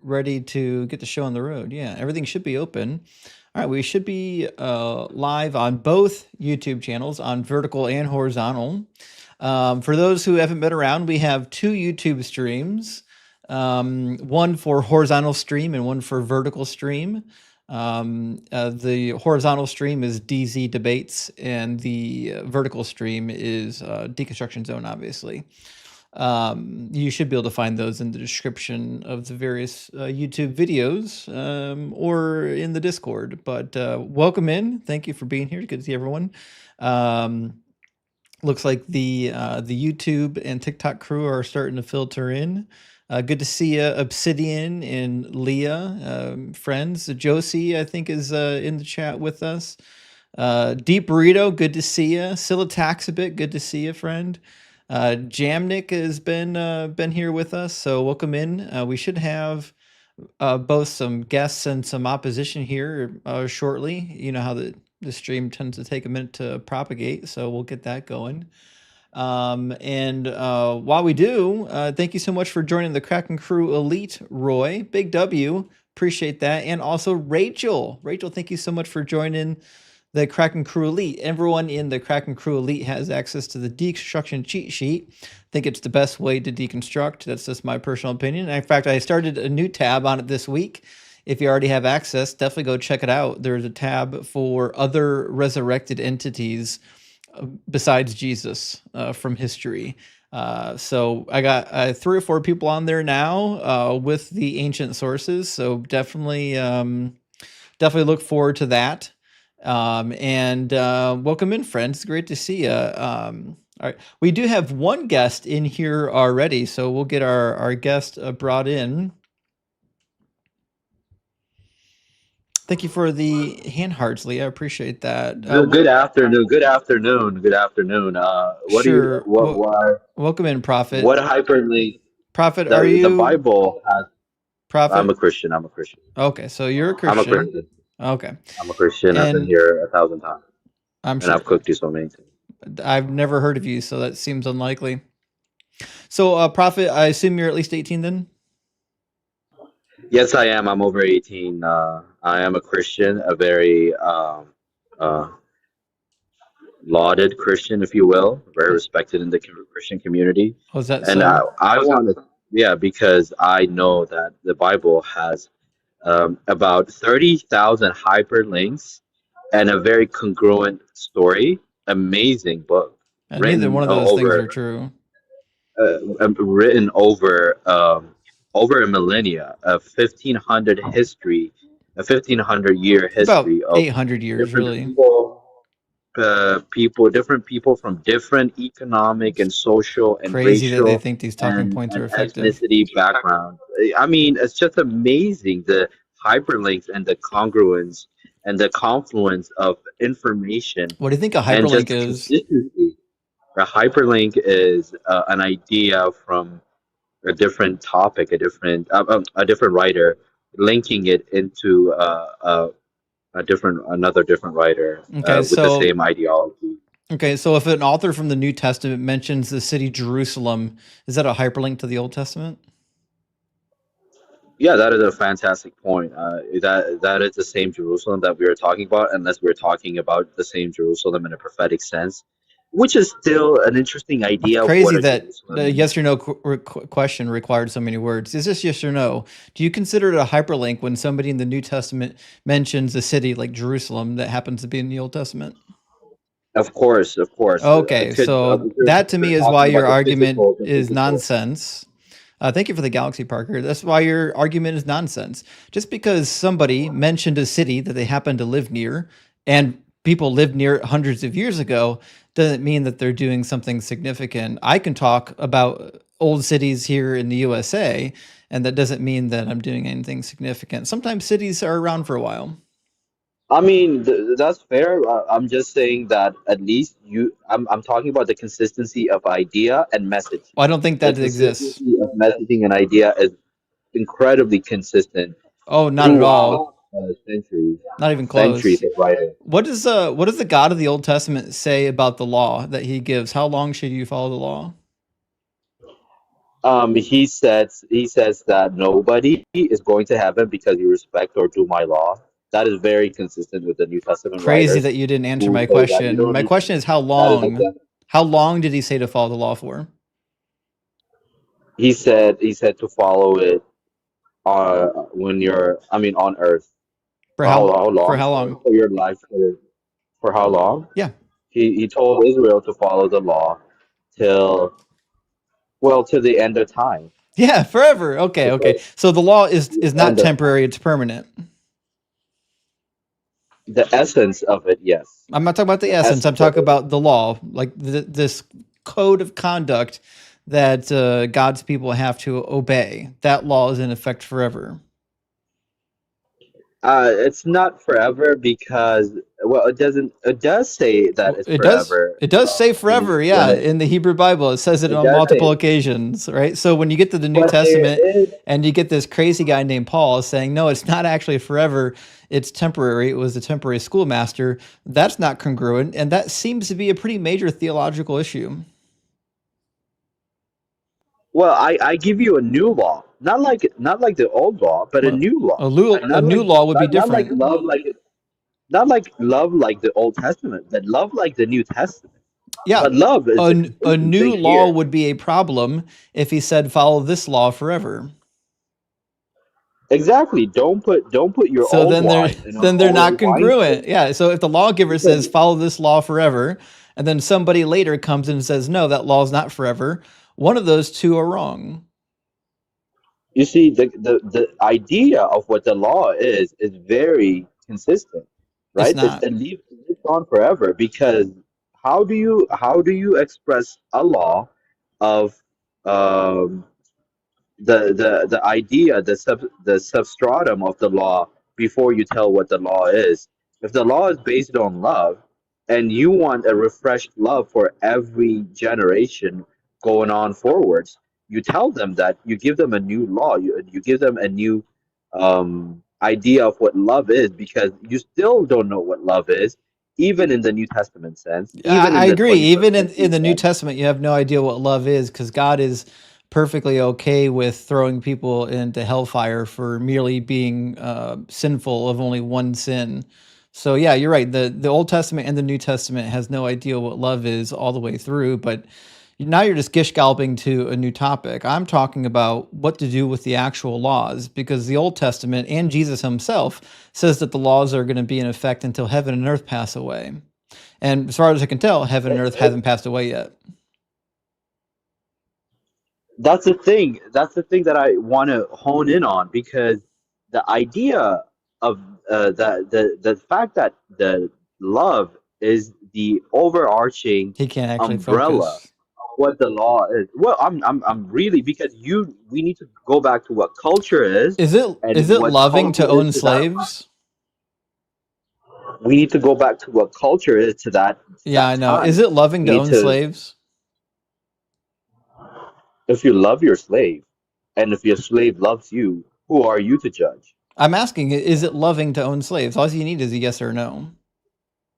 ready to get the show on the road. Yeah, everything should be open. All right, we should be live on both YouTube channels, on vertical and horizontal. For those who haven't been around, we have two YouTube streams, one for horizontal stream and one for vertical stream. The horizontal stream is dzdebates, and the vertical stream is deconstruction zone, obviously. You should be able to find those in the description of the various YouTube videos or in the Discord. But welcome in. Thank you for being here. Good to see everyone. Looks like the YouTube and TikTok crew are starting to filter in. Good to see you, Obsidian and Leah, friends. Josie, I think, is in the chat with us. Deep Burrito, good to see you. Silataxabit, good to see you, friend. Jamnik has been here with us, so welcome in. We should have both some guests and some opposition here shortly. You know how the stream tends to take a minute to propagate, so we'll get that going. And while we do, thank you so much for joining the Kraken Crew Elite, Roy. Big W, appreciate that. And also Rachel. Rachel, thank you so much for joining the Kraken Crew Elite. Everyone in the Kraken Crew Elite has access to the deconstruction cheat sheet. I think it's the best way to deconstruct. That's just my personal opinion. In fact, I started a new tab on it this week. If you already have access, definitely go check it out. There's a tab for other resurrected entities besides Jesus from history. So I got 3 or 4 people on there now with the ancient sources. So definitely look forward to that. And welcome in, friends. Great to see you. All right, we do have one guest in here already, so we'll get our guest brought in. Thank you for the hand hearts, Leah. I appreciate that. Good afternoon. Good afternoon. Good afternoon. What sure. do you? Why? Welcome in, Prophet. What hyperlink? Prophet, are you? The Bible has. Prophet. I'm a Christian. I'm a Christian. Okay, so you're a Christian. I'm a Christian. Okay. I'm a Christian. I've been here 1,000 times. I'm sure. And I've cooked you so many things. I've never heard of you, so that seems unlikely. So, Prophet, I assume you're at least 18 then? Yes, I am. I'm over 18. I am a Christian, a very lauded Christian, if you will, very respected in the Christian community. Was that and so? I want to, yeah, because I know that the Bible has about 30,000 hyperlinks and a very congruent story. Amazing book. Neither one of those things are true. Written over a millennia, a 1,500 history, a 1,500-year history. About 800 years, really. Different people from different economic and social and crazy racial that they think these talking points are effective. Ethnicity background. I mean, it's just amazing, the hyperlinks and the congruence and the confluence of information. What do you think a hyperlink is? A hyperlink is an idea from a different topic, a different writer, linking it into another different writer with the same ideology. Okay, so if an author from the New Testament mentions the city Jerusalem, is that a hyperlink to the Old Testament? Yeah, that is a fantastic point. That is the same Jerusalem that we were talking about, unless we're talking about the same Jerusalem in a prophetic sense, which is still an interesting idea. It's crazy that the yes or no question required so many words. Is this yes or no? Do you consider it a hyperlink when somebody in the New Testament mentions a city like Jerusalem that happens to be in the Old Testament? Of course. Okay, so that to me is why your argument is nonsense. Thank you for the Galaxy, Parker. That's why your argument is nonsense. Just because somebody mentioned a city that they happen to live near, and people lived near it hundreds of years ago, doesn't mean that they're doing something significant. I can talk about old cities here in the USA, and that doesn't mean that I'm doing anything significant. Sometimes cities are around for a while. I mean, that's fair. I'm just saying that at least I'm talking about the consistency of idea and message. Well, I don't think that exists. Of messaging and idea is incredibly consistent. Oh, not at all. Centuries. Not even close. Centuries of writing. What does the God of the Old Testament say about the law that he gives? How long should you follow the law? He says that nobody is going to heaven because you respect or do my law. That is very consistent with the New Testament Crazy writers that you didn't answer who my say that you question. don't My need to. question is how That is long? again. How long did he say to follow the law for? He said to follow it when you're, I mean, on earth. For For how how how for long? how long? For your life. For how long? Yeah. He told Israel to follow the law till, well, till the end of time. Yeah, forever. Okay, okay. Okay. So the law is not And temporary, it's permanent. the essence of it, yes. I'm not talking about the The essence. I'm essence of talking it. about the law, like this code of conduct that God's people have to obey. That law is in effect forever. It's not forever because, well, it doesn't. It does say that Well, it's it does. forever. It does say In forever, yeah. when In the Hebrew Bible, it says it it on does multiple say, occasions, right? So when you get to the New but there Testament is. and you get this crazy guy named Paul saying, no, it's not actually forever, it's temporary. It was a temporary schoolmaster. That's not congruent, and that seems to be a pretty major theological issue. Well, I give you a new law, not like the old law, but a Well, new law. a Not new like law would be not like different. love, not like love like the Old Testament, but love like the New Testament. Yeah, But love is the a important new thing law here. would be a problem if he said follow this law forever. Exactly. Don't put your So old then they're wine in an then they're not old congruent. wineskin, Yeah. So if the lawgiver says because follow this law forever, and then somebody later comes in and says no, that law is not forever, one of those two are wrong. you see the idea of what the law is very consistent, It's right? not. It lives on forever because how do you express a law of um the idea, the substratum of the law before you tell what the law is. If the law is based on love, and you want a refreshed love for every generation going on forwards, you tell them that, you give them a new law, you give them a new idea of what love is, because you still don't know what love is, even in the New Testament sense, even I in the agree. 21st Even century in the New sense. Testament, you have no idea what love is because God is perfectly okay with throwing people into hellfire for merely being sinful of only one sin. So yeah, you're right. The Old Testament and the New Testament has no idea what love is all the way through. But now you're just gish galloping to a new topic. I'm talking about what to do with the actual laws because the Old Testament and Jesus himself says that the laws are going to be in effect until heaven and earth pass away. And as far as I can tell, heaven and earth haven't passed away yet. That's the thing that I want to hone in on, because the idea of the fact that the love is the overarching He can't actually umbrella focus. of what the law is. Well, I'm really, because you we need to go back to what culture is, and Is it what loving to culture is own to that. slaves? We need to go back to what culture is to Yeah, that I know. Is time. it loving We to need own to, slaves? if you love your slave, and if your slave loves you, who are you to judge? I'm asking, is it loving to own slaves? All you need is a yes or no.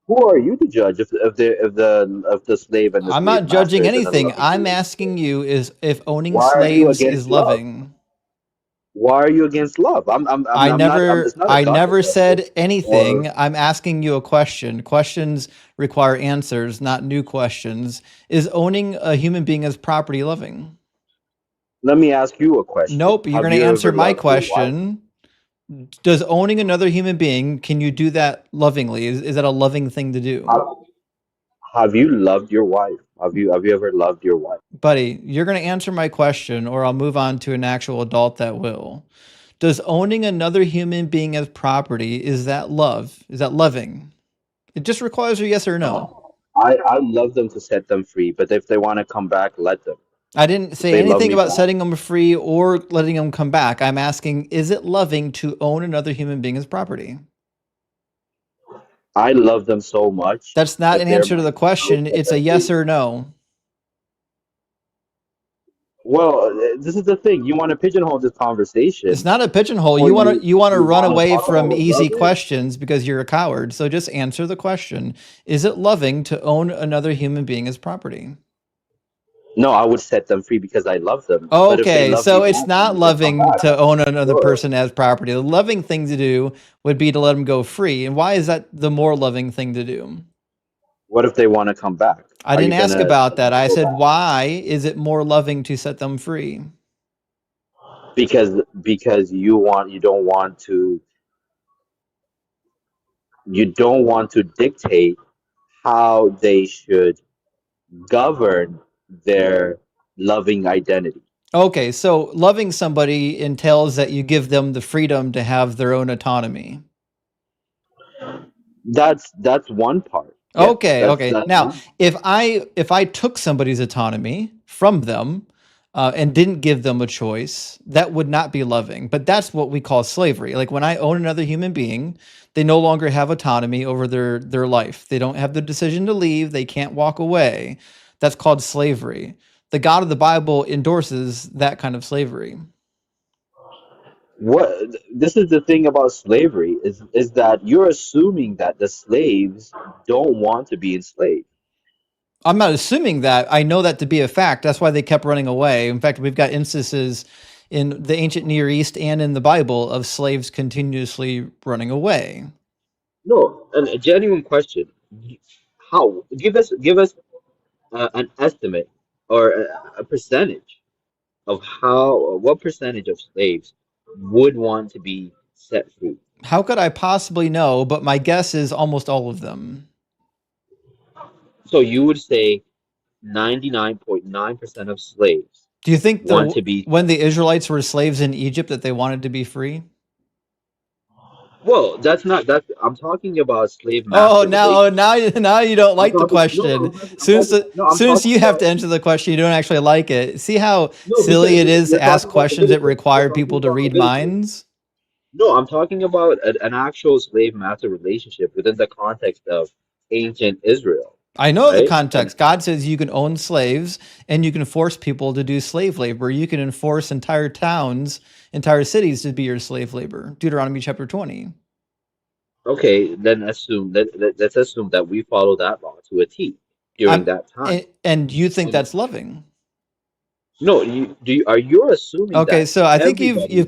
Who are you to judge if the slave and the I'm slave not master judging is in a anything. loving I'm relationship? asking you is if owning Why are you slaves is against love? loving. Why are you against love? I'm not. It's not a I gotcha never question. said anything. Or I'm asking you a question. Questions require answers, not new questions. Is owning a human being as property loving? let me ask you a question. Nope, you're Have going to you answer ever my loved your wife? question. Does owning another human being, can you do that lovingly? Is that a loving thing to do? Have, have you loved your wife? Have you ever loved your wife? Buddy, you're going to answer my question or I'll move on to an actual adult that will. Does owning another human being as property, is that love? Is that loving? It just requires a yes or no. I love them to set them free, but if they want to come back, let them. I didn't If say they love anything me about back, setting them free or letting them come back. I'm asking, is it loving to own another human being as property? I love them so much That's not that an they're answer to the mine. I will question. set It's a them yes free. or no. Well, this is the thing. You want to pigeonhole this It's conversation, not a pigeonhole. or You want to you run want to away talk about from what easy love is. questions because you're a coward. So just answer the question. Is it loving to own another human being as property? No, I would set them free because I love them. But if they Okay, love me so it's back and not want to come loving back, to own another sure. person as property. The loving thing to do would be to let them go free. And why is that the more loving thing to do? What if they want to come back? I Are didn't you ask gonna about let them that. I go said, back? why is it more loving to set them free? Because you don't want to dictate how they should govern their loving identity. Okay, so loving somebody entails that you give them the freedom to have their own autonomy. That's one part. Yes, Okay, okay. that's Now, one. if I took somebody's autonomy from them and didn't give them a choice, that would not be loving. But that's what we call slavery. Like when I own another human being, they no longer have autonomy over their life. They don't have the decision to leave. They can't walk away. That's called slavery. The God of the Bible endorses that kind of slavery. What this is the thing about slavery is that you're assuming that the slaves don't want to be enslaved. I'm not assuming that. I know that to be a fact. That's why they kept running away. In fact, we've got instances in the ancient Near East and in the Bible of slaves continuously running away. No, and a genuine question. How? Give us an estimate or a percentage of how what percentage of slaves would want to be set free. How could I possibly know? But my guess is almost all of them. So you would say 99.9% of slaves Do you think want the to be when set the free. Israelites were slaves in Egypt that they wanted to be free? Well, that's I'm talking about slave Oh, master now, relationship. now you don't I'm like the talking no, question. I'm Soon as talking you have to about answer the question, you don't actually like it. See how no, silly because it is to we're ask talking about questions that Leviticus. We're require talking people to about read Leviticus. minds? No, I'm talking about an actual slave master relationship within the context of ancient Israel, I know the right? And context. God says you can own slaves and you can force people to do slave labor. You can enforce entire towns, entire cities to be your slave labor. Deuteronomy chapter 20. okay, then let's assume that we follow that law to a T during I'm that time. and you think And that's loving. no, are you assuming Okay, that so I think everybody there will you've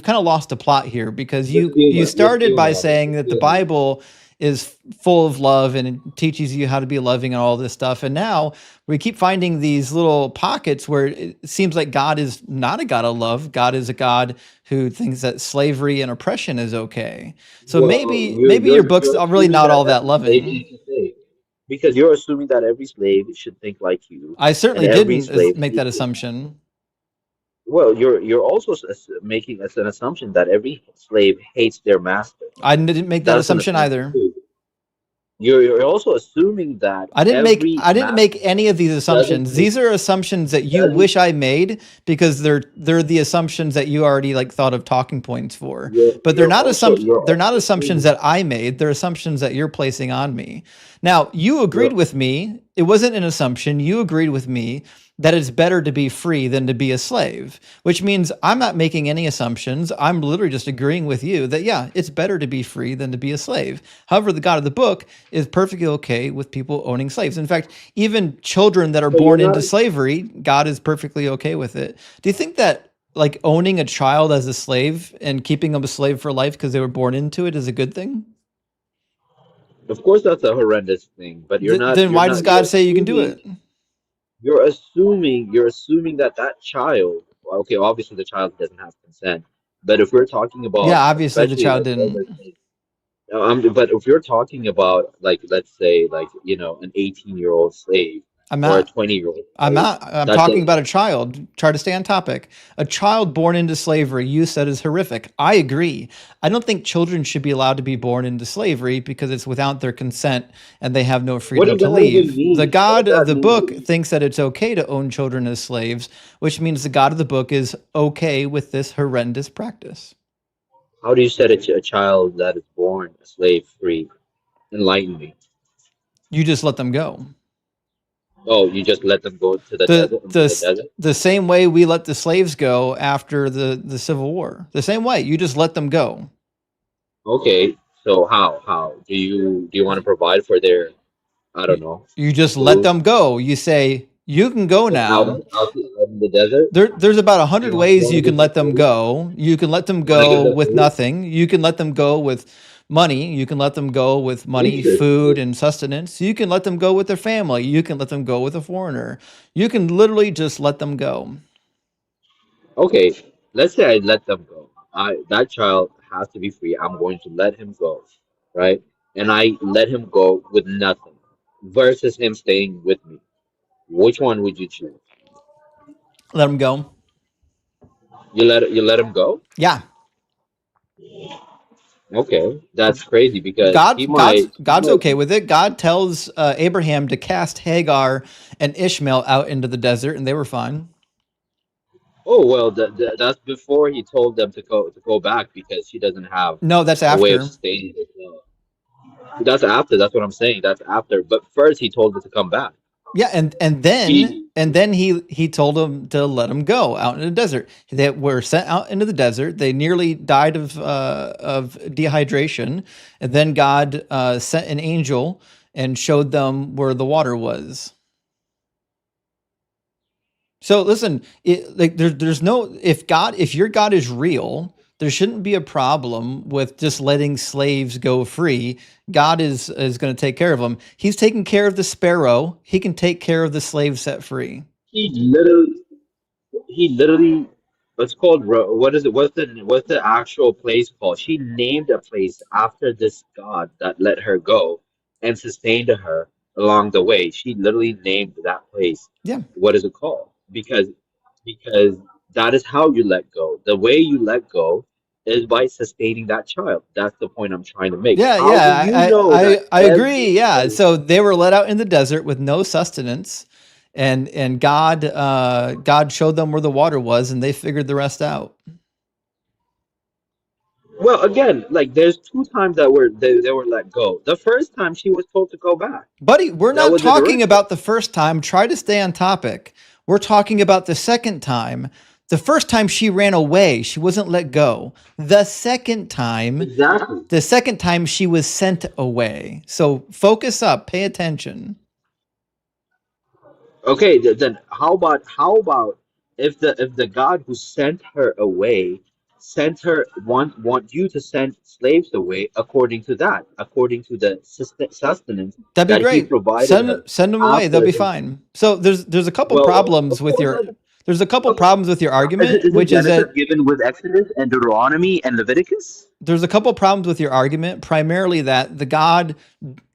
kind of lost the plot here because you're you stealing you're started stealing by on it. saying You're that the stealing on it. Bible is full of love and it teaches you how to be loving and all this stuff. And now we keep finding these little pockets where it seems like God is not a God of love. God is a God who thinks that slavery and oppression is okay. So Well, maybe your book's you're really assuming not that all that every slave loving. should be saved because you're assuming that every slave should think like you, I and certainly every didn't slave make that hates their master. assumption. Well, you're also making an assumption that every slave hates their master. I didn't make that That's an assumption assumption either. too. You're also assuming that every I didn't make master any of these doesn't assumptions. take These are assumptions that you doesn't wish I made because they're the assumptions that you already like thought of talking points for. But you're they're not also assumptions assuming that I made. They're assumptions that you're placing on me. Now, you agreed you're with me. It wasn't an assumption. You agreed with me that it's better to be free than to be a slave, which means I'm not making any assumptions. I'm literally just agreeing with you that, yeah, it's better to be free than to be a slave. However, the God of the book is perfectly okay with people owning slaves. In fact, even children that are so you're born into not slavery, God is perfectly okay with it. Do you think that like owning a child as a slave and keeping them a slave for life because they were born into it is a good thing? of course that's a horrendous thing, but Then why does God say you can do it? you're assuming that that child, well, okay, obviously the child doesn't have consent, but if we're talking Yeah, about obviously the especially child like didn't. but if you're talking about like let's say like an 18-year-old slave I'm or a not. 20-year-old I'm slave, not. I'm that talking does about a child. Try to stay on topic. A child born into slavery, you said, is horrific. I agree. I don't think children should be allowed to be born into slavery because it's without their consent and they have no what freedom does to that even leave. The mean? What does God of that the book mean? thinks that it's okay to own children as slaves, which means the God of the book is okay with this horrendous practice. How do you set a child that is born a slave free? Enlighten me. You just let them go. Oh, you just let them go to the The desert into the the desert? the same way we let the slaves go after the Civil War. The same way. You just let them go. Okay, so how do you want to provide for their I don't You, know you just let food? them go. You say, You can go now. out in the desert. There's about a You hundred want ways you to give can them let them food? go. You can let them You want to give go them with food? nothing. You can let them go with money. You can let them go with money, food, Interesting. and sustenance. You can let them go with their family. You can let them go with a foreigner. You can literally just let them go. Okay, let's say I let them go. I That child has to be free. I'm going to let him go, right? And I let him go with nothing versus him staying with me. Which one would you choose? Let them go. You let him go? Yeah. Okay, that's crazy because God's God's he God's might. okay with it. God tells Abraham to cast Hagar and Ishmael out into the desert, and they were fine. Oh well, that's before he told them to go back because she doesn't have No, that's a way of after. sustaining herself. That's after. That's what I'm saying. That's after. But first, he told her to come back. Yeah, and then He he told them to let them go out in the desert. They were sent out into the desert. They nearly died of dehydration, and then God sent an angel and showed them where the water was. So listen, like there's no if your God is real, there shouldn't be a problem with just letting slaves go free. God is going to take care of them. He's taking care of the sparrow. He can take care of the slave set free. he literally he literally what's called what is it what's the actual place called? She named a place after this god that let her go and sustained her along the way. She literally named that place. Yeah. What is it called? Because that is how you let go. The way you let go is by sustaining that child. That's the point I'm trying to make. Yeah, How do yeah, you know that I agree. every Yeah, place? so they were let out in the desert with no sustenance, and God showed them where the water was, and they figured the rest out. Well, again, like there's two times that they were let go. The first time she was told to go back. Buddy, we're That not was a talking directive. about the first time. Try to stay on topic. We're talking about the second time. The first time she ran away, she wasn't let go. Exactly. The second time she was sent away. So focus up, pay attention. Okay, then how about if the God who sent her away sent her want you to send slaves away according to that, according to the sustenance That'd be that he great. provided her Send them away. They'll after be his. fine. So there's a couple Well, problems with your according, there's a couple okay, problems with your argument, isn't which is Genesis that given with Exodus and Deuteronomy and Leviticus? there's a couple problems with your argument, primarily that the God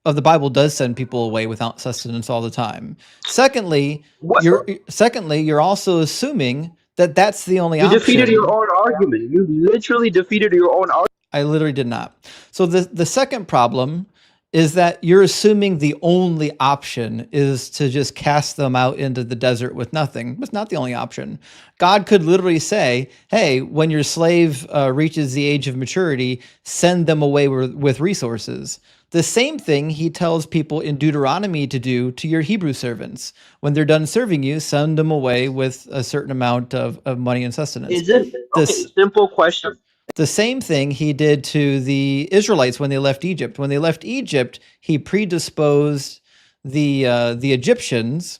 of the Bible does send people away without sustenance all the time. Secondly, What? you're also assuming that that's the only You defeated your option. own argument. You literally defeated your own argument. I literally did not. So the second problem is that you're assuming the only option is to just cast them out into the desert with nothing. It's not the only option. God could literally say, "Hey, when your slave reaches the age of maturity, send them away with resources." The same thing he tells people in Deuteronomy to do to your Hebrew servants. When they're done serving you, send them away with a certain amount of money and sustenance. Is it okay? This Simple question. the same thing he did to the Israelites when they left Egypt. When they left Egypt, he predisposed the Egyptians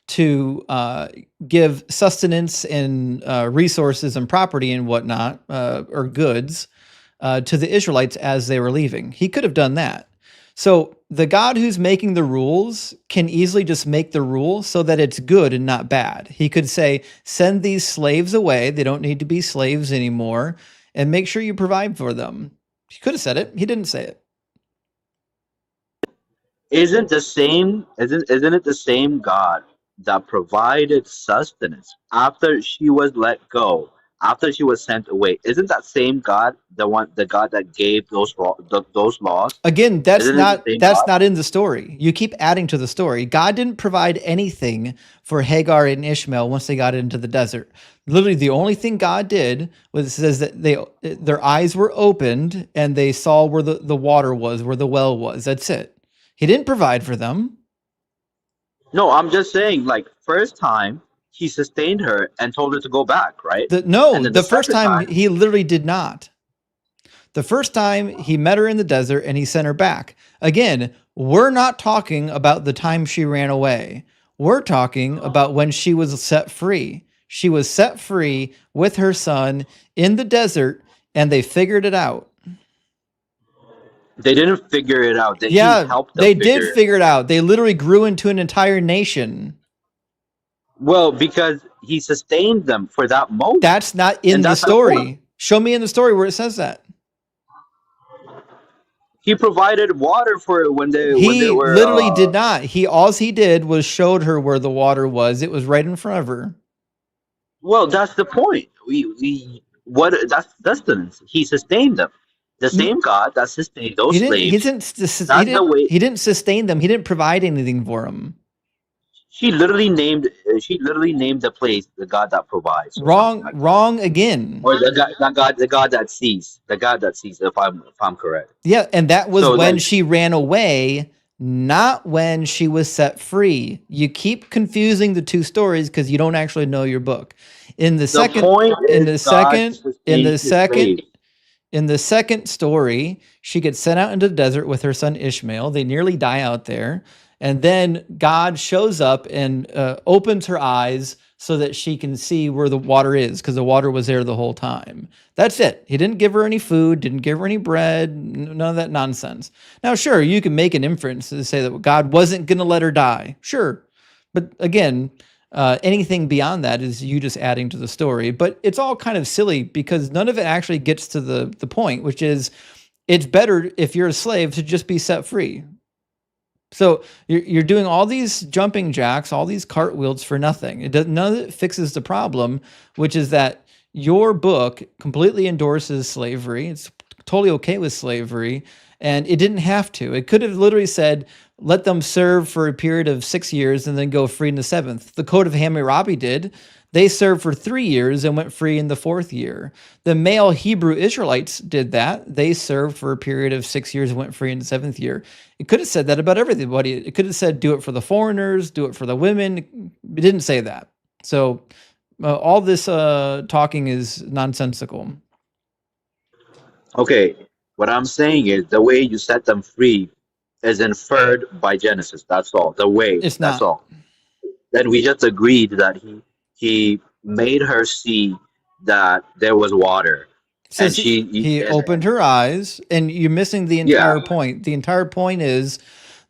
to give sustenance and resources and property and whatnot, or goods, to the Israelites as they were leaving. He could have done that. So the God who's making the rules can easily just make the rule so that it's good and not bad. He could say, send these slaves away. They don't need to be slaves anymore, and make sure you provide for them. He could have said it. He didn't say it. Isn't it the same God that provided sustenance after she was let go, after she was sent away? Isn't that same God the God that gave those laws? Again, Isn't it the same that's God? not in the story. You keep adding to the story. God didn't provide anything for Hagar and Ishmael once they got into the desert. Literally, the only thing God did was it says that their eyes were opened and they saw where the water was, where the well was. That's it. He didn't provide for them. No, I'm just saying, like, first time he sustained her and told her to go back, right? No, And then the the first second time time, he literally did not. The first time he met her in the desert and he sent her back. Again, we're not talking about the time she ran away. We're talking about when she was set free. She was set free with her son in the desert, and they figured it out. They didn't figure it out. That he Yeah, helped them they did figure it. figure it out. They literally grew into an entire nation. Well, because he sustained them for that moment, That's not and in the that's the point. story. Show me in the story where it says that. He provided water for when they He were. literally did not. He all he did was showed her where the water was. It was right in front of her. Well, that's the point. We what that's sustenance. He sustained them. The same God that sustained those He didn't. He slaves. didn't. He That's the didn't. way. He didn't sustain them. He didn't provide anything for them. She literally named. She literally named the place the God that provides, or something Wrong. like that, Wrong again. or the God that sees, the God that sees. If I'm correct. Yeah, and that was So when like she ran away, not when she was set free. You keep confusing the two stories because you don't actually know your book. In the the second, point in is the God second, in sustained the his second slaves. In the second story, she gets sent out into the desert with her son Ishmael. They nearly die out there. And then God shows up and opens her eyes so that she can see where the water is because the water was there the whole time. That's it. He didn't give her any food, didn't give her any bread, none of that nonsense. Now, sure, you can make an inference to say that God wasn't going to let her die. Sure. But again, anything beyond that is you just adding to the story. But it's all kind of silly because none of it actually gets to the point, which is it's better if you're a slave to just be set free. So you're doing all these jumping jacks, all these cartwheels for nothing. It does none of it fixes the problem, which is that your book completely endorses slavery. It's totally okay with slavery, and it didn't have to. It could have literally said, "Let them serve for a period of 6 years and then go free in the seventh." The Code of Hammurabi did. They served for 3 years and went free in the fourth year. The male Hebrew Israelites did that. They served for a period of 6 years and went free in the seventh year. It could have said that about everybody. It could have said, do it for the foreigners, do it for the women. It didn't say that. So all this talking is nonsensical. Okay, what I'm saying is the way you set them free is inferred by Genesis. That's all. The way. It's That's not. all. Then we just agreed that he made her see that there was water, It and says he opened and her eyes, and you're missing the yeah, entire point. The entire point is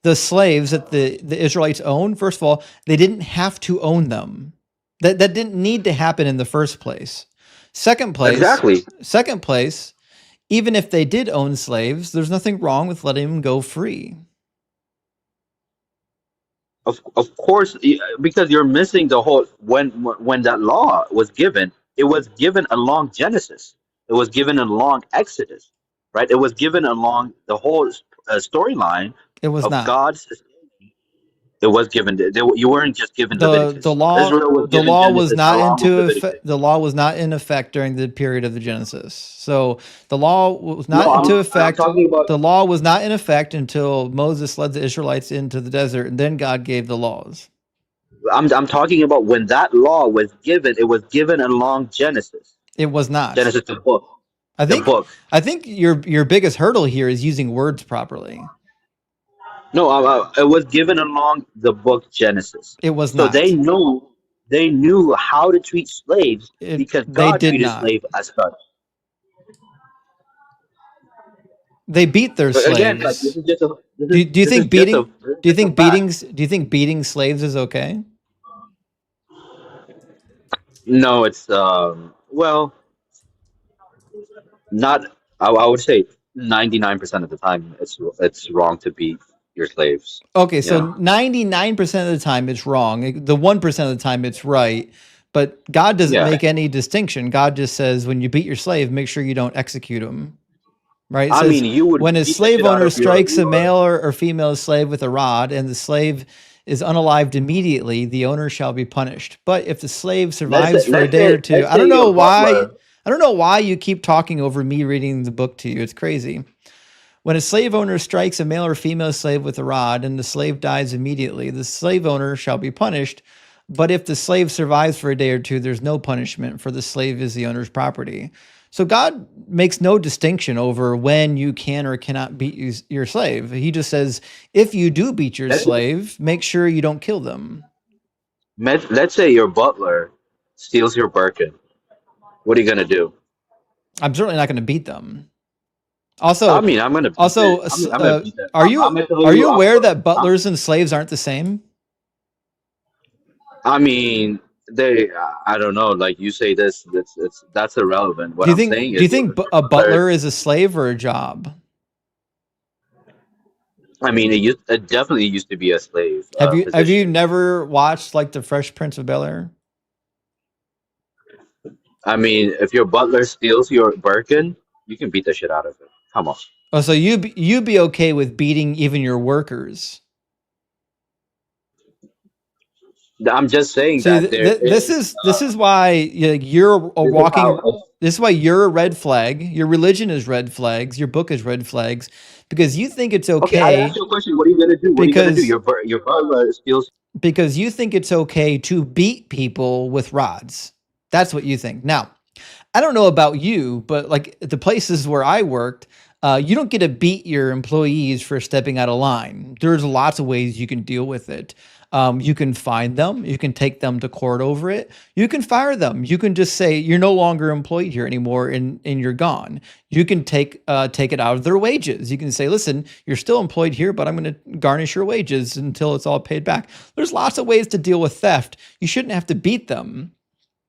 the slaves that the Israelites owned. First of all, they didn't have to own them. That didn't need to happen in the first place. Second place, exactly. second place, even if they did own slaves, there's nothing wrong with letting them go free. Of course, because you're missing the whole when that law was given, it was given along Genesis. It was given along Exodus, right? It was given along the whole storyline It was of not. God's. It was given. You weren't just given The Leviticus. law Israel was the given law was Genesis not along with into Leviticus. effect. The law was not in effect during the period of the Genesis. So the law was No, not into I'm effect. talking about. The law was not in effect until Moses led the Israelites into the desert, and then God gave the laws. I'm talking about when that law was given. It was given along Genesis. It was not. Genesis, the book. I The think book. I think your biggest hurdle here is using words properly. No, it was given along the book Genesis. It was So not. they knew how to treat slaves because They God did treated not. slaves as such. They beat their But again, like slaves. Do you this is think just a beating this is do you just a think fact. beating slaves is okay? No, it's well, not. I would say 99% of the time it's wrong to beat your slaves. Okay, You so know. 99% of the time it's wrong. The 1% of the time it's right. But God doesn't Yeah. make any distinction. God just says when you beat your slave, make sure you don't execute him. Right? It I mean, says you would when a beat the slave shit out owner of your strikes a male or female slave with a rod and the slave is unalived immediately, the owner shall be punished. But if the slave survives for a day or two, let's say your butler. I don't know why you keep talking over me reading the book to you. It's crazy. When a slave owner strikes a male or female slave with a rod and the slave dies immediately, the slave owner shall be punished. But if the slave survives for a day or two, there's no punishment, for the slave is the owner's property. So God makes no distinction over when you can or cannot beat your slave. He just says, if you do beat your Let's slave, make sure you don't kill them. Let's say your butler steals your Birkin. What are you gonna do? I'm certainly not going to beat them. I Also, mean, I'm gonna beat also, it. I'm gonna beat it. are I'm you gonna tell are you. you aware that butlers and slaves aren't the same? I mean, they. I don't know. Like you say, this. That's irrelevant. What I'm saying Do you is, think your a butler. butler is a slave or a job? I mean, it definitely used to be a slave Have you position. never watched like the Fresh Prince of Bel-Air? I mean, if your butler steals your Birkin, you can beat the shit out of it. Come on. Oh, so you'd be okay with beating even your workers? I'm just saying See, that there is. this is why you're a This is walking. how. This is why you're a red flag. Your religion is red flags. Your book is red flags because you think it's Okay, I asked okay you a question. What are you gonna do? What are you gonna do? because Your butler steals. you think it's okay to beat people with rods. That's what you think. Now, I don't know about you, but like the places where I worked, you don't get to beat your employees for stepping out of line. There's lots of ways you can deal with it. You can fine them. You can take them to court over it. You can fire them. You can just say you're no longer employed here anymore, and you're gone. You can take it out of their wages. You can say, listen, you're still employed here, but I'm going to garnish your wages until it's all paid back. There's lots of ways to deal with theft. You shouldn't have to beat them.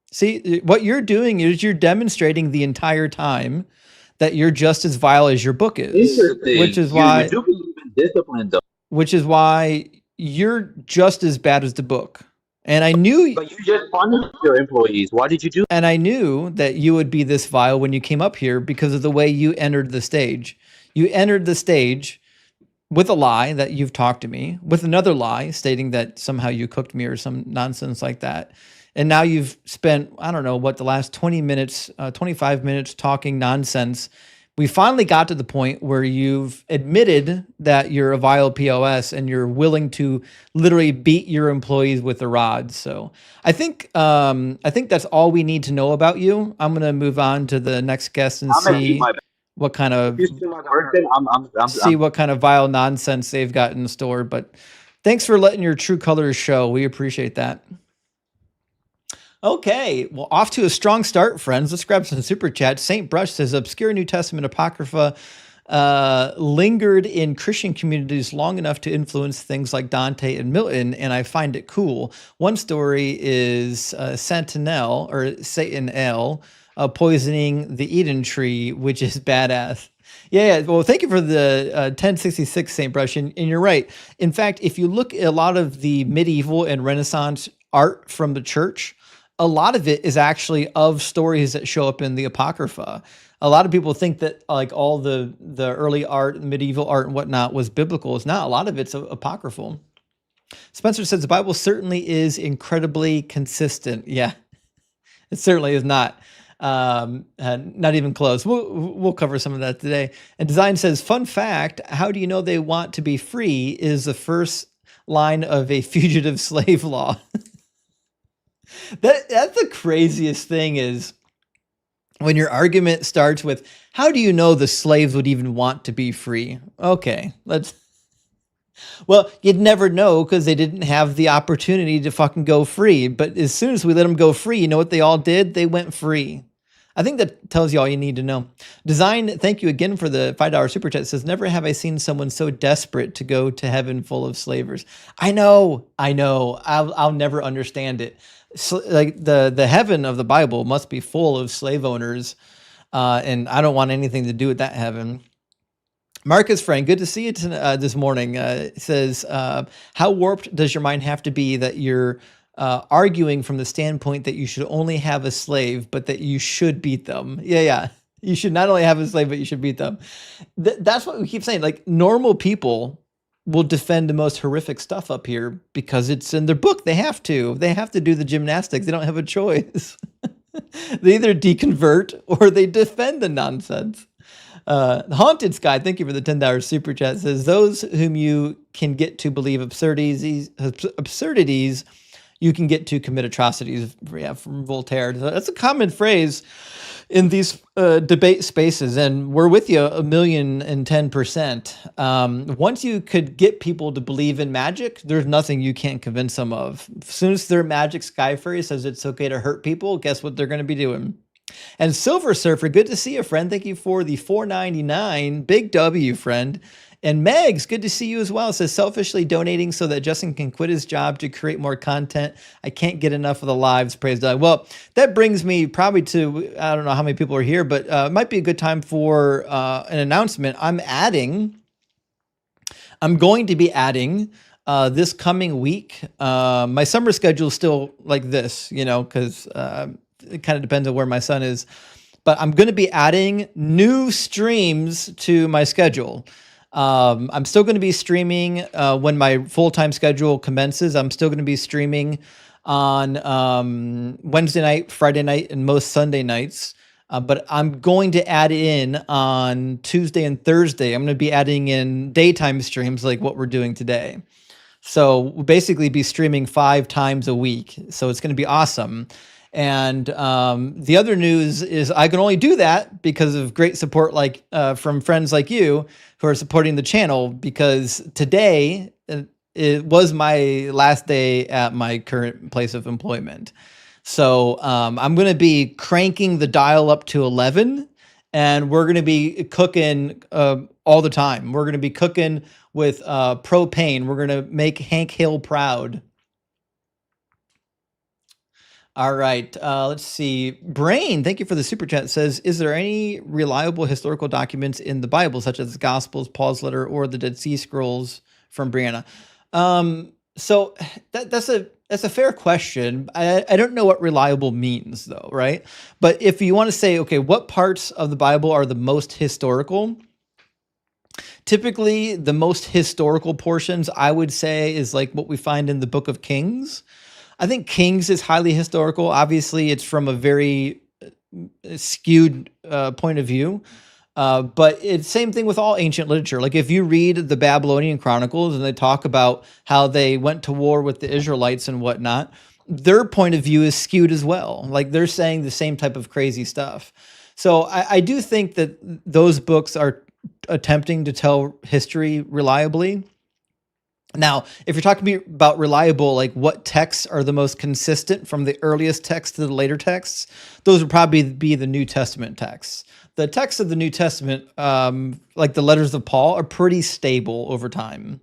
See, what you're doing is you're demonstrating the entire time that you're just as vile as your book is, Interesting. You do believe in discipline, though, which is why you're just as bad as the book. And I knew but you just punished your employees. Why did you do? and I knew that you would be this vile when you came up here because of the way you entered the stage. You entered the stage with a lie that you've talked to me, with another lie stating that somehow you cooked me or some nonsense like that. And now you've spent, I don't know what, the last 20 minutes, 25 minutes talking nonsense. We finally got to the point where you've admitted that you're a vile POS and you're willing to literally beat your employees with the rods. So I think that's all we need to know about you. I'm gonna move on to the next guest and I'm gonna keep my. what kind If you of steal my Birkin, see what kind of vile nonsense they've got in store. But thanks for letting your true colors show. We appreciate that. Okay, well, off to a strong start, friends. Let's grab some super chats. Saint Brush says obscure New Testament apocrypha lingered in Christian communities long enough to influence things like Dante and Milton, and I find it cool. One story is Sentinel or Satan L poisoning the Eden tree, which is badass. Yeah, yeah. Well, thank you for the 1066 Saint Brush, and you're right. In fact, if you look at a lot of the medieval and Renaissance art from the church, a lot of it is actually of stories that show up in the Apocrypha. A lot of people think that like all the early art, medieval art and whatnot was biblical. It's not. A lot of it's apocryphal. Spencer says the Bible certainly is incredibly consistent. Yeah, it certainly is not. Not even close. We'll cover some of that today. And Design says, fun fact: how do you know they want to be free? Is the first line of a fugitive slave law. That's the craziest thing is when your argument starts with, how do you know the slaves would even want to be free? Okay, well, you'd never know because they didn't have the opportunity to fucking go free. But as soon as we let them go free, you know what they all did? They went free. I think that tells you all you need to know. Design, thank you again for the $5 super chat. It says, never have I seen someone so desperate to go to heaven full of slavers. I know. I'll never understand it. So, like the heaven of the Bible must be full of slave owners, and I don't want anything to do with that heaven. Marcus Frank, good to see you this morning. Says, how warped does your mind have to be that you're arguing from the standpoint that you should only have a slave, but that you should beat them? Yeah. You should not only have a slave, but you should beat them. That's what we keep saying. Like normal people will defend the most horrific stuff up here because it's in their book. They have to. They have to do the gymnastics. They don't have a choice. They either deconvert or they defend the nonsense. Haunted Sky, thank you for the $10 super chat. Says those whom you can get to believe absurdities, you can get to commit atrocities. Yeah, from Voltaire. So that's a common phrase in these debate spaces, and we're with you 1,010%. Once you could get people to believe in magic, there's nothing you can't convince them of. As soon as their magic sky fairy says it's okay to hurt people, guess what they're going to be doing? And Silver Surfer, good to see you, friend. Thank you for the 4.99. Big W, friend. And Megs, good to see you as well. It says selfishly donating so that Justin can quit his job to create more content. I can't get enough of the lives. Praise God. Well, that brings me probably to, I don't know how many people are here, but it might be a good time for an announcement. I'm going to be adding this coming week. My summer schedule is still like this, because it kind of depends on where my son is. But I'm going to be adding new streams to my schedule. I'm still going to be streaming when my full-time schedule commences. I'm still going to be streaming on Wednesday night, Friday night, and most Sunday nights. But I'm going to add in on Tuesday and Thursday. I'm going to be adding in daytime streams like what we're doing today. So we'll basically be streaming 5 times a week. So it's going to be awesome. And the other news is I can only do that because of great support from friends like you who are supporting the channel, because today it was my last day at my current place of employment. So I'm going to be cranking the dial up to 11, and we're going to be cooking all the time. We're going to be cooking with propane. We're going to make Hank Hill proud. All right, let's see. Brain, thank you for the super chat. It says, is there any reliable historical documents in the Bible, such as the Gospels, Paul's letter, or the Dead Sea Scrolls from Brianna? So that's a fair question. I don't know what reliable means, though, right? But if you want to say, okay, what parts of the Bible are the most historical? Typically, the most historical portions, I would say, is like what we find in the Book of Kings. I think Kings is highly historical. Obviously, it's from a very skewed point of view. But it's same thing with all ancient literature. Like if you read the Babylonian Chronicles and they talk about how they went to war with the Israelites and whatnot, their point of view is skewed as well. Like they're saying the same type of crazy stuff. So I do think that those books are attempting to tell history reliably. Now, if you're talking about reliable, like what texts are the most consistent from the earliest text to the later texts, those would probably be the New Testament texts. The texts of the New Testament, like the letters of Paul, are pretty stable over time.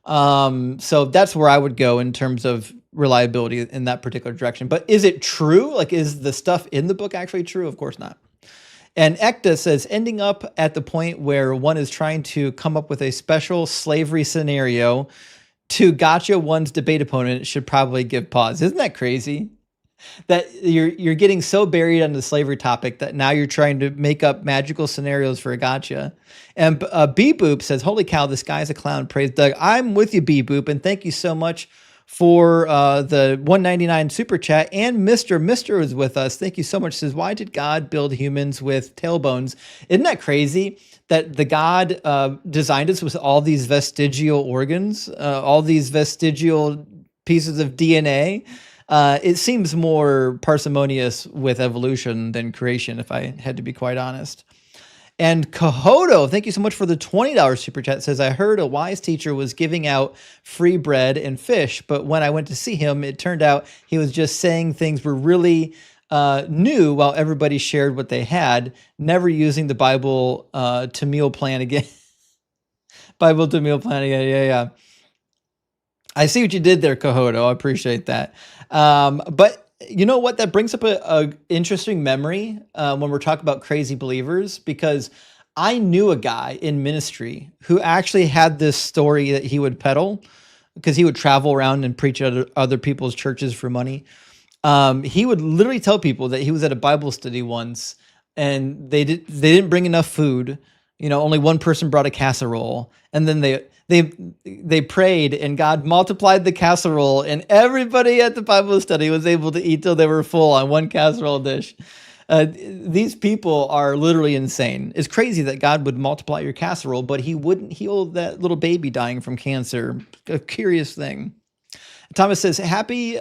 So that's where I would go in terms of reliability in that particular direction. But is it true? Like, is the stuff in the book actually true? Of course not. And Ekta says, ending up at the point where one is trying to come up with a special slavery scenario to gotcha one's debate opponent should probably give pause. Isn't that crazy? That you're getting so buried on the slavery topic that now you're trying to make up magical scenarios for a gotcha. And B Boop says, holy cow, this guy's a clown. Praise Doug. I'm with you, B Boop, and thank you so much for the 199 super chat. And Mr. is with us. Thank you so much. Says, why did God build humans with tailbones? Isn't that crazy that the God designed us with all these vestigial organs, all these vestigial pieces of DNA? It seems more parsimonious with evolution than creation, if I had to be quite honest. And Kahoto, thank you so much for the $20 super chat. Says, I heard a wise teacher was giving out free bread and fish, but when I went to see him, it turned out he was just saying things were really new while everybody shared what they had, never using the Bible to meal plan again. Bible to meal plan again, yeah. I see what you did there, Kahoto. I appreciate that. But you know what? That brings up a interesting memory when we're talking about crazy believers, because I knew a guy in ministry who actually had this story that he would peddle because he would travel around and preach at other people's churches for money. He would literally tell people that he was at a Bible study once and they didn't bring enough food. You know, only one person brought a casserole, and then they prayed and God multiplied the casserole and everybody at the Bible study was able to eat till they were full on one casserole dish. These people are literally insane. It's crazy that God would multiply your casserole, but he wouldn't heal that little baby dying from cancer. A curious thing. Thomas says, happy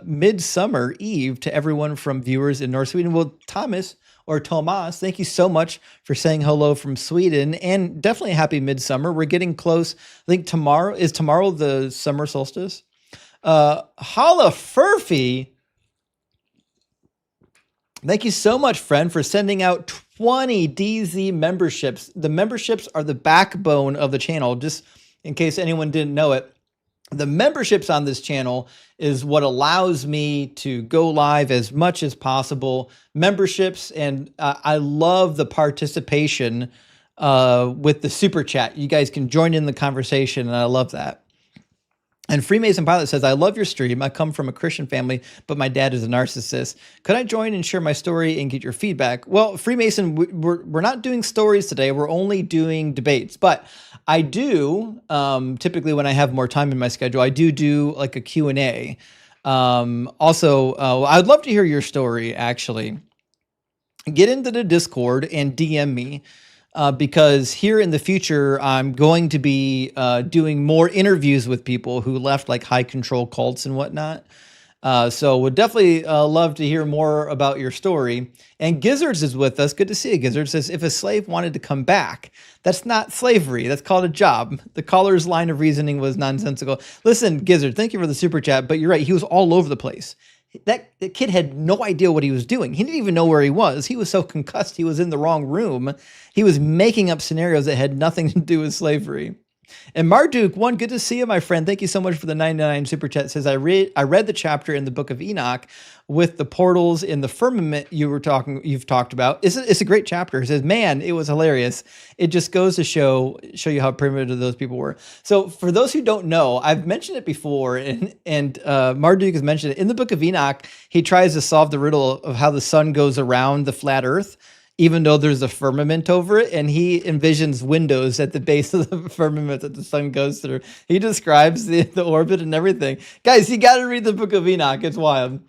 Midsummer Eve to everyone from viewers in North Sweden. Well, Thomas, or Tomas, thank you so much for saying hello from Sweden, and definitely happy midsummer. We're getting close. I think tomorrow the summer solstice. Holla Furphy, thank you so much, friend, for sending out 20 DZ memberships. The memberships are the backbone of the channel, just in case anyone didn't know it. The memberships on this channel is what allows me to go live as much as possible. Memberships, and I love the participation with the super chat. You guys can join in the conversation, and I love that. And Freemason Pilot says, I love your stream. I come from a Christian family, but my dad is a narcissist. Could I join and share my story and get your feedback? Well, Freemason, we're not doing stories today. We're only doing debates. But I do, typically when I have more time in my schedule, I do like a Q&A. Also, I'd love to hear your story, actually. Get into the Discord and DM me. Because here in the future, I'm going to be doing more interviews with people who left like high control cults and whatnot. So would definitely love to hear more about your story. And Gizzards is with us. Good to see you, Gizzards. Says, if a slave wanted to come back, that's not slavery. That's called a job. The caller's line of reasoning was nonsensical. Listen, Gizzard, thank you for the super chat, but you're right. He was all over the place. That kid had no idea what he was doing. He didn't even know where he was. He was so concussed, he was in the wrong room. He was making up scenarios that had nothing to do with slavery. And Marduk, one, good to see you, my friend. Thank you so much for the 99 super chat. Says, I read the chapter in the book of Enoch with the portals in the firmament you've talked about. It's a great chapter. It says, man, it was hilarious. It just goes to show you how primitive those people were. So for those who don't know, I've mentioned it before, and Marduk has mentioned it. In the book of Enoch, he tries to solve the riddle of how the sun goes around the flat earth, even though there's a firmament over it, and he envisions windows at the base of the firmament that the sun goes through. He describes the orbit and everything. Guys, you got to read the book of Enoch. It's wild.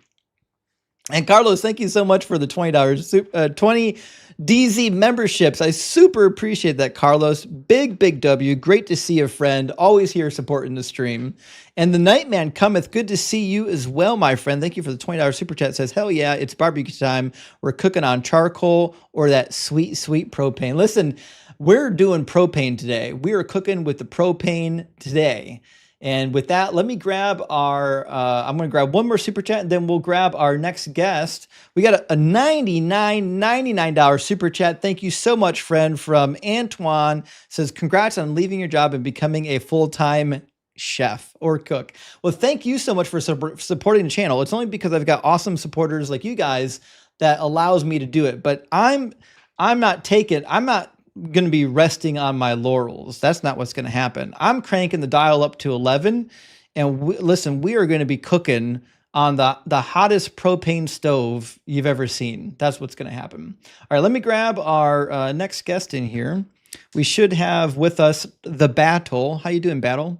And Carlos, thank you so much for the $20, 20 DZ memberships. I super appreciate that, Carlos. Big W. Great to see a friend. Always here supporting the stream. And the Nightman cometh. Good to see you as well, my friend. Thank you for the $20 super chat. Says, hell yeah, it's barbecue time. We're cooking on charcoal or that sweet propane. Listen, we're doing propane today. We are cooking with the propane today. And with that, let me grab I'm going to grab one more super chat, and then we'll grab our next guest. We got a $99 super chat. Thank you so much, friend, from Antoine. Says, congrats on leaving your job and becoming a full-time chef or cook. Well, thank you so much for supporting the channel. It's only because I've got awesome supporters like you guys that allows me to do it. But I'm not going to be resting on my laurels. That's not what's going to happen. I'm cranking the dial up to 11, and listen, we are going to be cooking on the hottest propane stove you've ever seen. That's what's going to happen. All right, let me grab our next guest in here. We should have with us the Battle. How you doing, Battle?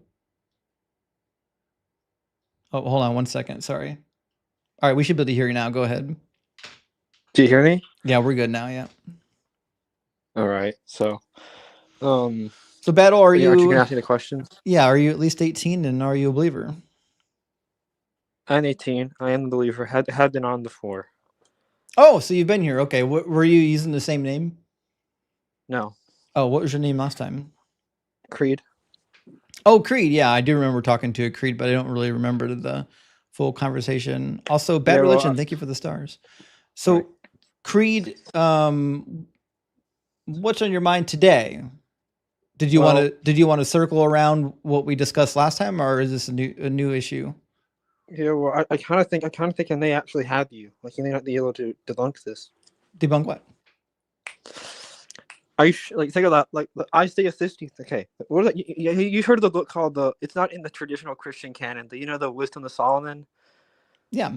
Oh, hold on one second. Sorry. All right, we should be able to hear you now. Go ahead. Do you hear me? Yeah, we're good now. Yeah. All right. So Battle, are you actually gonna ask me the questions? Yeah, are you at least 18, and are you a believer? I'm 18. I am a believer. Had been on before. Oh, so you've been here. Okay. Were you using the same name? No. Oh, what was your name last time? Creed. Oh, Creed. Yeah, I do remember talking to a Creed, but I don't really remember the full conversation. Also, Bad Religion, thank you for the stars. So, right. Creed, what's on your mind today? Did you want to circle around what we discussed last time, or is this a new issue? Yeah, well, I kind of think I may actually have you. Like, you may not be able to debunk this. Debunk what? Think of that. Like, Isaiah 50. Okay, what is that? You heard of the book called It's not in the traditional Christian canon. The Wisdom of Solomon. Yeah.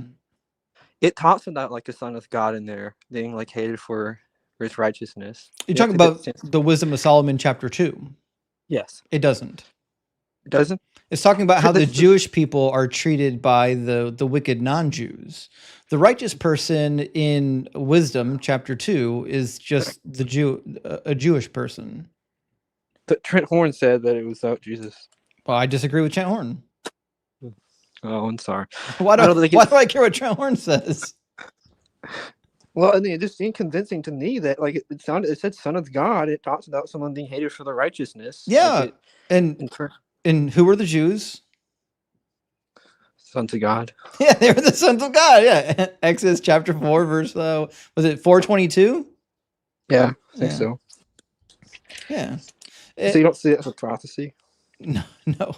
It talks about like the Son of God in there being like hated for his righteousness. You're talking about the Wisdom of Solomon, chapter 2. Yes. It doesn't. It doesn't? It's talking about how the Jewish people are treated by the wicked non-Jews. The righteous person in Wisdom, chapter 2, is just a Jewish person. But Trent Horn said that it was about Jesus. Well, I disagree with Trent Horn. Oh, I'm sorry. Why do I care what Trent Horn says? Well, I mean, it just seemed convincing to me that like it sounded. It said "Son of God." It talks about someone being hated for their righteousness. Like Yeah, it, and in and who were the Jews? sons of God. Yeah, they were the sons of God. Yeah, Exodus chapter 4, verse was it 4:22? Yeah, I think Yeah, so. yeah. So you It, don't see it as a prophecy. no, no.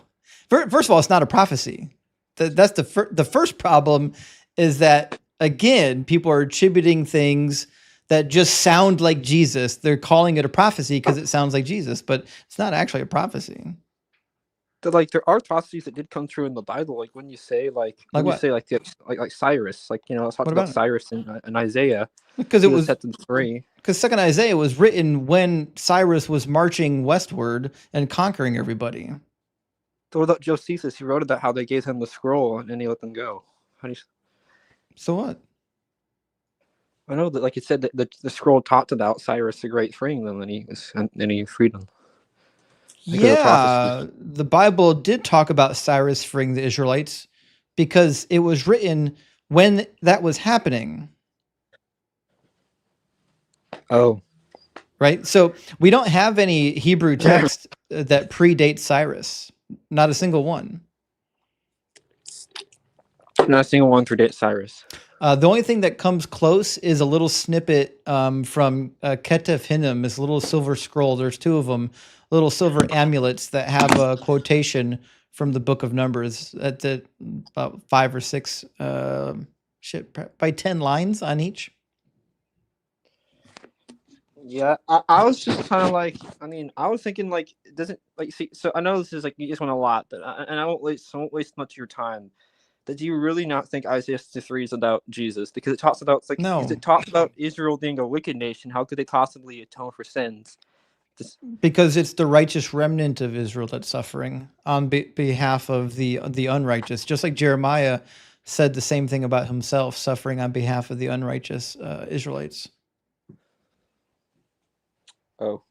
First of all, it's not a prophecy. That's the first problem is that again, people are attributing things that just sound like Jesus. They're calling it a prophecy because it sounds like Jesus, but it's not actually a prophecy. Like there are prophecies that did come true in the Bible. Like when you say Like what? like Cyrus, like it talks What about about it? Cyrus in Isaiah. Because it He would was set them free. because Second Isaiah was written when Cyrus was marching westward and conquering everybody. So what about Josephus? He wrote about how they gave him the scroll and then he let them go. How do you? So what? I know that like it said that the scroll talked about Cyrus the Great freeing them, and then he freed them. Like it was a prophecy. Yeah, the Bible did talk about Cyrus freeing the Israelites because it was written when that was happening, Oh, right? So we don't have any Hebrew text that predates Cyrus, not a single one. not a single one predates Cyrus. The only thing that comes close is a little snippet from Ketef Hinnom, this little silver scroll. There's two of them, little silver amulets that have a quotation from the Book of Numbers at the about 5 or 6, by 10 lines on each. Yeah, I was just kind of like, I mean, I was thinking like, it doesn't like see. So I know this is like you just want a lot, and I won't waste much of your time. But do you really not think Isaiah 63 is about Jesus? Because it talks about like, because No, it talks about Israel being a wicked nation. How could they possibly atone for sins? Just, because it's the righteous remnant of Israel that's suffering on behalf of the unrighteous. Just like Jeremiah said the same thing about himself, suffering on behalf of the unrighteous Israelites. oh,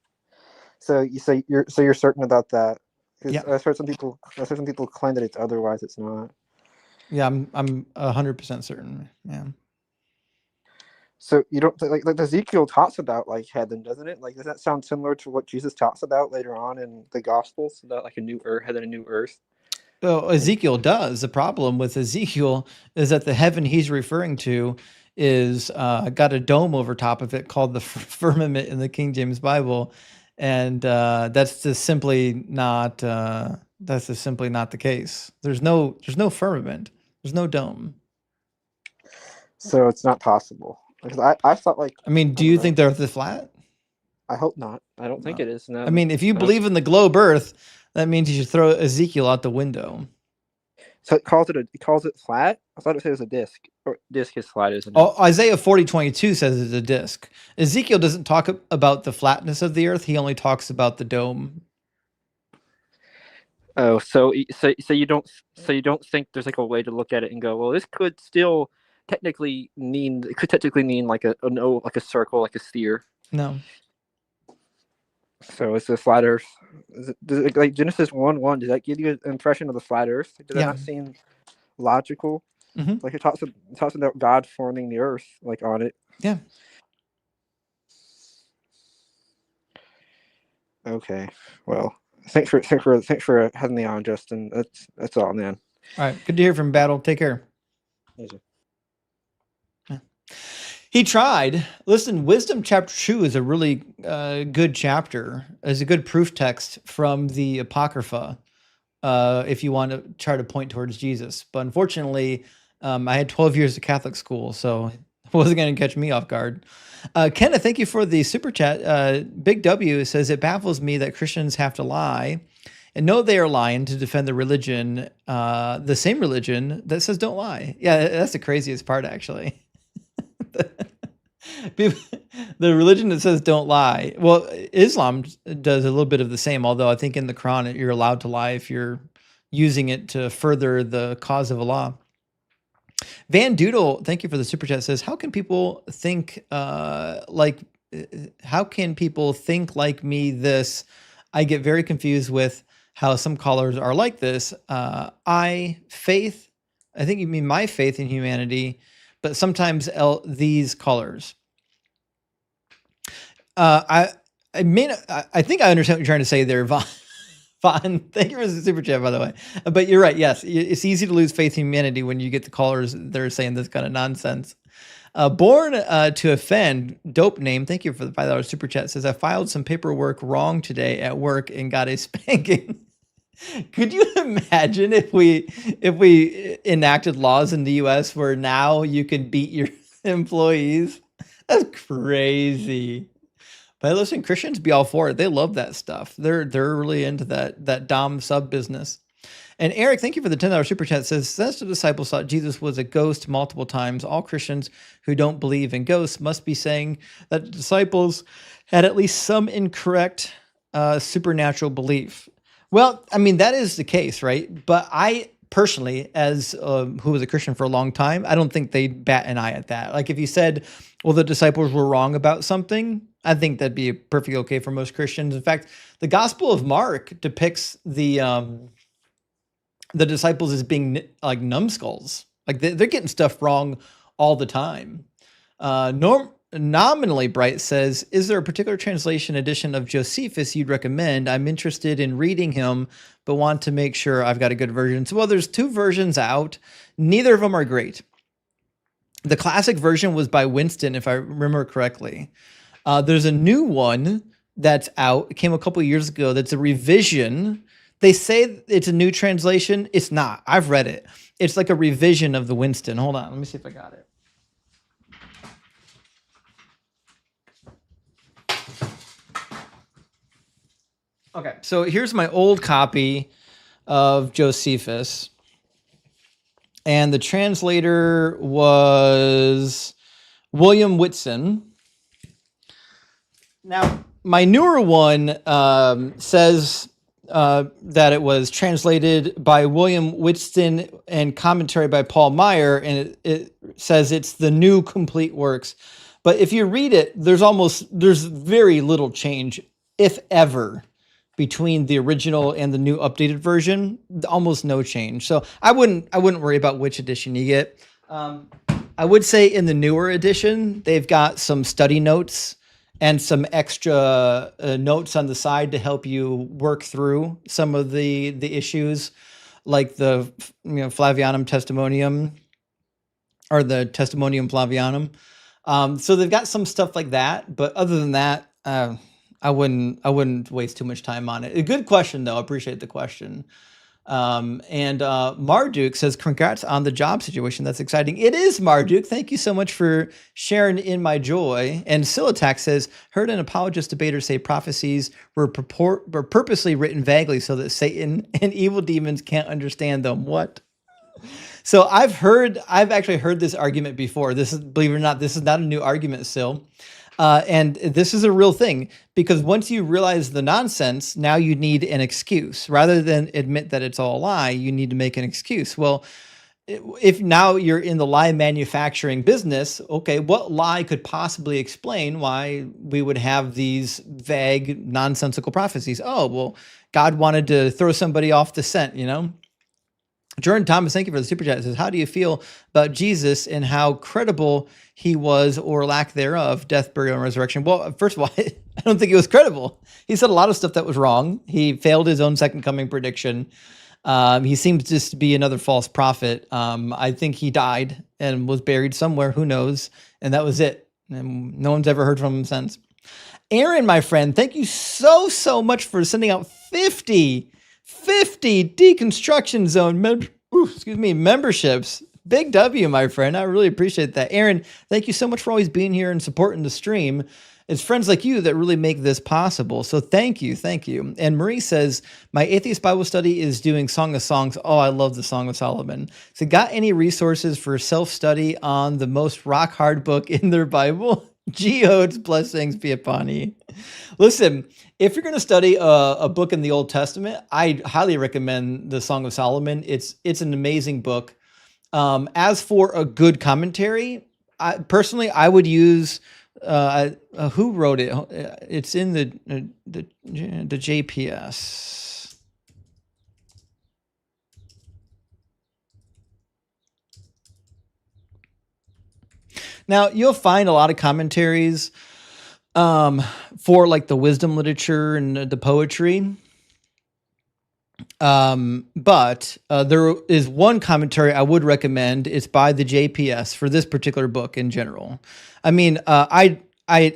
so you're certain about that? Because Yeah. I've heard some people claim that it's otherwise. It's not. Yeah, I'm 100% certain. Yeah. So you don't like Ezekiel talks about like heaven, doesn't it? Like, does that sound similar to what Jesus talks about later on in the Gospels about like a new earth, heaven, and a new earth? Well, Ezekiel does. The problem with Ezekiel is that the heaven he's referring to is got a dome over top of it called the firmament in the King James Bible, and that's just simply not the case. There's no firmament. There's no dome. So it's not possible. Because I thought like I mean, I do don't you know. think the Earth is flat? I hope not. I don't think No. it is. I No. mean, if you I don't. believe in the globe Earth, that means you should throw Ezekiel out the window. So it calls it flat. I thought it said it was a disc. Or disc is flat, isn't it? Oh, Isaiah 40:22 says it's a disc. Ezekiel doesn't talk about the flatness of the earth. He only talks about the dome. Oh, so you don't think there's like a way to look at it and go, well, this could still technically mean like a no, like a circle, like a sphere. No. So it's a flat Earth. Does it, like Genesis 1:1? Does that give you an impression of the flat Earth? Does that Yeah. not seem logical? Hmm. Like it talks about God forming the Earth, like on it. Yeah. Okay. Well, thanks for having me on, Justin. That's all, man. All right. Good to hear from Battle. Take care. He tried. Listen, Wisdom chapter 2 is a really good chapter. It's a good proof text from the Apocrypha if you want to try to point towards Jesus. But unfortunately, I had 12 years of Catholic school, so it wasn't going to catch me off guard. Kenneth, thank you for the super chat. Big W says, it baffles me that Christians have to lie and know they are lying to defend the religion, the same religion that says don't lie. Yeah, that's the craziest part, actually. The religion that says don't lie. Well, Islam does a little bit of the same, although I think in the Quran you're allowed to lie if you're using it to further the cause of Allah. Van Doodle, thank you for the super chat, says, how can people think like me this? I get very confused with how some callers are like this. I think you mean my faith in humanity, but sometimes these colors. I think I understand what you're trying to say there, Vaughn. Vaughn, thank you for the super chat, by the way. But you're right. Yes, it's easy to lose faith in humanity when you get the callers that are saying this kind of nonsense. Born to Offend, dope name. Thank you for the $5 super chat. Says I filed some paperwork wrong today at work and got a spanking. Could you imagine if we enacted laws in the U.S. where now you can beat your employees? That's crazy. But listen, Christians be all for it. They love that stuff. They're really into that dom sub business. And Eric, thank you for the $10 super chat. Says the disciples thought Jesus was a ghost multiple times. All Christians who don't believe in ghosts must be saying that the disciples had at least some incorrect supernatural belief. Well, I mean, that is the case, right? But I personally, as who was a Christian for a long time, I don't think they'd bat an eye at that. Like if you said, well, the disciples were wrong about something, I think that'd be perfectly okay for most Christians. In fact, the Gospel of Mark depicts the disciples as being like numbskulls. Like they're getting stuff wrong all the time. Nominally Bright says, is there a particular translation edition of Josephus you'd recommend? I'm interested in reading him, but want to make sure I've got a good version. So, well, there's 2 versions out. Neither of them are great. The classic version was by Winston, if I remember correctly. There's a new one that's out. It came a couple years ago. That's a revision. They say it's a new translation. It's not. I've read it. It's like a revision of the Winston. Hold on. Let me see if I got it. Okay, so here's my old copy of Josephus. And the translator was William Whitson. Now, my newer one says that it was translated by William Whitson and commentary by Paul Meyer, and it says it's the new complete works. But if you read it, there's very little change, if ever, between the original and the new updated version. Almost no change. So I wouldn't worry about which edition you get. I would say in the newer edition, they've got some study notes and some extra notes on the side to help you work through some of the issues, like the Flavianum Testimonium or the Testimonium Flavianum. So they've got some stuff like that, but other than that, I wouldn't waste too much time on it. A good question though. I appreciate the question. And Marduk says, congrats on the job situation. That's exciting. It is, Marduk. Thank you so much for sharing in my joy. And Silitac says, heard an apologist debater say prophecies were purposely written vaguely so that Satan and evil demons can't understand them. What? So I've actually heard this argument before. Believe it or not, this is not a new argument, Sil. And this is a real thing, because once you realize the nonsense, now you need an excuse. Rather than admit that it's all a lie, you need to make an excuse. Well, if now you're in the lie manufacturing business, okay, what lie could possibly explain why we would have these vague, nonsensical prophecies? Oh, well, God wanted to throw somebody off the scent, Jordan Thomas, thank you for the super chat. It says, how do you feel about Jesus and how credible he was, or lack thereof, death, burial, and resurrection? Well, first of all, I don't think he was credible. He said a lot of stuff that was wrong. He failed his own second coming prediction. He seems just to be another false prophet. I think he died and was buried somewhere. Who knows? And that was it. And no one's ever heard from him since. Aaron, my friend, thank you so much for sending out 50 Deconstruction Zone memberships. Big W, my friend. I really appreciate that. Aaron, thank you so much for always being here and supporting the stream. It's friends like you that really make this possible. So thank you. And Marie says, my atheist Bible study is doing Song of Songs. Oh, I love the Song of Solomon. So got any resources for self-study on the most rock hard book in their Bible? Geodes, blessings be upon you. Listen, if you're going to study a book in the Old Testament, I highly recommend the Song of Solomon. It's an amazing book. As for a good commentary, I would use who wrote it? It's in the JPS. Now you'll find a lot of commentaries for like the wisdom literature and the poetry. But there is one commentary I would recommend. It's by the JPS for this particular book in general. I mean, I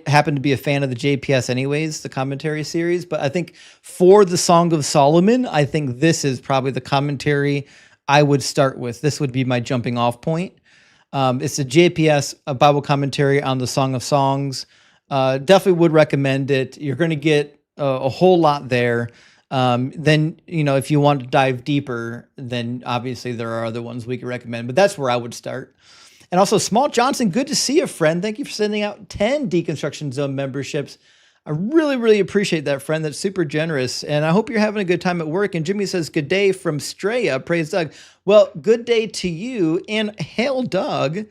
happen to be a fan of the JPS anyways, the commentary series, but I think for the Song of Solomon, I think this is probably the commentary I would start with. This would be my jumping off point. It's a JPS, a Bible commentary on the Song of Songs. Definitely would recommend it. You're going to get a whole lot there. Then, if you want to dive deeper, then obviously there are other ones we could recommend, but that's where I would start. And also, Small Johnson, good to see you, friend. Thank you for sending out 10 Deconstruction Zone memberships. I really, really appreciate that, friend. That's super generous. And I hope you're having a good time at work. And Jimmy says, good day from Straya. Praise Doug. Well, good day to you. And hail, Doug.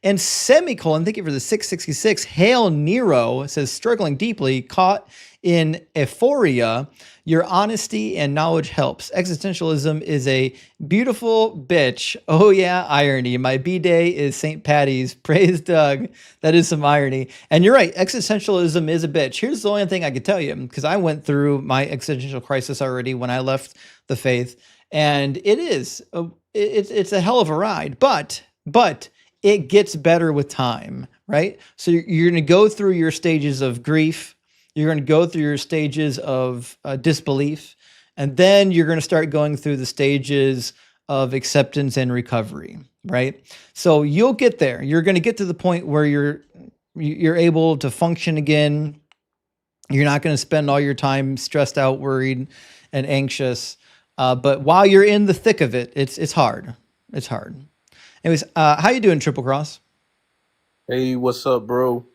And semicolon, thank you for the 666. Hail Nero says, struggling deeply, caught in euphoria. Your honesty and knowledge helps. Existentialism is a beautiful bitch. Oh yeah, irony. My B-day is St. Patty's. Praise Doug. That is some irony. And you're right, existentialism is a bitch. Here's the only thing I could tell you, because I went through my existential crisis already when I left the faith, and it's a hell of a ride, but it gets better with time, right? So you're going to go through your stages of grief. You're going to go through your stages of disbelief, and then you're going to start going through the stages of acceptance and recovery, right? So you'll get there. You're going to get to the point where you're able to function again. You're not going to spend all your time stressed out, worried, and anxious. But while you're in the thick of it, it's hard. It's hard. Anyways, how you doing, Triple Cross? Hey, what's up, bro?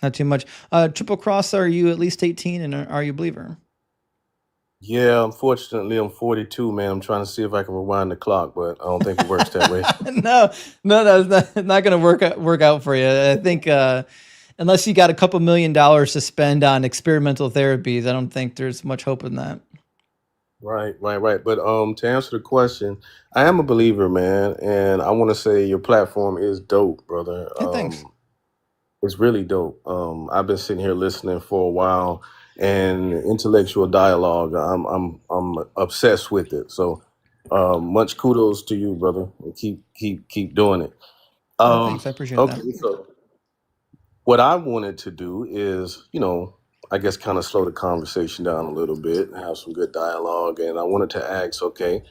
Not too much. Triple Cross, are you at least 18 and are you a believer? Yeah, unfortunately, I'm 42, man. I'm trying to see if I can rewind the clock, but I don't think it works that way. No, that's not going to work out for you. I think unless you got a couple $1 million to spend on experimental therapies, I don't think there's much hope in that. Right. But to answer the question, I am a believer, man, and I want to say your platform is dope, brother. Yeah, thanks. It's really dope. I've been sitting here listening for a while, and intellectual dialogue, I'm obsessed with it. So, much kudos to you, brother, and keep doing it. Thanks. I appreciate that. Okay, so what I wanted to do is, I guess kind of slow the conversation down a little bit and have some good dialogue. And I wanted to ask, okay,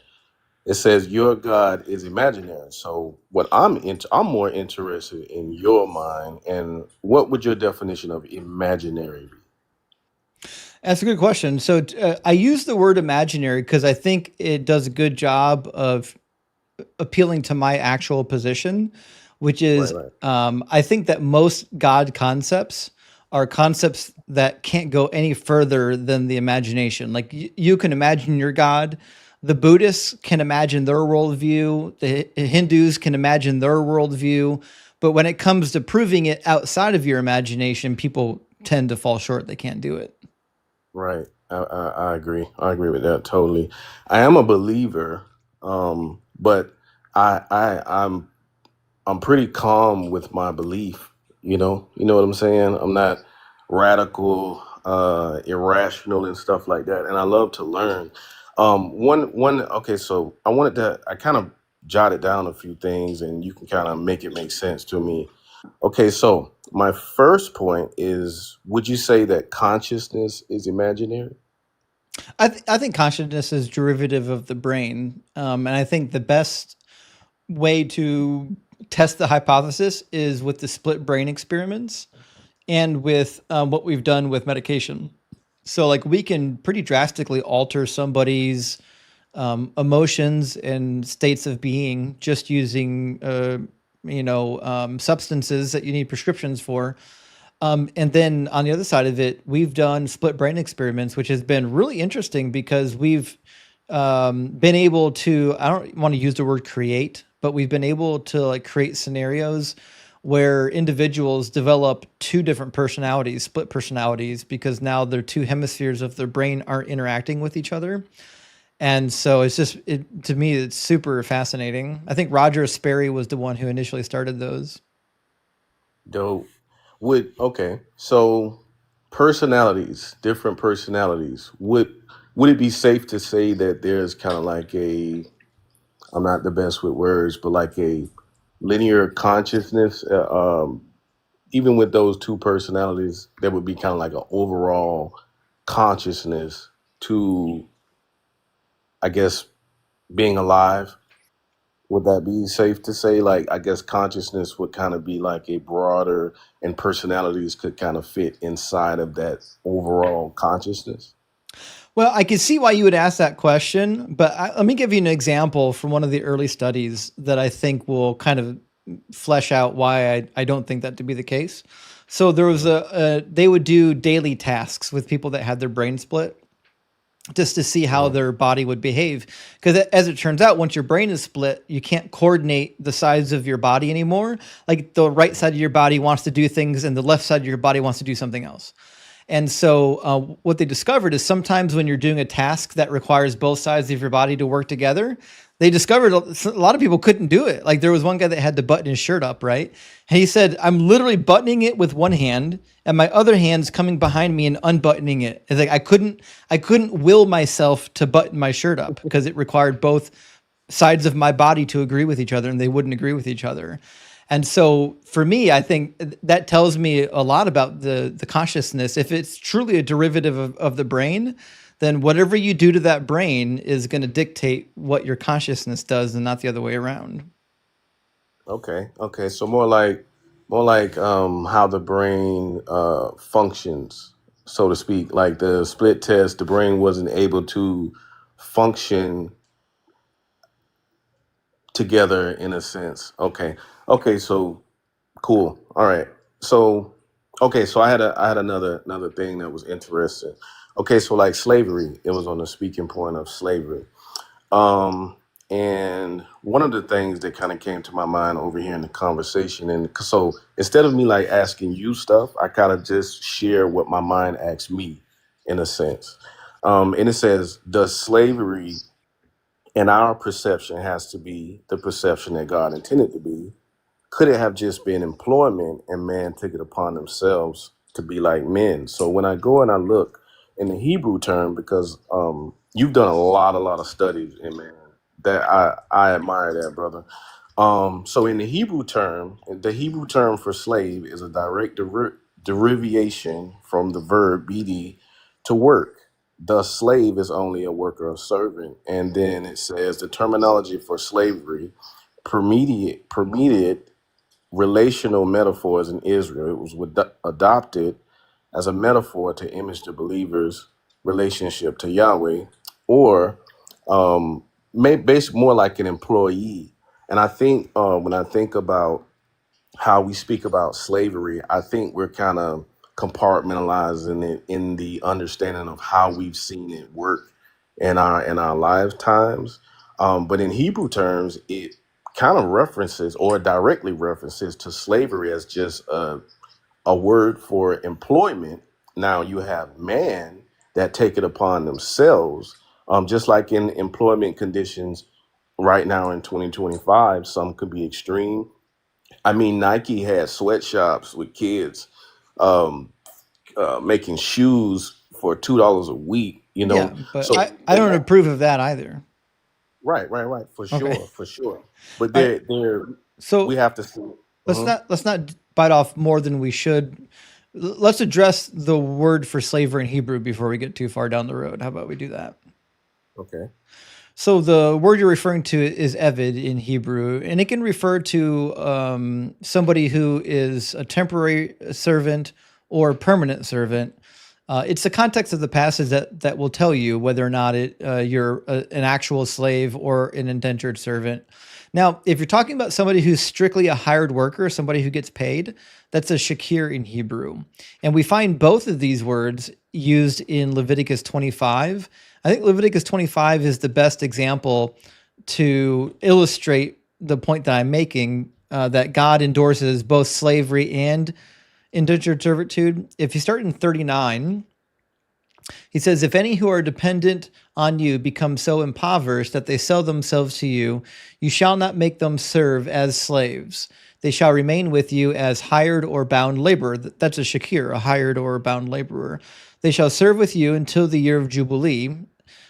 it says your God is imaginary. So what I'm more interested in your mind, and what would your definition of imaginary be? That's a good question. So I use the word imaginary because I think it does a good job of appealing to my actual position, which is Right. I think that most God concepts are concepts that can't go any further than the imagination. Like you can imagine your God. The Buddhists can imagine their worldview. The Hindus can imagine their worldview. But when it comes to proving it outside of your imagination, people tend to fall short. They can't do it. Right. I agree. I agree with that totally. I am a believer, but I'm pretty calm with my belief. You know what I'm saying? I'm not radical, irrational, and stuff like that. And I love to learn. One. Okay, so I kind of jotted down a few things, and you can kind of make it make sense to me. Okay, so my first point is: would you say that consciousness is imaginary? I think consciousness is derivative of the brain. And I think the best way to test the hypothesis is with the split brain experiments and with what we've done with medication. So like we can pretty drastically alter somebody's emotions and states of being just using substances that you need prescriptions for. And then on the other side of it, we've done split brain experiments, which has been really interesting because we've been able to, I don't want to use the word create, but we've been able to like create scenarios where individuals develop two different personalities, split personalities, because now their two hemispheres of their brain aren't interacting with each other. And so to me, it's super fascinating. I think Roger Sperry was the one who initially started those. Dope. Okay. So personalities, different personalities. Would it be safe to say that there's kind of like a, I'm not the best with words, but like a linear consciousness? Even with those two personalities, there would be kind of like an overall consciousness to, I guess, being alive. Would that be safe to say? Like, I guess consciousness would kind of be like a broader, and personalities could kind of fit inside of that overall consciousness. Well, I can see why you would ask that question, but let me give you an example from one of the early studies that I think will kind of flesh out why I don't think that to be the case. So there was they would do daily tasks with people that had their brain split, just to see how Mhm. their body would behave. Because as it turns out, once your brain is split, you can't coordinate the sides of your body anymore. Like the right side of your body wants to do things, and the left side of your body wants to do something else. And so, what they discovered is sometimes when you're doing a task that requires both sides of your body to work together, they discovered a lot of people couldn't do it. Like there was one guy that had to button his shirt up, right? And he said, "I'm literally buttoning it with one hand, and my other hand's coming behind me and unbuttoning it." It's like I couldn't will myself to button my shirt up because it required both sides of my body to agree with each other, and they wouldn't agree with each other. And so for me, I think that tells me a lot about the consciousness. If it's truly a derivative of the brain, then whatever you do to that brain is going to dictate what your consciousness does and not the other way around. Okay. Okay. So more like how the brain functions, so to speak. Like the split test, the brain wasn't able to function together in a sense. Okay. Okay. So cool. All right. So okay. So I had another thing that was interesting. Okay. So like slavery, it was on the speaking point of slavery. Um, and one of the things that kind of came to my mind over here in the conversation, and so instead of me like asking you stuff, I kind of just share what my mind asks me in a sense. And it says, does slavery in our perception has to be the perception that God intended to be? Could it have just been employment and man took it upon themselves to be like men? So when I go and I look in the Hebrew term, because you've done a lot of studies, and man, that I admire that, brother. So in the Hebrew term for slave is a direct derivation from the verb bd, to work. Thus, slave is only a worker or servant. And then it says the terminology for slavery permeated relational metaphors in Israel. It was adopted as a metaphor to image the believer's relationship to Yahweh, or based more like an employee. And I think when I think about how we speak about slavery, I think we're kind of compartmentalizing it in the understanding of how we've seen it work in our lifetimes. But in Hebrew terms, it kind of references or directly references to slavery as just a word for employment. Now you have man that take it upon themselves, just like in employment conditions right now in 2025, some could be extreme. I mean, Nike had sweatshops with kids um, making shoes for $2 a week. You Yeah, know, but so I don't approve of that either. right, Okay. for sure. But All right. there, we So have to see. Mhm. let's not bite off more than we should. Let's address the word for slavery in Hebrew before we get too far down the road. How about we do that? Okay. So the word you're referring to is eved in Hebrew, and it can refer to somebody who is a temporary servant or permanent servant. It's the context of the passage that will tell you whether or not you're an actual slave or an indentured servant. Now, if you're talking about somebody who's strictly a hired worker, somebody who gets paid, that's a shakir in Hebrew. And we find both of these words used in Leviticus 25. I think Leviticus 25 is the best example to illustrate the point that I'm making, that God endorses both slavery and indentured servitude. If you start in 39, He says, if any who are dependent on you become so impoverished that they sell themselves to you, you shall not make them serve as slaves. They shall remain with you as hired or bound laborer. That's a shakir, a hired or bound laborer. They shall serve with you until the year of Jubilee.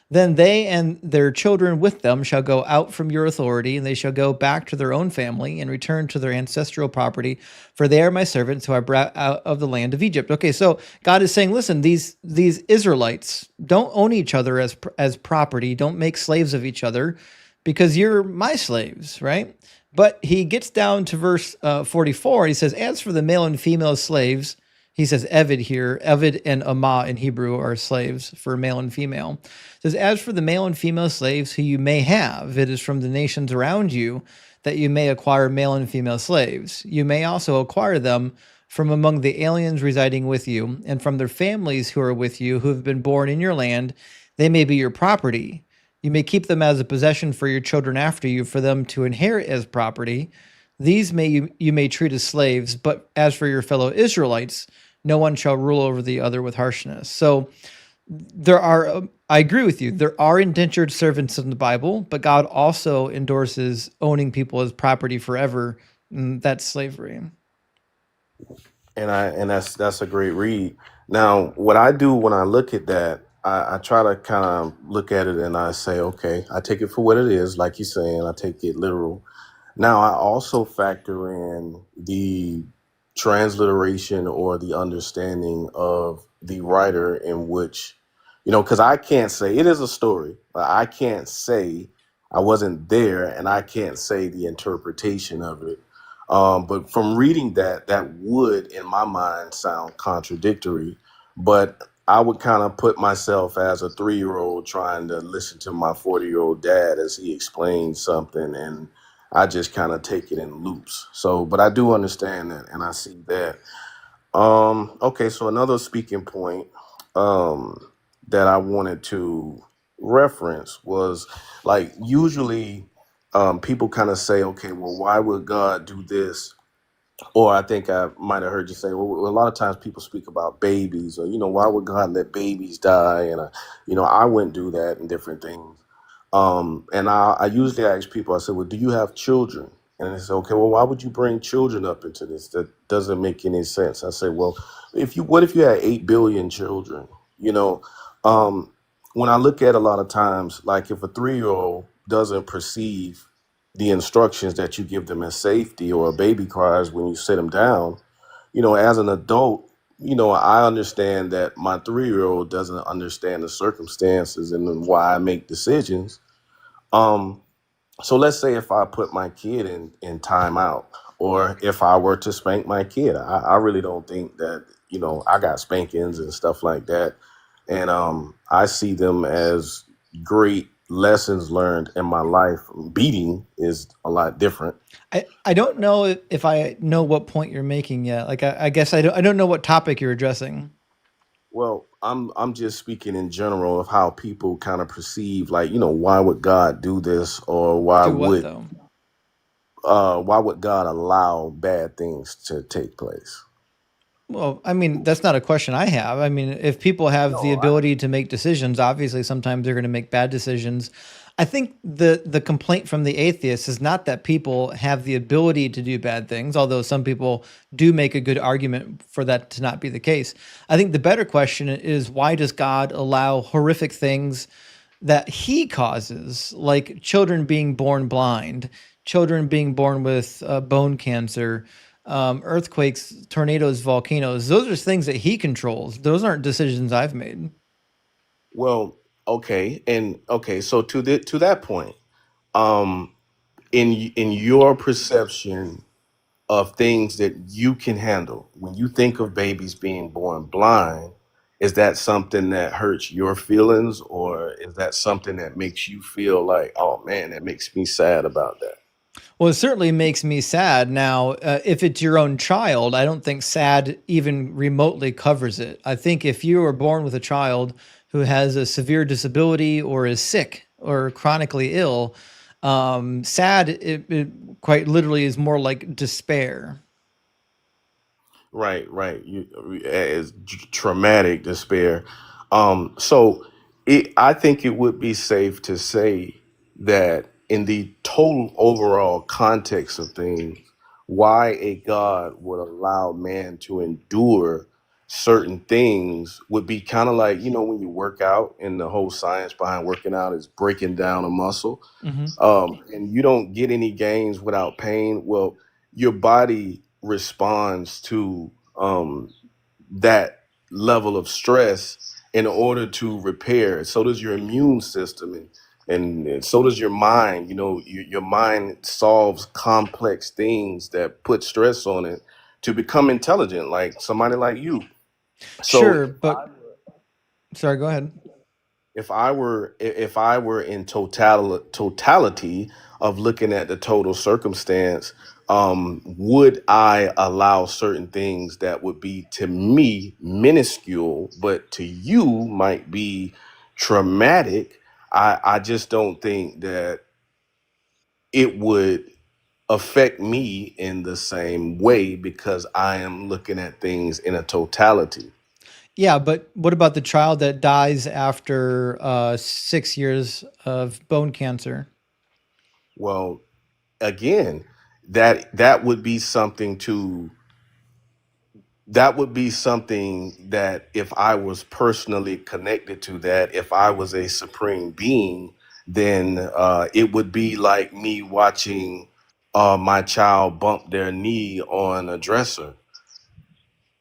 Then they and their children with them shall go out from your authority, and they shall go back to their own family and return to their ancestral property, for they are my servants who I brought out of the land of Egypt. Okay, so God is saying, listen, these Israelites don't own each other as property, don't make slaves of each other, because you're my slaves, right? But he gets down to verse 44. He says, as for the male and female slaves, he says Evid here. Evid and Amah in Hebrew are slaves for male and female. It says, as for the male and female slaves who you may have, it is from the nations around you that you may acquire male and female slaves. You may also acquire them from among the aliens residing with you, and from their families who are with you, who have been born in your land. They may be your property. You may keep them as a possession for your children after you, for them to inherit as property. These you may treat as slaves, but as for your fellow Israelites, no one shall rule over the other with harshness. So there are, I agree with you, there are indentured servants in the Bible, but God also endorses owning people as property forever. And that's slavery. And that's a great read. Now, what I do when I look at that, I try to kind of look at it and I say, okay, I take it for what it is, like you're saying, I take it literal. Now, I also factor in the transliteration or the understanding of the writer in which, because I can't say it is a story, but I can't say I wasn't there and I can't say the interpretation of it. But from reading that, that would, in my mind, sound contradictory. But I would kind of put myself as a 3-year-old trying to listen to my 40-year-old dad as he explains something, and I just kind of take it in loops. So, but I do understand that, and I see that. Okay, so another speaking point that I wanted to reference was like usually people kind of say, okay, well, why would God do this? Or I think I might have heard you say, well, a lot of times people speak about babies, or why would God let babies die? And I wouldn't do that and different things. And I usually ask people, I said, well, do you have children? And they say, okay, well, why would you bring children up into this? That doesn't make any sense. I say, well, what if you had 8 billion children? You know, um, when I look at a lot of times, like if a 3-year-old doesn't perceive the instructions that you give them as safety, or a baby cries when you sit them down, as an adult, I understand that my 3-year-old doesn't understand the circumstances and then why I make decisions. Um, so let's say if I put my kid in timeout, or if I were to spank my kid, I really don't think that, I got spankings and stuff like that. And I see them as great lessons learned in my life. Beating is a lot different. I don't know if I know what point you're making yet. Like, I guess I don't know what topic you're addressing. Well, I'm just speaking in general of how people kind of perceive, like, why would God do this, or Do what though? why would God allow bad things to take place? Well, I mean, that's not a question I have. I mean, if people have the No, ability to make decisions, obviously sometimes they're going to make bad decisions. I think the complaint from the atheists is not that people have the ability to do bad things, although some people do make a good argument for that to not be the case. I think the better question is, why does God allow horrific things that he causes, like children being born blind, children being born with bone cancer, earthquakes, tornadoes, volcanoes? Those are things that he controls. Those aren't decisions I've made. well, okay, and okay, so to that point, um, in your perception of things that you can handle, when you think of babies being born blind, is that something that hurts your feelings, or is that something that makes you feel like, oh man, that makes me sad about that? Well, it certainly makes me sad. Now, if it's your own child, I don't think sad even remotely covers it. I think if you are born with a child who has a severe disability or is sick or chronically ill, sad, it quite literally is more like despair. Right, right. As traumatic despair. So I think it would be safe to say that in the total overall context of things, why a God would allow man to endure certain things would be kind of like, when you work out and the whole science behind working out is breaking down a muscle, Hmm. and you don't get any gains without pain. Well, your body responds to that level of stress in order to repair. So does your immune system, and so does your mind. Your mind solves complex things that put stress on it to become intelligent, like somebody like you. So Sure, but sorry, go ahead. if I were in totality of looking at the total circumstance, would I allow certain things that would be to me minuscule, but to you might be traumatic? I just don't think that it would affect me in the same way because I am looking at things in a totality. Yeah, but what about the child that dies after 6 years of bone cancer? Well, again, that would be something to that would be something that if I was personally connected to that, if I was a supreme being, then it would be like me watching my child bump their knee on a dresser.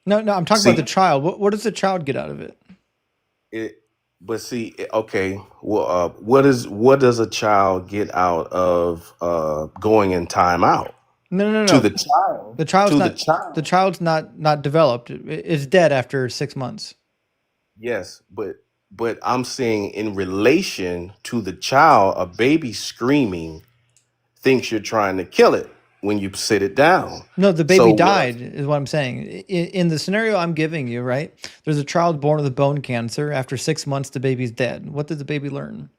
No, no, I'm talking about the See child. What does the child get out of it? it, but okay. Well, what does a child get out of going in timeout? No, no, no, To no. the child, The child's to the not. The child. child's not developed. It's dead after 6 months. Yes, but I'm saying in relation to the child, a baby screaming thinks you're trying to kill it when you sit it down. No, the So baby what I'm died, is what I'm saying. In the scenario I'm giving you, right? There's a child born with bone cancer. After 6 months, the baby's dead. What did the baby learn?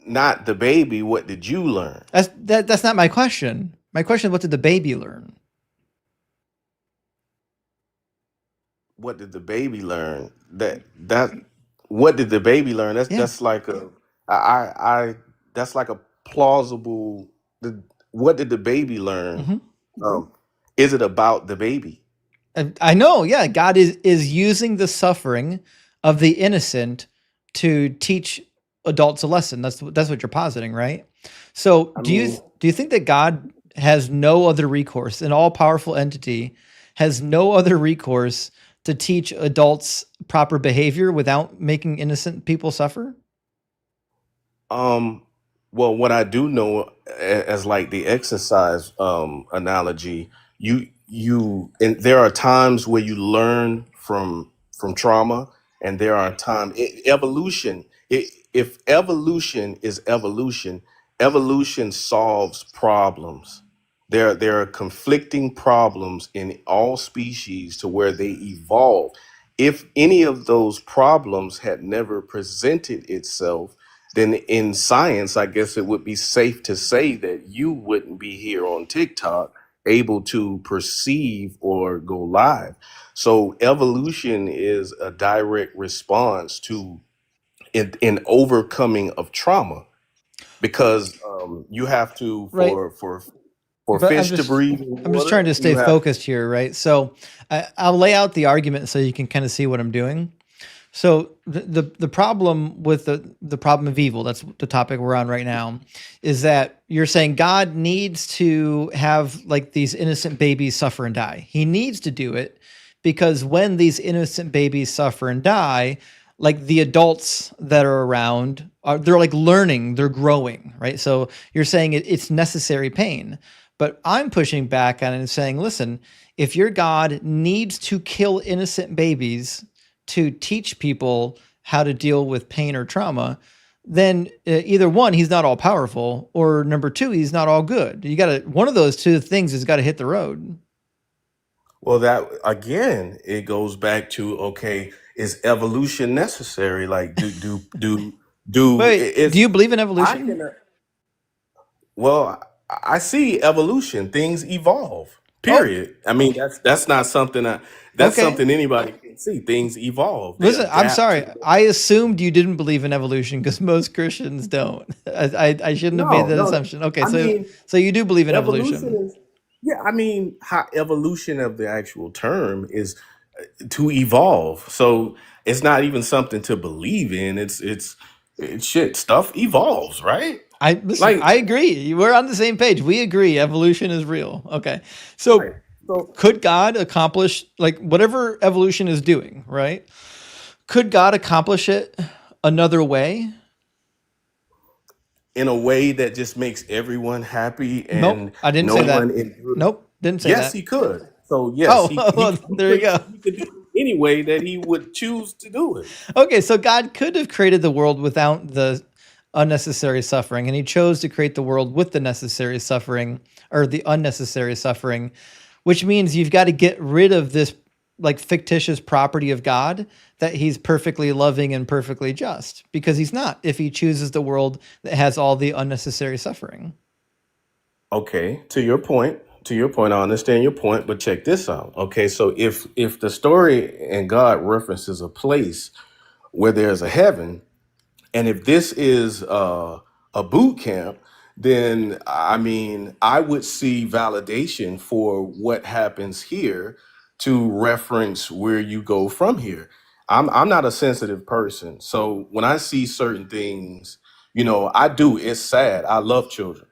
not the baby, what did you learn? That's not my question. My question is, what did the baby learn? What did the baby learn? That what did the baby learn? That's Yeah. that's like a I that's like a plausible the, what did the baby learn? Hmm. Um, is it about the baby? I know, yeah. God is using the suffering of the innocent to teach adults a lesson. That's what you're positing, right? So I do mean, you think that God has no other recourse, an all powerful entity has no other recourse to teach adults proper behavior without making innocent people suffer? Um, well, what I do know as like the exercise analogy, and there are times where you learn from trauma, and there are times evolution. If evolution is evolution, evolution solves problems. There are conflicting problems in all species to where they evolve. If any of those problems had never presented itself, then in science, I guess it would be safe to say that you wouldn't be here on TikTok able to perceive or go live. So evolution is a direct response to an overcoming of trauma because you have to Right. for But fish to breathe in I'm just trying water, to you stay have focused here, right? So I'll lay out the argument so you can kind of see what I'm doing. So the problem with the problem of evil, that's the topic we're on right now, is that you're saying God needs to have like these innocent babies suffer and die. He needs to do it because when these innocent babies suffer and die, like the adults that are around they're like learning, they're growing, right? So you're saying it's necessary pain. But I'm pushing back on it and saying, listen, if your God needs to kill innocent babies to teach people how to deal with pain or trauma, then either one, he's not all powerful, or number two, he's not all good. You got to one of those two things has got to hit the road. well, that again, it goes back to, okay, is evolution necessary? Like do Wait, do it's you believe in I evolution? can well, I see evolution. Things evolve. Oh, Period. I mean, that's not something that's okay. something anybody can see. Things evolve, they Listen, I'm adapt sorry. to. I assumed you didn't believe in evolution because most Christians don't. I shouldn't have made No, that no. assumption. Okay, I so mean, so you do believe in evolution evolution. is, yeah. I mean, how evolution of the actual term is to evolve. So it's not even something to believe in. It's shit. Stuff evolves, right? I listen. Like, I agree. We're on the same page. We agree. Evolution is real. Okay. right. So So could God accomplish like whatever evolution is doing? Right? Could God accomplish it another way? in a way that just makes everyone happy Nope. and I didn't no say one that. endures. Nope. Didn't say Yes, that. he could. So yes, Oh, he well, there you go. he could do it any way that he would choose to do it. Okay, so God could have created the world without the unnecessary suffering, and he chose to create the world with the necessary suffering or the unnecessary suffering, which means you've got to get rid of this like fictitious property of God that he's perfectly loving and perfectly just because he's not if he chooses the world that has all the unnecessary suffering. Okay, to your point, I understand your point, but check this out. Okay, so if the story and God references a place where there's a heaven, and if this is a boot camp, then I mean, I would see validation for what happens here to reference where you go from here. I'm not a sensitive person, so when I see certain things, I do. It's sad. I love children,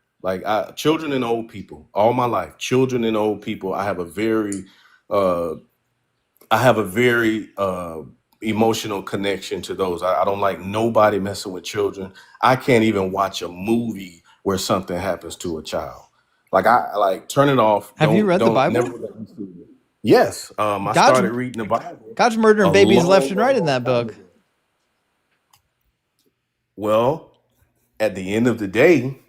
children and old people, all my life. Children and old people. Uh, I have a very emotional connection to those. I don't like nobody messing with children. I can't even watch a movie where something happens to a child. I like turn it off. Have you read the Don't never Bible? let me see it. Yes, I God's started reading the Bible God's a murdering babies left long, and right long, in long that time book. ago. Well, at the end of the day,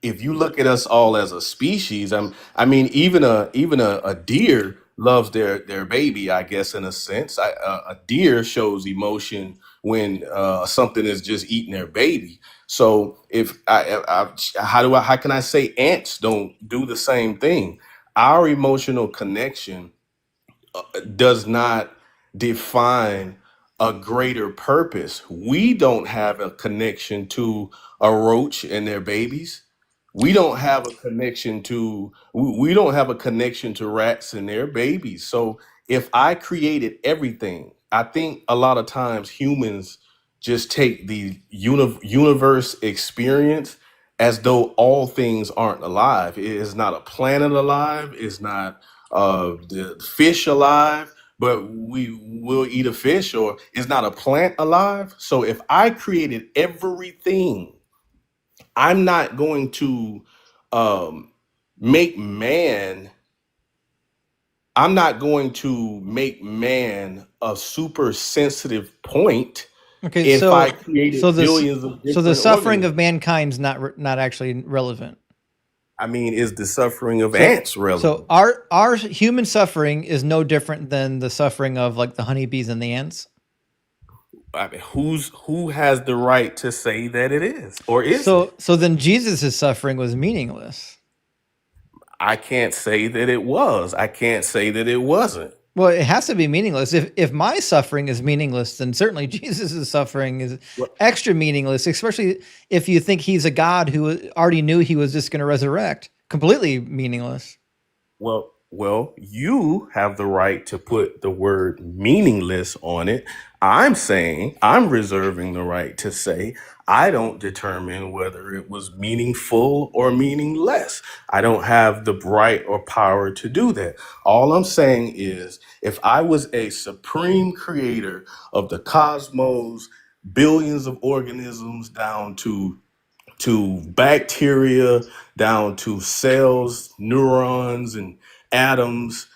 if you look at us all as a species, I mean, even a deer loves their baby, I guess, in a sense. A deer shows emotion when something is just eating their baby. So if how can I say ants don't do the same thing? Our emotional connection does not define a greater purpose. We don't have a connection to a roach and their babies. We don't have a connection to rats and their babies. So if I created everything, I think a lot of times humans just take the universe experience as though all things aren't alive. It is not a planet alive. It's not the fish alive, but we will eat a fish, or it's not a plant alive. So if I created everything, I'm not going to um, make man. I'm not going to make man a super sensitive point Okay, if I so created this billions of so the different suffering organisms. of mankind's not actually relevant. I mean, is the suffering of So ants so relevant? our human suffering is no different than the suffering of like the honeybees and the ants. I mean, who has the right to say that it is or isn't? So then Jesus' suffering was meaningless. I can't say that it was. I can't say that it wasn't. Well, it has to be meaningless. If my suffering is meaningless, then certainly Jesus' suffering is Well, extra meaningless, especially if you think he's a God who already knew he was just going to resurrect. Completely meaningless. well, you have the right to put the word meaningless on it. I'm saying I'm reserving the right to say I don't determine whether it was meaningful or meaningless. I don't have the right or power to do that. All I'm saying is if I was a supreme creator of the cosmos, billions of organisms down to bacteria, down to cells, neurons, and atoms.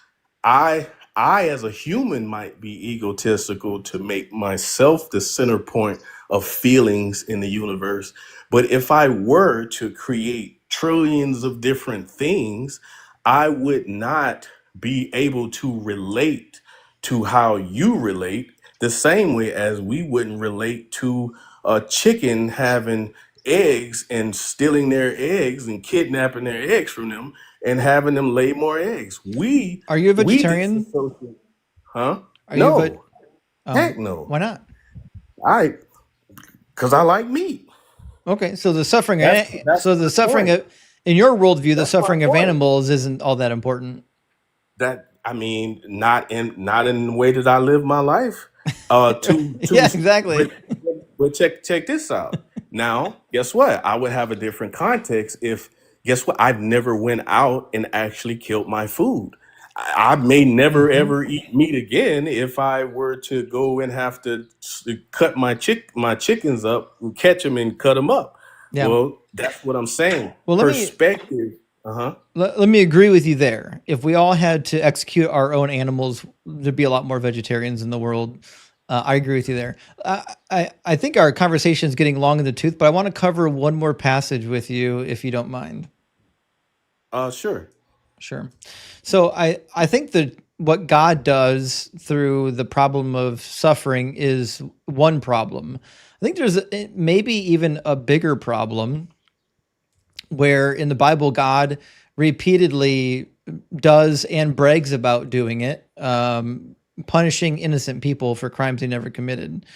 I I as a human might be egotistical to make myself the center point of feelings in the universe. But if I were to create trillions of different things, I would not be able to relate to how you relate the same way as we wouldn't relate to a chicken having eggs and stealing their eggs and kidnapping their eggs from them and having them lay more eggs. Are you a We vegetarian? disassociate, huh? Are you No, heck why no. not? I because I like meat. Okay, so the suffering, That's my point. in your worldview, the That's my suffering of point. animals isn't all that important. That I mean, not in the way that I live my life. Yeah, But, exactly. but check this out. Now, guess what? I would have a different context if guess what? I've never went out and actually killed my food. I may never Hmm. ever eat meat again if I were to go and have to cut my chickens up, and catch them and cut them up. Yeah. Well, that's what I'm saying. Well, Perspective. Uh-huh. let me agree with you there. If we all had to execute our own animals, there'd be a lot more vegetarians in the world. I agree with you there. I think our conversation is getting long in the tooth, but I want to cover one more passage with you, if you don't mind. Sure. Sure. So I think that what God does through the problem of suffering is one problem. I think there's maybe even a bigger problem where in the Bible, God repeatedly does and brags about doing it, punishing innocent people for crimes they never committed.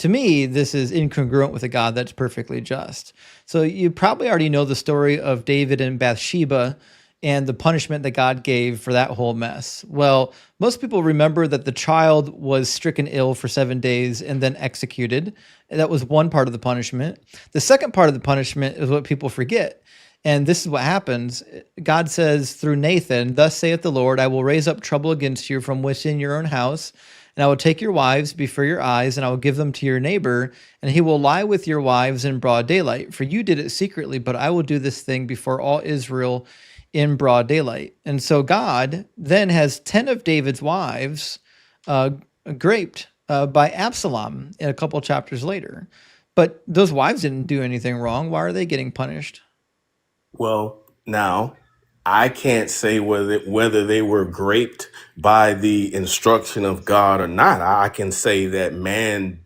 To me, this is incongruent with a God that's perfectly just. So you probably already know the story of David and Bathsheba and the punishment that God gave for that whole mess. Well, most people remember that the child was stricken ill for 7 days and then executed. That was one part of the punishment. The second part of the punishment is what people forget. And this is what happens. God says through Nathan, "Thus saith the Lord, I will raise up trouble against you from within your own house, and I will take your wives before your eyes, and I will give them to your neighbor, and he will lie with your wives in broad daylight. For you did it secretly, but I will do this thing before all Israel in broad daylight." And so God then has 10 of David's wives raped by Absalom a couple chapters later. But those wives didn't do anything wrong. Why are they getting punished? Well, now I can't say whether they were graped by the instruction of God or not. I can say that man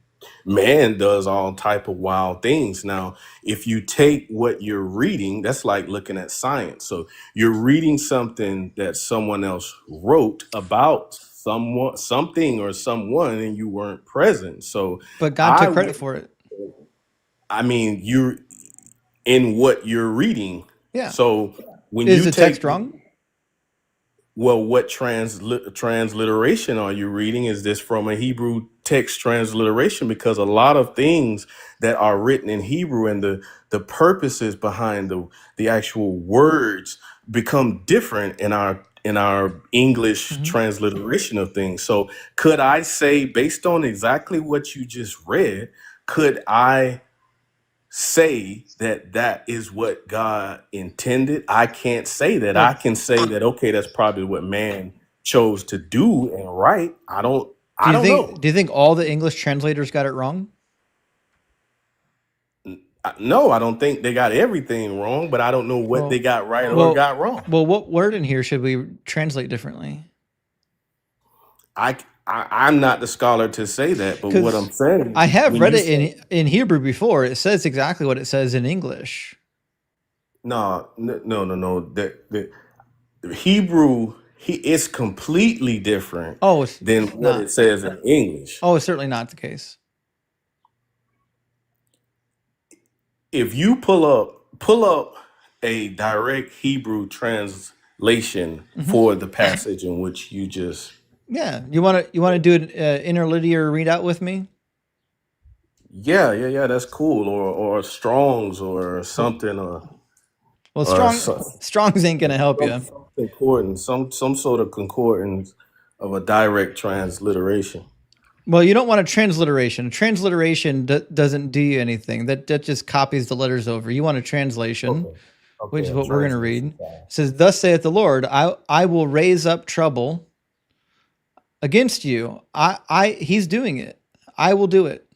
does all type of wild things. Now, if you take what you're reading, that's like looking at science. So you're reading something that someone else wrote about something or someone, and you weren't present. So But God I took credit would, for it. I mean, you're in what you're reading. Yeah. So when Is you the text take, wrong? well, what transliteration are you reading? Is this from a Hebrew text transliteration? Because a lot of things that are written in Hebrew and the purposes behind the actual words become different in our English Hmm. transliteration of things. So could I say, based on exactly what you just read, could I say that that is what God intended? I can't say that. I Well, can say that, okay, that's probably what man chose to do and write. I don't know. do you think all the English translators got it wrong? No, I don't think they got everything wrong, but I don't know what they Well, got right or well, got wrong. what word in here should we translate differently? I'm not the scholar to say that, but what I'm Because saying, I have when read you it say in Hebrew before. It says exactly what it says in English. no, the Hebrew it's completely different Oh, it's than what it not. says in English. Oh, it's certainly not the case. If you pull up a direct Hebrew translation Hmm. for the passage in which you just, Yeah, you want to do an interlinear readout with me? yeah, that's cool, or Strong's or Well, something, well, or some, Strong's ain't gonna help you. some concordance, some sort of concordance of a direct transliteration. Well, you don't want a transliteration. Transliteration doesn't do you anything. That just copies the letters over. You want a translation, Okay, which is a what we're going to read. translation. It says, "Thus saith the Lord, I will raise up trouble against you." He's doing it. I will do it.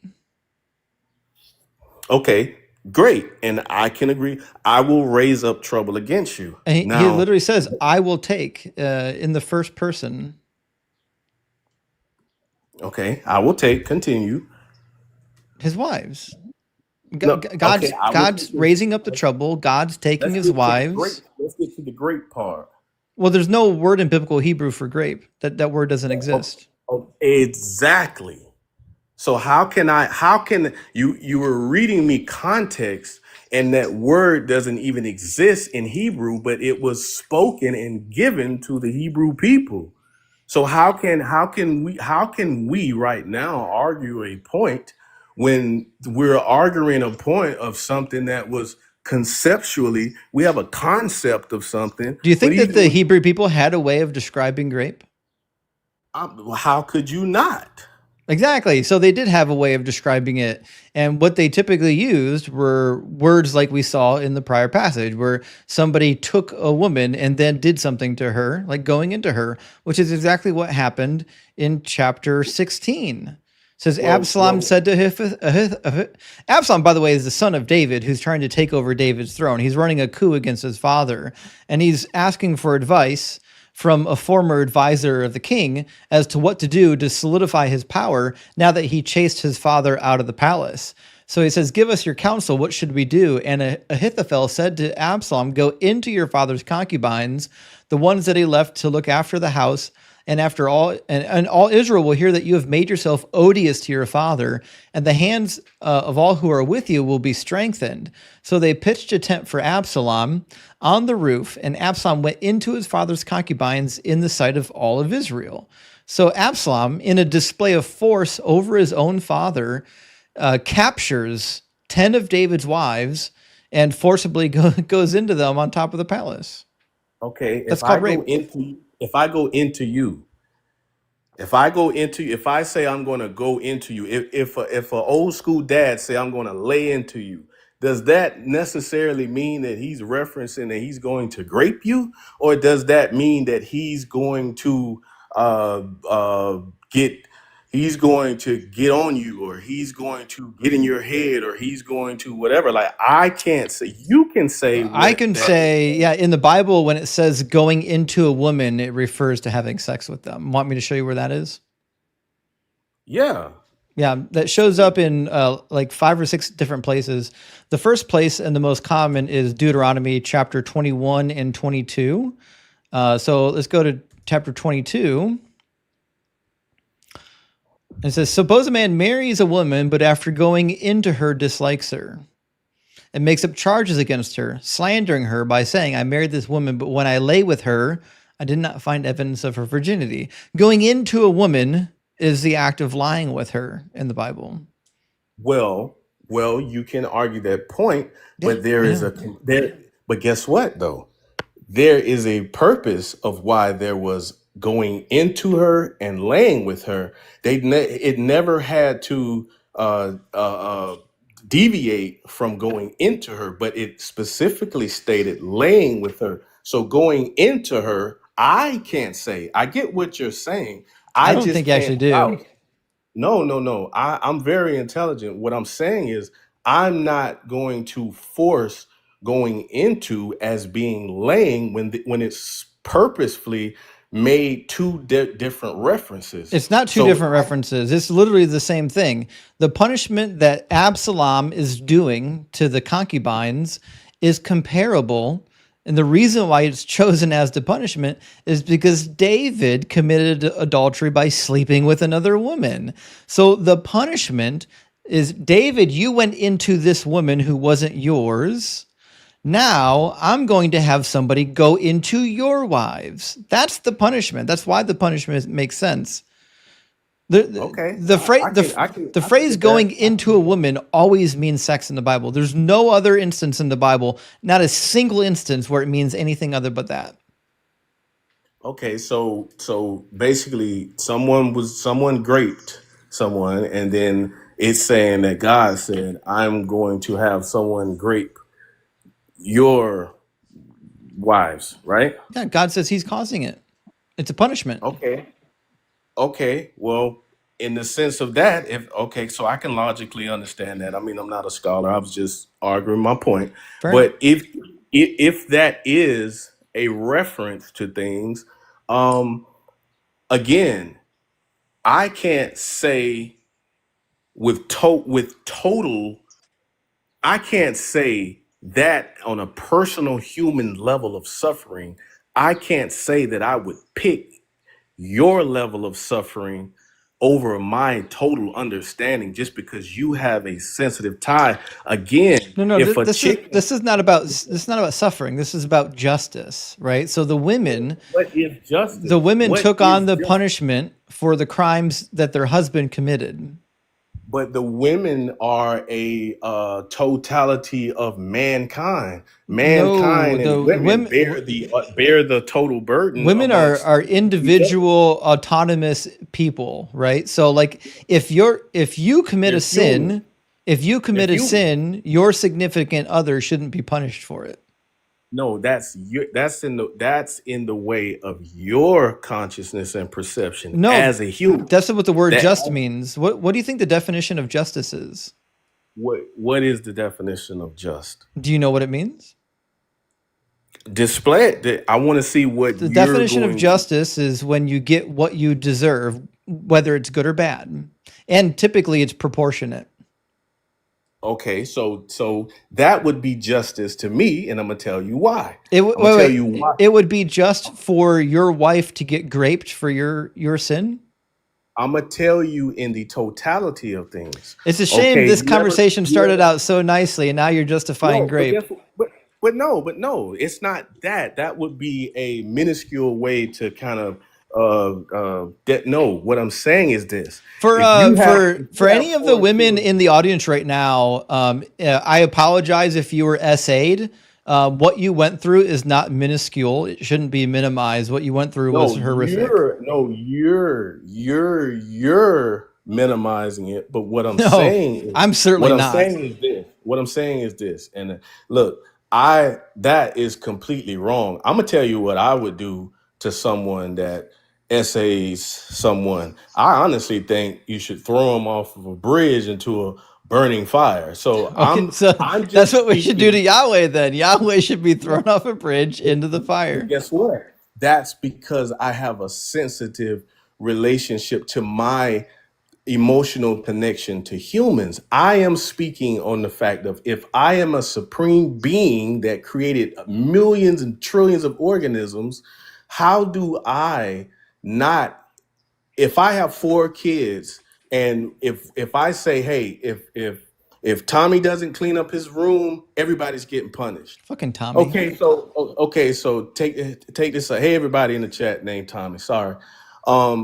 Okay, great, and I can agree. I will raise up trouble against you. And he Now, literally says, "I will take," in the first person, okay, I will take. Continue. his wives. No, okay, I will God's take. raising up the trouble. God's taking Let's his get to the great. wives. Let's get to the great part. Well, there's no word in biblical Hebrew for grape. That word doesn't exist. Exactly. So how can you were reading me context and that word doesn't even exist in Hebrew, but it was spoken and given to the Hebrew people. So how can we right now argue a point when we're arguing a point of something that was conceptually, we have a concept of something, Do you but think that even the when Hebrew people had a way of describing grape? how could you not? Exactly. So they did have a way of describing it. And what they typically used were words like we saw in the prior passage, where somebody took a woman and then did something to her, like going into her, which is exactly what happened in chapter 16. It says Well, Absalom well, said to Absalom, by the way, is the son of David who's trying to take over David's throne. He's running a coup against his father, and he's asking for advice from a former advisor of the king as to what to do to solidify his power now that he chased his father out of the palace. So he says, "Give us your counsel. What should we do?" And Ahithophel said to Absalom, "Go into your father's concubines, the ones that he left to look after the house, and after all, and all Israel will hear that you have made yourself odious to your father, and the hands of all who are with you will be strengthened." So they pitched a tent for Absalom on the roof, and Absalom went into his father's concubines in the sight of all of Israel. So Absalom, in a display of force over his own father, captures 10 of David's wives and forcibly goes into them on top of the palace. okay, That's called rape. if I say I'm going to go into you, if a old school dad say I'm going to lay into you, does that necessarily mean that he's referencing that he's going to grape you, or does that mean that uh, uh, get he's going to get on you, or he's going to get in your head, or he's going to whatever? Like, I can't say. You can say I what can that. say, yeah, in the Bible, when it says going into a woman, it refers to having sex with them. Want me to show you where that is? Yeah. Yeah, that shows up in like 5 or 6 different places. The first place and the most common is Deuteronomy chapter 21 and 22. So let's go to chapter 22. It says, "Suppose a man marries a woman, but after going into her dislikes her, and makes up charges against her, slandering her by saying, 'I married this woman, but when I lay with her, I did not find evidence of her virginity.'" Going into a woman is the act of lying with her in the Bible. Well, you can argue that point, Yeah, but there I is know. a there. But guess what, though? There is a purpose of why there was going into her and laying with her. It never had to deviate from going into her, but it specifically stated laying with her. So going into her, I can't say. I get what you're saying. I I don't just think you actually can't do. vouch. No, no, no. I'm very intelligent. What I'm saying is, I'm not going to force going into as being laying when it's purposefully made two different references. It's not two So different references. It's literally the same thing. The punishment that Absalom is doing to the concubines is comparable. And the reason why it's chosen as the punishment is because David committed adultery by sleeping with another woman. So the punishment is, David, you went into this woman who wasn't yours. Now I'm going to have somebody go into your wives. That's the punishment. That's why the punishment makes sense. okay, The phrase the I can phrase get that. going into a woman always means sex in the Bible. There's no other instance in the Bible, not a single instance where it means anything other but that. Okay, so basically, someone graped someone, and then it's saying that God said, "I'm going to have someone grape your wives," right? Yeah, God says he's causing it. It's a punishment. Okay. Okay. Well, in the sense of that, if okay, so I can logically understand that. I mean, I'm not a scholar. I was just arguing my point. Fair enough. But if that is a reference to things, um, again, I can't say with total. I can't say that on a personal human level of suffering. I can't say that I would pick your level of suffering over my total understanding just because you have a sensitive tie. Again, No, if a this is chicken, this is not about suffering. This is about justice, right? So what is the justice? women What took is on the justice? punishment for the crimes that their husband committed. But the women are a totality of mankind. No, Mankind and the women women bear the total burden women amongst are each other. individual autonomous people, right? So like if you commit a They're human. sin, if you They're commit a human. sin, your significant other shouldn't be punished for it. No, that's in the way of your consciousness and perception No, as a human. that's what the word That just means. What do you think the definition of justice is? what is the definition of just? Do you know what it means? Display it. I want to see what The you're definition of going to. justice is when you get what you deserve, whether it's good or bad. And typically it's proportionate. Okay, so that would be justice to me, and I'm gonna tell you why. Wait, I'm gonna tell you wait. why. It would be just for your wife to get graped for your sin? I'm gonna tell you in the totality of things. It's a shame Okay, this conversation started out so nicely and now you're justifying no, but grape. guess what? But no, it's not that. That would be a minuscule way to kind of that. No, what I'm saying is this: For if for you have any of the four women in children, the audience right now, I apologize if you were SA'd. What you went through is not minuscule. It shouldn't be minimized. What you went through was horrific. you're minimizing it. But No, I'm certainly what I'm not. saying is this. What I'm saying is this. And look, that is completely wrong. I'm gonna tell you what I would do to someone that essays someone. I honestly think you should throw them off of a bridge into a burning fire. So Okay, so I'm that's just what we should do to speaking. Yahweh then. Yahweh should be thrown No, off a bridge into the but fire. guess what? That's because I have a sensitive relationship to my emotional connection to humans. I am speaking on the fact of if I am a supreme being that created millions and trillions of organisms, how do I not, if I have four kids, and if I say, hey, if Tommy doesn't clean up his room, everybody's getting punished. Fucking Tommy. Okay, so take this. Hey, everybody in the chat named Tommy. Sorry.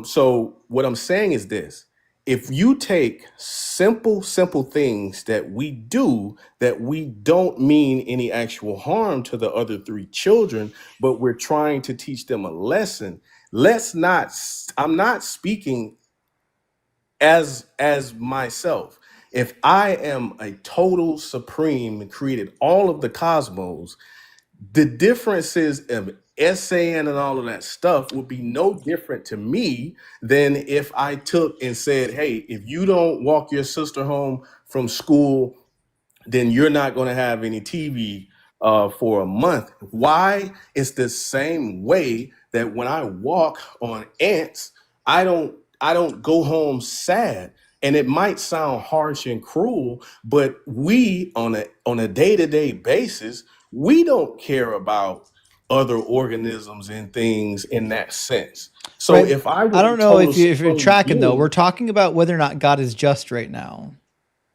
So what I'm saying is this: if you take simple things that we do that we don't mean any actual harm to the other three children, but we're trying to teach them a lesson. Let's not. I'm not speaking as myself. If I am a total supreme and created all of the cosmos, the differences of essaying and all of that stuff would be no different to me than if I took and said, hey, if you don't walk your sister home from school, then you're not going to have any TV for a month. Why? It's the same way that when I walk on ants, I don't go home sad. And it might sound harsh and cruel, but we on a day-to-day basis, we don't care about other organisms and things in that sense. So Right. if I I was a don't know total if you're supreme tracking though. being, We're talking about whether or not God is just right now.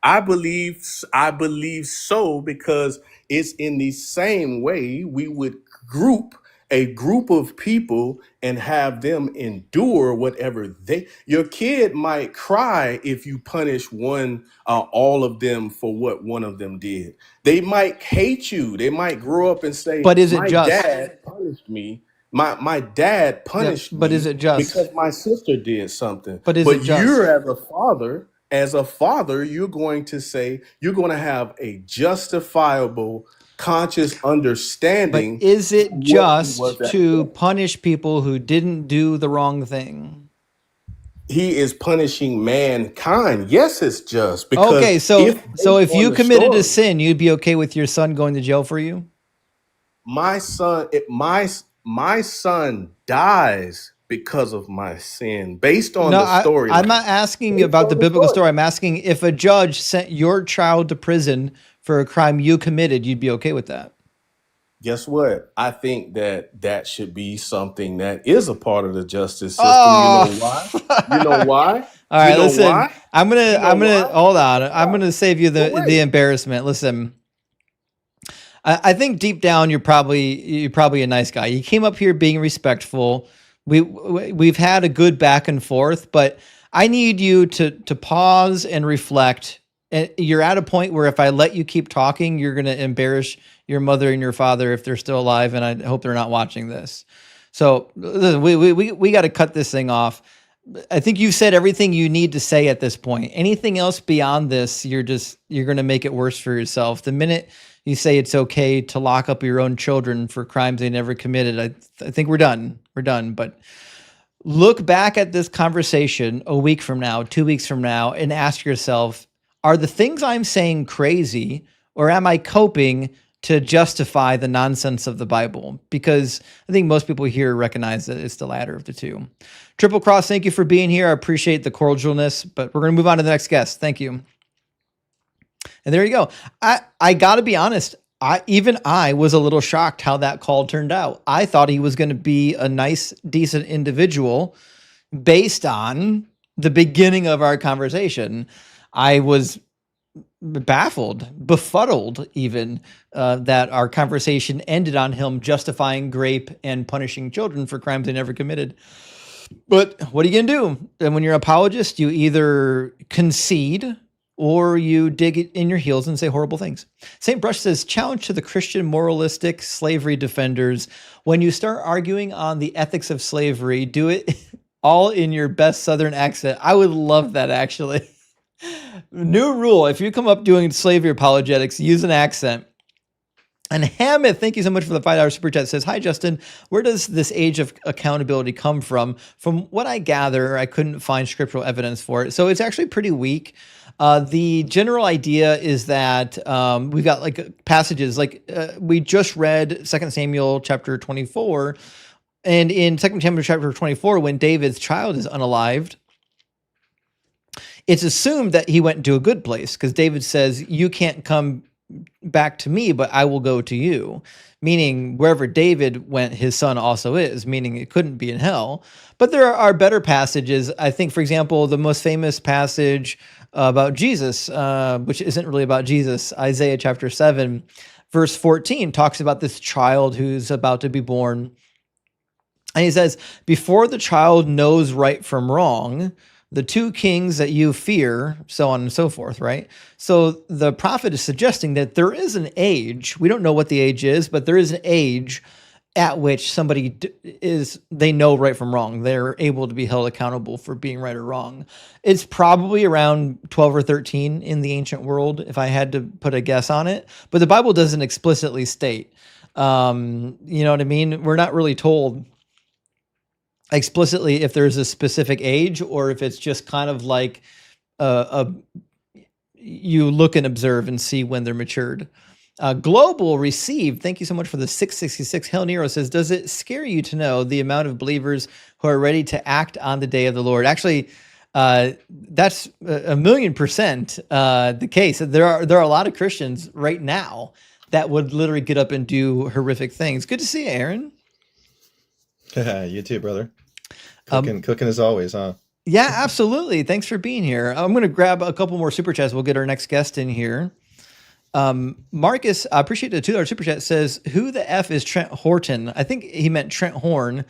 I believe so because it's in the same way we would group a group of people and have them endure whatever your kid might cry if you punish all of them for what one of them did. They might hate you. They might grow up and say, But is it my just? dad punished me. My dad Yeah, punished but is me it just? because my sister did something. But is it But you're just? as a father, you're going to say, you're going to have a justifiable, conscious But understanding is for it what he was just at to fault. punish people who didn't do the wrong thing? He is punishing mankind. Yes, it's just because Okay, if so based if on you the committed a story, sin, you'd be okay with your son going to jail for you? my son, my son dies because of my sin, based on No, the I'm storyline. not asking Based about on the the biblical story. story. I'm asking if a judge sent your child to prison for a crime you committed, you'd be okay with that. guess what? I think that that should be something that is a part of the justice system. You know Oh, why? You know why? all You right. know Listen, why? I'm You gonna know I'm gonna why? hold on. I'm Yeah. gonna save you But the wait, embarrassment. Listen, I think deep down you're probably a nice guy. You came up here being respectful. We've had a good back and forth, but I need you to pause and reflect. And you're at a point where if I let you keep talking, you're going to embarrass your mother and your father if they're still alive, and I hope they're not watching this. So listen, we got to cut this thing off. I think you've said everything you need to say at this point. Anything else beyond this, you're going to make it worse for yourself. The minute you say it's okay to lock up your own children for crimes they never committed, I think we're done. We're done. But look back at this conversation a week from now, 2 weeks from now, and ask yourself, are the things I'm saying crazy, or am I coping to justify the nonsense of the Bible? Because I think most people here recognize that it's the latter of the two. Triple Cross, thank you for being here. I appreciate the cordialness, but we're going to move on to the next guest. Thank you. And there you go. I got to be honest. I was a little shocked how that call turned out. I thought he was going to be a nice, decent individual based on the beginning of our conversation. I was baffled, befuddled even, that our conversation ended on him justifying rape and punishing children for crimes they never committed. But what are you going to do? And when you're an apologist, you either concede or you dig it in your heels and say horrible things. St. Brush says, challenge to the Christian moralistic slavery defenders. When you start arguing on the ethics of slavery, do it all in your best Southern accent. I would love that, actually. New rule. If you come up doing slavery apologetics, use an accent. And Hammett, thank you so much for the $5 super chat, says, hi, Justin. Where does this age of accountability come from? From what I gather, I couldn't find scriptural evidence for it. So it's actually pretty weak. The general idea is that we've got like passages, like we just read 2 Samuel chapter 24. And in 2 Samuel chapter 24, when David's child is unalived, it's assumed that he went to a good place because David says, you can't come back to me, but I will go to you. Meaning wherever David went, his son also is, meaning it couldn't be in hell. But there are better passages. I think, for example, the most famous passage about Jesus, which isn't really about Jesus, Isaiah chapter 7, verse 14, talks about this child who's about to be born. And he says, before the child knows right from wrong, the two kings that you fear, so on and so forth, right? So the prophet is suggesting that there is an age, we don't know what the age is, but there is an age at which somebody they know right from wrong. They're able to be held accountable for being right or wrong. It's probably around 12 or 13 in the ancient world, if I had to put a guess on it. But the Bible doesn't explicitly state. You know what I mean? We're not really told explicitly if there's a specific age or if it's just kind of like you look and observe and see when they're matured. Global received, thank you so much for the 666. Hell Nero says, does it scare you to know the amount of believers who are ready to act on the day of the Lord? Actually, that's 1,000,000% the case. There are a lot of Christians right now that would literally get up and do horrific things. Good to see you, Aaron. You too, brother. Cooking as always, huh? Yeah, absolutely. Thanks for being here. I'm going to grab a couple more super chats. We'll get our next guest in here. Marcus, I appreciate the $2 super chat, says, who the F is Trent Horton? I think he meant Trent Horn.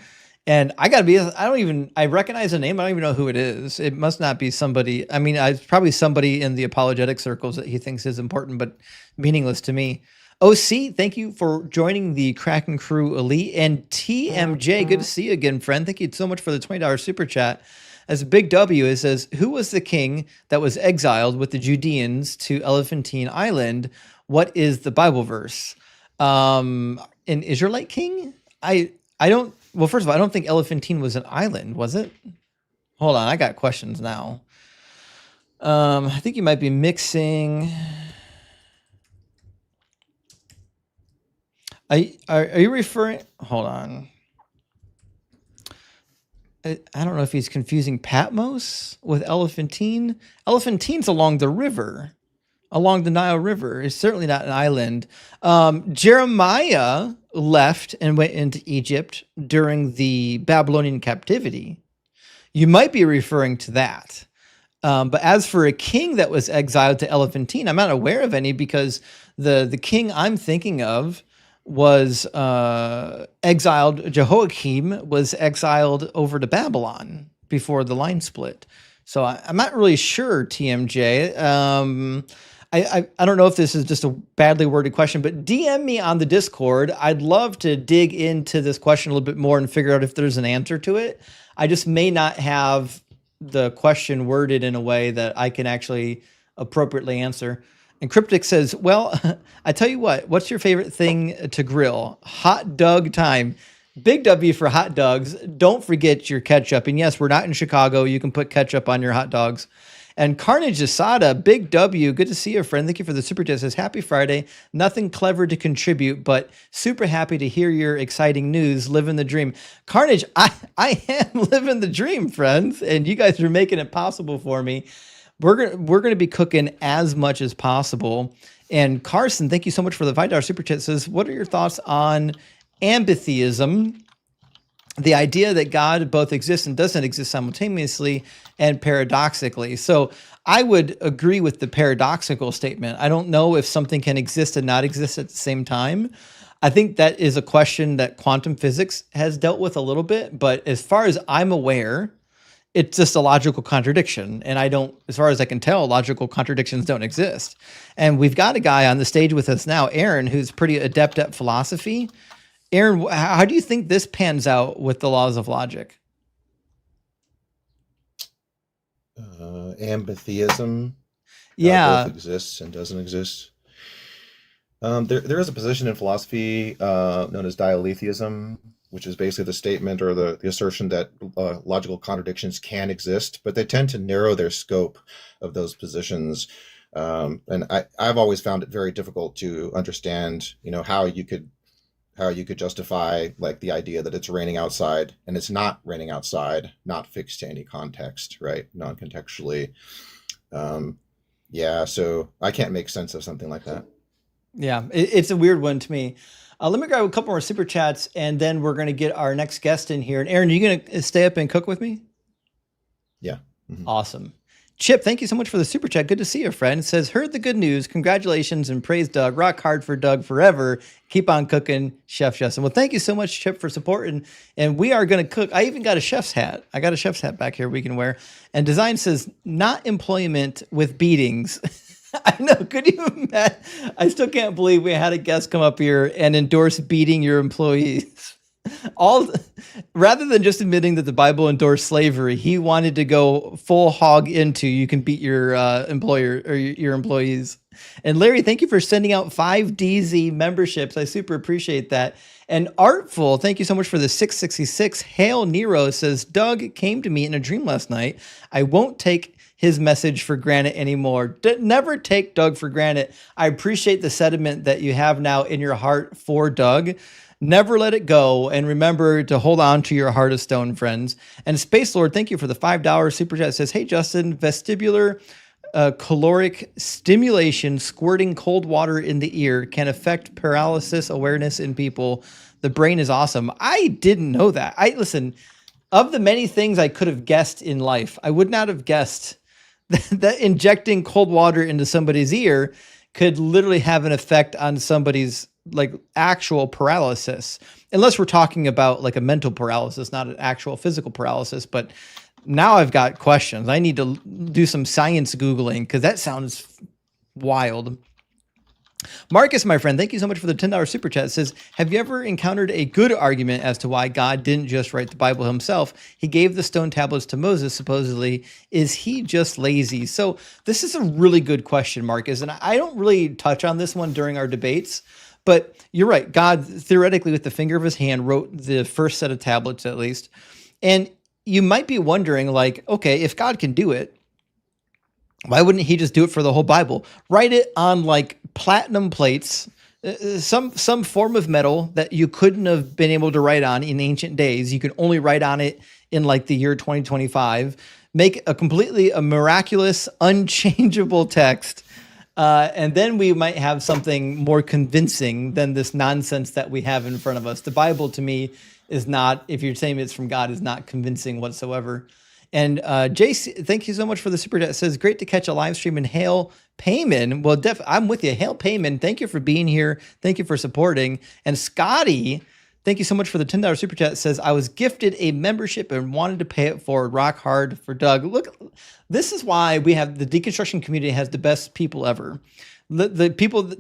And I gotta be, I recognize the name. I don't even know who it is. It must not be somebody. I mean, it's probably somebody in the apologetic circles that he thinks is important, but meaningless to me. OC, thank you for joining the Kraken Crew Elite. And TMJ, good to see you again, friend. Thank you so much for the $20 super chat. As a big W, it says, who was the king that was exiled with the Judeans to Elephantine Island? What is the Bible verse? An Israelite king? Well, first of all, I don't think Elephantine was an island, was it? Hold on, I got questions now. I think you might be mixing. Are you referring? Hold on. I don't know if he's confusing Patmos with Elephantine. Elephantine's along the river. along the Nile River. It's certainly not an island. Jeremiah left and went into Egypt during the Babylonian captivity. You might be referring to that. But as for a king that was exiled to Elephantine, I'm not aware of any, because the king I'm thinking of was exiled. Jehoiakim was exiled over to Babylon before the line split. So I'm not really sure, TMJ. I don't know if this is just a badly worded question, but DM me on the Discord. I'd love to dig into this question a little bit more and figure out if there's an answer to it. I just may not have the question worded in a way that I can actually appropriately answer. And Cryptic says, well, I tell you what's your favorite thing to grill? Hot dog time. Big W for hot dogs. Don't forget your ketchup. And yes, we're not in Chicago. You can put ketchup on your hot dogs. And Carnage Asada, big W. Good to see you, friend. Thank you for the super chat. Says, happy Friday. Nothing clever to contribute, but super happy to hear your exciting news. Living the dream. Carnage, I am living the dream, friends. And you guys are making it possible for me. We're gonna be cooking as much as possible. And Carson, thank you so much for the $5 super chat. Says, what are your thoughts on ambitheism? The idea that God both exists and doesn't exist simultaneously and paradoxically. So I would agree with the paradoxical statement. I don't know if something can exist and not exist at the same time. I think that is a question that quantum physics has dealt with a little bit, but as far as I'm aware, it's just a logical contradiction. And as far as I can tell, logical contradictions don't exist. And we've got a guy on the stage with us now, Aaron, who's pretty adept at philosophy. Aaron, how do you think this pans out with the laws of logic? Ambitheism. Yeah. Both exists and doesn't exist. There is a position in philosophy known as dialetheism, which is basically the statement or the assertion that logical contradictions can exist, but they tend to narrow their scope of those positions. And I've always found it very difficult to understand, how you could justify like the idea that it's raining outside and it's not raining outside, not fixed to any context, right? Non-contextually. So I can't make sense of something like that. Yeah, it's a weird one to me. Let me grab a couple more super chats, and then we're going to get our next guest in here. And Aaron, are you going to stay up and cook with me? Yeah. Mm-hmm. Awesome. Chip, thank you so much for the super chat. Good to see you, friend. It says, heard the good news. Congratulations and praise Doug. Rock hard for Doug forever. Keep on cooking, Chef Justin. Well, thank you so much, Chip, for supporting. And we are going to cook. I even got a chef's hat. I got a chef's hat back here we can wear. And design says, not employment with beatings. I know. Could you imagine? I still can't believe we had a guest come up here and endorse beating your employees. Rather than just admitting that the Bible endorsed slavery, he wanted to go full hog into you can beat your employer or your employees. And Larry, thank you for sending out 5 DZ memberships. I super appreciate that. And Artful, thank you so much for the 666. Hail Nero says, Doug came to me in a dream last night. I won't take his message for granted anymore. Never take Doug for granted. I appreciate the sentiment that you have now in your heart for Doug. Never let it go, and remember to hold on to your heart of stone, friends. And Space Lord, thank you for the $5 super chat. It says, hey, Justin, vestibular caloric stimulation, squirting cold water in the ear can affect paralysis awareness in people. The brain is awesome. I didn't know that. Listen, of the many things I could have guessed in life, I would not have guessed that injecting cold water into somebody's ear could literally have an effect on somebody's like actual paralysis, unless we're talking about like a mental paralysis, not an actual physical paralysis. But now I've got questions. I need to do some science Googling because that sounds wild. Marcus, my friend, thank you so much for the $10 super chat. It says, have you ever encountered a good argument as to why God didn't just write the Bible himself? He gave the stone tablets to Moses, supposedly. Is he just lazy? So this is a really good question, Marcus. And I don't really touch on this one during our debates, but you're right. God, theoretically, with the finger of his hand, wrote the first set of tablets, at least. And you might be wondering, like, okay, if God can do it, why wouldn't he just do it for the whole Bible? Write it on like platinum plates, some form of metal that you couldn't have been able to write on in ancient days. You could only write on it in like the year 2025. Make a completely miraculous, unchangeable text, And then we might have something more convincing than this nonsense that we have in front of us. The Bible, to me, is not, if you're saying it's from God, is not convincing whatsoever. And JC, thank you so much for the super chat. It says, great to catch a live stream, and hail Payman. Well, I'm with you. Hail Payman. Thank you for being here. Thank you for supporting. And Scotty, thank you so much for the $10 super chat. It says, I was gifted a membership and wanted to pay it forward. Rock hard for Doug. Look, this is why we have the deconstruction community has the best people ever. The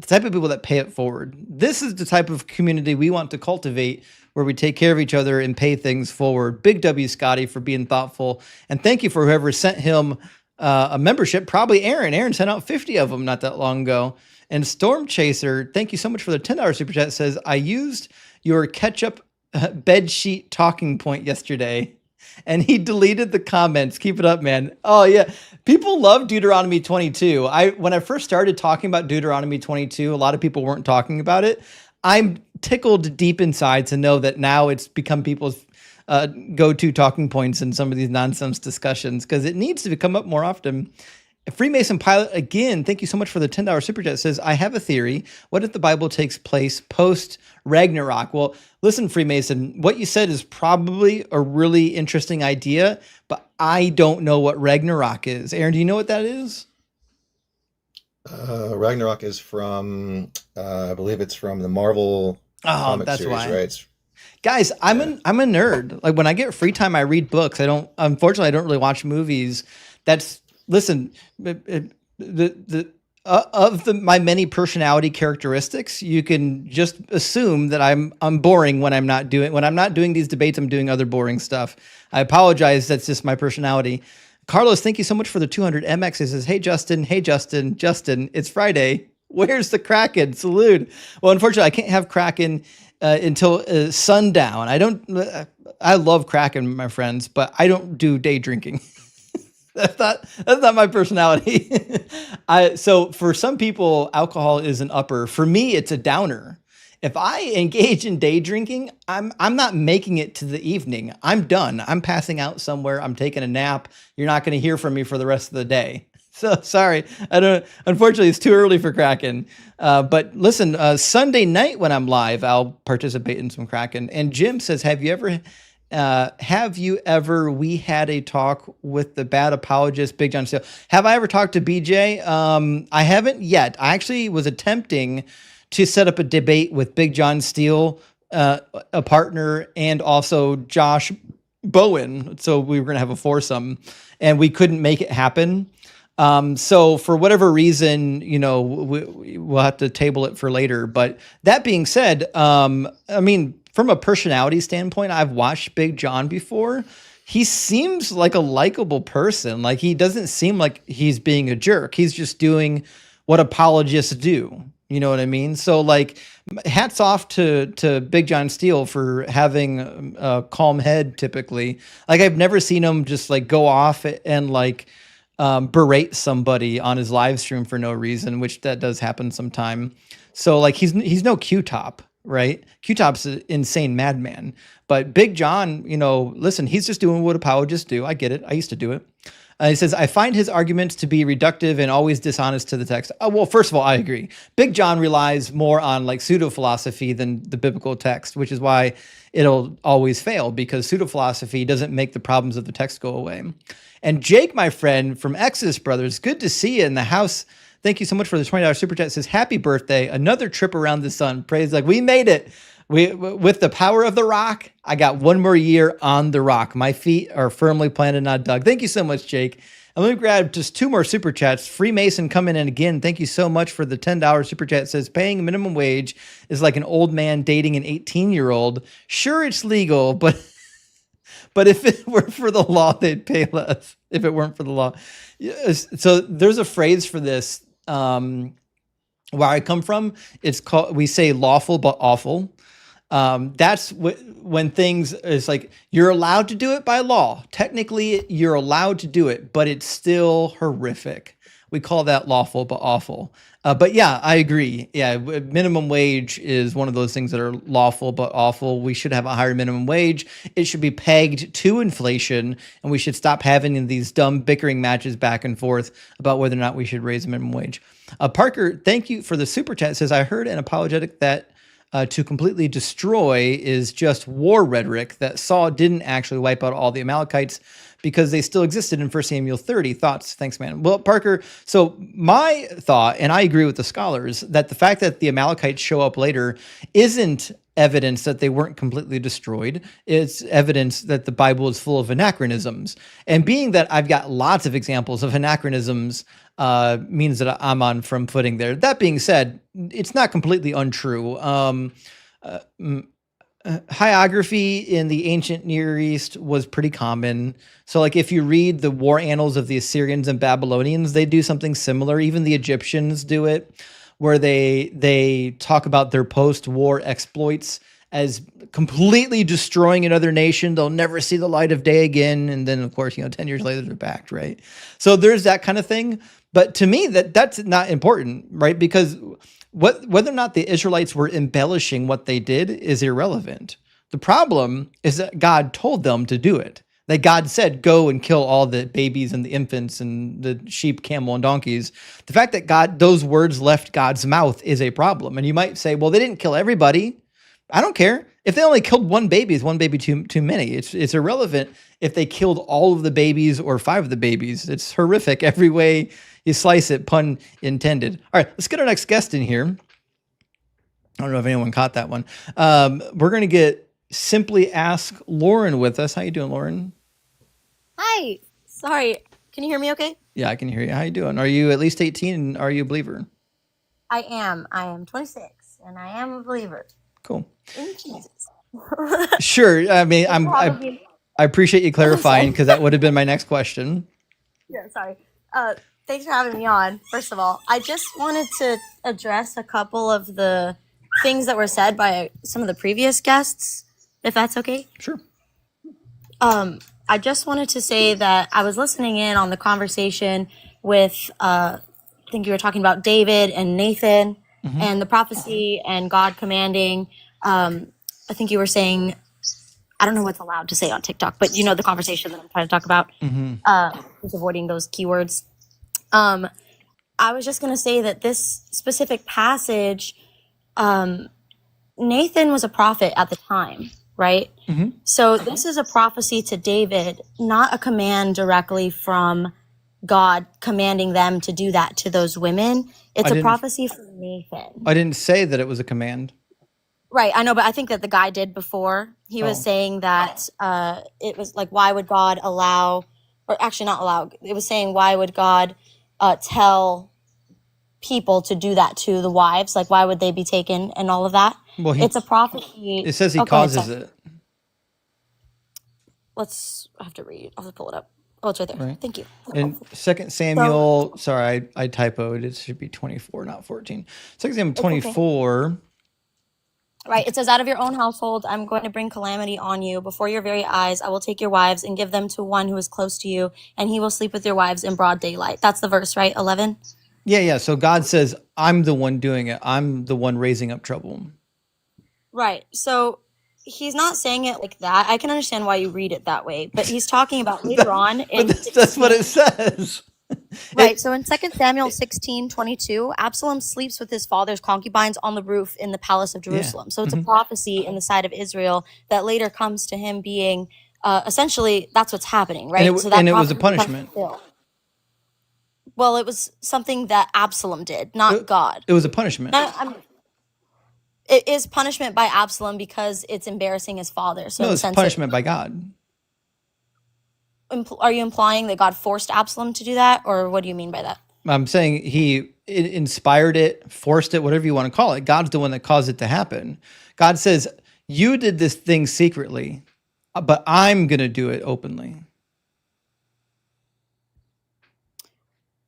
type of people that pay it forward. This is the type of community we want to cultivate, where we take care of each other and pay things forward. Big W, Scotty, for being thoughtful. And thank you for whoever sent him a membership, probably Aaron. Aaron sent out 50 of them not that long ago. And Storm Chaser, thank you so much for the $10 super chat. Says, I used your ketchup bed sheet talking point yesterday, and he deleted the comments. Keep it up, man. Oh yeah, people love Deuteronomy 22. When I first started talking about Deuteronomy 22, a lot of people weren't talking about it. I'm tickled deep inside to know that now it's become people's go-to talking points in some of these nonsense discussions, because it needs to come up more often. Freemason Pilot, again, thank you so much for the $10 super chat. Says, I have a theory. What if the Bible takes place post Ragnarok? Well, listen, Freemason, what you said is probably a really interesting idea, but I don't know what Ragnarok is. Aaron, do you know what that is? Ragnarok is from, I believe it's from the Marvel comic that's series, why. right? Guys, I'm a nerd. Like, when I get free time, I read books. Unfortunately, I don't really watch movies. Listen, my many personality characteristics, you can just assume that I'm boring when I'm not doing these debates. I'm doing other boring stuff. I apologize. That's just my personality. Carlos, thank you so much for the 200 MX. He says, hey, Justin, it's Friday. Where's the Kraken? Salute. Well, unfortunately, I can't have Kraken until sundown. I love Kraken, my friends, but I don't do day drinking. That's not my personality. So for some people, alcohol is an upper. For me, it's a downer. If I engage in day drinking, I'm not making it to the evening. I'm done. I'm passing out somewhere. I'm taking a nap. You're not going to hear from me for the rest of the day. So sorry. Unfortunately, it's too early for Kraken. But listen, Sunday night when I'm live, I'll participate in some Kraken. And Jim says, have you ever, we had a talk with the bad apologist, Big John Steele. Have I ever talked to BJ? I haven't yet. I actually was attempting to set up a debate with Big John Steele, a partner, and also Josh Bowen. So we were going to have a foursome, and we couldn't make it happen. So for whatever reason, we'll have to table it for later. But that being said, from a personality standpoint, I've watched Big John before. He seems like a likable person. Like, he doesn't seem like he's being a jerk. He's just doing what apologists do. You know what I mean? So, like, hats off to Big John Steele for having a calm head typically. Like, I've never seen him just like go off and like berate somebody on his live stream for no reason, which that does happen sometime. So, like, he's no Q-Top. Right? Q-Top's an insane madman. But Big John, listen, he's just doing what apologists do. I get it. I used to do it. He says, I find his arguments to be reductive and always dishonest to the text. Well, first of all, I agree. Big John relies more on like pseudo-philosophy than the biblical text, which is why it'll always fail, because pseudo-philosophy doesn't make the problems of the text go away. And Jake, my friend from Exodus Brothers, good to see you in the house. Thank you so much for the $20 super chat. It says, happy birthday. Another trip around the sun. Praise, like, we made it. With the power of the rock, I got one more year on the rock. My feet are firmly planted, not dug. Thank you so much, Jake. And let me grab just two more super chats. Freemason coming in again. Thank you so much for the $10 super chat. It says, paying minimum wage is like an old man dating an 18-year-old. Sure, it's legal, but if it were for the law, they'd pay less. If it weren't for the law. So there's a phrase for this. Where I come from, we say lawful but awful. That's when things is like, you're allowed to do it by law. Technically, you're allowed to do it, but it's still horrific. We call that lawful but awful. But yeah, I agree. Yeah, minimum wage is one of those things that are lawful but awful. We should have a higher minimum wage. It should be pegged to inflation, and we should stop having these dumb bickering matches back and forth about whether or not we should raise the minimum wage. Parker, thank you for the super chat. It says, I heard an apologetic that to completely destroy is just war rhetoric, that Saul didn't actually wipe out all the Amalekites because they still existed in 1 Samuel 30. Thoughts? Thanks, man. Well, Parker, so my thought, and I agree with the scholars, that the fact that the Amalekites show up later isn't evidence that they weren't completely destroyed. It's evidence that the Bible is full of anachronisms. And being that I've got lots of examples of anachronisms means that I'm on firm footing there. That being said, it's not completely untrue. Hagiography in the ancient Near East was pretty common. So like if you read the war annals of the Assyrians and Babylonians, they do something similar. Even the Egyptians do it, where they talk about their post-war exploits as completely destroying another nation. They'll never see the light of day again. And then of course, 10 years later, they're back, right? So there's that kind of thing. But to me, that's not important, right? Because whether or not the Israelites were embellishing what they did is irrelevant. The problem is that God told them to do it. That God said, go and kill all the babies and the infants and the sheep, camel, and donkeys. The fact that those words left God's mouth is a problem. And you might say, well, they didn't kill everybody. I don't care. If they only killed one baby, is one baby too many. It's irrelevant if they killed all of the babies or 5 of the babies. It's horrific every way you slice it, pun intended. All right, let's get our next guest in here. I don't know if anyone caught that one. We're going to get Simply Ask Lauren with us. How you doing, Lauren? Hi. Sorry. Can you hear me okay? Yeah, I can hear you. How you doing? Are you at least 18 and are you a believer? I am. I am 26 and I am a believer. Cool. In Jesus. Sure. I mean, Probably. I appreciate you clarifying because that would have been my next question. Yeah, sorry. Thanks for having me on. First of all, I just wanted to address a couple of the things that were said by some of the previous guests, if that's okay. Sure. I just wanted to say that I was listening in on the conversation with, I think you were talking about David and Nathan and the prophecy and God commanding. I think you were saying, I don't know what's allowed to say on TikTok, but you know the conversation that I'm trying to talk about. Just avoiding those keywords. I was just going to say that this specific passage, Nathan was a prophet at the time, right? So this is a prophecy to David, not a command directly from God commanding them to do that to those women. It's a prophecy from Nathan. I didn't say that it was a command. Right, I know, but I think that the guy did before. He was saying that it was like, why would God allow, or actually not allow, it was saying, why would God tell people to do that to the wives? Like, why would they be taken and all of that? Well, it's a prophecy. It says he causes it. I have to read. I'll have to pull it up. Oh, it's right there. Right. Thank you. In 2 Samuel, sorry, I typoed. It should be 24, not 14. 2 Samuel 24. Okay. Right. It says, out of your own household, I'm going to bring calamity on you. Before your very eyes, I will take your wives and give them to one who is close to you, and he will sleep with your wives in broad daylight. That's the verse, right? 11? Yeah. So God says, I'm the one doing it. I'm the one raising up trouble. Right. So he's not saying it like that. I can understand why you read it that way, but he's talking about later on. That's what it says. Right. So in 2 Samuel 16:22, Absalom sleeps with his father's concubines on the roof in the palace of Jerusalem. Yeah. So it's a prophecy in the side of Israel that later comes to him being essentially that's what's happening, right? And it was a punishment. Well, it was something that Absalom did, not God. It was a punishment. It is punishment by Absalom because it's embarrassing his father. So no, it's punishment by God. Are you implying that God forced Absalom to do that, or what do you mean by that? I'm saying he inspired it, forced it, whatever you want to call it. God's the one that caused it to happen. God says, you did this thing secretly, but I'm going to do it openly.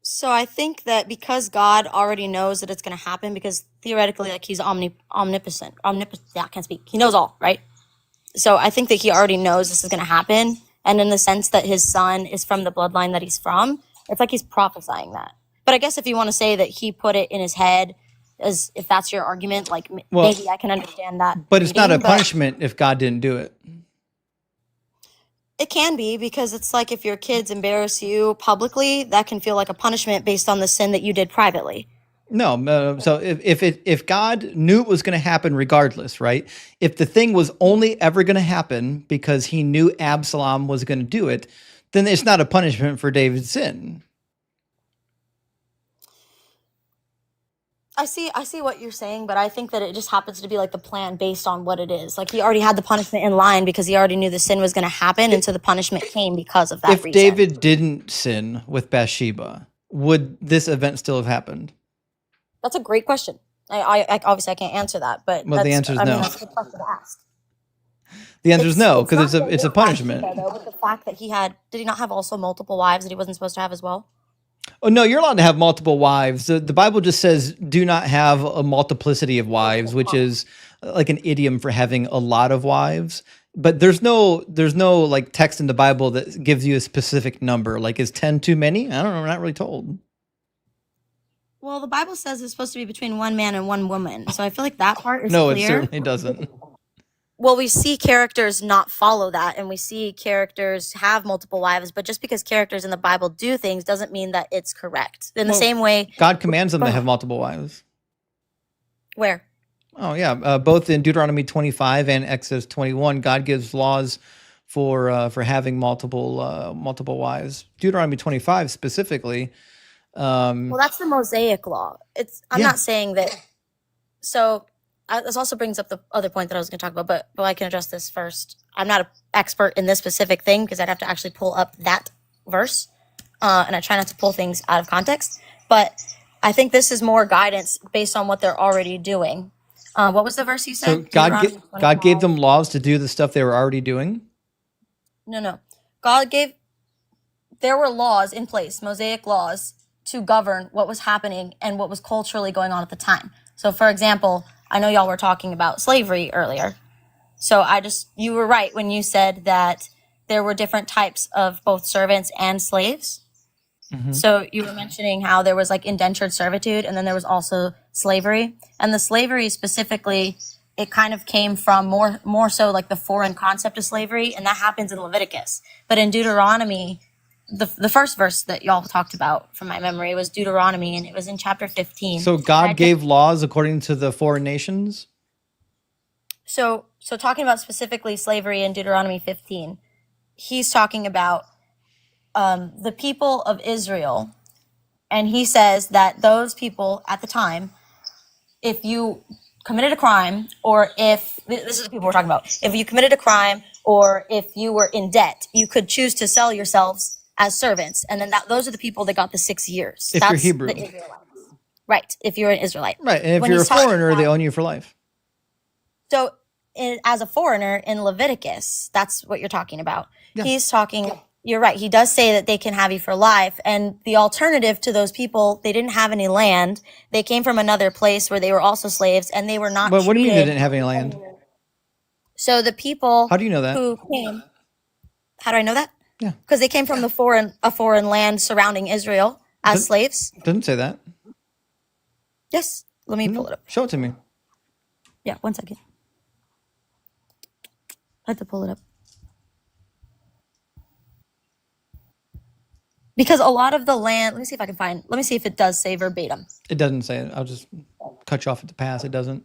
So I think that because God already knows that it's going to happen, because theoretically, like he's omnipotent, yeah, I can't speak. He knows all, right? So I think that he already knows this is going to happen. And in the sense that his son is from the bloodline that he's from, it's like he's prophesying that. But I guess if you want to say that he put it in his head, as if that's your argument, like maybe I can understand that. But it's not a punishment if God didn't do it. It can be, because it's like if your kids embarrass you publicly, that can feel like a punishment based on the sin that you did privately. No, so if God knew it was going to happen regardless, right? If the thing was only ever going to happen because he knew Absalom was going to do it, then it's not a punishment for David's sin. I see what you're saying, but I think that it just happens to be like the plan based on what it is. Like he already had the punishment in line because he already knew the sin was going to happen, and so the punishment came because of that If reason. David didn't sin with Bathsheba, would this event still have happened? That's a great question. I obviously I can't answer that, but Well, the answer is no. that's a good question to ask. The answer is no, because not it's a punishment. Bathsheba, though, but the fact that did he not have also multiple wives that he wasn't supposed to have as well? Oh no, you're allowed to have multiple wives. The Bible just says do not have a multiplicity of wives, which is like an idiom for having a lot of wives. But there's no like text in the Bible that gives you a specific number. Like, is 10 too many? I don't know. We're not really told. Well, the Bible says it's supposed to be between one man and one woman, so I feel like that part is No, clear. it certainly doesn't. Well, we see characters not follow that, and we see characters have multiple wives, but just because characters in the Bible do things doesn't mean that it's correct. In the same way, God commands them to have multiple wives. Where? Oh yeah, both in Deuteronomy 25 and Exodus 21, God gives laws for having multiple wives. Deuteronomy 25 specifically. Well, that's the Mosaic law. I'm not saying that. So this also brings up the other point that I was going to talk about, but I can address this first. I'm not an expert in this specific thing because I'd have to actually pull up that verse, and I try not to pull things out of context. But I think this is more guidance based on what they're already doing. What was the verse you said? So God gave them laws to do the stuff they were already doing? No. There were laws in place, Mosaic laws, to govern what was happening and what was culturally going on at the time. So, for example, I know y'all were talking about slavery earlier. So you were right when you said that there were different types of both servants and slaves. Mm-hmm. So you were mentioning how there was like indentured servitude, and then there was also slavery. And the slavery specifically, it kind of came from more so like the foreign concept of slavery, and that happens in Leviticus. But in Deuteronomy, the first verse that y'all talked about from my memory was Deuteronomy, and it was in chapter 15. So God gave laws according to the foreign nations? So talking about specifically slavery in Deuteronomy 15, he's talking about the people of Israel, and he says that those people at the time, if you committed a crime, or if this is the people we're talking about, if you committed a crime or if you were in debt, you could choose to sell yourselves as servants, and then those are the people that got the 6 years. If you're Hebrew, the Israelites. Right? If you're an Israelite, right? And if you're a foreigner, they own you for life. So, as a foreigner in Leviticus, that's what you're talking about. Yeah. He's talking. You're right. He does say that they can have you for life. And the alternative to those people, they didn't have any land. They came from another place where they were also slaves, and they were not. But what do you mean they didn't have any land? So the people. How do you know that? Who came? How do I know that? Yeah. Because they came from a foreign land surrounding Israel as slaves. Doesn't say that. Yes. Let me pull it up. Show it to me. Yeah. 1 second. I have to pull it up. Because a lot of the land, let me see if it does say verbatim. It doesn't say it. I'll just cut you off at the pass. It doesn't.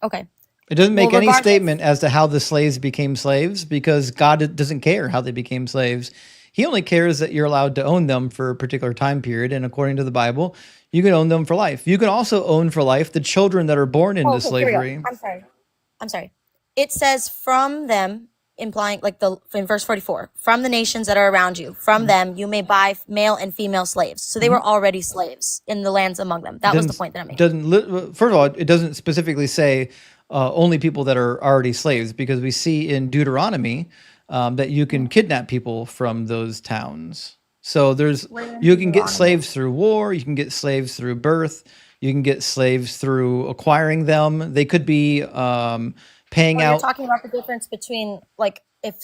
Okay. It doesn't make any statement as to how the slaves became slaves, because God doesn't care how they became slaves. He only cares that you're allowed to own them for a particular time period. And according to the Bible, you can own them for life. You can also own for life the children that are born into slavery. I'm sorry. It says from them, implying like in verse 44, from the nations that are around you, from them you may buy male and female slaves. So they were already slaves in the lands among them. That was the point that I'm making. First of all, it doesn't specifically say only people that are already slaves, because we see in Deuteronomy that you can kidnap people from those towns. So you can get slaves through war, you can get slaves through birth, you can get slaves through acquiring them. They could be paying out. You're talking about the difference between like if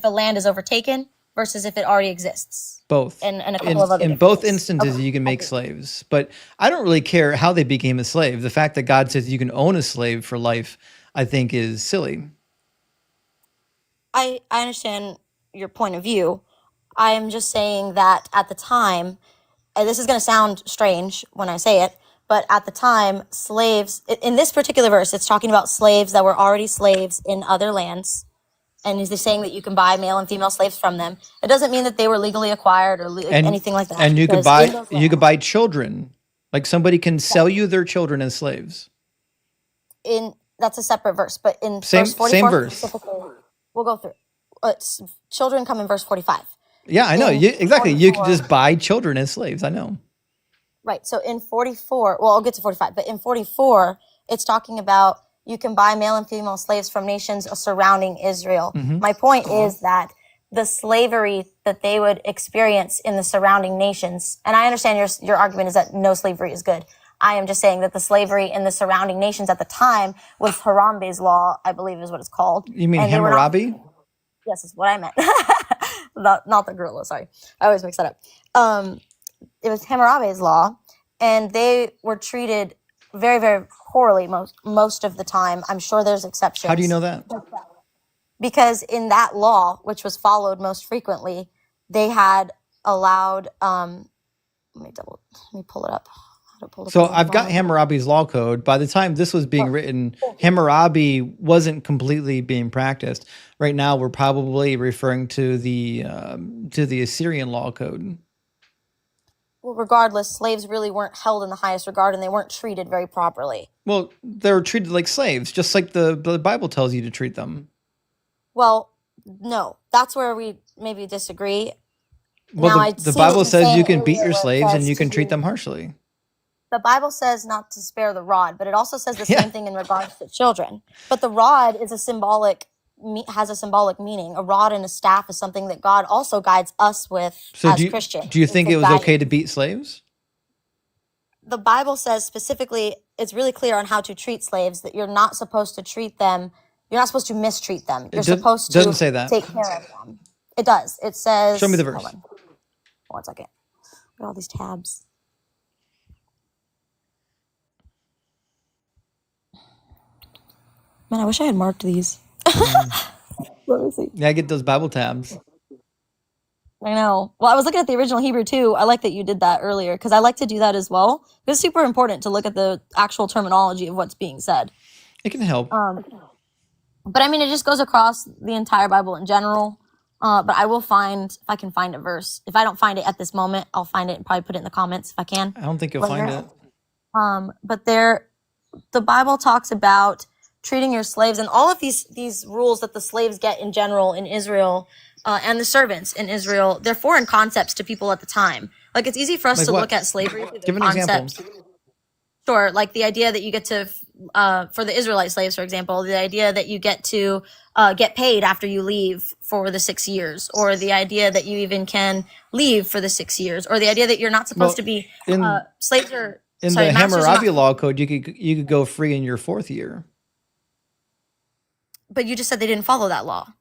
a land is overtaken versus if it already exists. Both. And a couple of other in both instances, you can make slaves. But I don't really care how they became a slave. The fact that God says you can own a slave for life, I think, is silly. I understand your point of view. I'm just saying that at the time, and this is going to sound strange when I say it, But at the time, slaves, in this particular verse, it's talking about slaves that were already slaves in other lands. And is saying that you can buy male and female slaves from them. It doesn't mean that they were legally acquired or And anything like that. and you could because in buy those you could lands- buy children. Like somebody can sell you their children as slaves. that's a separate verse, but in Same verse 44 verse. specifically, we'll go through. Children come in verse 45. Yeah, I know. In Exactly. You can 44 just buy children as slaves. I know. Right. So in 44, well, I'll get to 45, but in 44, it's talking about you can buy male and female slaves from nations surrounding Israel. Mhm. My point is that the slavery that they would experience in the surrounding nations, and I understand your argument is that no slavery is good. I am just saying that the slavery in the surrounding nations at the time was Harambe's law, I believe is what it's called. You mean And they were not- Hammurabi? Yes, that's what I meant. not the gorilla, sorry. I always mix that up. It was Hammurabi's law, and they were treated very, very poorly most of the time. I'm sure there's exceptions. How do you know that? Because in that law, which was followed most frequently, they had allowed. Let me pull it up. So I've got Hammurabi's law code. By the time this was being written, Hammurabi wasn't completely being practiced. Right now, we're probably referring to the Assyrian law code. Well, regardless, slaves really weren't held in the highest regard, and they weren't treated very properly. Well, they're treated like slaves, just like the Bible tells you to treat them. Well, no, that's where we maybe disagree. Well, Now, the Bible says you can beat your earlier slaves and says you can to treat do- them harshly. The Bible says not to spare the rod, but it also says the Yeah. same thing in regards to children. But the rod is has a symbolic meaning. A rod and a staff is something that God also guides us with So as Christians. do you think It's it a was guidance. okay to beat slaves? The Bible says specifically, it's really clear on how to treat slaves, that you're not supposed to treat them. You're not supposed to mistreat them. You're supposed to doesn't say that. take care of them. It does. It says. Show me the verse. Hold on. 1 second. Look at all these tabs. Man, I wish I had marked these. Let me see. Yeah, I get those Bible tabs. I know. Well, I was looking at the original Hebrew too. I like that you did that earlier because I like to do that as well. It's super important to look at the actual terminology of what's being said. It can help. But I mean, it just goes across the entire Bible in general. But I will find, if I can find a verse. If I don't find it at this moment, I'll find it and probably put it in the comments if I can. I don't think you'll find later. it. But the Bible talks about treating your slaves and all of these rules that the slaves get in general in Israel and the servants in Israel. They're foreign concepts to people at the time. Like, it's easy for us Like to what? look at slavery through the Give an concepts. example. Sure, like the idea that you get to, for the Israelite slaves, for example, the idea that you get to get paid after you leave for the 6 years, or the idea that you even can leave for the 6 years, or the idea that you're not supposed to be slaves are. In sorry, the masters are Hammurabi not- law code, you could go free in your 4th year. But you just said they didn't follow that law.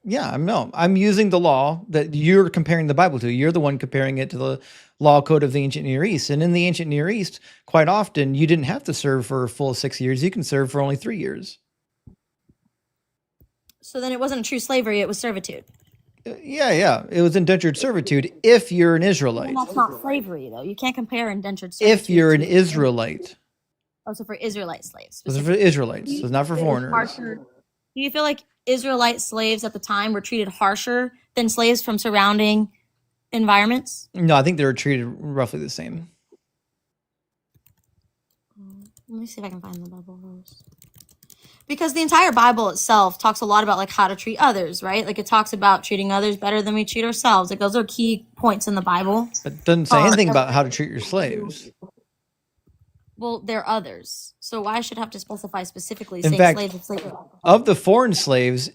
Yeah, I'm using the law that you're comparing the Bible to. You're the one comparing it to the law code of the ancient Near East. And in the ancient Near East, quite often, you didn't have to serve for a full 6 years. You can serve for only 3 years. So then it wasn't true slavery, it was servitude. Yeah. It was indentured servitude if you're an Israelite. And that's not slavery, though. You can't compare indentured servitude. If you're an to- Israelite. Oh, so for Israelite slaves. This is for Israelites. It's not for foreigners. Harsher. Do you feel like Israelite slaves at the time were treated harsher than slaves from surrounding environments? No, I think they were treated roughly the same. Let me see if I can find the Bible verse. Because the entire Bible itself talks a lot about like how to treat others, right? Like it talks about treating others better than we treat ourselves. Like those are key points in the Bible. But it doesn't say anything about how to treat your slaves. Well, they're others. So why should I have to specify specifically In saying fact, slaves and slavery? Of the foreign slaves,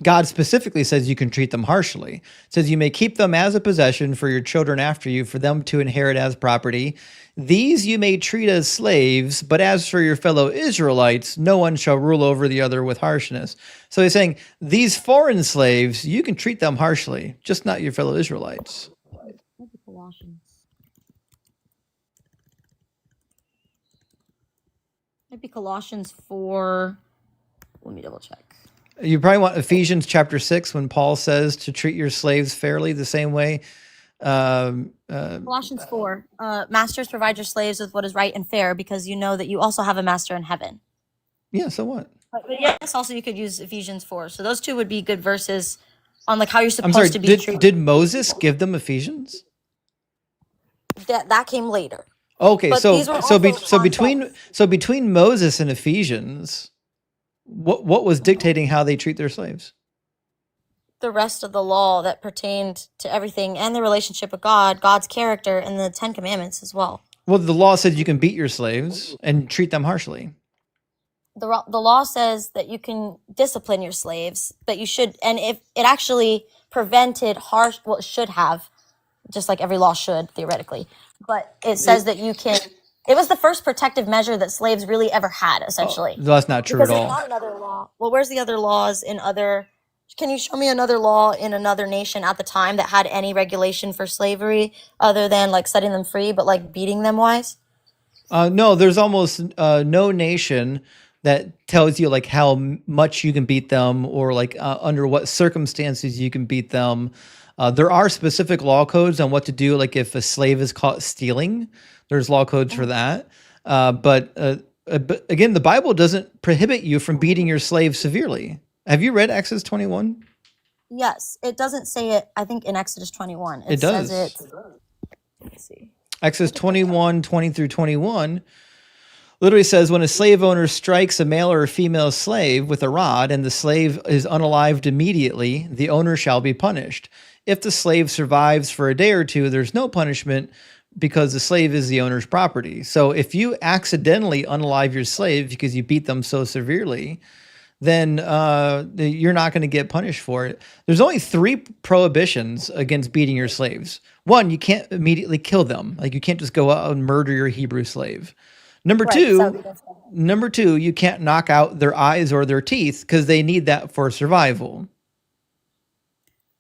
God specifically says you can treat them harshly. It says you may keep them as a possession for your children after you, for them to inherit as property. These you may treat as slaves, but as for your fellow Israelites, no one shall rule over the other with harshness. So he's saying these foreign slaves, you can treat them harshly, just not your fellow Israelites. Maybe Colossians. Maybe Colossians 4. Let me double check. You probably want Ephesians chapter 6 when Paul says to treat your slaves fairly the same way Colossians 4, masters, provide your slaves with what is right and fair, because you know that you also have a master in heaven. Yeah, so what? But yes, also you could use Ephesians 4. So those two would be good verses on like how you're I'm sorry, supposed to be treated. did Moses give them Ephesians? That came later. Okay, But these were also between Moses and Ephesians, what was dictating how they treat their slaves? the rest of the law that pertained to everything and the relationship with God, God's character, and the 10 Commandments as well. Well, the law said you can beat your slaves and treat them harshly. The law says that you can discipline your slaves, but you should, and if it actually prevented harsh, well, it should have, just like every law should theoretically, but it says that you can. It was the first protective measure that slaves really ever had, essentially. That's not true Because at there's all. not another law. Well, where's the other laws in other? Can you show me another law in another nation at the time that had any regulation for slavery other than like setting them free, but like beating them wise? No, there's almost no nation that tells you like how much you can beat them or like under what circumstances you can beat them. There are specific law codes on what to do, like if a slave is caught stealing, there's law codes for that. But again, the Bible doesn't prohibit you from beating your slave severely. Have you read Exodus 21? Yes, it doesn't say it. I think in Exodus 21, It does. says it. Let's see. Exodus 21, 20 through 21 literally says, when a slave owner strikes a male or a female slave with a rod and the slave is unalived immediately, the owner shall be punished. If the slave survives for a day or two, there's no punishment because the slave is the owner's property. So if you accidentally unalive your slave because you beat them so severely, then you're not going to get punished for it. There's only 3 prohibitions against beating your slaves. 1, you can't immediately kill them. Like you can't just go out and murder your Hebrew slave. Number two, you can't knock out their eyes or their teeth because they need that for survival.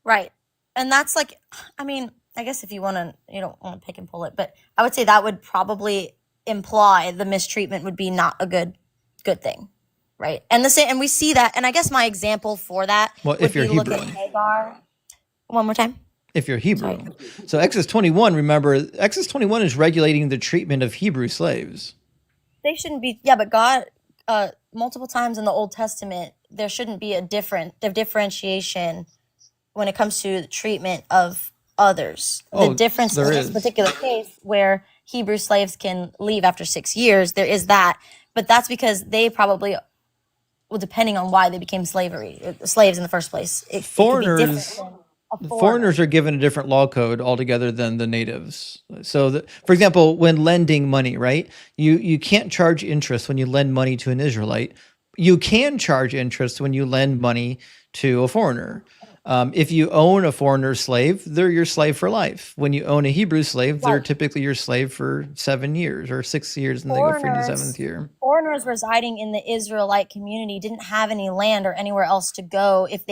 Right. And that's like, I mean, I guess if you want to, you don't want to pick and pull it, but I would say that would probably imply the mistreatment would be not a good thing. Right. And and we see that. And I guess my example for that Well, would if you're be look Hebrew. at Hagar. One more time. If you're Hebrew. So Exodus 21, remember, Exodus 21 is regulating the treatment of Hebrew slaves. They shouldn't be. Yeah, but God, multiple times in the Old Testament, there shouldn't be a differentiation when it comes to the treatment of others. The difference in this particular case where Hebrew slaves can leave after 6 years, there is that. But that's because they probably, well, depending on why they became slaves in the first place. Foreigners are given a different law code altogether than the natives. So, for example, when lending money, right? You can't charge interest when you lend money to an Israelite. You can charge interest when you lend money to a foreigner. If you own a foreigner slave, they're your slave for life. When you own a Hebrew slave, they're typically your slave for 7 years or 6 years, and they go free in the 7th year. Foreigners residing in the Israelite community didn't have any land or anywhere else to go if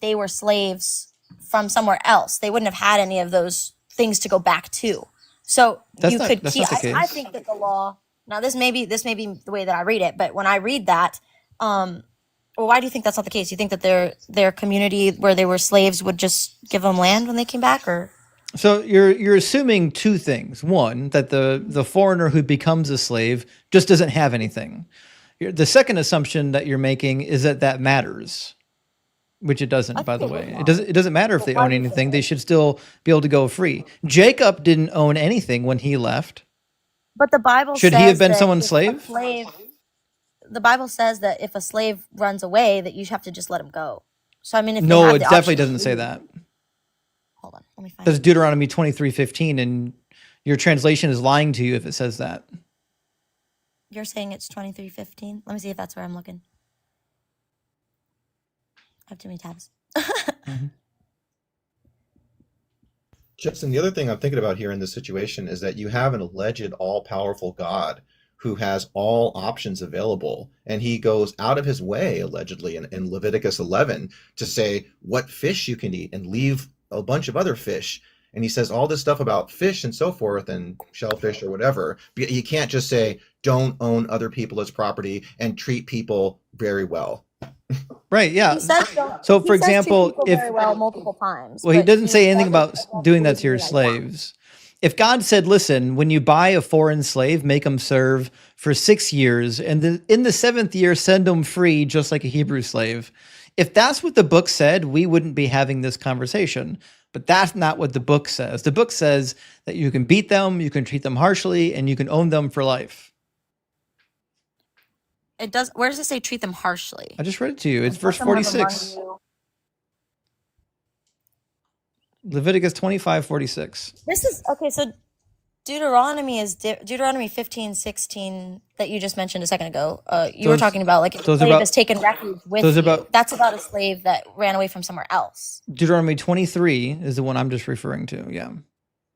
they were slaves from somewhere else. They wouldn't have had any of those things to go back to. So I think that the law. Now this may be the way that I read it, but when I read that, well, why do you think that's not the case? You think that their community where they were slaves would just give them land when they came back, or? So you're assuming 2 things. 1, that the foreigner who becomes a slave just doesn't have anything. The second assumption that you're making is that matters, which it doesn't, by the way. It doesn't matter if they own anything. They should still be able to go free. Jacob didn't own anything when he left. But the Bible should says he have been that someone's slave? The Bible says that if a slave runs away, that you have to just let him go. So I mean, if no, it definitely doesn't say that. Hold on, let me find. That's Deuteronomy 23:15, and your translation is lying to you if it says that. You're saying it's 23:15. Let me see if that's where I'm looking. I have too many tabs. Mm-hmm. Justin, the other thing I'm thinking about here in this situation is that you have an alleged all-powerful God who has all options available, and he goes out of his way, allegedly, in Leviticus 11 to say what fish you can eat and leave a bunch of other fish. And he says all this stuff about fish and so forth and shellfish or whatever. But you can't just say, don't own other people as property and treat people very well. Right, yeah. He says don't. So, He for says treat example, people if very well multiple times. well, he But doesn't he say anything doesn't about doing that to your explicitly like that. slaves. If God said, "Listen, when you buy a foreign slave, make them serve for 6 years, and in the seventh year, send them free, just like a Hebrew slave." If that's what the book said, we wouldn't be having this conversation. But that's not what the book says. The book says that you can beat them, you can treat them harshly, and you can own them for life. It does. Where does it say treat them harshly? I just read it to you. It's Like, verse let them live 46. among you. Leviticus 25:46. This is okay. So Deuteronomy is Deuteronomy 15:16 that you just mentioned a second ago. You were Those talking about like if a those are slave about has taken refuge with those are you. about That's about a slave that ran away from somewhere else. Deuteronomy 23 is the one I'm just referring to. Yeah.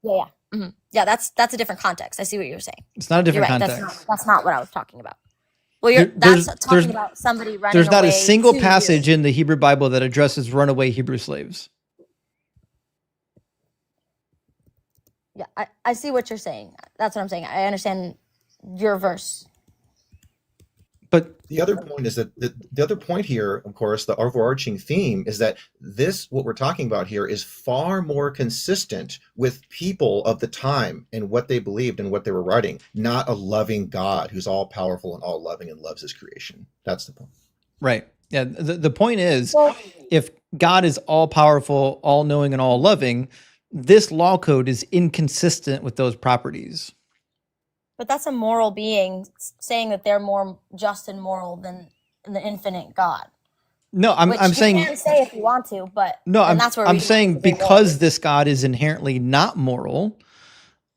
Yeah, yeah, yeah. That's a different context. I see what you're saying. It's not a You're different right. context. That's not what I was talking about. Well, There, that's there's talking about somebody running there's not a away single to passage you. in the Hebrew Bible that addresses runaway Hebrew slaves. Yeah, I see what you're saying. That's what I'm saying. I understand your verse. But The other point is that the other point here, of course, the overarching theme is that what we're talking about here is far more consistent with people of the time and what they believed and what they were writing, not a loving God who's all powerful and all loving and loves his creation. That's the point. right. Yeah, the point is, Well, if God is all powerful, all knowing, and all loving, this law code is inconsistent with those properties. but that's a moral being saying that they're more just and moral than the infinite God. No, I'm Which you saying can say if you want to, but no, and that's where I'm we saying disagree more. because this God is inherently not moral,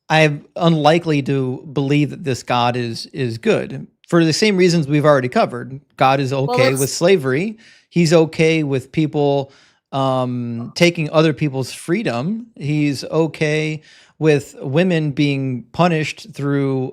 I'm unlikely to believe that this God is good for the same reasons we've already covered. God is okay with slavery. He's okay with people taking other people's freedom. He's okay with women being punished through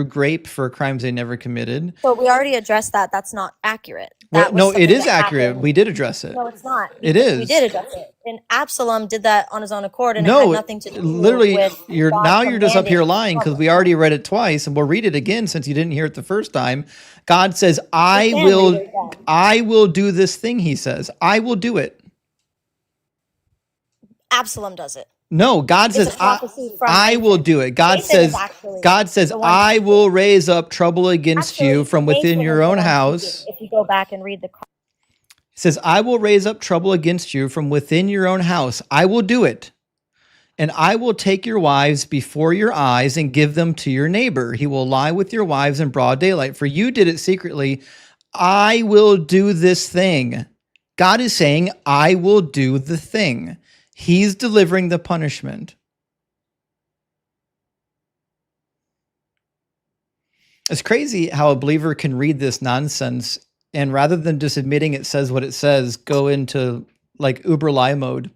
grape for crimes they never committed. So we already addressed that. That's not accurate. Well, That was no, it something is that accurate. happened. We did address it. No, it's not. It We is. did address it. And Absalom did that on his own accord, and it No, had nothing to do literally, with you're God just up here commanding lying because trouble. we already read it twice, and we'll read it again since you didn't hear it the first time. God says, We can read it again. I will do this thing. He says, I will do it. Absalom does it. No, God It's says, a prophecy from I Nathan. will do it. God Nathan is says, actually the one I speaking. will raise up trouble against you from within Nathan your is the own one house. speaking, if you go back and read the He says, I will raise up trouble against you from within your own house. I will do it. And I will take your wives before your eyes and give them to your neighbor. He will lie with your wives in broad daylight. For you did it secretly. I will do this thing. God is saying, I will do the thing. He's delivering the punishment. It's crazy how a believer can read this nonsense and rather than just admitting it says what it says, go into like uber lie mode.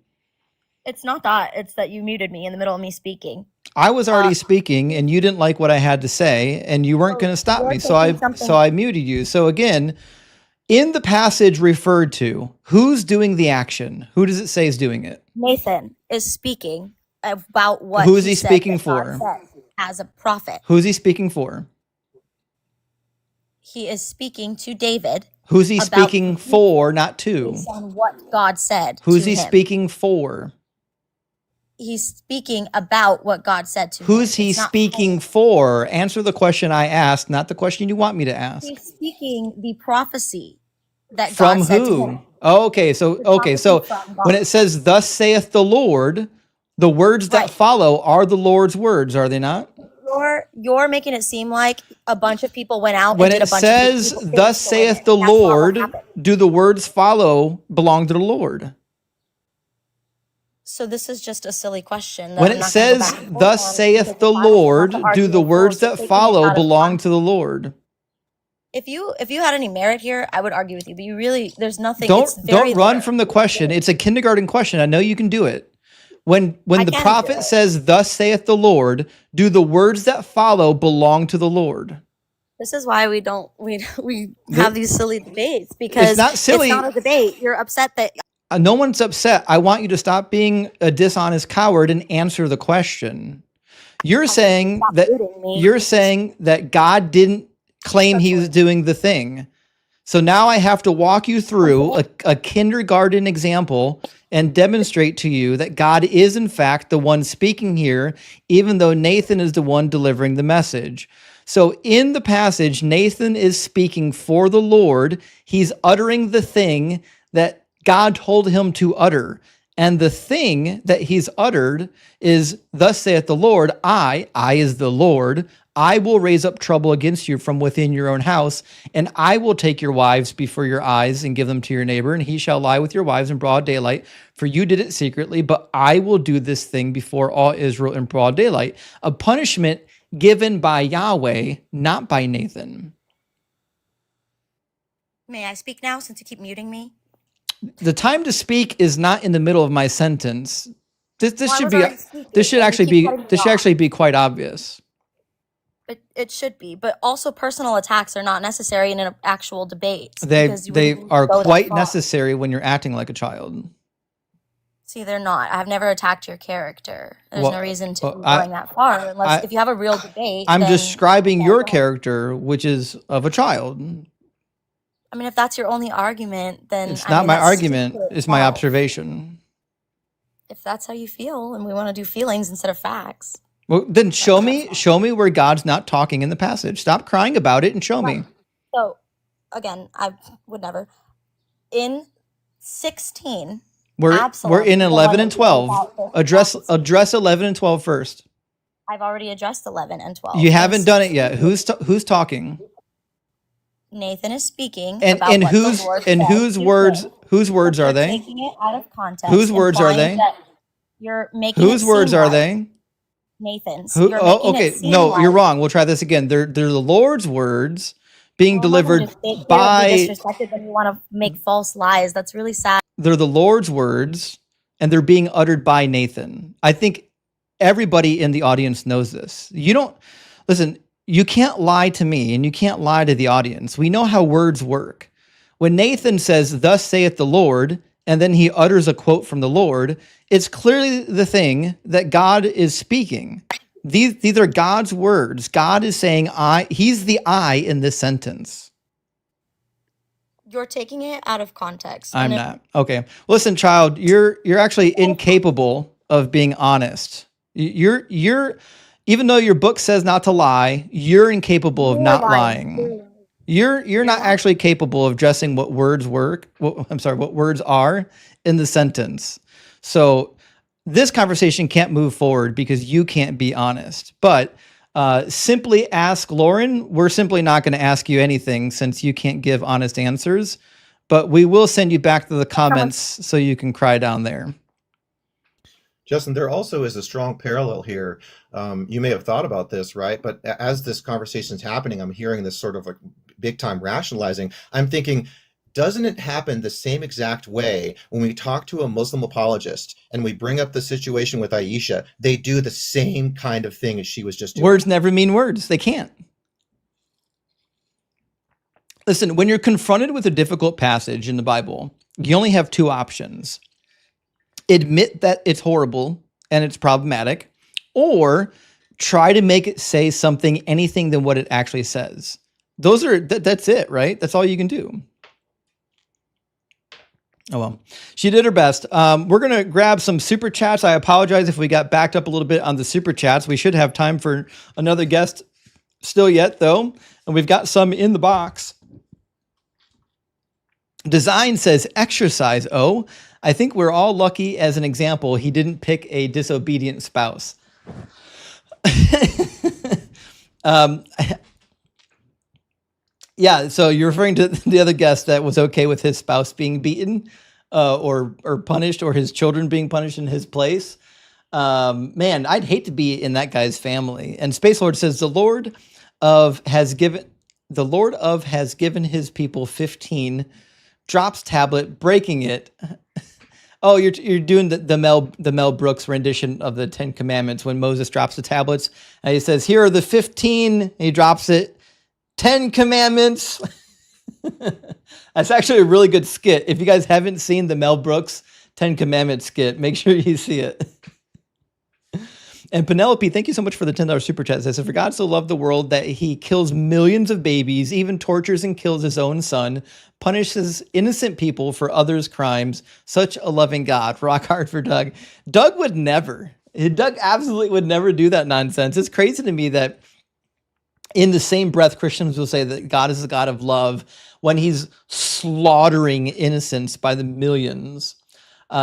It's not that. It's that you muted me in the middle of me speaking. I was already speaking and you didn't like what I had to say and you weren't going to stop me. So I muted you. So again, in the passage referred to, who's doing the action? Who does it say is doing it? Nathan is speaking about what Who is he said speaking that God for? said as a prophet. Who's he speaking for? He is speaking to David. Who's he speaking for, not to? Based on what God said. Who's to he him. speaking for? He's speaking about what God said to him. Who's he speaking for? Answer the question I asked, not the question you want me to ask. He's speaking the prophecy that From God said to who? him. Okay, so when it says thus saith the Lord, the words that follow are the Lord's words, are they not? You're making it seem like a bunch of people went out When and did it a bunch says of thus saith the Lord, do the words follow belong to the Lord? So this is just a silly question. When it says thus saith the Lord, do the words that follow belong to the Lord? If you had any merit here, I would argue with you, but you really, there's nothing. Don't run from the question. It's a kindergarten question. I know you can do it. When the prophet says, thus saith the Lord, do the words that follow belong to the Lord? This is why we have these silly debates, because it's not silly. It's not a debate. You're upset that no one's upset. I want you to stop being a dishonest coward and answer the question. You're saying that God didn't claim he was doing the thing. So now I have to walk you through a kindergarten example and demonstrate to you that God is in fact the one speaking here, even though Nathan is the one delivering the message. So in the passage, Nathan is speaking for the Lord. He's uttering the thing that God told him to utter. And the thing that he's uttered is, thus saith the Lord, I is the Lord, I will raise up trouble against you from within your own house, and I will take your wives before your eyes and give them to your neighbor, and he shall lie with your wives in broad daylight, for you did it secretly, but I will do this thing before all Israel in broad daylight. A punishment given by Yahweh, not by Nathan. May I speak now since you keep muting me? The time to speak is not in the middle of my sentence. This Well, I should was be already speaking, this should and you actually keep be cutting me this should off. actually be quite obvious. It should be, but also personal attacks are not necessary in an actual debate They because you wouldn't they need to are go that quite far. necessary when you're acting like a child. See, they're not. I've never attacked your character. There's Well, no reason to well, be going that far unless I if you have a real debate. I'm then describing yeah, your go ahead. character, which is of a child. I mean, if that's your only argument, then It's I not mean my that speaks argument, for it's my itself. observation. If that's how you feel, and we want to do feelings instead of facts. Well, then that's show fine. me where God's not talking in the passage. Stop crying about it and show me. So, again, I would never. In 16, We're Absalom in is the 11 one and that brings 12. out this prophecy. Address 11 and 12 first. I've already addressed 11 and 12. You In haven't done it yet. 16, Who's talking? Nathan is speaking And about what the Lord said whose to words him. whose words But are you're they? taking it out of context, Whose words are implying they? that you're making Whose it words seem are like they? Nathan's. Who? You're Oh, making it okay. seem No, you're like wrong. We'll try this again. They're the Lord's words being well, I'm not going delivered to stay here and be by. disrespected when you want to make false lies. That's really sad. They're the Lord's words, and they're being uttered by Nathan. I think everybody in the audience knows this. You don't listen. You can't lie to me, and you can't lie to the audience. We know how words work. When Nathan says, "Thus saith the Lord," and then he utters a quote from the Lord, it's clearly the thing that God is speaking. These are God's words. God is saying, he's the I in this sentence. You're taking it out of context. I'm not. Okay. Listen, child, you're actually incapable of being honest. You're even though your book says not to lie, you're incapable of not lying. You're not actually capable of addressing what words work. What words are in the sentence. So this conversation can't move forward because you can't be honest. But simply ask Lauren. We're simply not going to ask you anything since you can't give honest answers. But we will send you back to the comments so you can cry down there. Justin, there also is a strong parallel here. You may have thought about this, right? But as this conversation is happening, I'm hearing this sort of like big time rationalizing. I'm thinking, doesn't it happen the same exact way when we talk to a Muslim apologist and we bring up the situation with Aisha? They do the same kind of thing as she was just doing. Words never mean words. They can't. Listen, when you're confronted with a difficult passage in the Bible, you only have two options. Admit that it's horrible and it's problematic, or try to make it say anything than what it actually says. That's it, right? That's all you can do. Oh, well, she did her best. We're going to grab some super chats. I apologize if we got backed up a little bit on the super chats. We should have time for another guest still yet, though. And we've got some in the box. Design says exercise. Oh, I think we're all lucky as an example. He didn't pick a disobedient spouse. Yeah, so you're referring to the other guest that was okay with his spouse being beaten or punished, or his children being punished in his place. Man, I'd hate to be in that guy's family. And Space Lord says the Lord of has given his people 15, drops tablet, breaking it. Oh, you're doing the Mel Brooks rendition of the 10 Commandments when Moses drops the tablets and he says, "Here are the 15." And he drops it. 10 Commandments. That's actually a really good skit. If you guys haven't seen the Mel Brooks 10 Commandments skit, make sure you see it. And Penelope, thank you so much for the $10 super chat. It says, for God so loved the world that he kills millions of babies, even tortures and kills his own son, punishes innocent people for others' crimes. Such a loving God. Rock hard for Doug. Doug would never. Doug absolutely would never do that nonsense. It's crazy to me that in the same breath, Christians will say that God is the God of love when he's slaughtering innocents by the millions.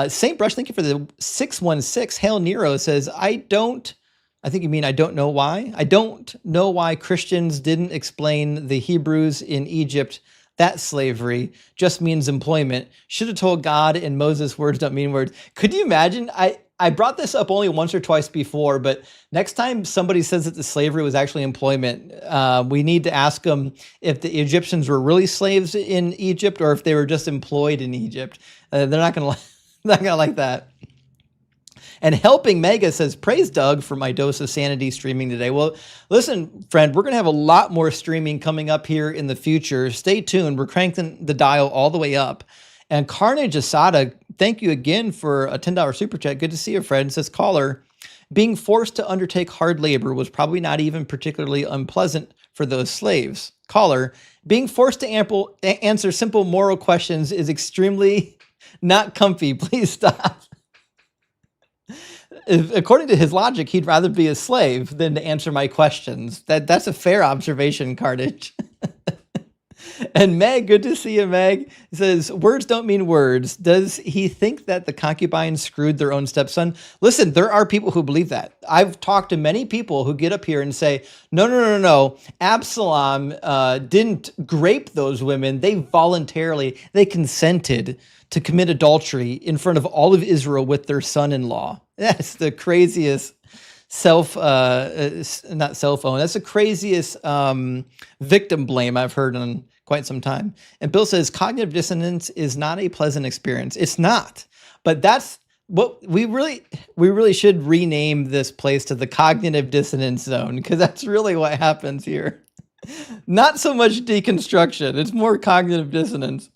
Saint Brush, thank you for the 616. Hail Nero says, I think you mean I don't know why. I don't know why Christians didn't explain the Hebrews in Egypt that slavery just means employment. Should have told God and Moses words don't mean words. Could you imagine? I brought this up only once or twice before, but next time somebody says that the slavery was actually employment, we need to ask them if the Egyptians were really slaves in Egypt or if they were just employed in Egypt. They're not going to not gonna like that. And Helping Mega says, praise Doug for my dose of sanity streaming today. Well, listen, friend, we're going to have a lot more streaming coming up here in the future. Stay tuned. We're cranking the dial all the way up. And Carnage Asada, thank you again for a $10 super chat. Good to see you, friend. Says, caller, being forced to undertake hard labor was probably not even particularly unpleasant for those slaves. Caller, being forced to answer simple moral questions is extremely not comfy. Please stop. According to his logic, he'd rather be a slave than to answer my questions. That's a fair observation, Carnage. And Meg, good to see you, Meg, says, words don't mean words. Does he think that the concubines screwed their own stepson? Listen, there are people who believe that. I've talked to many people who get up here and say, no. Absalom didn't grape those women. They consented to commit adultery in front of all of Israel with their son-in-law. That's the craziest that's the craziest victim blame I've heard in quite some time. And Bill says, cognitive dissonance is not a pleasant experience. It's not, but that's what we really should rename this place to the cognitive dissonance zone, because that's really what happens here. Not so much deconstruction. It's more cognitive dissonance.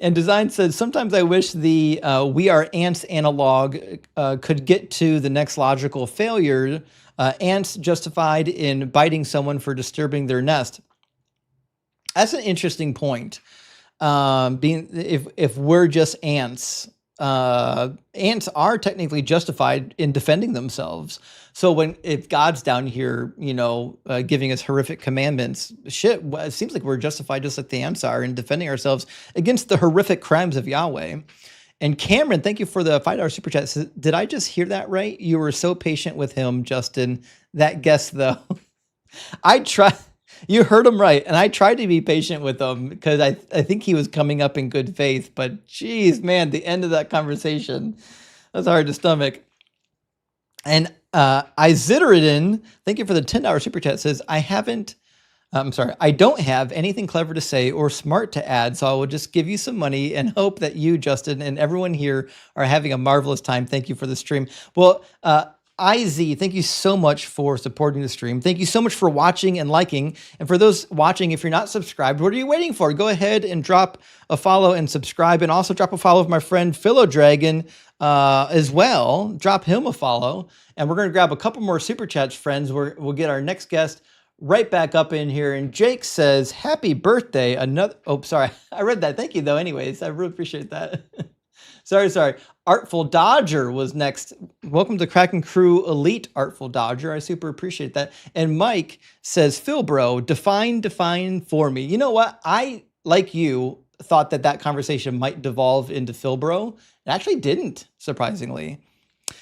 And Design says, sometimes I wish the we are ants analog could get to the next logical failure. Ants justified in biting someone for disturbing their nest. That's an interesting point. If we're just ants, ants are technically justified in defending themselves. So if God's down here, giving us horrific commandments, it seems like we're justified just like the ants are in defending ourselves against the horrific crimes of Yahweh. And Cameron, thank you for the $5 super chat. Did I just hear that right? You were so patient with him, Justin. That guess though, you heard him right. And I tried to be patient with him because I think he was coming up in good faith, but geez, man, the end of that conversation, that's hard to stomach. And Izidridin, thank you for the $10 super chat, says, I don't have anything clever to say or smart to add, so I will just give you some money and hope that you, Justin, and everyone here are having a marvelous time. Thank you for the stream. Well, IZ, thank you so much for supporting the stream. Thank you so much for watching and liking. And for those watching, if you're not subscribed, what are you waiting for? Go ahead and drop a follow and subscribe, and also drop a follow of my friend Philodragon as well. Drop him a follow. And we're going to grab a couple more super chats, friends. We'll get our next guest right back up in here. And Jake says, happy birthday. Sorry. I read that. Thank you, though. Anyways, I really appreciate that. Sorry. Artful Dodger was next. Welcome to Kraken Crew Elite, Artful Dodger. I super appreciate that. And Mike says, Phil, bro, define for me. You know what? I, like you, thought that conversation might devolve into Phil, bro. It actually didn't, surprisingly.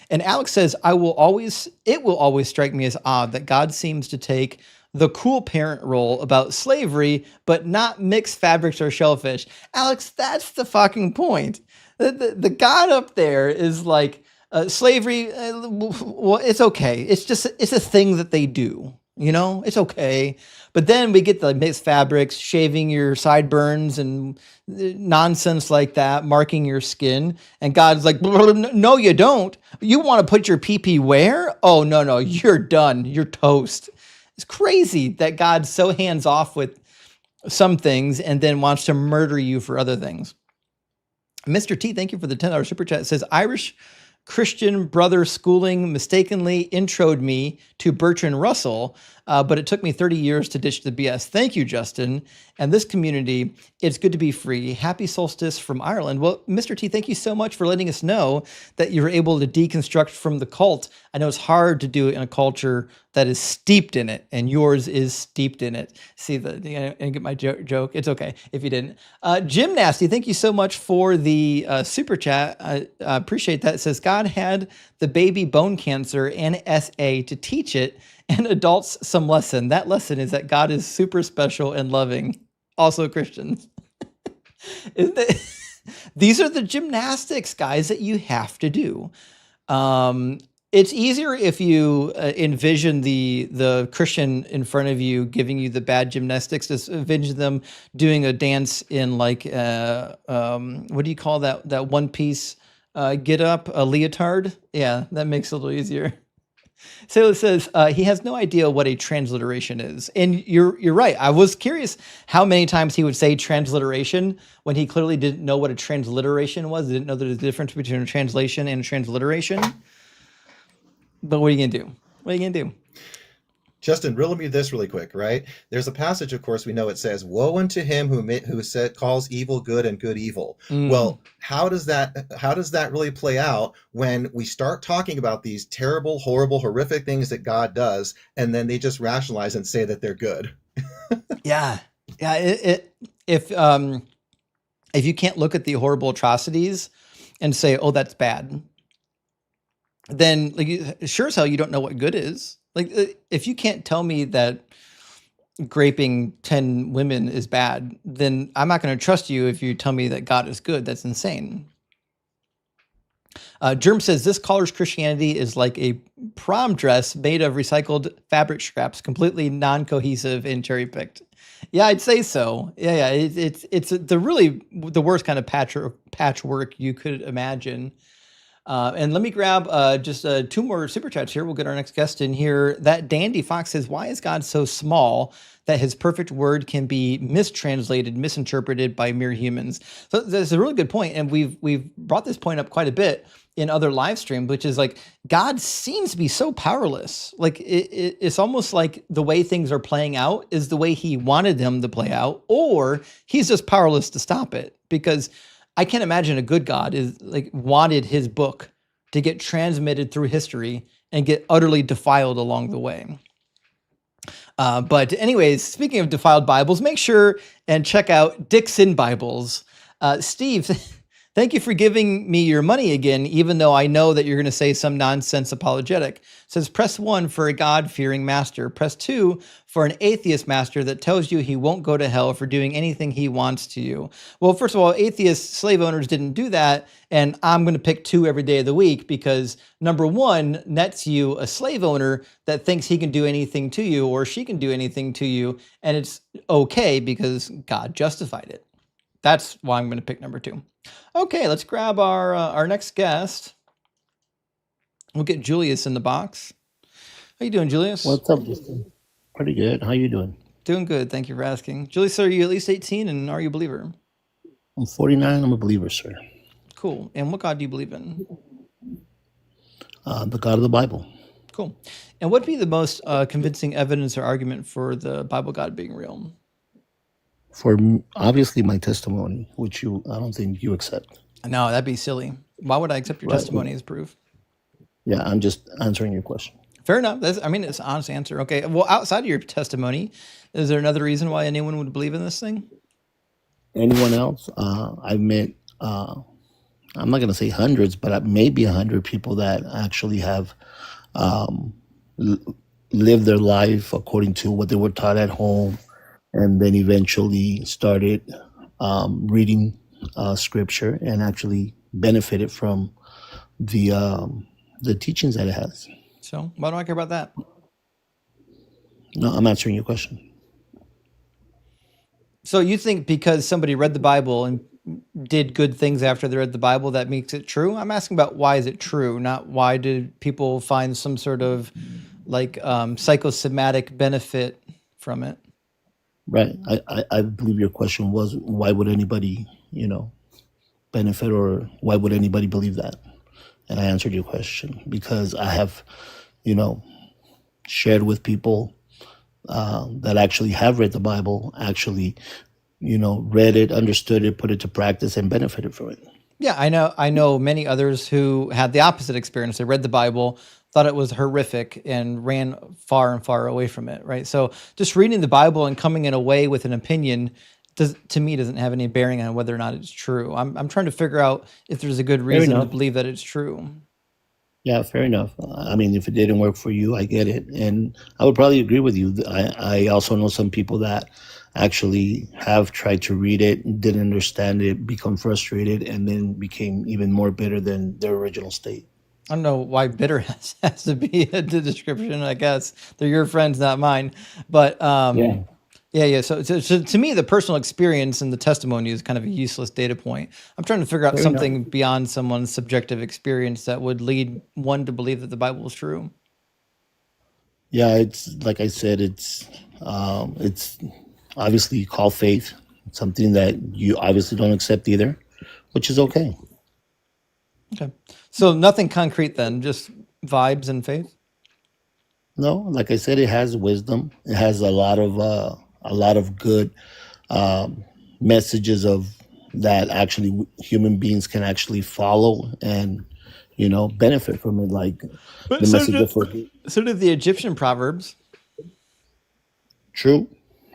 And Alex says, it will always strike me as odd that God seems to take the cool parent role about slavery, but not mixed fabrics or shellfish. Alex, that's the fucking point. The God up there is like, slavery, well, it's okay. It's a thing that they do, it's okay. But then we get the mixed fabrics, shaving your sideburns and nonsense like that, marking your skin. And God's like, no, you don't. You want to put your pee-pee where? Oh, no, you're done. You're toast. It's crazy that God's so hands off with some things and then wants to murder you for other things. Mr. T, thank you for the $10 super chat. It says, Irish Christian brother schooling mistakenly introed me to Bertrand Russell, but it took me 30 years to ditch the BS. Thank you, Justin. And this community, it's good to be free. Happy solstice from Ireland. Well, Mr. T, thank you so much for letting us know that you were able to deconstruct from the cult. I know it's hard to do it in a culture that is steeped in it, and yours is steeped in it. See, and get my joke? It's okay if you didn't. Jim Nasty, thank you so much for the super chat. I appreciate that. It says, God had the baby bone cancer and SA to teach it and adults some lesson. That lesson is that God is super special and loving. Also Christians. These are the gymnastics, guys, that you have to do. It's easier if you envision the Christian in front of you giving you the bad gymnastics. Just envision them doing a dance in like what do you call that one piece get up, a leotard? Yeah, that makes it a little easier. So it says he has no idea what a transliteration is, and you're right. I was curious how many times he would say transliteration when he clearly didn't know what a transliteration was. He didn't know there's a difference between a translation and a transliteration. But what are you gonna do? What are you gonna do? Justin, riddle me this really quick, right? There's a passage, of course, we know it says, "Woe unto him who calls evil good and good evil." Well, how does that really play out when we start talking about these terrible, horrible, horrific things that God does, and then they just rationalize and say that they're good? Yeah. If you can't look at the horrible atrocities and say, "Oh, that's bad," then like sure as hell you don't know what good is. Like if you can't tell me that raping 10 women is bad, then I'm not going to trust you if you tell me that God is good. That's insane. Germ says this caller's Christianity is like a prom dress made of recycled fabric scraps, completely non-cohesive and cherry-picked. Yeah, I'd say so. Yeah. It's the worst kind of patchwork you could imagine. And let me grab just 2 more super chats here. We'll get our next guest in here. That Dandy Fox says, why is God so small that his perfect word can be mistranslated, misinterpreted by mere humans? So that's a really good point. And we've brought this point up quite a bit in other live streams, which is like, God seems to be so powerless. Like it's almost like the way things are playing out is the way he wanted them to play out, or he's just powerless to stop it. Because I can't imagine a good God is like wanted his book to get transmitted through history and get utterly defiled along the way. But anyways, speaking of defiled Bibles, make sure and check out Dixon Bibles. Steve, thank you for giving me your money again, even though I know that you're going to say some nonsense apologetic. It says, press 1 for a God-fearing master. Press 2 for an atheist master that tells you he won't go to hell for doing anything he wants to you. Well, first of all, atheist slave owners didn't do that, and I'm going to pick 2 every day of the week because number 1 nets you a slave owner that thinks he can do anything to you or she can do anything to you, and it's okay because God justified it. That's why I'm going to pick number 2. Okay, let's grab our next guest. We'll get Julius in the box. How you doing, Julius? What's up, Justin? Pretty good. How you doing? Doing good. Thank you for asking. Julius, are you at least 18 and are you a believer? I'm 49. I'm a believer, sir. Cool. And what God do you believe in? The God of the Bible. Cool. And what would be the most convincing evidence or argument for the Bible God being real? Obviously my testimony, which I don't think you accept. No, that'd be silly. Why would I accept your testimony as proof? Yeah, I'm just answering your question. Fair enough. It's an honest answer. Okay. Well, outside of your testimony, is there another reason why anyone would believe in this thing? Anyone else? I've met, I'm not going to say hundreds, but maybe 100 people that actually have lived their life according to what they were taught at home, and then eventually started reading scripture and actually benefited from the teachings that it has. So why do I care about that? No, I'm answering your question. So you think because somebody read the Bible and did good things after they read the Bible, that makes it true? I'm asking about why is it true, not why did people find some sort of like psychosomatic benefit from it? Right. I believe your question was, why would anybody, benefit, or why would anybody believe that? and I answered your question because I have, you know, shared with people that actually have read the Bible, actually, read it, understood it, put it to practice, and benefited from it. Yeah, I know many others who had the opposite experience. They read the Bible, thought it was horrific, and ran far and far away from it, right? So just reading the Bible and coming in away with an opinion to me doesn't have any bearing on whether or not it's true. I'm trying to figure out if there's a good Fair reason to enough. believe that it's true. Yeah, fair enough. I mean, if it didn't work for you, I get it. And I would probably agree with you. I also know some people that actually have tried to read it, didn't understand it, become frustrated, and then became even more bitter than their original state. I don't know why bitter has to be the description. I guess they're your friends, not mine. But Yeah. yeah. So to me, the personal experience and the testimony is kind of a useless data point. I'm trying to figure out Fair enough. something beyond someone's subjective experience that would lead one to believe that the Bible is true. Yeah, it's like I said, it's obviously called faith. It's something that you obviously don't accept either, which is okay. Okay. So nothing concrete then, just vibes and faith. No, like I said, it has wisdom. It has a lot of good messages of that actually human beings can actually follow and benefit from it, like But the message of so did the Egyptian proverbs.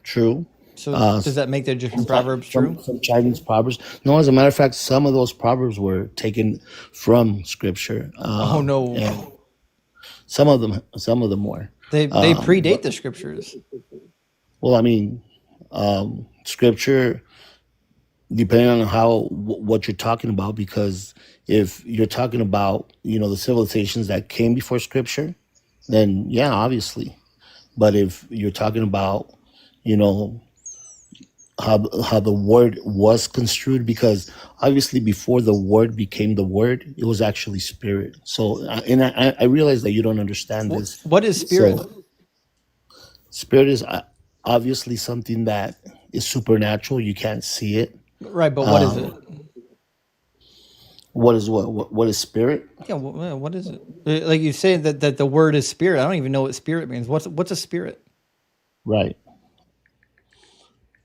true. So uh does that make the Egyptian proverbs true? some Chinese proverbs. No, as a matter of fact, some of those proverbs were taken from scripture. Oh no, And some of them were. they um predate the scriptures. well, I mean, scripture, depending on what you're talking about, because if you're talking about the civilizations that came before scripture, then yeah, obviously. But if you're talking about you know how the word was construed, because obviously before the word became the word, it was actually spirit. So and I realize that you don't understand this. What is spirit? So spirit is obviously something that is supernatural. You can't see it. Right, but what is it? What is spirit? Yeah, what is it? Like you say that the word is spirit. I don't even know what spirit means. What's a spirit? Right.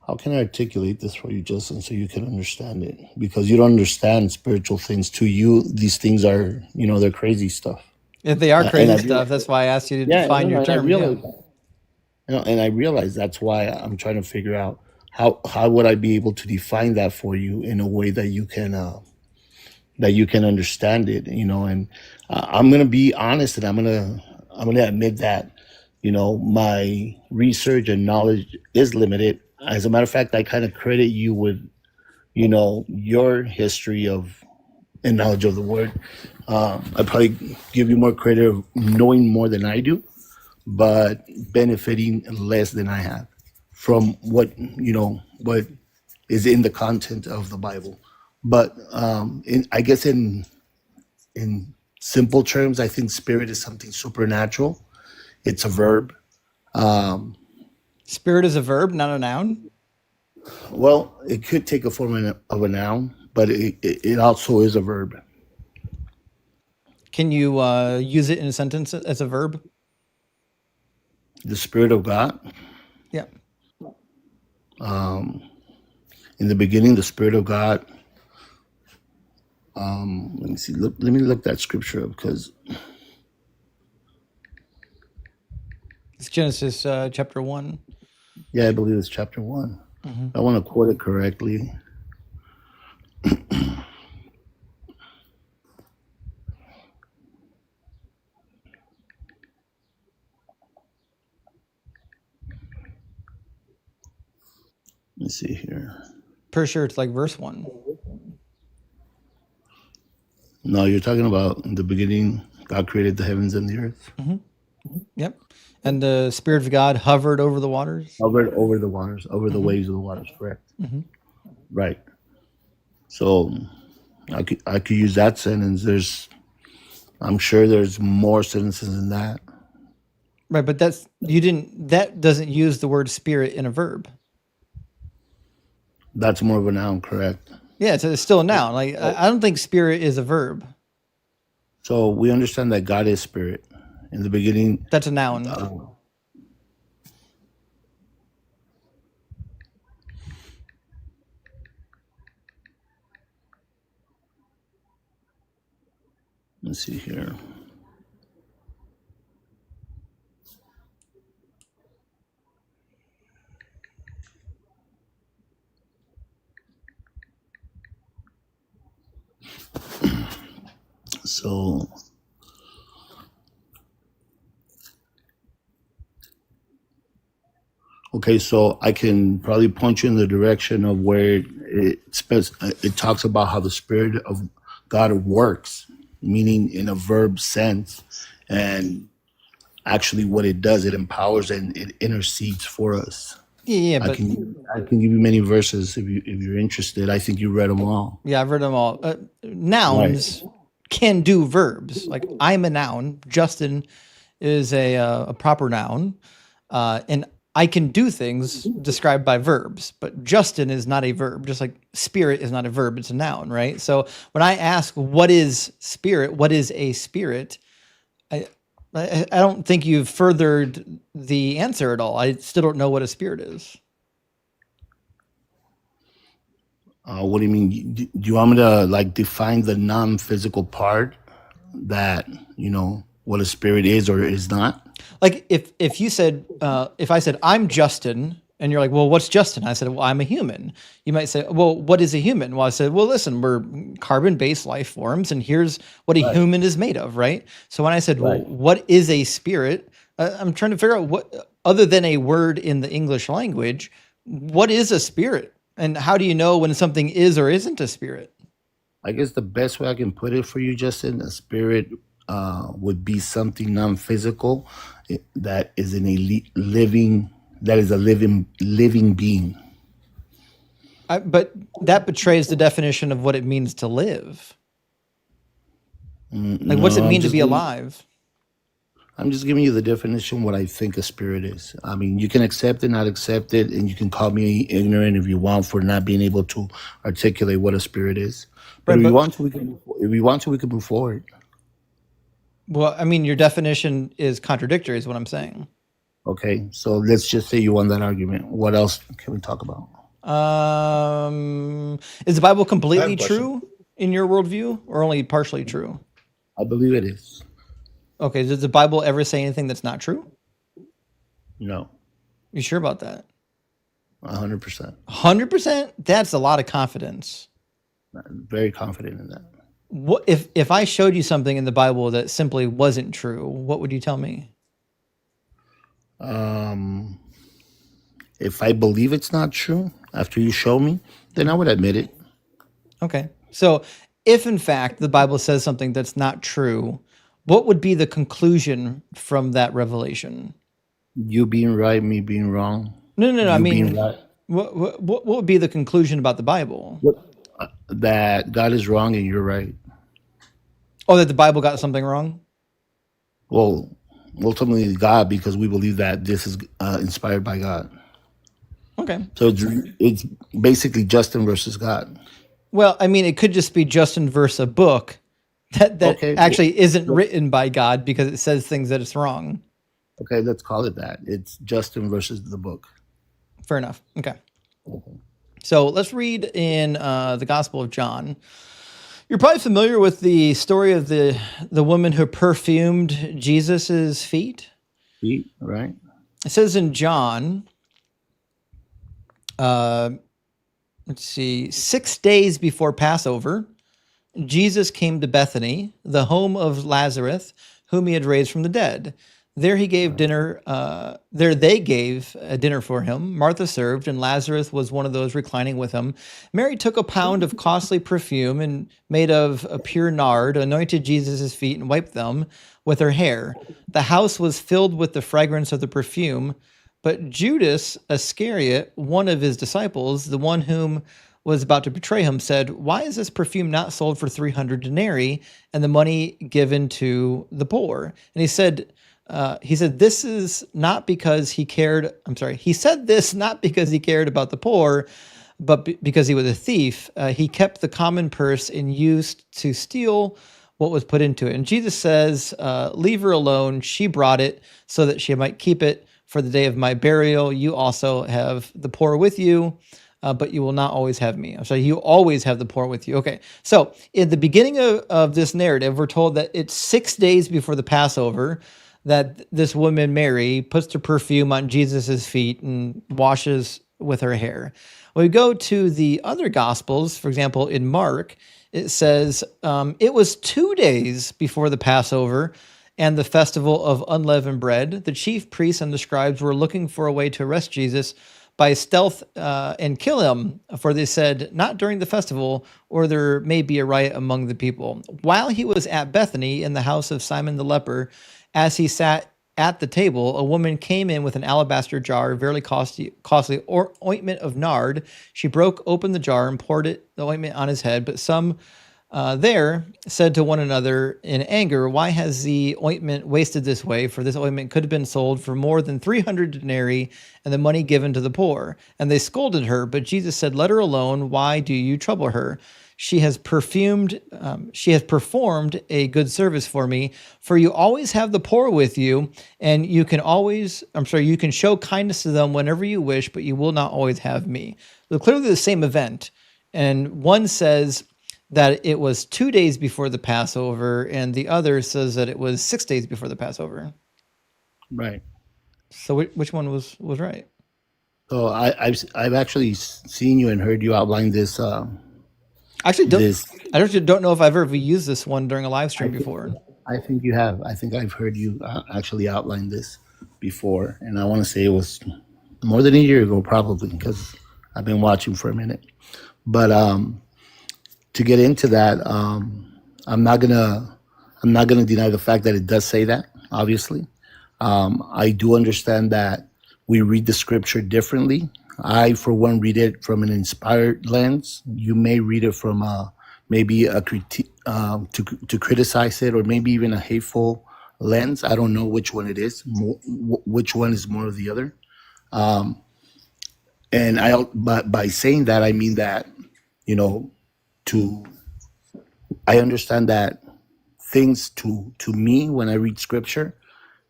How can I articulate this for you, Justin, so you can understand it? Because you don't understand spiritual things. To you, these things are, they're crazy stuff. If they are And crazy I stuff, that's why I asked you to yeah, define no, your and I term. realize that. And I realize that's why I'm trying to figure out how would I be able to define that for you in a way that you can understand it. And I'm gonna be honest, and I'm gonna admit that my research and knowledge is limited. As a matter of fact, I kind of credit you with your history of and knowledge of the word. I probably give you more credit of knowing more than I do, but benefiting less than I have from what is in the content of the Bible. But I guess in simple terms, I think spirit is something supernatural. It's a verb. Um, Spirit is a verb, not a noun. well, it could take a form of a noun, but it also is a verb. Can you use it in a sentence as a verb? The Spirit of God. Yeah. Um, in the beginning, the Spirit of God. Let me see. Let me look that scripture up, because It's Genesis chapter 1. yeah, I believe it's chapter 1. Mm-hmm. I want to quote it correctly. Let me see here. Pretty sure it's like verse 1. No, you're talking about in the beginning, God created the heavens and the earth. Mm-hmm. Yep. And the Spirit of God hovered over the waters. Hovered over the waters, over the Mm-hmm. waves of the waters, correct. Mm-hmm. Right. So I could use that sentence. I'm sure there's more sentences than that. Right, but that doesn't use the word spirit in a verb. That's more of a noun, correct? Yeah, it's still a noun. Like I don't think spirit is a verb. So we understand that God is spirit. In the beginning, That's a noun. uh, let's see here. So, okay, so I can probably point you in the direction of where it talks about how the Spirit of God works, meaning in a verb sense, and actually what it does, it empowers and it intercedes for us. Yeah, I but can give you many verses if you're interested. I think you read them all. yeah, I've read them all. Right. Nouns can do verbs. Like I'm a noun. Justin is a proper noun, and I can do things described by verbs. But Justin is not a verb. Just like spirit is not a verb; it's a noun, right? So when I ask, "What is spirit? What is a spirit?" I don't think you've furthered the answer at all. I still don't know what a spirit is. What do you mean? Do you want me to like define the non-physical part that what a spirit is or is not? Like if you said if I said I'm Justin and you're like, well, what's Justin? I said, well, I'm a human. You might say, well, what is a human? Well, I said, well, listen, we're carbon-based life forms, and here's what a Right. human is made of, right? So when I said, well, Right. what is a spirit? I'm trying to figure out what, other than a word in the English language, what is a spirit? And how do you know when something is or isn't a spirit? I guess the best way I can put it for you, Justin, a spirit would be something non-physical that is in a living being. But that betrays the definition of what it means to live. Like, what's it No, mean to be alive? I'm just giving you the definition what I think a spirit is. I mean, you can accept it, not accept it, and you can call me ignorant if you want for not being able to articulate what a spirit is. But Right, if we but want to, we can move forward. well, I mean, your definition is contradictory, is what I'm saying. Okay, so let's just say you won that argument. What else can we talk about? Is the Bible I have completely a question. true in your worldview, or only partially true? I believe it is. Okay, does the Bible ever say anything that's not true? No, You sure about that? 100%. 100%? That's a lot of confidence. I'm very confident in that. What if I showed you something in the Bible that simply wasn't true? What would you tell me? If I believe it's not true after you show me, then I would admit it. Okay, so if in fact the Bible says something that's not true, what would be the conclusion from that revelation? You being right, me being wrong. No. I You being mean, right. what would be the conclusion about the Bible? That God is wrong and you're right. Oh, that the Bible got something wrong? Well, ultimately God, because we believe that this is inspired by God. Okay. So it's basically Justin versus God. Well, I mean, it could just be Justin versus a book that Okay. actually isn't written by God because it says things that it's wrong. Okay, let's call it that. It's Justin versus the book. Fair enough. Okay. So let's read in the Gospel of John. You're probably familiar with the story of the woman who perfumed Jesus's feet. Feet, right? It says in John, let's see, 6 days before Passover, Jesus came to Bethany, the home of Lazarus, whom he had raised from the dead. There he gave dinner. There they gave a dinner for him. Martha served, and Lazarus was one of those reclining with him. Mary took a pound of costly perfume and made of a pure nard, anointed Jesus' feet, and wiped them with her hair. The house was filled with the fragrance of the perfume. But Judas Iscariot, one of his disciples, the one whom was about to betray him, said, "Why is this perfume not sold for 300 denarii and the money given to the poor?" And he said, this is not because he cared. I'm sorry. He said this not because he cared about the poor, but because he was a thief. He kept the common purse and used to steal what was put into it. And Jesus says, leave her alone. She brought it so that she might keep it for the day of my burial. You also have the poor with you, but you will not always have me. So you always have the poor with you. Okay. So in the beginning of this narrative, we're told that it's 6 days before the Passover that this woman, Mary, puts her perfume on Jesus's feet and washes with her hair. When we go to the other Gospels, for example, in Mark, it says it was 2 days before the Passover and the festival of unleavened bread. The chief priests and the scribes were looking for a way to arrest Jesus by stealth and kill him, for they said, not during the festival, or there may be a riot among the people. While he was at Bethany in the house of Simon the leper, as he sat at the table, a woman came in with an alabaster jar, very costly ointment of nard. She broke open the jar and poured the ointment on his head. But some there said to one another in anger, why has the ointment wasted this way? For this ointment could have been sold for more than 300 denarii and the money given to the poor. And they scolded her, but Jesus said, let her alone. Why do you trouble her? She has performed a good service for me. For you always have the poor with you, and you can show kindness to them whenever you wish, but you will not always have me. So clearly the same event. And one says that it was 2 days before the Passover, and the other says that it was 6 days before the Passover. Right. So which one was right? So I've actually seen you and heard you outline this. Actually, I actually don't know if I've ever used this one during a live stream before. I think you have. I think I've heard you actually outline this before, and I want to say it was more than a year ago, probably, because I've been watching for a minute. But to get into that, I'm not gonna deny the fact that it does say that. Obviously, I do understand that we read the scripture differently. I, for one, read it from an inspired lens. You may read it from maybe a critique to criticize it, or maybe even a hateful lens. I don't know which one it is. Which one is more of the other? But by saying that, I mean that I understand that things to me when I read scripture,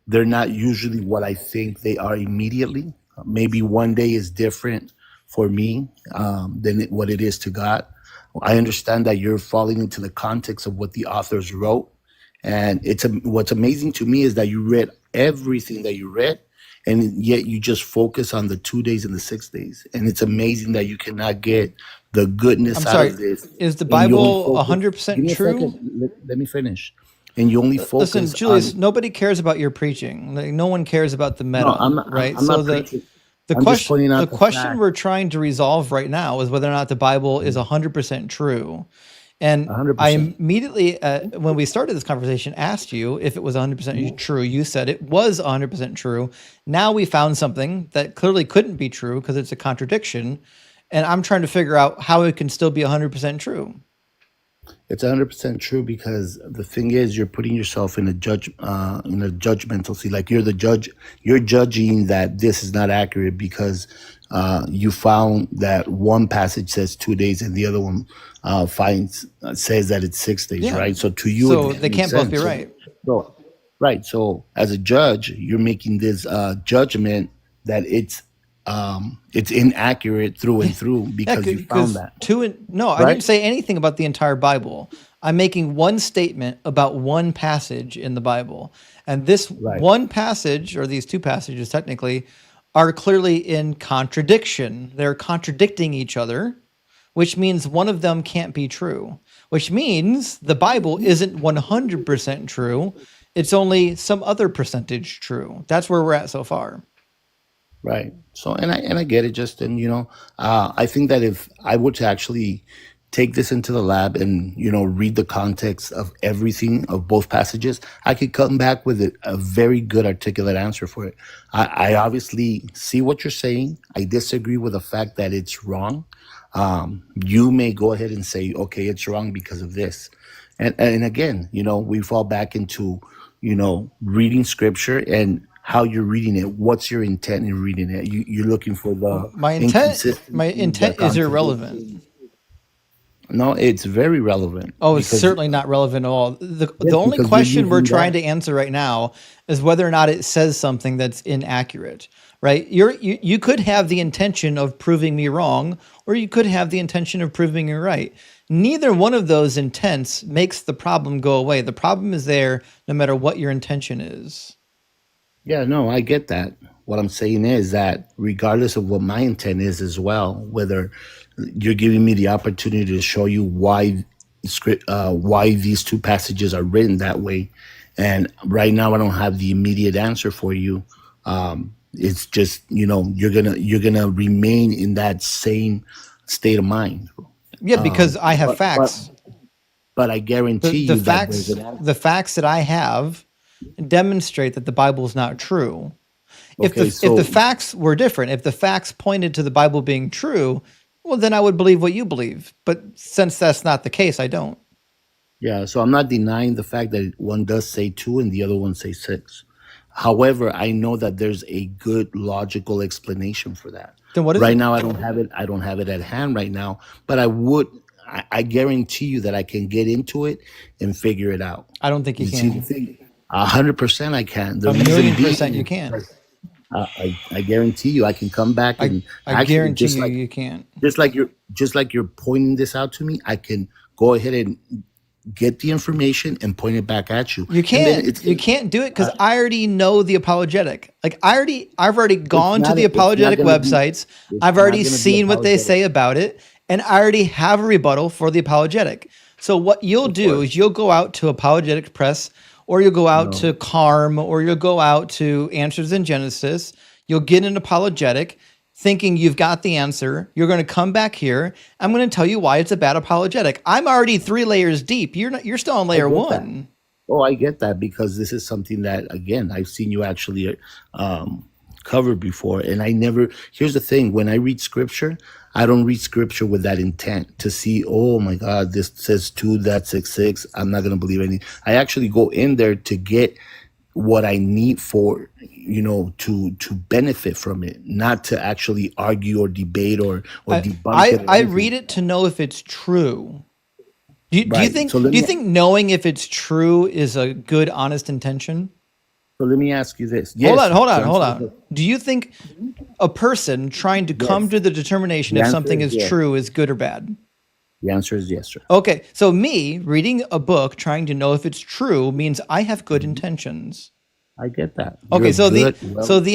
they're not usually what I think they are immediately. Maybe one day is different for me than what it is to God. I understand that you're falling into the context of what the authors wrote. And what's amazing to me is that you read everything that you read, and yet you just focus on the 2 days and the 6 days. And it's amazing that you cannot get the goodness out of this. Is the Bible 100% true? Let me finish. And you only focus. Listen, Julius, nobody cares about your preaching. Like, no one cares about the meta, right? I'm not preaching. The question we're trying to resolve right now is whether or not the Bible is 100% true. And 100%. I immediately, when we started this conversation, asked you if it was 100% true. You said it was 100% true. Now we found something that clearly couldn't be true because it's a contradiction. And I'm trying to figure out how it can still be 100% true. It's 100% true because the thing is, you're putting yourself in a judgmental seat. Like you're the judge. You're judging that this is not accurate because you found that one passage says 2 days and the other one says that it's 6 days, right? So to you, they can't both be right. Right. So as a judge, you're making this judgment that it's inaccurate through and through because you found that. I didn't say anything about the entire Bible. I'm making one statement about one passage in the Bible. And this one passage, or these two passages technically, are clearly in contradiction. They're contradicting each other, which means one of them can't be true, which means the Bible isn't 100% true. It's only some other percentage true. That's where we're at so far. Right. So, and I get it, Justin. I think that if I were to actually take this into the lab and read the context of everything of both passages, I could come back with a very good articulate answer for it. I obviously see what you're saying. I disagree with the fact that it's wrong. You may go ahead and say, okay, it's wrong because of this. And again, we fall back into, reading scripture and how you're reading it. What's your intent in reading it? You're looking for the my intent is irrelevant. No, it's very relevant Oh, it's because certainly not relevant at all. The yes, only because you're question we're using trying that. to answer right now is whether or not it says something that's inaccurate, right? You could have the intention of proving me wrong, or you could have the intention of proving me right. Neither one of those intents makes the problem go away. The problem is there no matter what your intention is. Yeah, no, I get that. What I'm saying is that regardless of what my intent is as well, whether you're giving me the opportunity to show you why these two passages are written that way, and right now I don't have the immediate answer for you. It's just you're gonna remain in that same state of mind. Yeah, because I have But but facts. but I The guarantee the you that there's facts an answer. the facts that I have demonstrate that the Bible is not true. Okay, If the so facts were different, if the facts pointed to the Bible being true, well, then I would believe what you believe. But since that's not the case, I don't. yeah, so I'm not denying the fact that one does say two and the other one says six. However, I know that there's a good logical explanation for that. Then what is Right it? now, I don't have it. I don't have it at hand right now, but I would. I guarantee you that I can get into it and figure it out. I don't think you You see the can. thing? 100% I can. The A reason million percent you being, can. I guarantee you I can come back I and I actually guarantee you you can't. just like you're pointing this out to me, I can go ahead and get the information and point it back at you. You And then can't. You can't do it because I already know the apologetic. Like I've already gone to the it's not apologetic gonna be websites. it's I've not already gonna be seen what they apologetic, say about it, and I already have a rebuttal for the apologetic. So what you'll of do course. is you'll go out to Apologetic Press, or you'll go out No. to CARM, or you'll go out to Answers in Genesis. You'll get an apologetic, thinking you've got the answer. You're going to come back here. I'm going to tell you why it's a bad apologetic. I'm already 3 layers deep. You're not. You're still on I layer get that. 1. Oh, I get that because this is something that again I've seen you actually cover before, and I never. Here's the thing: when I read scripture, I don't read scripture with that intent to see. Oh my God, this says two, that says six. I'm not gonna believe any. I actually go in there to get what I need for to benefit from it, not to actually argue or debate or debunk it or I anything. read it to know if it's true. Do you Right. think knowing if it's true is a good, honest intention? So let me ask you this. Hold Yes. on, hold To on, hold answer on. Do you think a person trying to come yes. to the determination The if answer something is is yes. true is good or bad? The answer is yes, sir. Okay, so me reading a book trying to know if it's true means I have good intentions. I get that. You're Okay, a so good, the person.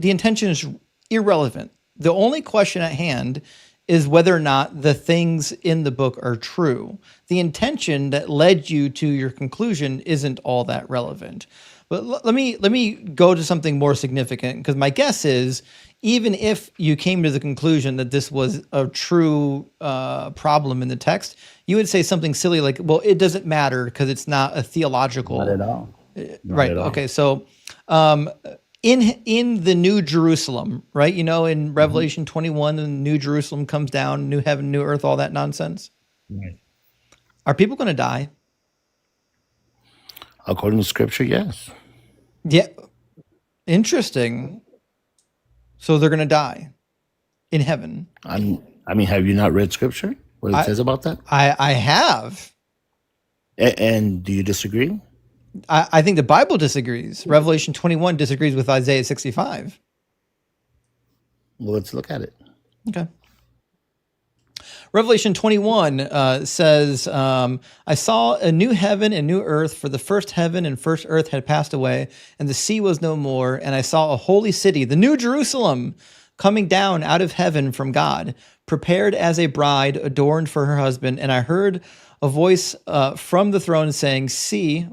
intention is irrelevant. The only question at hand is whether or not the things in the book are true. The intention that led you to your conclusion isn't all that relevant. But let me go to something more significant, because my guess is even if you came to the conclusion that this was a true problem in the text, you would say something silly like, "Well, it doesn't matter because it's not a theological." Not at all. Not Right. at all. Okay. So, in the New Jerusalem, right? You know, in Revelation 21, the New Jerusalem comes down, new heaven, new earth, all that nonsense. Right. Are people going to die? According to scripture, yes. Yeah. Interesting. So they're going to die in heaven. I mean, have you not read scripture? What it I says about that? I have. And do you disagree? I think the Bible disagrees. Revelation 21 disagrees with Isaiah 65. Well, let's look at it. Okay. Revelation 21 says, I saw a new heaven and new earth, for the first heaven and first earth had passed away, and the sea was no more. And I saw a holy city, the New Jerusalem, coming down out of heaven from God, prepared as a bride adorned for her husband. And I heard a voice from the throne saying, See,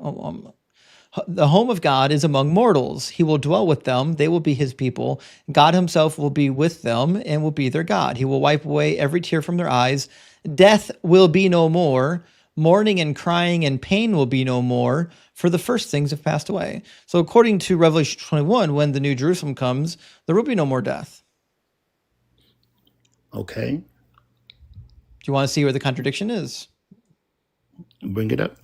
the home of God is among mortals. He will dwell with them. They will be his people. God himself will be with them and will be their God. He will wipe away every tear from their eyes. Death will be no more. Mourning and crying and pain will be no more, for the first things have passed away. So according to Revelation 21, when the New Jerusalem comes, there will be no more death. Okay. Do you want to see where the contradiction is? Bring it up.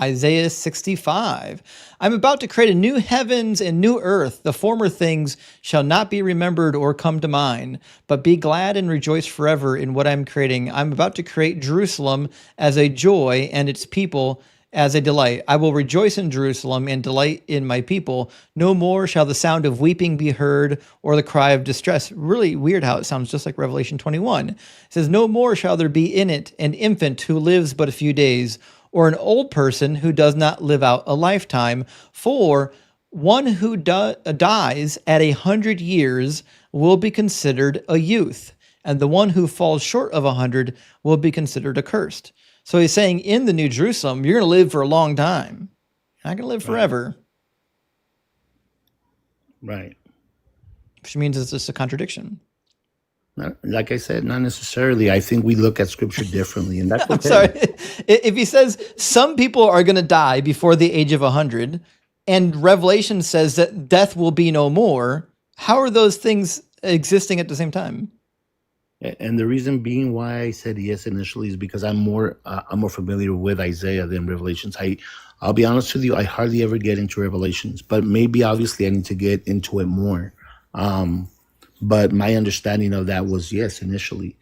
Isaiah 65. I'm about to create a new heavens and new earth. The former things shall not be remembered or come to mind, but be glad and rejoice forever in what I'm creating. I'm about to create Jerusalem as a joy and its people as a delight. I will rejoice in Jerusalem and delight in my people. No more shall the sound of weeping be heard or the cry of distress. Really weird how it sounds just like Revelation 21. It says, no more shall there be in it an infant who lives but a few days, or an old person who does not live out a lifetime. For one who dies at 100 years will be considered a youth, and the one who falls short of 100 will be considered accursed. So he's saying in the New Jerusalem, you're going to live for a long time. You're not going to live forever. Right. Which means it's just a contradiction. Like I said, not necessarily. I think we look at scripture differently, and that's okay. I'm sorry. If he says some people are going to die before the age of 100, and Revelation says that death will be no more, how are those things existing at the same time? And the reason being why I said yes initially is because I'm more familiar with Isaiah than Revelations. I'll be honest with you, I hardly ever get into Revelations, but maybe obviously I need to get into it more. But my understanding of that was yes initially.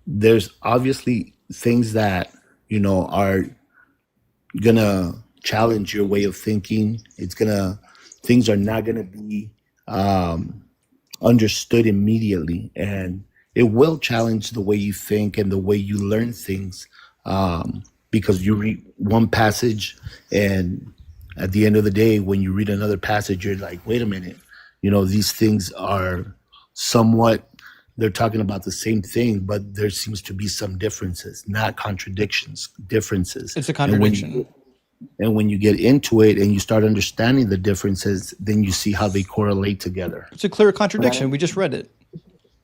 There's obviously things that are gonna challenge your way of thinking. Things are not gonna be understood immediately, and it will challenge the way you think and the way you learn things, because you read one passage and at the end of the day when you read another passage you're like, wait a minute, these things are somewhat, they're talking about the same thing, but there seems to be some differences, not contradictions, differences. It's a contradiction. And when you get into it and you start understanding the differences, then you see how they correlate together. It's a clear contradiction. We just read it.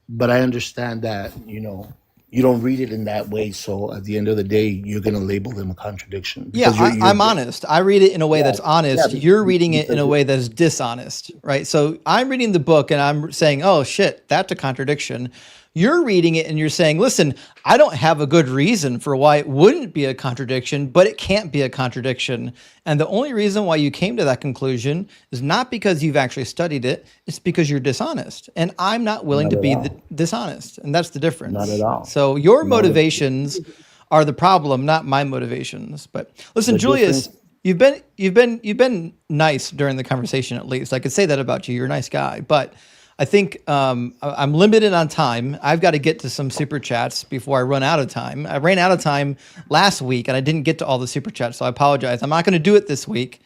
But I understand that, you don't read it in that way. So at the end of the day, you're going to label them a contradiction. Yeah, I'm honest. I read it in a way that's honest. Yeah, You're reading it in a way that's dishonest, right? So I'm reading the book and I'm saying, oh shit, that's a contradiction. You're reading it and you're saying, listen, I don't have a good reason for why it wouldn't be a contradiction, but it can't be a contradiction. And the only reason why you came to that conclusion is not because you've actually studied it, it's because you're dishonest. And I'm not willing to be dishonest. And that's the difference. Not at all. So your motivations are the problem, not my motivations. But listen, Julius, you've been nice during the conversation, at least. I could say that about you. You're a nice guy, but I think I'm limited on time. I've got to get to some super chats before I run out of time. I ran out of time last week and I didn't get to all the super chats, so I apologize. I'm not going to do it this week.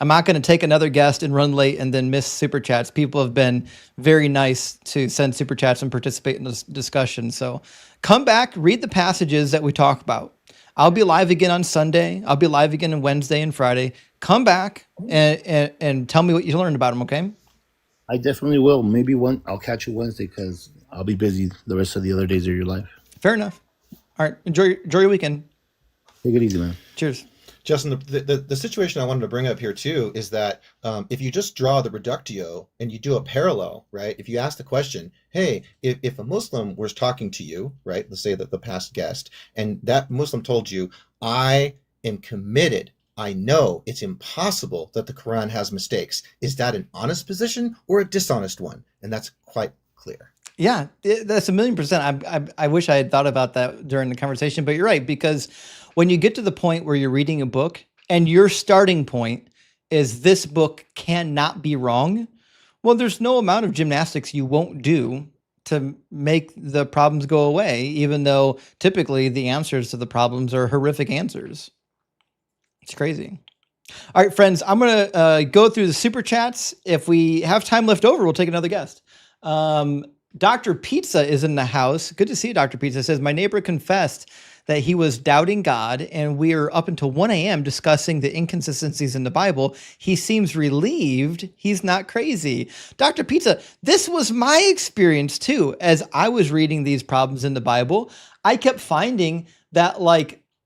I'm not going to take another guest and run late and then miss super chats. People have been very nice to send super chats and participate in this discussion. So come back, read the passages that we talk about. I'll be live again on Sunday. I'll be live again on Wednesday and Friday. Come back and tell me what you learned about them, okay? I definitely will. Maybe I'll catch you Wednesday because I'll be busy the rest of the other days of your life. Fair enough. All right. Enjoy your weekend. Take it easy, man. Cheers. Justin, the situation I wanted to bring up here too is that if you just draw the reductio and you do a parallel, right? If you ask the question, hey, if a Muslim was talking to you, right? Let's say that the past guest, and that Muslim told you, I am committed, I know it's impossible that the Quran has mistakes. Is that an honest position or a dishonest one? And that's quite clear. Yeah, that's 1,000,000%. I wish I had thought about that during the conversation, but you're right, because when you get to the point where you're reading a book and your starting point is this book cannot be wrong, well, there's no amount of gymnastics you won't do to make the problems go away, even though typically the answers to the problems are horrific answers. It's crazy. All right, friends, I'm going to go through the super chats. If we have time left over, we'll take another guest. Dr. Pizza is in the house. Good to see you, Dr. Pizza. Says, my neighbor confessed that he was doubting God, and we are up until 1 a.m. discussing the inconsistencies in the Bible. He seems relieved. He's not crazy. Dr. Pizza, this was my experience too. As I was reading these problems in the Bible, I kept finding that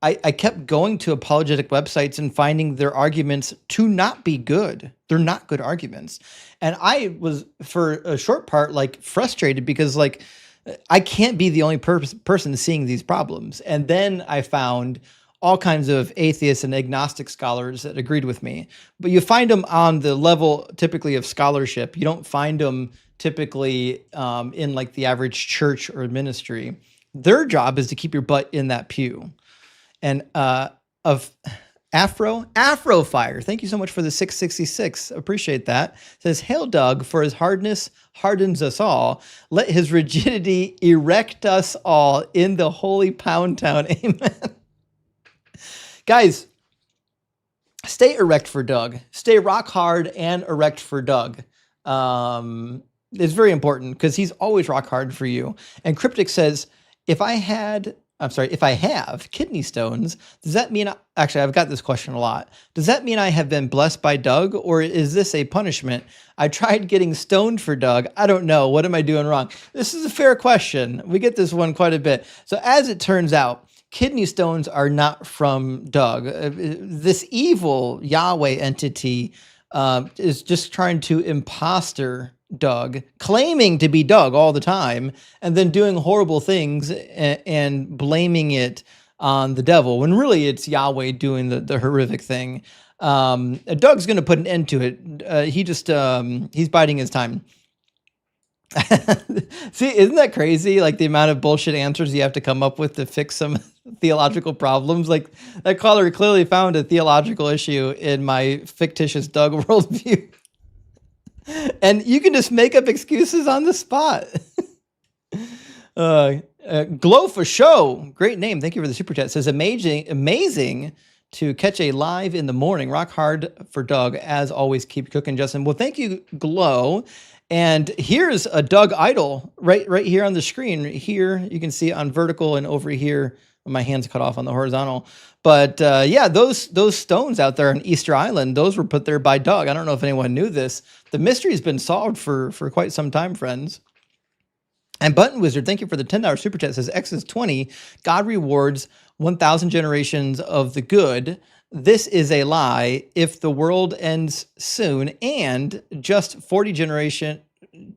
I kept going to apologetic websites and finding their arguments to not be good. They're not good arguments. And I was, for a short part, frustrated because I can't be the only person seeing these problems. And then I found all kinds of atheists and agnostic scholars that agreed with me. But you find them on the level typically of scholarship. You don't find them typically in like the average church or ministry. Their job is to keep your butt in that pew. And of Afro Fire, thank you so much for the 666. Appreciate that. Says, "Hail Doug, for his hardness hardens us all. Let his rigidity erect us all in the holy pound town." Amen. Guys, stay erect for Doug. Stay rock hard and erect for Doug. It's very important because he's always rock hard for you. And Cryptic says, if I have kidney stones, does that mean, actually, I've got this question a lot. Does that mean I have been blessed by Doug, or is this a punishment? I tried getting stoned for Doug. I don't know. What am I doing wrong? This is a fair question. We get this one quite a bit. So as it turns out, kidney stones are not from Doug. This evil Yahweh entity is just trying to imposter Doug, claiming to be Doug all the time, and then doing horrible things and blaming it on the devil, when really it's Yahweh doing the horrific thing. Doug's going to put an end to it. He's biding his time. See, isn't that crazy? Like the amount of bullshit answers you have to come up with to fix some theological problems. Like that caller clearly found a theological issue in my fictitious Doug worldview. And you can just make up excuses on the spot. Glow for Show, great name. Thank you for the super chat. Says, amazing to catch a live in the morning. Rock hard for Doug. As always, keep cooking, Justin. Well, thank you, Glow. And here's a Doug idol right here on the screen. Here you can see it on vertical, and over here my hand's cut off on the horizontal. But yeah, those stones out there on Easter Island, those were put there by Doug. I don't know if anyone knew this. The mystery's been solved for quite some time, friends. And Button Wizard, thank you for the $10 super chat. Says Exodus 20, God rewards 1,000 generations of the good. This is a lie. If the world ends soon and just 40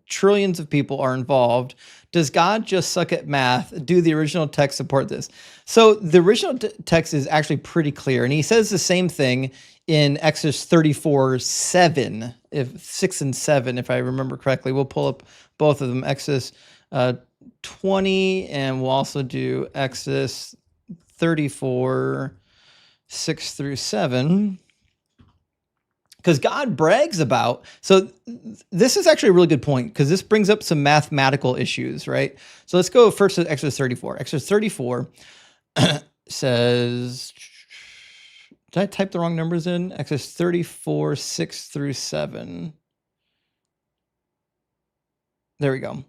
trillions of people are involved, does God just suck at math? Do the original text support this? So the original text is actually pretty clear. And he says the same thing in Exodus 34:7, 6 and 7, if I remember correctly. We'll pull up both of them. Exodus 20, and we'll also do Exodus 34, 6 through 7. Because God brags about, so this is actually a really good point, because this brings up some mathematical issues, right? So let's go first to Exodus 34. Exodus 34 says, did I type the wrong numbers in? Exodus 34, 6 through 7. There we go.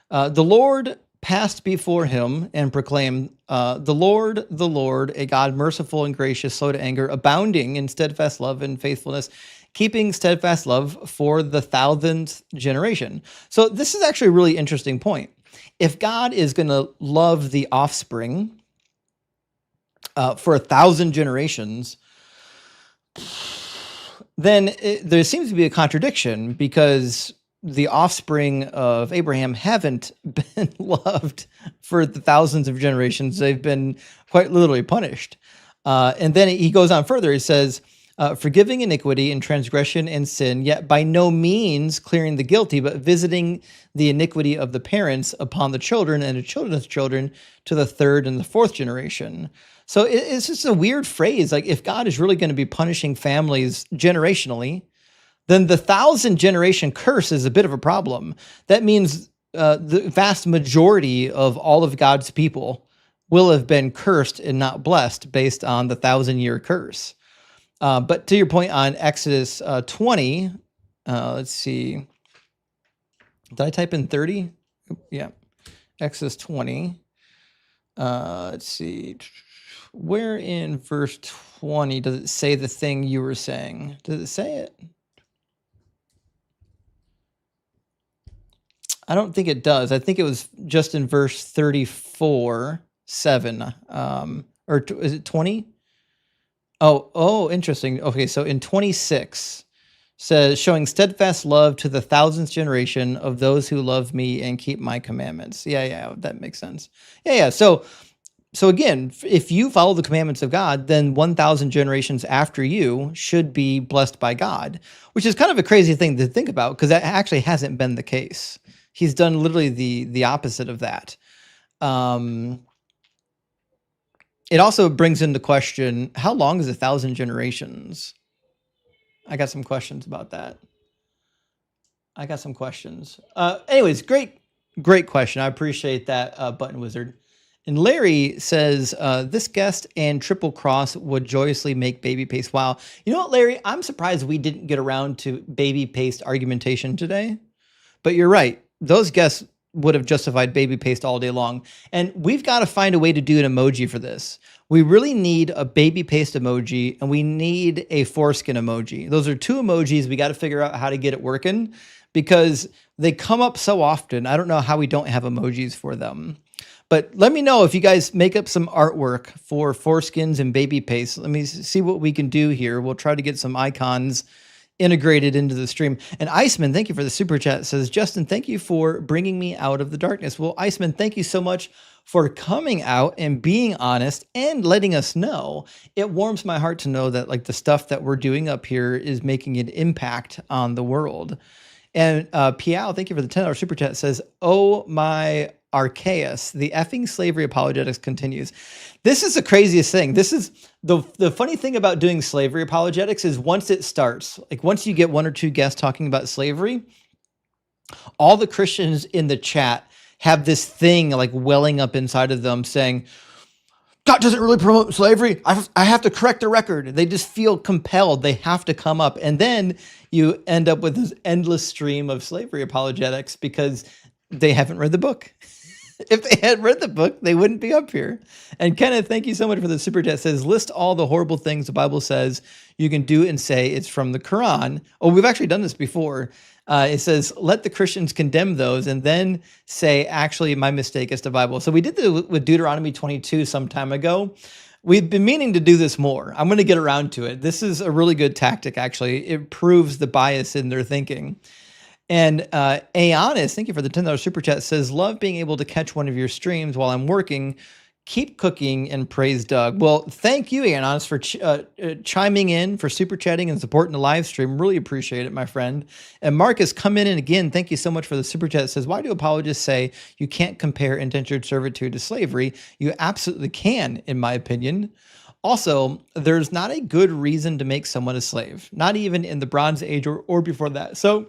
The Lord passed before him and proclaimed, the Lord, a God merciful and gracious, slow to anger, abounding in steadfast love and faithfulness, keeping steadfast love for the 1,000th generation. So this is actually a really interesting point. If God is going to love the offspring for 1,000 generations, then there seems to be a contradiction, because the offspring of Abraham haven't been loved for the thousands of generations. They've been quite literally punished. And then he goes on further. He says, forgiving iniquity and transgression and sin, yet by no means clearing the guilty, but visiting the iniquity of the parents upon the children and the children's children to the 3rd and the 4th generation. So it's just a weird phrase. Like, if God is really going to be punishing families generationally, then the 1,000 generation curse is a bit of a problem. That means the vast majority of all of God's people will have been cursed and not blessed based on the 1,000-year curse. But to your point on Exodus 20, let's see. Did I type in 30? Yeah. Exodus 20. Let's see. Where in verse 20 does it say the thing you were saying? Does it say it? I don't think it does. I think it was just in verse 34, 7. Is it 20? Oh, interesting. Okay, so in 26 says, showing steadfast love to the 1,000th generation of those who love me and keep my commandments. Yeah, that makes sense. Yeah. So So again, if you follow the commandments of God, then 1,000 generations after you should be blessed by God, which is kind of a crazy thing to think about because that actually hasn't been the case. He's done literally the opposite of that. It also brings into question, how long is 1,000 generations? I got some questions about that. Anyways, great question. I appreciate that, Button Wizard. And Larry says, this guest and Triple Cross would joyously make baby paste. Wow. You know what, Larry? I'm surprised we didn't get around to baby paste argumentation today. But you're right. Those guests would have justified baby paste all day long. And we've got to find a way to do an emoji for this. We really need a baby paste emoji and we need a foreskin emoji. Those are two emojis. We got to figure out how to get it working because they come up so often. I don't know how we don't have emojis for them. But let me know if you guys make up some artwork for foreskins and baby paste. Let me see what we can do here. We'll try to get some icons integrated into the stream. And Iceman, thank you for the super chat. Says, Justin, thank you for bringing me out of the darkness. Well, Iceman, thank you so much for coming out and being honest and letting us know. It warms my heart to know that like the stuff that we're doing up here is making an impact on the world. And Piao, thank you for the $10 super chat. Says, oh my Archaeus, the effing slavery apologetics continues. This is the craziest thing. This is the funny thing about doing slavery apologetics is once it starts, like once you get one or two guests talking about slavery, all the Christians in the chat have this thing like welling up inside of them saying, God doesn't really promote slavery. I have to correct the record. They just feel compelled. They have to come up. And then you end up with this endless stream of slavery apologetics because they haven't read the book. If they had read the book, they wouldn't be up here. And Kenneth, thank you so much for the super chat. Says, list all the horrible things the Bible says you can do and say it's from the Quran. Oh, we've actually done this before. It says, let the Christians condemn those and then say, actually, my mistake is the Bible. So we did this with Deuteronomy 22 some time ago. We've been meaning to do this more. I'm going to get around to it. This is a really good tactic, actually. It proves the bias in their thinking. And Aonis, thank you for the $10 super chat, says, love being able to catch one of your streams while I'm working. Keep cooking and praise Doug. Well, thank you, Aonis, for chiming in, for super chatting and supporting the live stream. Really appreciate it, my friend. And Marcus, come in and again, thank you so much for the super chat. It says, why do apologists say you can't compare indentured servitude to slavery? You absolutely can, in my opinion. Also, there's not a good reason to make someone a slave, not even in the Bronze Age or before that. So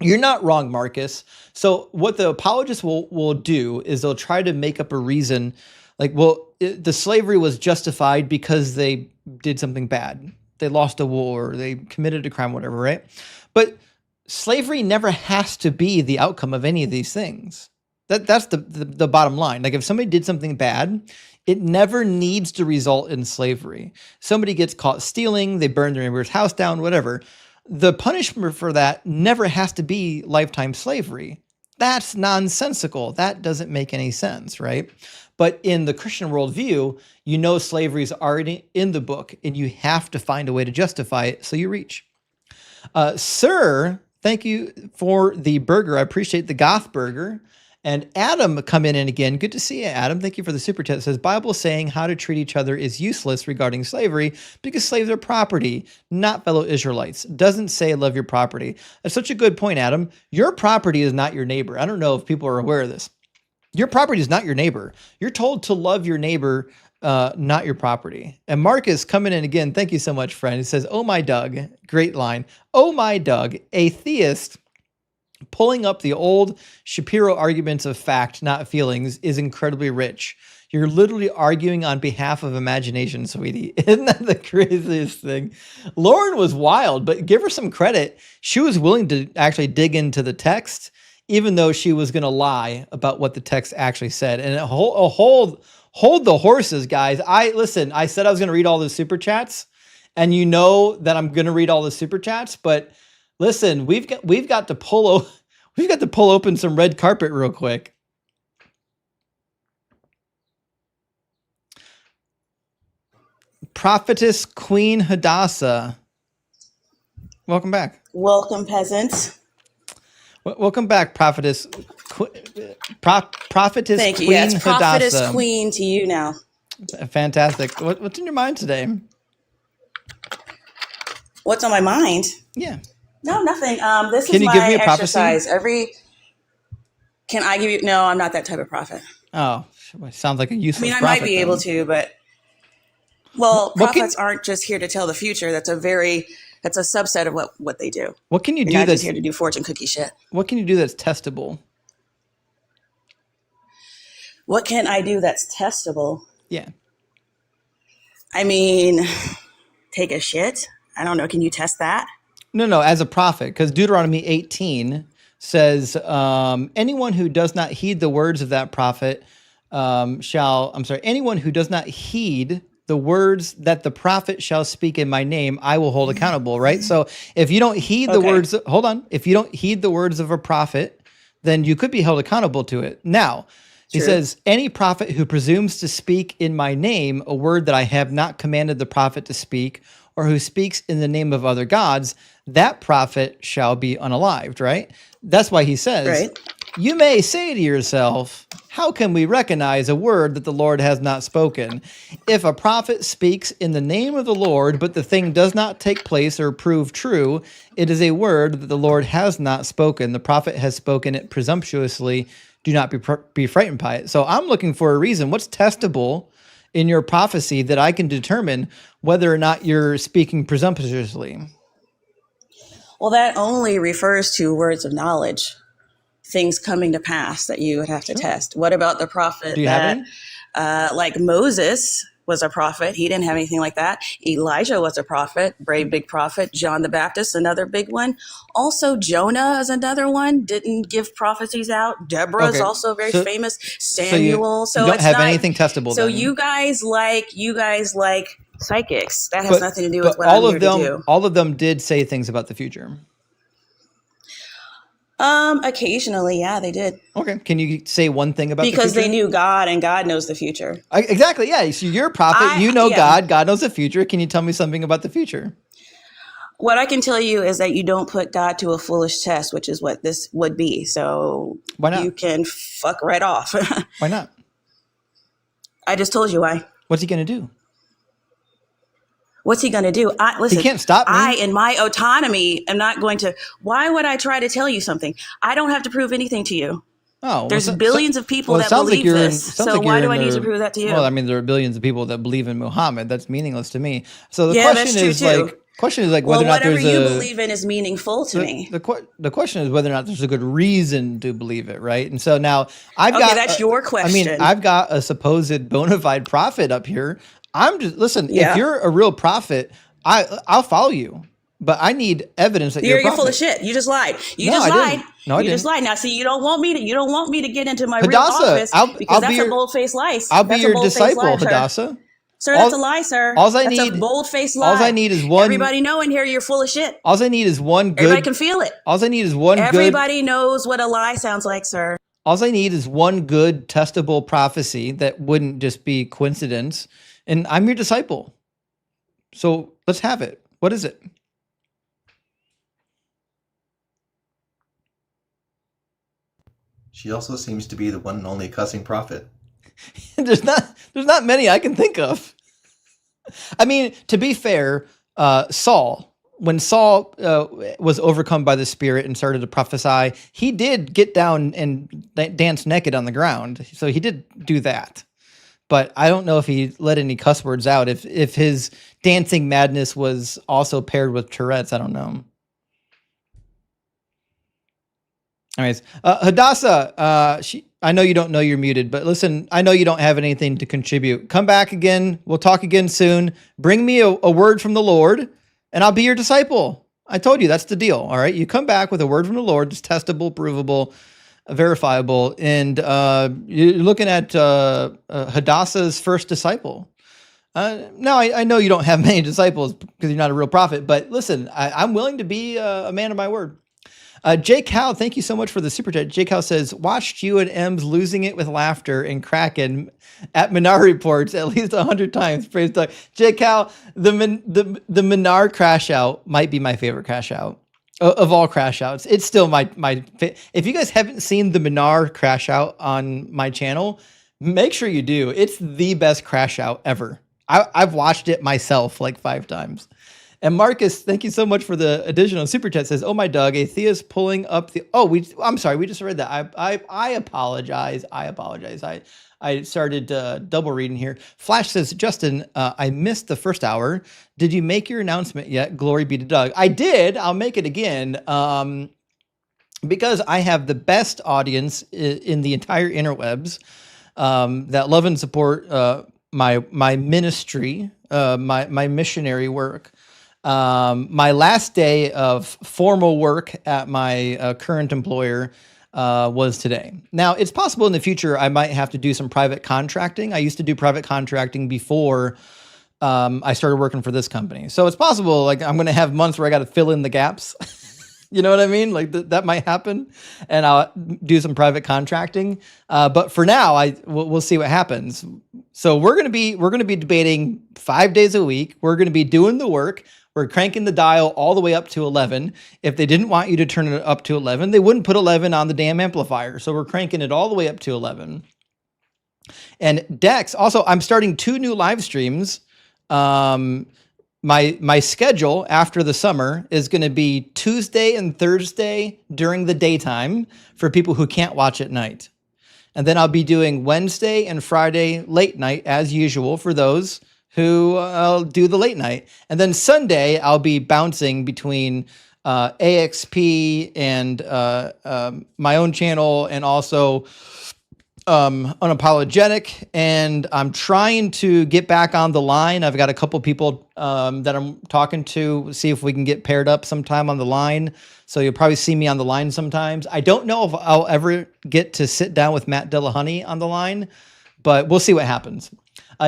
you're not wrong, Marcus. So what the apologists will do is they'll try to make up a reason like, well, the slavery was justified because they did something bad. They lost a war, they committed a crime, whatever, right? But slavery never has to be the outcome of any of these things. That's the bottom line. Like if somebody did something bad, it never needs to result in slavery. Somebody gets caught stealing, they burn their neighbor's house down, whatever. The punishment for that never has to be lifetime slavery. That's nonsensical. That doesn't make any sense, right? But in the Christian worldview, you know slavery is already in the book and you have to find a way to justify it, so you reach. Sir, thank you for the burger. I appreciate the goth burger. And Adam come in and again, good to see you, Adam. Thank you for the super chat. It says, Bible saying how to treat each other is useless regarding slavery because slaves are property, not fellow Israelites. Doesn't say love your property. That's such a good point, Adam. Your property is not your neighbor. I don't know if people are aware of this. Your property is not your neighbor. You're told to love your neighbor, not your property. And Marcus coming in again. Thank you so much, friend. He says, oh my Doug, great line. Oh my Doug, a theist pulling up the old Shapiro arguments of fact, not feelings, is incredibly rich. You're literally arguing on behalf of imagination, sweetie. Isn't that the craziest thing? Lauren was wild, but give her some credit. She was willing to actually dig into the text, even though she was going to lie about what the text actually said. And hold the horses, guys. I said I was going to read all the super chats, and you know that I'm going to read all the super chats, but listen, we've got to pull open some red carpet real quick. Prophetess Queen Hadassah, welcome back. Welcome, peasants. Welcome back, Prophetess Prophetess Thank you. Queen Yeah, it's prophetess Hadassah. queen to you now. Fantastic. What's in your mind today? What's on my mind? Yeah. No, nothing. This Can is you give my me a prophecy? exercise. Can I give you? No, I'm not that type of prophet. Oh, sounds like a I useless mean, I prophet. might be able then. to, but well, What can prophets aren't just here to tell the future. That's a subset of what they do. what can you You're do not just that's here to do fortune cookie shit. what can you do that's testable? What can I do that's testable? Yeah. I mean, take a shit. I don't know. Can you test that? No, as a prophet, because Deuteronomy 18 says, anyone who does not heed the words of that prophet anyone who does not heed the words that the prophet shall speak in my name, I will hold accountable, right? So if you don't heed the Okay. words, if you don't heed the words of a prophet, then you could be held accountable to it. Now, he True. says, any prophet who presumes to speak in my name a word that I have not commanded the prophet to speak, or who speaks in the name of other gods, that prophet shall be unalived, right? That's why he says, Right. you may say to yourself, how can we recognize a word that the Lord has not spoken? If a prophet speaks in the name of the Lord, but the thing does not take place or prove true, it is a word that the Lord has not spoken. The prophet has spoken it presumptuously. Do not be frightened by it. So I'm looking for a reason. What's testable in your prophecy that I can determine whether or not you're speaking presumptuously? Well, that only refers to words of knowledge, things coming to pass that you would have to test. What about the prophet Do you have that, any? like Moses was a prophet? He didn't have anything like that. Elijah was a prophet, brave big prophet. John the Baptist, another big one. Also, Jonah is another one. Didn't give prophecies out. Deborah is Okay, also very so famous. so Samuel. you don't it's have not. anything testable So then. you guys like psychics. That has nothing to do with But what I'm here to do. all of them did say things about the future. Occasionally, yeah, they did. Okay, can you say one thing about the Because future? they knew God and God knows the future. Exactly, yeah. So you're a prophet, you know God, God knows the future. Can you tell me something about the future? What I can tell you is that you don't put God to a foolish test, which is what this would be. So Why not? you can fuck right off. Why not? I just told you why. What's he going to do? What's he going to do? Listen, He can't stop me. in my autonomy, am not going to. Why would I try to tell you something? I don't have to prove anything to you. Oh, There's billions of people that sounds like believe you're this. sounds So like why you're do in I need the- to prove that to you? Well, I mean, there are billions of people that believe in Muhammad. That's meaningless to me. So the Yeah, question that's true is too. whether or not whatever there's you a believe in is meaningful to me. the question is whether or not there's a good reason to believe it, right? And so now Okay, that's your question. I mean, I've got a supposed bona fide prophet up here. I'm just listen. Yeah. If you're a real prophet, I'll follow you, but I need evidence that you're a You're prophet. full of shit. You just lied. You No, just I lied. didn't. No, I You just didn't. lied. Now, see, you don't want me to get into my real Hadassah, office I'll because be that's your a bold-faced lie. I'll be That's a your bold-faced disciple, lie, sir. Hadassah. Sir, that's a lie, sir. Alls I That's need- a bold-faced lie. All I need is one. Everybody know in here you're full of shit. All I need is one good. Everybody can feel it. All I need is one good. Everybody knows what a lie sounds like, sir. All I need is one good testable prophecy that wouldn't just be coincidence, and I'm your disciple. So let's have it. What is it? She also seems to be the one and only cussing prophet. there's not many I can think of. I mean, to be fair, Saul, when Saul was overcome by the Spirit and started to prophesy, he did get down and dance naked on the ground. So he did do that. But I don't know if he let any cuss words out. If his dancing madness was also paired with Tourette's, I don't know. Anyways, Hadassah, I know you don't know you're muted, but listen, I know you don't have anything to contribute. Come back again. We'll talk again soon. Bring me a word from the Lord, and I'll be your disciple. I told you that's the deal. All right, you come back with a word from the Lord, it's testable, provable, verifiable, and you're looking at Hadassah's first disciple. Now, I know you don't have many disciples because you're not a real prophet, but listen, I'm willing to be a man of my word. Jay Cow, thank you so much for the super chat. Jay Cow says, watched you and Ems losing it with laughter and Kraken at Minar reports at least 100 times. Praise God. Jay Cow, the Minar crash out might be my favorite crash out. Of all crash outs, it's still if you guys haven't seen the Minar crash out on my channel, make sure you do. It's the best crash out ever. I've watched it myself like 5 times. And Marcus, thank you so much for the additional super chat. Says, "Oh my Doug, Athea's pulling up the." Oh, I'm sorry, we just read that. I apologize. I started double reading here. Flash says, "Justin, I missed the first hour. Did you make your announcement yet? Glory be to Doug." I did. I'll make it again. Because I have the best audience in the entire interwebs that love and support my ministry, my missionary work. My last day of formal work at my current employer was today. Now, it's possible in the future I might have to do some private contracting. I used to do private contracting before I started working for this company. So it's possible, like, I'm going to have months where I got to fill in the gaps. You know what I mean? Like that might happen, and I'll do some private contracting. But for now, we'll see what happens. So we're gonna be debating 5 days a week. We're gonna be doing the work. We're cranking the dial all the way up to 11. If they didn't want you to turn it up to 11, they wouldn't put 11 on the damn amplifier. So we're cranking it all the way up to 11. And Dex, also, I'm starting 2 new live streams. My schedule after the summer is going to be Tuesday and Thursday during the daytime for people who can't watch at night. And then I'll be doing Wednesday and Friday late night as usual for those who do the late night. And then Sunday, I'll be bouncing between AXP and my own channel, and also unapologetic. And I'm trying to get back on the line. I've got a couple people that I'm talking to, see if we can get paired up sometime on the line. So you'll probably see me on the line sometimes. I don't know if I'll ever get to sit down with Matt Dillahunty on the line, but we'll see what happens.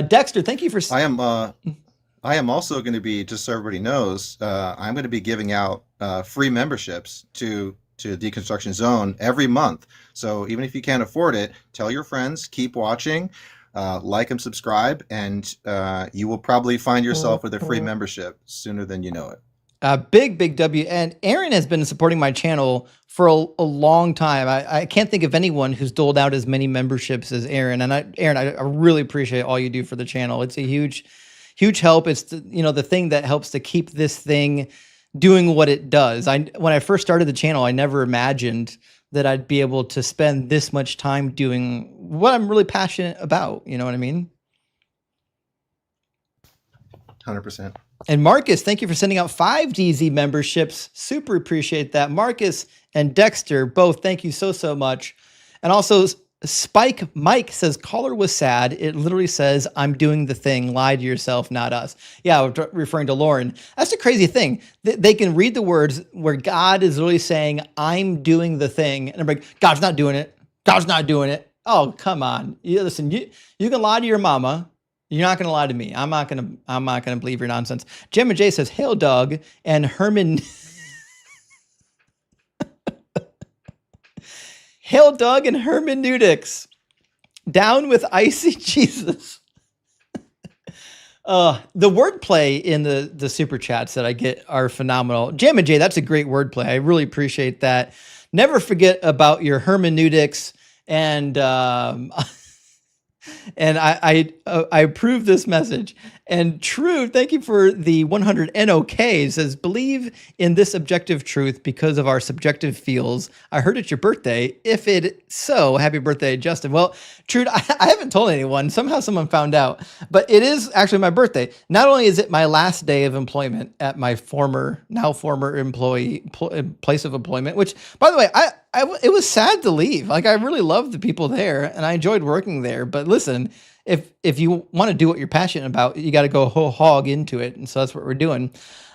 Dexter, thank you for. I am also going to be, just so everybody knows, I'm going to be giving out free memberships to Deconstruction Zone every month. So even if you can't afford it, tell your friends, keep watching, like and subscribe, and you will probably find yourself with a free membership sooner than you know it. Big W. And Aaron has been supporting my channel for a long time. I can't think of anyone who's doled out as many memberships as Aaron. And Aaron, I really appreciate all you do for the channel. It's a huge help. It's the thing that helps to keep this thing doing what it does. When I first started the channel, I never imagined that I'd be able to spend this much time doing what I'm really passionate about. You know what I mean? 100%. And Marcus, thank you for sending out 5 DZ memberships. Super appreciate that. Marcus and Dexter, both, thank you so much. And also, Spike Mike says, "Caller was sad. It literally says, 'I'm doing the thing. Lie to yourself, not us.'" Yeah, referring to Lauren. That's the crazy thing. They can read the words where God is literally saying, "I'm doing the thing." And I'm like, God's not doing it. God's not doing it. Oh, come on. Listen, you can lie to your mama. You're not going to lie to me. I'm not going to believe your nonsense. Gemma J says, "Hail Doug and Herman." Hail Doug and hermeneutics. Down with icy Jesus. The wordplay in the super chats that I get are phenomenal. Jamma J, that's a great wordplay. I really appreciate that. Never forget about your hermeneutics, and and I approve this message. And True, thank you for the 100 NOK. Says, "Believe in this objective truth because of our subjective feels. I heard it's your birthday. If it so, happy birthday, Justin." Well, True, I haven't told anyone. Somehow someone found out. But it is actually my birthday. Not only is it my last day of employment at my now former employee place of employment, which, by the way, it was sad to leave. Like, I really loved the people there and I enjoyed working there. But listen, if you want to do what you're passionate about, you got to go whole hog into it. And so that's what we're doing.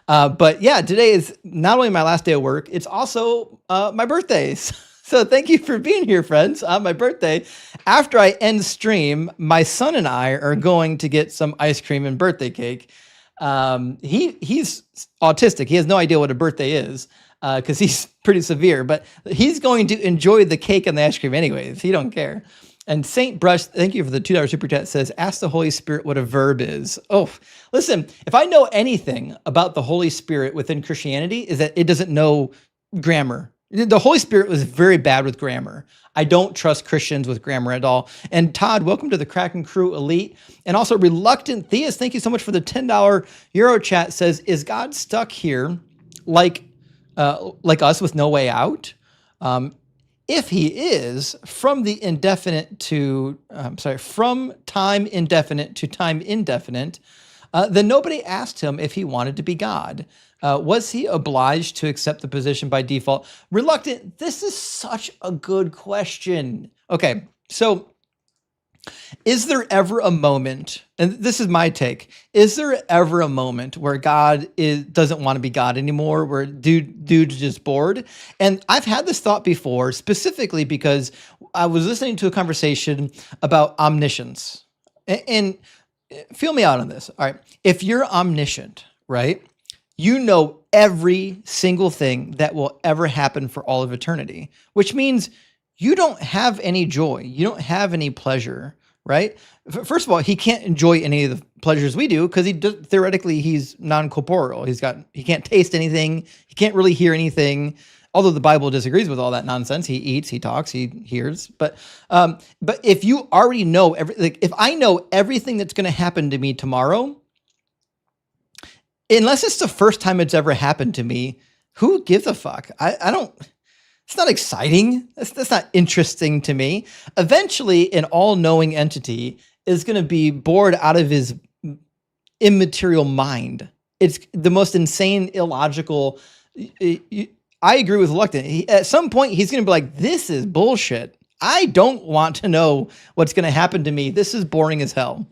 But yeah, today is not only my last day of work, it's also my birthday. So thank you for being here, friends, on my birthday. After I end stream, my son and I are going to get some ice cream and birthday cake. He's autistic. He has no idea what a birthday is because he's pretty severe, but he's going to enjoy the cake and the ice cream anyways. He don't care. And Saint Brush, thank you for the $2 super chat, says, ask the Holy Spirit what a verb is. Oh, listen, if I know anything about the Holy Spirit within Christianity, is that it doesn't know grammar. The Holy Spirit was very bad with grammar. I don't trust Christians with grammar at all. And Todd, welcome to the Kraken Crew Elite. And also Reluctant Theist, thank you so much for the $10 Euro chat, says, is God stuck here like us with no way out? If he is, from time indefinite to time indefinite, then nobody asked him if he wanted to be God. Was he obliged to accept the position by default? Reluctant, this is such a good question. Okay, so is there ever a moment, and this is my take, is there ever a moment where God doesn't want to be God anymore, where dude's just bored? And I've had this thought before, specifically because I was listening to a conversation about omniscience. And feel me out on this. All right. If you're omniscient, right, you know every single thing that will ever happen for all of eternity, which means you don't have any joy. You don't have any pleasure, right? First of all, he can't enjoy any of the pleasures we do because theoretically he's non-corporeal. He can't taste anything. He can't really hear anything. Although the Bible disagrees with all that nonsense. He eats, he talks, he hears. But if you already know if I know everything that's going to happen to me tomorrow, unless it's the first time it's ever happened to me, who gives a fuck? I don't. It's not exciting. That's not interesting to me. Eventually, an all-knowing entity is going to be bored out of his immaterial mind. It's the most insane, illogical. I agree with Reluctant. At some point, he's going to be like, this is bullshit. I don't want to know what's going to happen to me. This is boring as hell.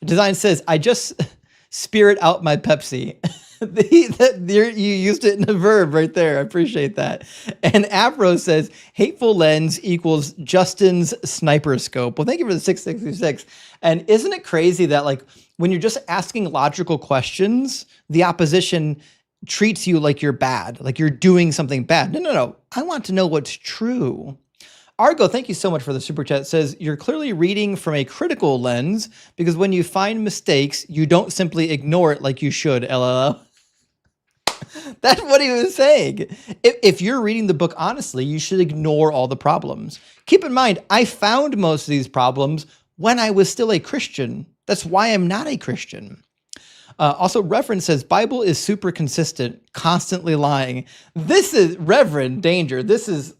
Design says, I just spirit out my Pepsi. You used it in a verb right there. I appreciate that. And Afro says, hateful lens equals Justin's sniper scope. Well, thank you for the 666. And isn't it crazy that like when you're just asking logical questions, the opposition treats you like you're bad, like you're doing something bad. No. I want to know what's true. Argo, thank you so much for the super chat. It says, you're clearly reading from a critical lens because when you find mistakes, you don't simply ignore it like you should, LOL. That's what he was saying. If you're reading the book honestly, you should ignore all the problems. Keep in mind, I found most of these problems when I was still a Christian. That's why I'm not a Christian. Also, Reverend says, Bible is super consistent, constantly lying. This is, Reverend, danger. This is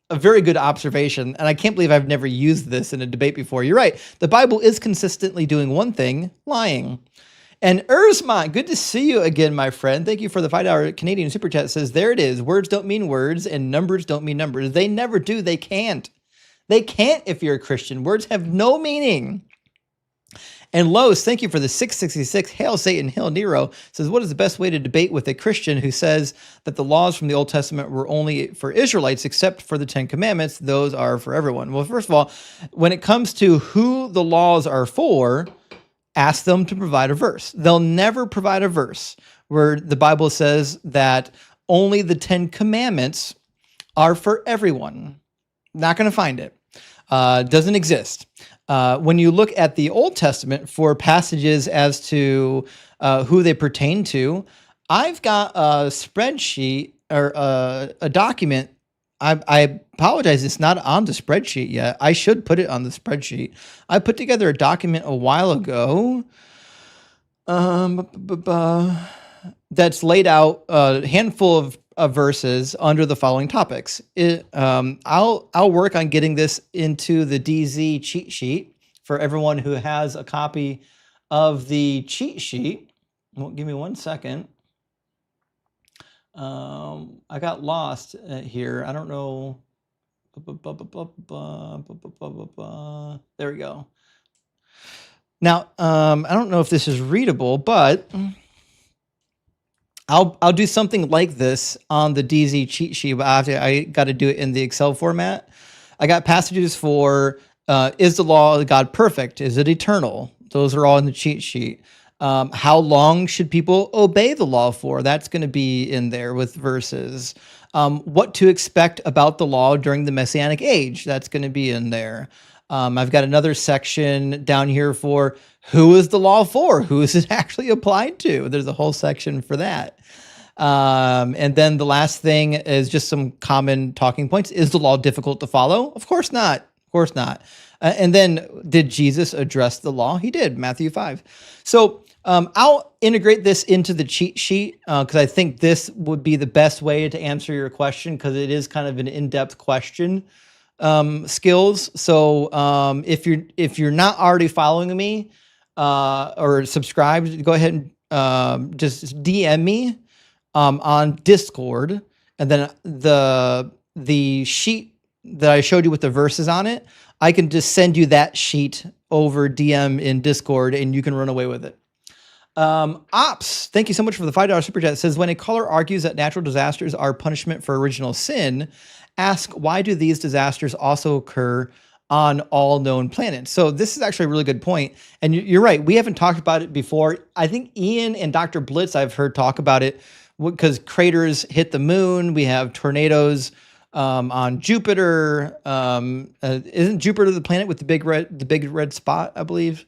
a very good observation, and I can't believe I've never used this in a debate before. You're right. The Bible is consistently doing one thing, lying. And Ursman, good to see you again, my friend. Thank you for the $5 Canadian super chat. It says, there it is. Words don't mean words, and numbers don't mean numbers. They never do. They can't. They can't if you're a Christian. Words have no meaning. And Lowe's, thank you for the 666. Hail Satan, Hail Nero, says, what is the best way to debate with a Christian who says that the laws from the Old Testament were only for Israelites except for the 10 Commandments? Those are for everyone. Well, first of all, when it comes to who the laws are for, ask them to provide a verse. They'll never provide a verse where the Bible says that only the 10 Commandments are for everyone. Not going to find it. Doesn't exist. When you look at the Old Testament for passages as to who they pertain to, I've got a spreadsheet or a document. I apologize, it's not on the spreadsheet yet. I should put it on the spreadsheet. I put together a document a while ago that's laid out a handful of verses under the following topics. I'll work on getting this into the DZ cheat sheet for everyone who has a copy of the cheat sheet. Well, give me 1 second. I got lost here. I don't know. There we go. Now, I don't know if this is readable, but I'll do something like this on the DZ cheat sheet, but I got to do it in the Excel format. I got passages for, is the law of God perfect? Is it eternal? Those are all in the cheat sheet. How long should people obey the law for? That's going to be in there with verses. What to expect about the law during the Messianic age? That's going to be in there. I've got another section down here for who is the law for? Who is it actually applied to? There's a whole section for that. And then the last thing is just some common talking points. Is the law difficult to follow? Of course not. Of course not. And then did Jesus address the law? He did, Matthew 5. So I'll integrate this into the cheat sheet because I think this would be the best way to answer your question because it is kind of an in-depth question skills. So if you're not already following me or subscribed, go ahead and just DM me on Discord, and then the sheet that I showed you with the verses on it, I can just send you that sheet over DM in Discord, and you can run away with it. Ops, thank you so much for the $5 super chat. It says, when a caller argues that natural disasters are punishment for original sin, ask why do these disasters also occur on all known planets? So this is actually a really good point. And you're right. We haven't talked about it before. I think Ian and Dr. Blitz, I've heard talk about it because craters hit the moon. We have tornadoes on Jupiter. Isn't Jupiter the planet with the big red spot, I believe?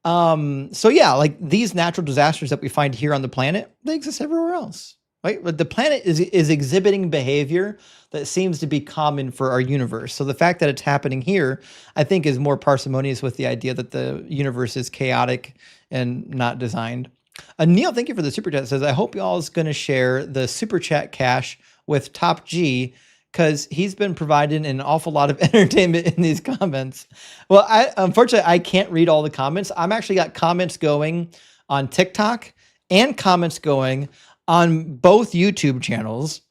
So yeah, like these natural disasters that we find here on the planet, they exist everywhere else, right? But the planet is exhibiting behavior that seems to be common for our universe. So the fact that it's happening here, I think, is more parsimonious with the idea that the universe is chaotic and not designed. Neil, thank you for the super chat. Says, I hope y'all is going to share the super chat cash with Top G because he's been providing an awful lot of entertainment in these comments. Well, unfortunately, I can't read all the comments. I'm actually got comments going on TikTok and comments going on both YouTube channels.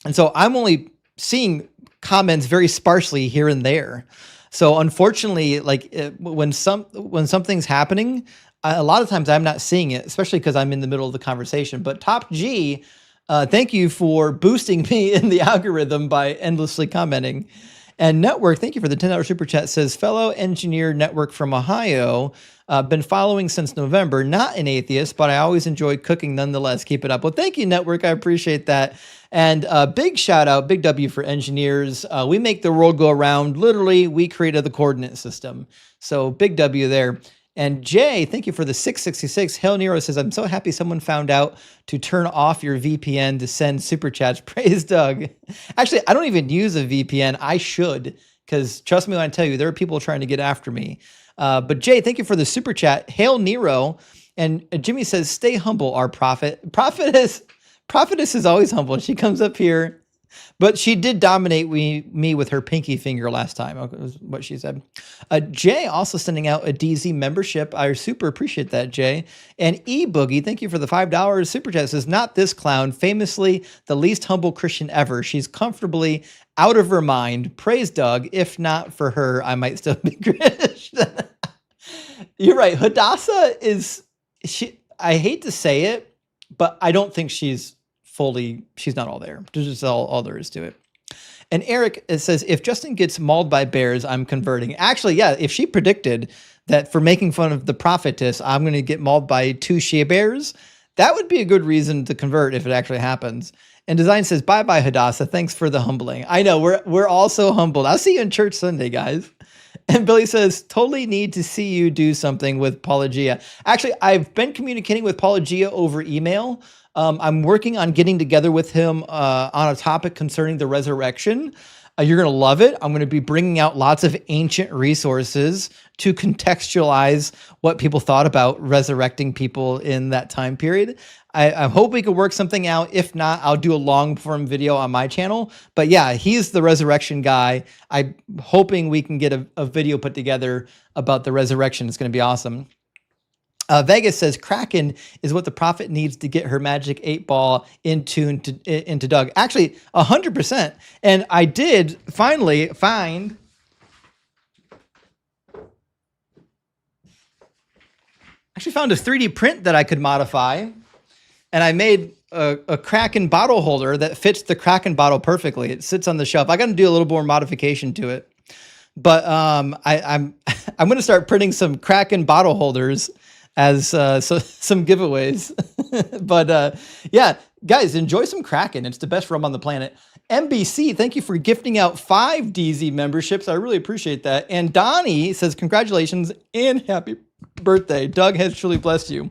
And so I'm only seeing comments very sparsely here and there. So unfortunately, like when something's happening, a lot of times I'm not seeing it, especially because I'm in the middle of the conversation. But Top G, thank you for boosting me in the algorithm by endlessly commenting. And Network, thank you for the $10 super chat. Says, fellow engineer Network from Ohio, been following since November. Not an atheist, but I always enjoy cooking nonetheless. Keep it up. Well, thank you, Network. I appreciate that. And big shout out, big W for engineers. We make the world go around. Literally, we created the coordinate system. So big W there. And Jay, thank you for the 666. Hail Nero says, I'm so happy someone found out to turn off your VPN to send super chats. Praise Doug. Actually, I don't even use a VPN. I should, because trust me when I tell you, there are people trying to get after me. But Jay, thank you for the super chat. Hail Nero. And Jimmy says, stay humble, our prophet. Prophetess is always humble. She comes up here. But she did dominate me with her pinky finger last time, was what she said. Jay also sending out a DZ membership. I super appreciate that, Jay. And E-Boogie, thank you for the $5 super chat. Says, not this clown, famously the least humble Christian ever. She's comfortably out of her mind. Praise Doug. If not for her, I might still be Christian. You're right. Hadassah I hate to say it, but I don't think she's not all there. There's just all there is to it. And Eric, it says, if Justin gets mauled by bears, I'm converting. Actually, yeah, if she predicted that for making fun of the prophetess, I'm going to get mauled by 2 she bears, that would be a good reason to convert if it actually happens. And Design says, bye-bye, Hadassah. Thanks for the humbling. I know, we're all so humbled. I'll see you in church Sunday, guys. And Billy says, totally need to see you do something with Paulogia. Actually, I've been communicating with Paulogia over email. I'm working on getting together with him on a topic concerning the resurrection. You're going to love it. I'm going to be bringing out lots of ancient resources to contextualize what people thought about resurrecting people in that time period. I hope we could work something out. If not, I'll do a long form video on my channel. But yeah, he's the resurrection guy. I'm hoping we can get a video put together about the resurrection. It's going to be awesome. Vegas says Kraken is what the prophet needs to get her magic 8-ball into Doug. Actually, 100%. And I did finally find a 3D print that I could modify. And I made a Kraken bottle holder that fits the Kraken bottle perfectly. It sits on the shelf. I got to do a little more modification to it. But I'm going to start printing some Kraken bottle holders as some giveaways. But yeah, guys, enjoy some Kraken. It's the best rum on the planet. MBC, thank you for gifting out 5 DZ memberships. I really appreciate that. And Donnie says, congratulations and happy birthday. Doug has truly blessed you.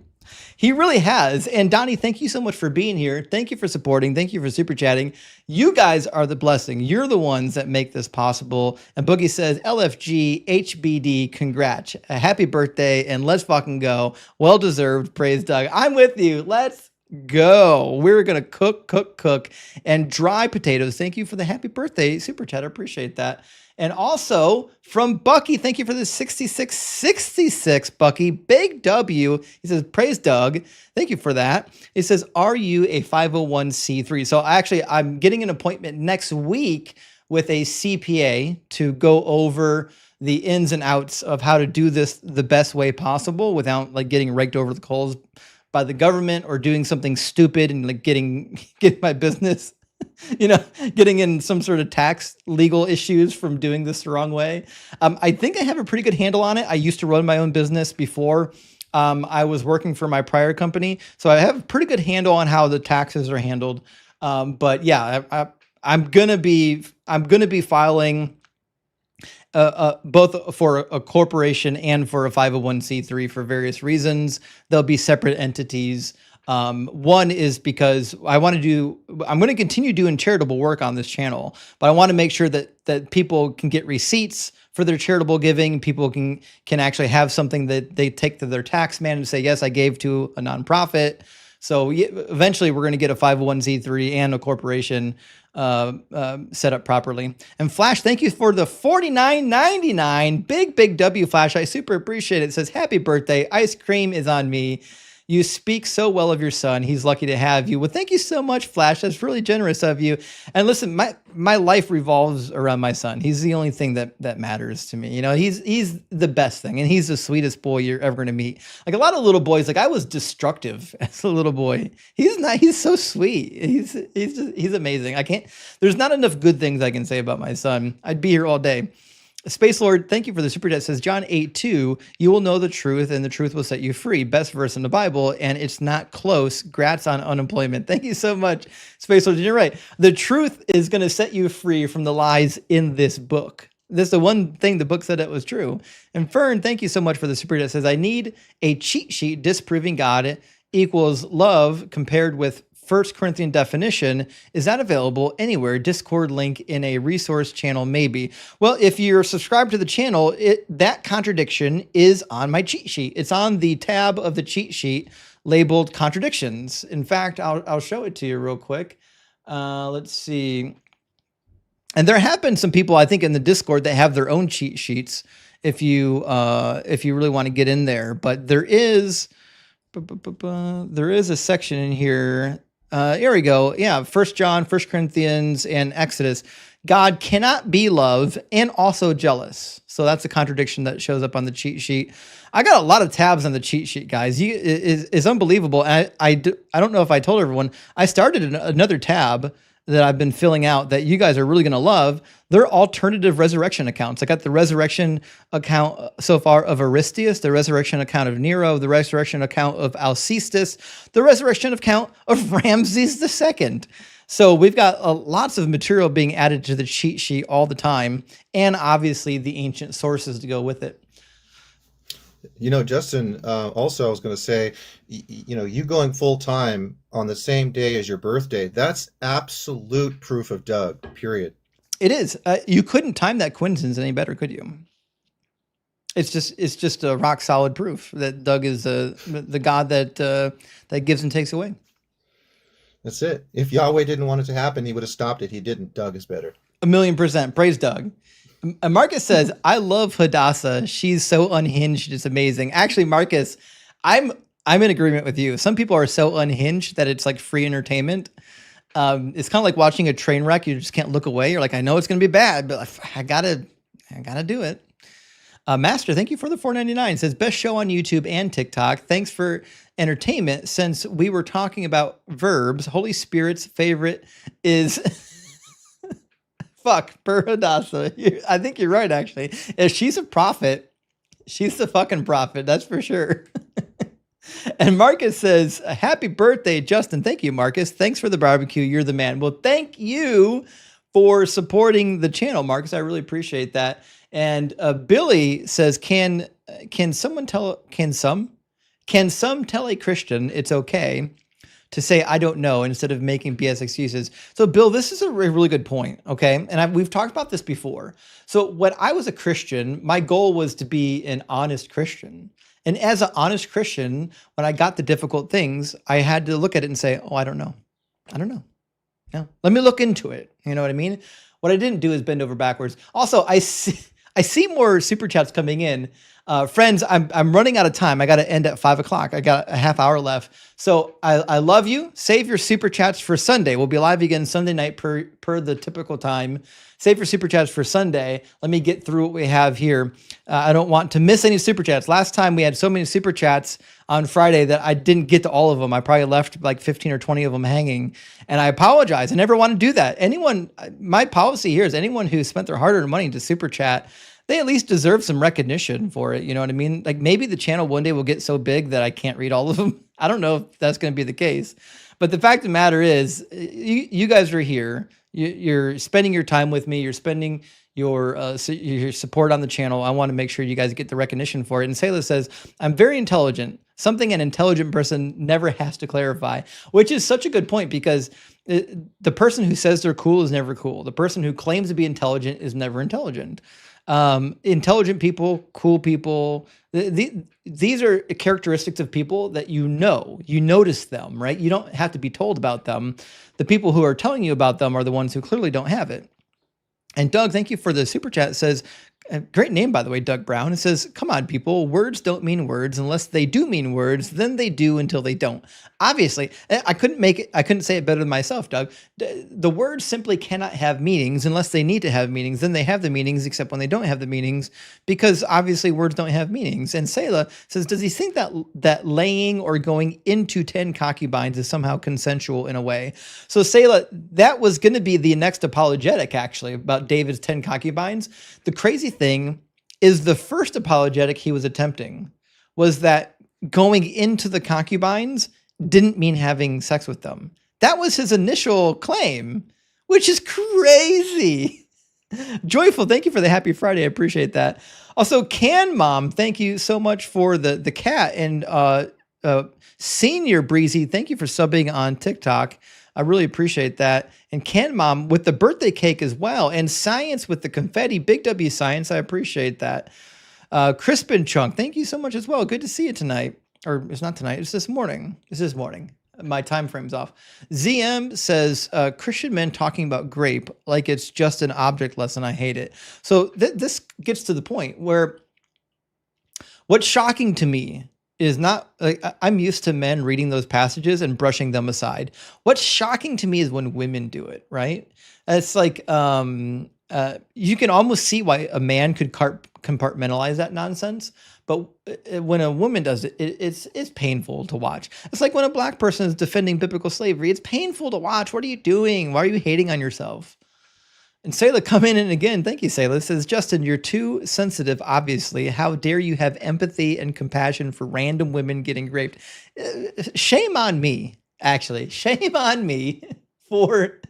He really has. And Donnie, thank you so much for being here. Thank you for supporting. Thank you for super chatting. You guys are the blessing. You're the ones that make this possible. And Boogie says, LFG, HBD, congrats. A happy birthday, and let's fucking go. Well deserved. Praise Doug. I'm with you. Let's go. We're going to cook, and dry potatoes. Thank you for the happy birthday super chat. I appreciate that. And also from Bucky, thank you for the 6666, Bucky. Big W. He says, praise Doug. Thank you for that. He says, are you a 501c3? So I'm getting an appointment next week with a CPA to go over the ins and outs of how to do this the best way possible without like getting raked over the coals by the government or doing something stupid and like getting my business, getting in some sort of tax legal issues from doing this the wrong way. I think I have a pretty good handle on it. I used to run my own business before I was working for my prior company. So I have a pretty good handle on how the taxes are handled. But yeah, I'm going to be filing both for a corporation and for a 501c3 for various reasons. They'll be separate entities. One is because I'm going to continue doing charitable work on this channel, but I want to make sure that people can get receipts for their charitable giving. People can actually have something that they take to their tax man and say, yes, I gave to a nonprofit. So eventually we're going to get a 501c3 and a corporation set up properly. And Flash, thank you for the $49.99. Big W, Flash. I super appreciate it. It says, happy birthday. Ice cream is on me. You speak so well of your son. He's lucky to have you. Well, thank you so much, Flash. That's really generous of you. And listen, my life revolves around my son. He's the only thing that matters to me. He's the best thing, and he's the sweetest boy you're ever going to meet. Like a lot of little boys, like I was destructive as a little boy. He's not. He's so sweet. He's amazing. There's not enough good things I can say about my son. I'd be here all day. Space Lord, thank you for the super chat. Says John 8:2, you will know the truth and the truth will set you free. Best verse in the Bible, and it's not close. Grats on unemployment. Thank you so much, Space Lord. You're right. The truth is going to set you free from the lies in this book. This is the one thing the book said that was true. And Fern, thank you so much for the super chat. Says I need a cheat sheet disproving God equals love compared with 1 Corinthian definition. Is that available anywhere? Discord link in a resource channel, maybe. Well, if you're subscribed to the channel, that contradiction is on my cheat sheet. It's on the tab of the cheat sheet labeled contradictions. In fact, I'll show it to you real quick. Let's see. And there have been some people, I think, in the Discord that have their own cheat sheets if you really want to get in there. But there is a section in here. Here we go. Yeah, 1 John, 1 Corinthians, and Exodus. God cannot be love and also jealous. So that's a contradiction that shows up on the cheat sheet. I got a lot of tabs on the cheat sheet, guys. It's unbelievable. And I don't know if I told everyone. I started another tab that I've been filling out that you guys are really going to love. They're alternative resurrection accounts. I got the resurrection account so far of Aristeas, the resurrection account of Nero, the resurrection account of Alcestis, the resurrection account of Ramses II. So we've got lots of material being added to the cheat sheet all the time, and obviously the ancient sources to go with it. Justin, also I was going to say, you going full time on the same day as your birthday, that's absolute proof of Doug, period. It is. You couldn't time that coincidence any better, could you? It's just a rock solid proof that Doug is the God that gives and takes away. That's it. If Yahweh didn't want it to happen, he would have stopped it. He didn't. Doug is better. 1,000,000%. Praise Doug. Marcus says, I love Hadassah. She's so unhinged. It's amazing. Actually, Marcus, I'm in agreement with you. Some people are so unhinged that it's like free entertainment. It's kind of like watching a train wreck. You just can't look away. You're like, I know it's going to be bad, but I gotta do it. Master, thank you for the $4.99. It says best show on YouTube and TikTok. Thanks for entertainment. Since we were talking about verbs, Holy Spirit's favorite is fuck per Hadassah. I think you're right, actually. If she's a prophet, she's the fucking prophet. That's for sure. And Marcus says, happy birthday, Justin. Thank you, Marcus. Thanks for the barbecue. You're the man. Well, thank you for supporting the channel, Marcus. I really appreciate that. And Billy says, can some tell a Christian it's okay to say I don't know instead of making BS excuses? So Bill, this is a really good point, okay? And we've talked about this before. So when I was a Christian, my goal was to be an honest Christian. And as an honest Christian, when I got the difficult things, I had to look at it and say, oh, I don't know. No, let me look into it. You know what I mean? What I didn't do is bend over backwards. Also, I see more super chats coming in. Friends, I'm running out of time. I got to end at 5 o'clock. I got a half hour left. So I love you. Save your super chats for Sunday. We'll be live again Sunday night per the typical time. Save your super chats for Sunday. Let me get through what we have here. I don't want to miss any super chats. Last time we had so many super chats on Friday that I didn't get to all of them. I probably left like 15 or 20 of them hanging, and I apologize. I never want to do that. My policy here is anyone who spent their hard-earned money to super chat, they at least deserve some recognition for it. You know what I mean? Like maybe the channel one day will get so big that I can't read all of them. I don't know if that's going to be the case, but the fact of the matter is you guys are here. You're spending your time with me. You're spending your support on the channel. I want to make sure you guys get the recognition for it. And Sayla says, I'm very intelligent, something an intelligent person never has to clarify, which is such a good point because the person who says they're cool is never cool. The person who claims to be intelligent is never intelligent. Intelligent people, cool people, these are characteristics of people that you notice them, right? You don't have to be told about them. The people who are telling you about them are the ones who clearly don't have it. And Doug, thank you for the super chat. It says, great name, by the way, Doug Brown. It says, come on, people, words don't mean words unless they do mean words, then they do until they don't. Obviously, I couldn't say it better than myself, Doug. The words simply cannot have meanings unless they need to have meanings. Then they have the meanings, except when they don't have the meanings, because obviously words don't have meanings. And Sayla says, does he think that laying or going into 10 concubines is somehow consensual in a way? So Sayla, that was going to be the next apologetic, actually, about David's 10 concubines. The crazy thing is the first apologetic he was attempting was that going into the concubines didn't mean having sex with them. That was his initial claim, which is crazy. Joyful, thank you for the happy Friday. I appreciate that. Also, Can Mom, thank you so much for the cat. And Senior Breezy, thank you for subbing on TikTok. I really appreciate that. And Can Mom with the birthday cake as well. And Science with the confetti. Big W Science, I appreciate that. Crispin Chunk, thank you so much as well. Good to see you tonight. Or it's not tonight, it's this morning. It's this morning. My time frame's off. ZM says, Christian men talking about grape like it's just an object lesson. I hate it. So this gets to the point where what's shocking to me is not, I'm used to men reading those passages and brushing them aside. What's shocking to me is when women do it, right? It's like, you can almost see why a man could compartmentalize that nonsense. But when a woman does it, it's painful to watch. It's like when a black person is defending biblical slavery. It's painful to watch. What are you doing? Why are you hating on yourself? And Sayla come in and again, thank you, Sayla, says, Justin, you're too sensitive, obviously. How dare you have empathy and compassion for random women getting raped? Shame on me, actually. Shame on me for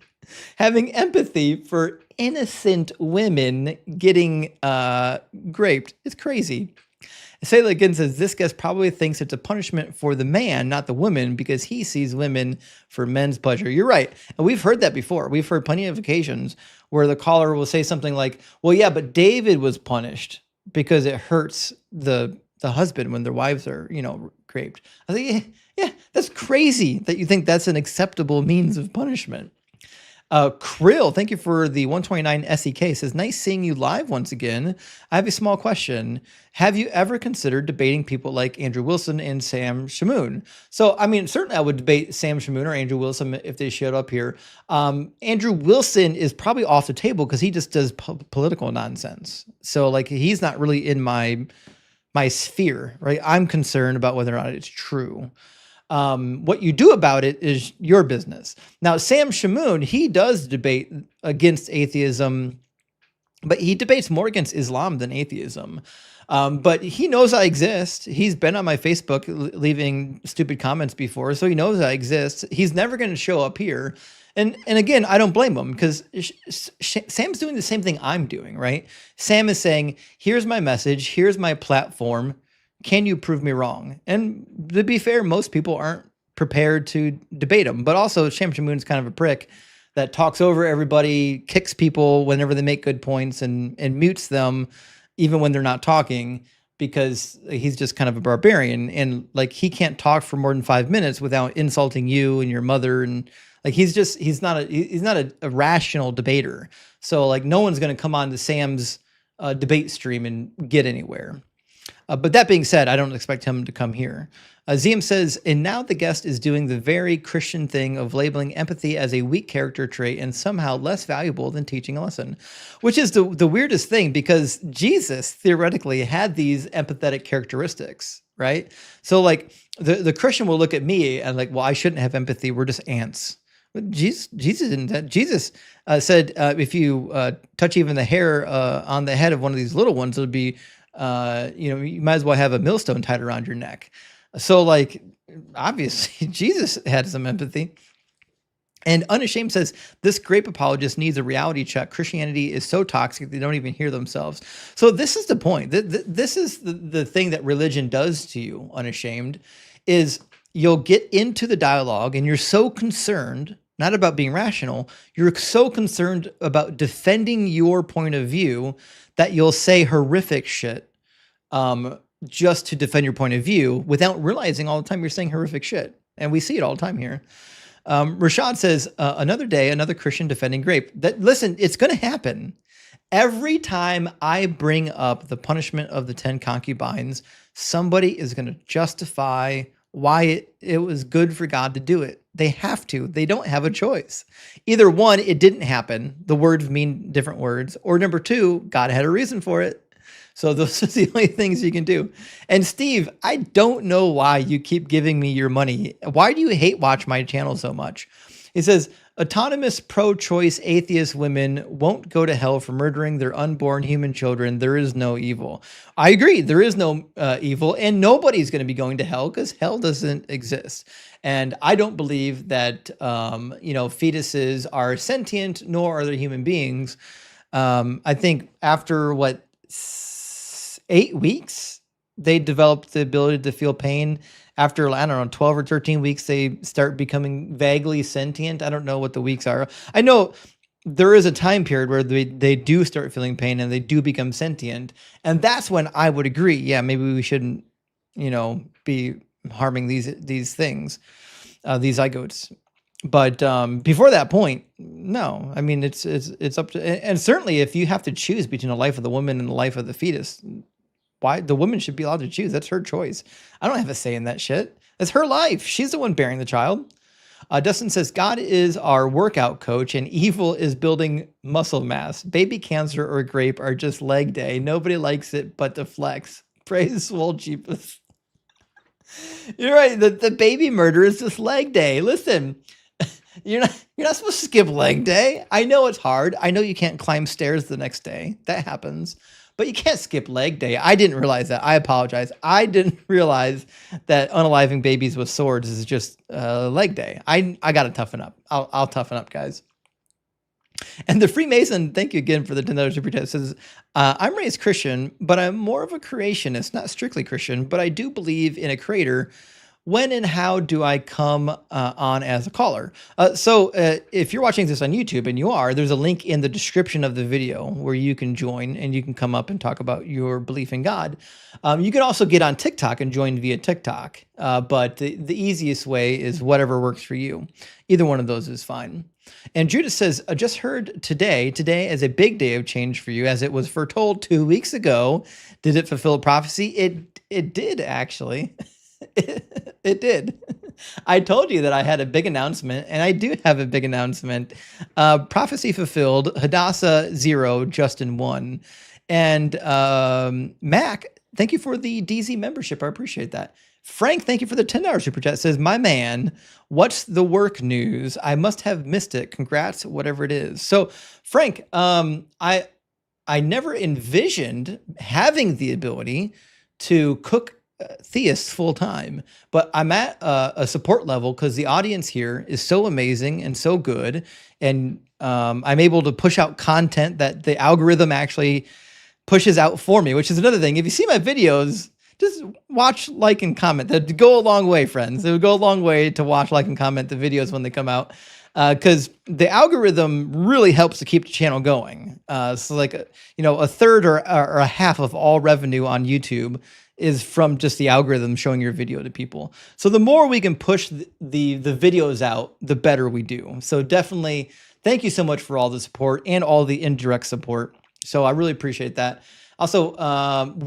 having empathy for innocent women getting raped. It's crazy. Sayla again says, this guest probably thinks it's a punishment for the man, not the woman, because he sees women for men's pleasure. You're right. And we've heard that before. We've heard plenty of occasions where the caller will say something like, well, yeah, but David was punished because it hurts the husband when their wives are, raped. I think, yeah, that's crazy that you think that's an acceptable means of punishment. Krill, thank you for the 129 SEK, says, nice seeing you live once again. I have a small question. Have you ever considered debating people like Andrew Wilson and Sam Shamoon? So, I mean, certainly I would debate Sam Shamoon or Andrew Wilson if they showed up here. Andrew Wilson is probably off the table because he just does political nonsense. So, like, he's not really in my sphere, right? I'm concerned about whether or not it's true. What you do about it is your business. Now, Sam Shamoon, he does debate against atheism, but he debates more against Islam than atheism. But he knows I exist. He's been on my Facebook leaving stupid comments before, so he knows I exist. He's never going to show up here. And again, I don't blame him because Sam's doing the same thing I'm doing, right? Sam is saying, here's my message, here's my platform. Can you prove me wrong? And to be fair, most people aren't prepared to debate him. But also, Sham Shamoon's kind of a prick that talks over everybody, kicks people whenever they make good points, and mutes them even when they're not talking, because he's just kind of a barbarian. And like, he can't talk for more than 5 minutes without insulting you and your mother. And like, he's not a rational debater. So like, no one's going to come on to Sam's debate stream and get anywhere. But that being said, I don't expect him to come here. Ziam says, and now the guest is doing the very Christian thing of labeling empathy as a weak character trait and somehow less valuable than teaching a lesson, which is the weirdest thing, because Jesus theoretically had these empathetic characteristics, right? So like the Christian will look at me and like, well, I shouldn't have empathy. We're just ants. But Jesus didn't. Jesus said, if you touch even the hair on the head of one of these little ones, it would be, you might as well have a millstone tied around your neck. So like, obviously Jesus had some empathy. And Unashamed says, this grape apologist needs a reality check. Christianity is so toxic, they don't even hear themselves. So this is the point. This is the thing that religion does to you, Unashamed, is you'll get into the dialogue and you're so concerned, not about being rational, you're so concerned about defending your point of view that you'll say horrific shit just to defend your point of view without realizing all the time you're saying horrific shit. And we see it all the time here. Rashad says, another day, another Christian defending grape. Listen, it's going to happen. Every time I bring up the punishment of the 10 concubines, somebody is going to justify why it was good for God to do it. They have to. They don't have a choice. Either one, it didn't happen. The words mean different words. Or number two, God had a reason for it. So those are the only things you can do. And Steve, I don't know why you keep giving me your money. Why do you hate watch my channel so much? He says, autonomous pro-choice atheist women won't go to hell for murdering their unborn human children. There is no evil. I agree. There is no evil, and nobody's going to be going to hell because hell doesn't exist. And I don't believe that, fetuses are sentient, nor are they human beings. I think after 8 weeks, they developed the ability to feel pain. After, I don't know, 12 or 13 weeks, they start becoming vaguely sentient. I don't know what the weeks are. I know there is a time period where they do start feeling pain and they do become sentient. And that's when I would agree, yeah, maybe we shouldn't, be harming these things, these zygotes. But before that point, no. I mean, it's up to, and certainly if you have to choose between the life of the woman and the life of the fetus, why the woman should be allowed to choose? That's her choice. I don't have a say in that shit. It's her life. She's the one bearing the child. Dustin says, God is our workout coach and evil is building muscle mass. Baby cancer or grape are just leg day. Nobody likes it but to flex. Praise Swole Jeepus. You're right. The baby murder is just leg day. Listen, you're not supposed to skip leg day. I know it's hard. I know you can't climb stairs the next day. That happens. But you can't skip leg day. I didn't realize that. I apologize. I didn't realize that unaliving babies with swords is just leg day. I got to toughen up. I'll toughen up, guys. And the Freemason, thank you again for the $10 super chat, says, I'm raised Christian, but I'm more of a creationist, not strictly Christian, but I do believe in a creator. When and how do I come on as a caller? So if you're watching this on YouTube, and you are, there's a link in the description of the video where you can join and you can come up and talk about your belief in God. You can also get on TikTok and join via TikTok. But the easiest way is whatever works for you. Either one of those is fine. And Judas says, I just heard today is a big day of change for you, as it was foretold 2 weeks ago. Did it fulfill prophecy? It did, actually. It did. I told you that I had a big announcement, and I do have a big announcement. Prophecy fulfilled. Hadassah 0, Justin 1. And Mac, thank you for the DZ membership. I appreciate that. Frank, thank you for the $10 super chat. Says, my man, what's the work news? I must have missed it. Congrats, whatever it is. So, Frank, I never envisioned having the ability to cook theists full time, but I'm at a support level because the audience here is so amazing and so good, and I'm able to push out content that the algorithm actually pushes out for me, which is another thing. If you see my videos, just watch, like, and comment. That'd go a long way, friends. It would go a long way to watch, like, and comment the videos when they come out, because the algorithm really helps to keep the channel going. So like, a third or a half of all revenue on YouTube is from just the algorithm showing your video to people. So the more we can push the videos out, the better we do. So definitely thank you so much for all the support and all the indirect support. So I really appreciate that. Also,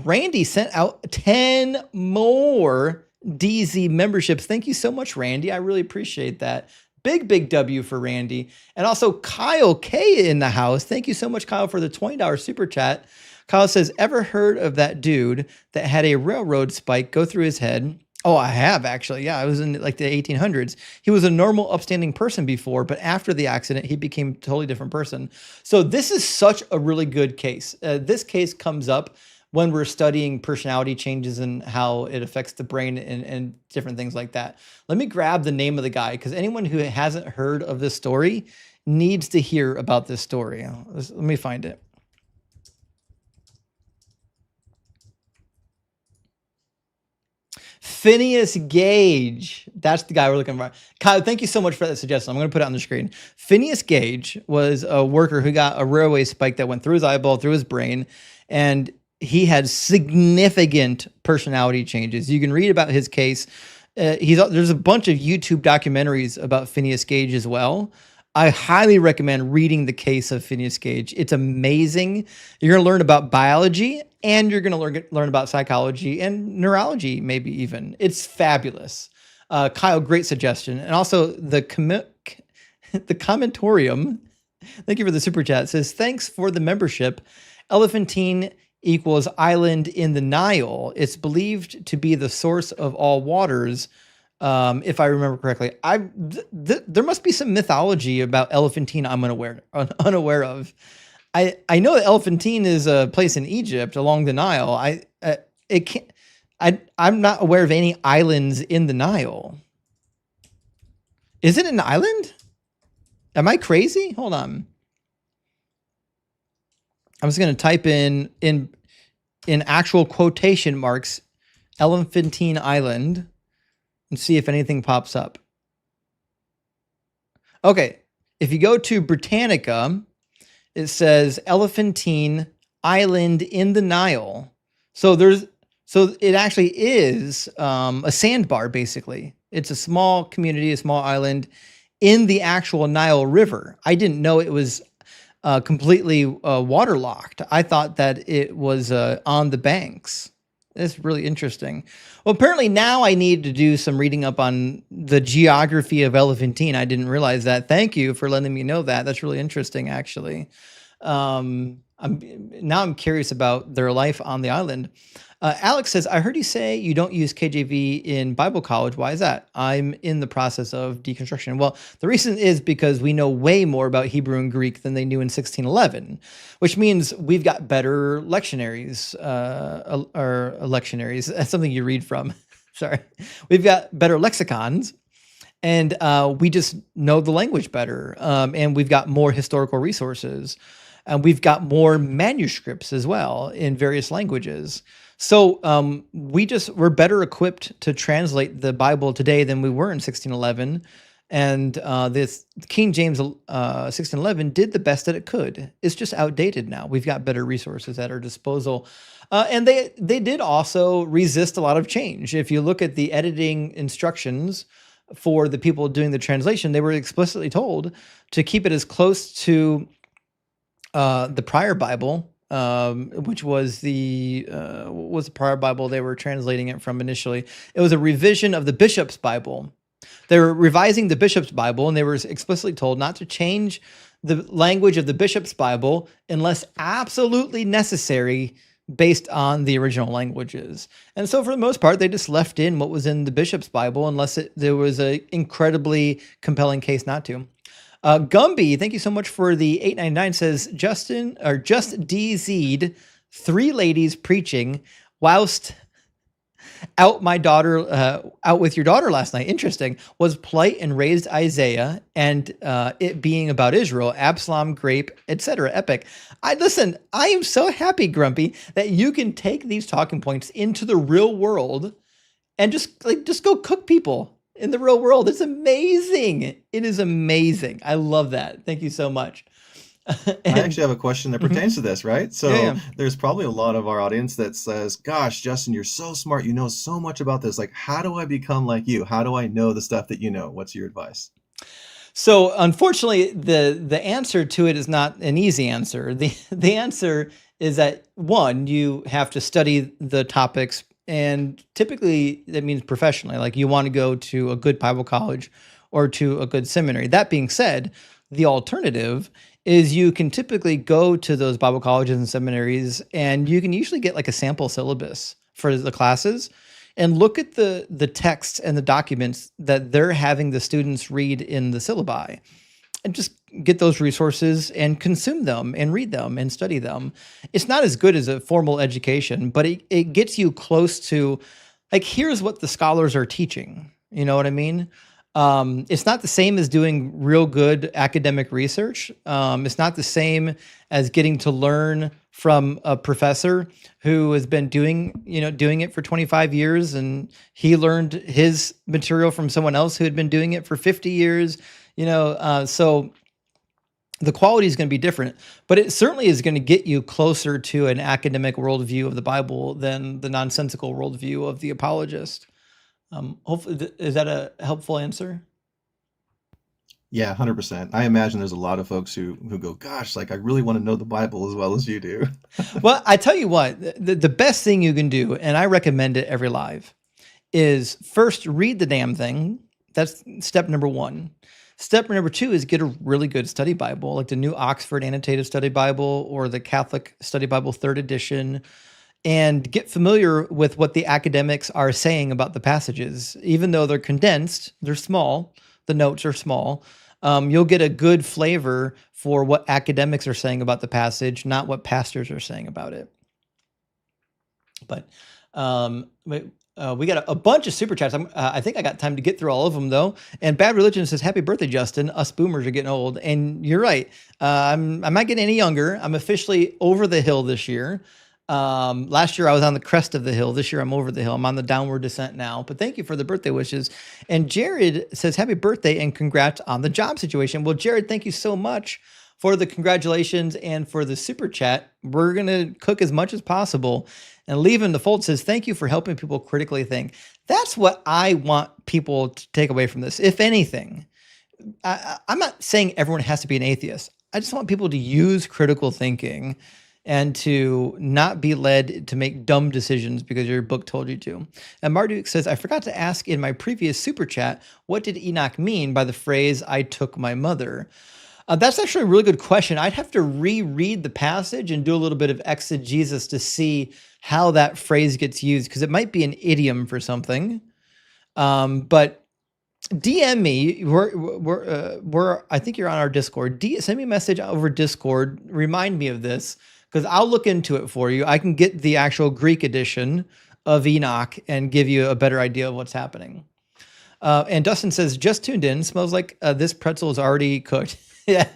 Randy sent out 10 more DZ memberships. Thank you so much, Randy. I really appreciate that. Big W for Randy. And also Kyle K in the house. Thank you so much, Kyle, for the $20 super chat. Kyle says, ever heard of that dude that had a railroad spike go through his head? Oh, I have, actually. Yeah, I was in like the 1800s. He was a normal, upstanding person before, but after the accident, he became a totally different person. So this is such a really good case. This case comes up when we're studying personality changes and how it affects the brain and different things like that. Let me grab the name of the guy, because anyone who hasn't heard of this story needs to hear about this story. Let me find it. Phineas Gage. That's the guy we're looking for. Kyle, thank you so much for that suggestion. I'm going to put it on the screen. Phineas Gage was a worker who got a railway spike that went through his eyeball, through his brain, and he had significant personality changes. You can read about his case. There's a bunch of YouTube documentaries about Phineas Gage as well. I highly recommend reading the case of Phineas Gage. It's amazing. You're going to learn about biology, and you're going to learn about psychology and neurology, maybe even. It's fabulous. Kyle, great suggestion. And also the commentorium, thank you for the super chat, says, thanks for the membership. Elephantine equals island in the Nile. It's believed to be the source of all waters. If I remember correctly, there must be some mythology about Elephantine I'm unaware of. I know that Elephantine is a place in Egypt along the Nile. I'm not aware of any islands in the Nile. Is it an island? Am I crazy? Hold on. I'm just going to type in actual quotation marks, Elephantine Island, and see if anything pops up. Okay, if you go to Britannica, it says Elephantine Island in the Nile. So it actually is a sandbar, basically. It's a small community, a small island in the actual Nile River. I didn't know it was completely waterlocked. I thought that it was on the banks. It's really interesting. Well, apparently now I need to do some reading up on the geography of Elephantine. I didn't realize that. Thank you for letting me know that. That's really interesting, actually. I'm curious about their life on the island. Alex says, I heard you say you don't use KJV in Bible college. Why is that? I'm in the process of deconstruction. Well, the reason is because we know way more about Hebrew and Greek than they knew in 1611, which means we've got better lectionaries, or lectionaries. That's something you read from. Sorry. We've got better lexicons, and we just know the language better. And we've got more historical resources, and we've got more manuscripts as well in various languages. So we're better equipped to translate the Bible today than we were in 1611. And this King James 1611 did the best that it could. It's just outdated now. We've got better resources at our disposal. And they did also resist a lot of change. If you look at the editing instructions for the people doing the translation, they were explicitly told to keep it as close to the prior Bible, which was the prior Bible they were translating it from initially. It was a revision of the Bishop's Bible. They were revising the Bishop's Bible, and they were explicitly told not to change the language of the Bishop's Bible unless absolutely necessary based on the original languages. And so for the most part, they just left in what was in the Bishop's Bible unless there was an incredibly compelling case not to. Gumby, thank you so much for the 899. Says Justin or just DZ'd 3 ladies preaching whilst out with your daughter last night. Interesting. Was polite and raised Isaiah and it being about Israel, Absalom, grape, etc. Epic. I am so happy, Grumpy, that you can take these talking points into the real world and just go cook people in the real world. It's amazing. It is amazing. I love that. Thank you so much. I actually have a question that pertains to this, right? So Yeah. there's probably a lot of our audience that says, gosh, Justin, you're so smart. You know so much about this. Like, how do I become like you? How do I know the stuff that you know? What's your advice? So unfortunately, the answer to it is not an easy answer. The answer is that, one, you have to study the topics, and typically that means professionally. Like, you want to go to a good Bible college or to a good seminary. That being said, the alternative is you can typically go to those Bible colleges and seminaries, and you can usually get like a sample syllabus for the classes and look at the texts and the documents that they're having the students read in the syllabi, and just get those resources and consume them and read them and study them. It's not as good as a formal education, but it gets you close to, like, here's what the scholars are teaching. You know what I mean? It's not the same as doing real good academic research. It's not the same as getting to learn from a professor who has been doing it for 25 years, and he learned his material from someone else who had been doing it for 50 years. So the quality is going to be different, but it certainly is going to get you closer to an academic worldview of the Bible than the nonsensical worldview of the apologist. Hopefully, is that a helpful answer? Yeah, 100%. I imagine there's a lot of folks who go, gosh, like I really want to know the Bible as well as you do. Well, I tell you what, the best thing you can do, and I recommend it every live, is first read the damn thing. That's step number 1. Step number 2 is get a really good study Bible, like the New Oxford Annotated Study Bible or the Catholic Study Bible 3rd edition, and get familiar with what the academics are saying about the passages. Even though they're condensed, they're small, the notes are small, you'll get a good flavor for what academics are saying about the passage, not what pastors are saying about it. But we got a bunch of super chats. I think I got time to get through all of them, though. And Bad Religion says, happy birthday, Justin. Us boomers are getting old. And you're right. I'm not getting any younger. I'm officially over the hill this year. Last year I was on the crest of the hill. This year I'm over the hill. I'm on the downward descent now. But thank you for the birthday wishes. And Jared says, happy birthday and congrats on the job situation. Well, Jared, thank you so much for the congratulations and for the super chat. We're going to cook as much as possible. And Leave in the Fold says, thank you for helping people critically think. That's what I want people to take away from this. If anything, I'm not saying everyone has to be an atheist. I just want people to use critical thinking and to not be led to make dumb decisions because your book told you to. And Marduk says, I forgot to ask in my previous super chat, what did Enoch mean by the phrase, I took my mother? That's actually a really good question. I'd have to reread the passage and do a little bit of exegesis to see how that phrase gets used, because it might be an idiom for something. But DM me. I think you're on our Discord. Send me a message over Discord. Remind me of this, because I'll look into it for you. I can get the actual Greek edition of Enoch and give you a better idea of what's happening. And Dustin says, just tuned in. Smells like this pretzel is already cooked. Yeah,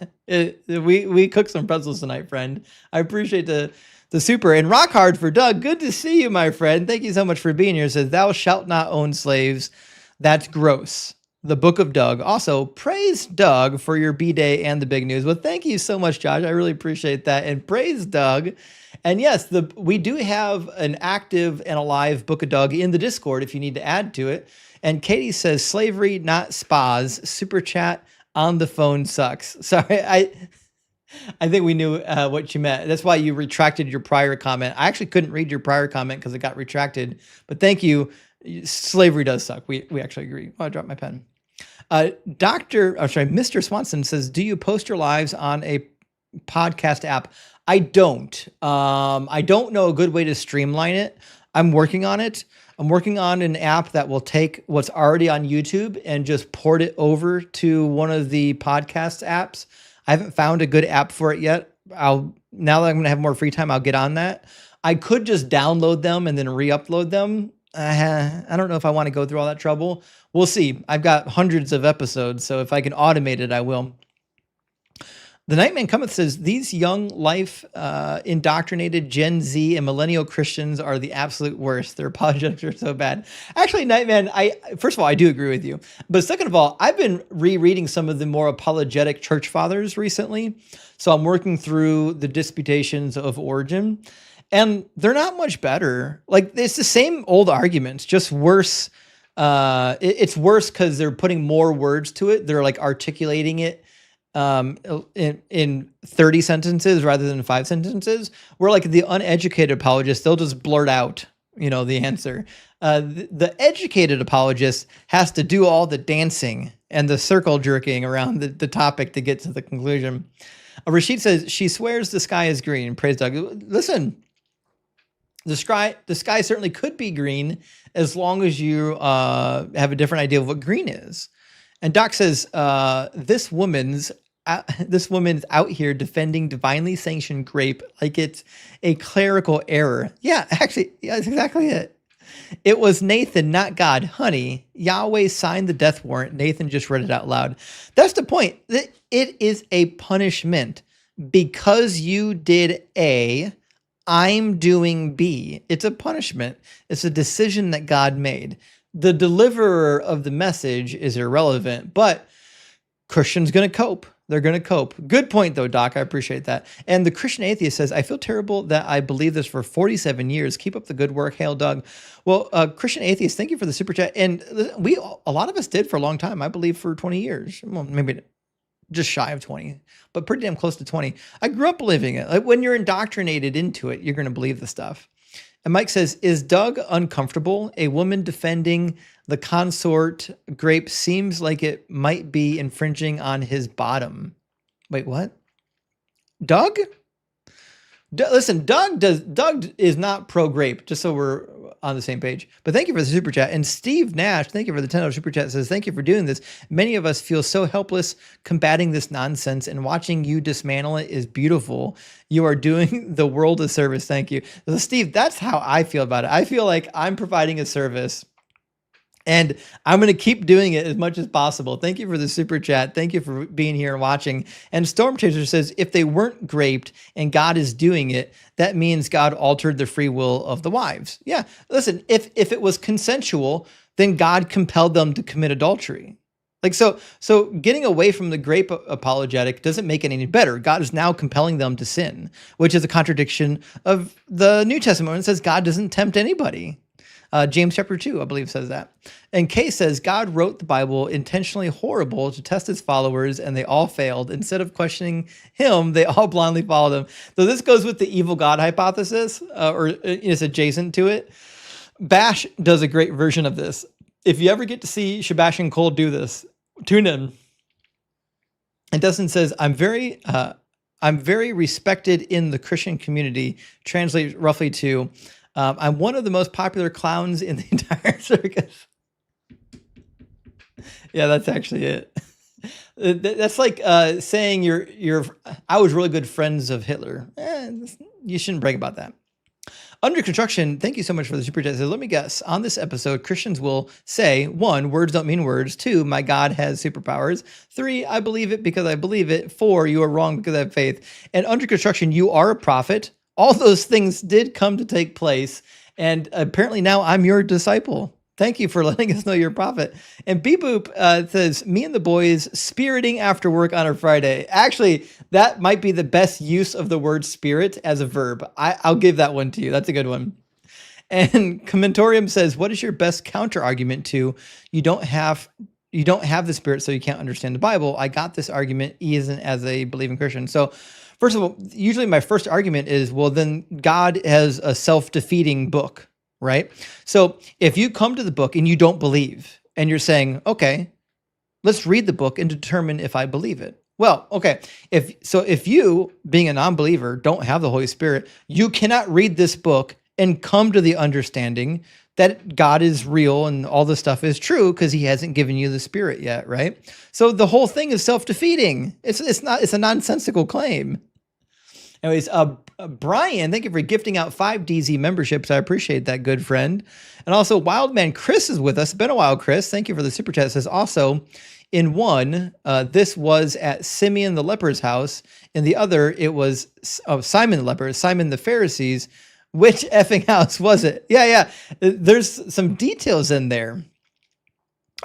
we cooked some pretzels tonight, friend. I appreciate the super. And rock hard for Doug. Good to see you, my friend. Thank you so much for being here. Says, thou shalt not own slaves. That's gross. The Book of Doug. Also, praise Doug for your B-Day and the big news. Well, thank you so much, Josh. I really appreciate that. And praise Doug. And yes, we do have an active and alive Book of Doug in the Discord if you need to add to it. And Katie says, slavery, not spas. Super chat on the phone sucks. Sorry, I think we knew what you meant. That's why you retracted your prior comment. I actually couldn't read your prior comment because it got retracted. But thank you. Slavery does suck. We actually agree. Oh, I dropped my pen. Mr. Swanson says, do you post your lives on a podcast app? I don't. I don't know a good way to streamline it. I'm working on it. I'm working on an app that will take what's already on YouTube and just port it over to one of the podcast apps. I haven't found a good app for it yet. Now that I'm going to have more free time, I'll get on that. I could just download them and then re-upload them. I don't know if I want to go through all that trouble. We'll see. I've got hundreds of episodes, so if I can automate it, I will. The Nightman Cometh says, these young life indoctrinated Gen Z and millennial Christians are the absolute worst. Their apologetics are so bad. Actually, Nightman, first of all, I do agree with you. But second of all, I've been rereading some of the more apologetic church fathers recently. So I'm working through the disputations of Origen, and they're not much better. Like, it's the same old arguments, just worse. It's worse because they're putting more words to it. They're like articulating it in 30 sentences rather than 5 sentences, where like the uneducated apologist, they'll just blurt out, the answer. The educated apologist has to do all the dancing and the circle jerking around the topic to get to the conclusion. Rashid says, she swears the sky is green. Praise Doug. Listen, the sky certainly could be green as long as you have a different idea of what green is. And Doc says, this woman's out here defending divinely sanctioned grape like it's a clerical error. Yeah, actually, yeah, that's exactly it. It was Nathan, not God. Honey, Yahweh signed the death warrant. Nathan just read it out loud. That's the point. It is a punishment. Because you did A, I'm doing B. It's a punishment. It's a decision that God made. The deliverer of the message is irrelevant, but Christian's going to cope. They're going to cope. Good point, though, Doc. I appreciate that. And the Christian atheist says, I feel terrible that I believe this for 47 years. Keep up the good work. Hail, Doug. Well, Christian atheist, thank you for the super chat. And a lot of us did for a long time. I believe for 20 years. Well, maybe just shy of 20, but pretty damn close to 20. I grew up believing it. Like, when you're indoctrinated into it, you're going to believe the stuff. And Mike says, is Doug uncomfortable? A woman defending the consort grape seems like it might be infringing on his bottom. Wait, what? Doug? Listen, Doug is not pro grape, just so we're on the same page. But thank you for the super chat. And Steve Nash, thank you for the $10 super chat, says, thank you for doing this. Many of us feel so helpless combating this nonsense, and watching you dismantle it is beautiful. You are doing the world a service. Thank you. So Steve, that's how I feel about it. I feel like I'm providing a service, and I'm going to keep doing it as much as possible. Thank you for the super chat. Thank you for being here and watching. And Storm Chaser says, if they weren't graped and God is doing it, that means God altered the free will of the wives. Yeah, listen, if it was consensual, then God compelled them to commit adultery. Like, so getting away from the grape apologetic doesn't make it any better. God is now compelling them to sin, which is a contradiction of the New Testament when it says God doesn't tempt anybody. James chapter 2, I believe, says that. And Kay says, God wrote the Bible intentionally horrible to test his followers, and they all failed. Instead of questioning him, they all blindly followed him. So this goes with the evil God hypothesis, or it's adjacent to it. Bash does a great version of this. If you ever get to see Sebastian Cole do this, tune in. And Dustin says, I'm very respected in the Christian community. Translate roughly to, I'm one of the most popular clowns in the entire circus. Yeah, that's actually it. That's like saying I was really good friends of Hitler. You shouldn't brag about that. Under construction, thank you so much for the super chat. Let me guess. On this episode, Christians will say, 1, words don't mean words. 2, my God has superpowers. 3, I believe it because I believe it. 4, you are wrong because I have faith. And under construction, you are a prophet. All those things did come to take place. And apparently now I'm your disciple. Thank you for letting us know you're a prophet. And Beep-Boop says, me and the boys spiriting after work on a Friday. Actually, that might be the best use of the word spirit as a verb. I'll give that one to you. That's a good one. And Commentorium says, what is your best counter argument to you don't have the spirit, so you can't understand the Bible? I got this argument even as a believing Christian. So first of all, usually my first argument is, well, then God has a self-defeating book, right? So if you come to the book and you don't believe, and you're saying, okay, let's read the book and determine if I believe it. Well, okay, if you, being a non-believer, don't have the Holy Spirit, you cannot read this book and come to the understanding that God is real and all this stuff is true because he hasn't given you the Spirit yet, right? So the whole thing is self-defeating. It's a nonsensical claim. Anyways, Brian, thank you for gifting out 5 DZ memberships. I appreciate that, good friend. And also, Wildman Chris is with us. It's been a while, Chris. Thank you for the super chat. It says also, in one, this was at Simeon the leper's house. In the other, it was Simon the leper, Simon the Pharisees. Which effing house was it? Yeah. There's some details in there.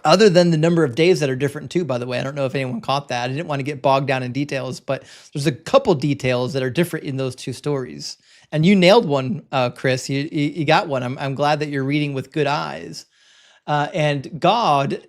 Other than the number of days that are different too, by the way. I don't know if anyone caught that. I didn't want to get bogged down in details, but there's a couple details that are different in those 2 stories. And you nailed one, Chris. You got one. I'm glad that you're reading with good eyes. And God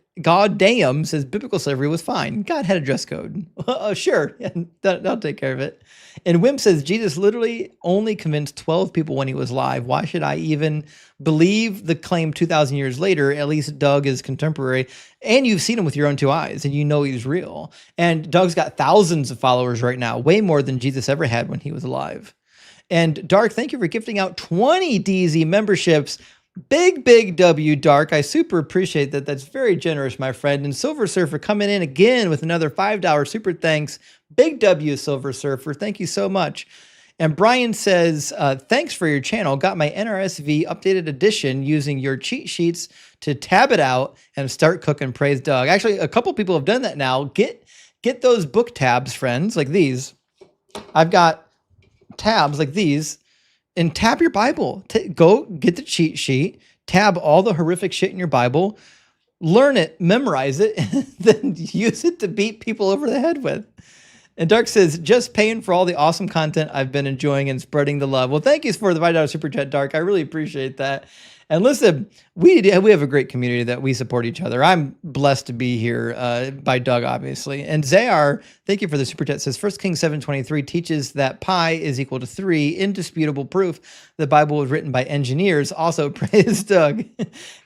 damn says biblical slavery was fine. God had a dress code. Oh, sure. That'll take care of it. And Wimp says Jesus literally only convinced 12 people when he was live. Why should I even believe the claim 2,000 years later? At least Doug is contemporary, and you've seen him with your own 2 eyes, and you know he's real. And Doug's got thousands of followers right now, way more than Jesus ever had when he was alive. And Dark, thank you for gifting out 20 DZ memberships. Big W, Dark. I super appreciate that. That's very generous, my friend. And Silver Surfer coming in again with another $5 super thanks. Big W, Silver Surfer. Thank you so much. And Brian says, thanks for your channel. Got my NRSV updated edition using your cheat sheets to tab it out and start cooking. Praise Doug. Actually, a couple people have done that now. Get those book tabs, friends, like these. I've got tabs like these. And tab your Bible. Go get the cheat sheet, tab all the horrific shit in your Bible, learn it, memorize it, and then use it to beat people over the head with. And Dark says, just paying for all the awesome content I've been enjoying and spreading the love. Well, thank you for the $5 super chat, Dark. I really appreciate that. And listen, we have a great community that we support each other. I'm blessed to be here by Doug, obviously. And Zayar, thank you for the super chat, says 1 Kings 7:23 teaches that pi is equal to 3, indisputable proof the Bible was written by engineers. Also, praise Doug.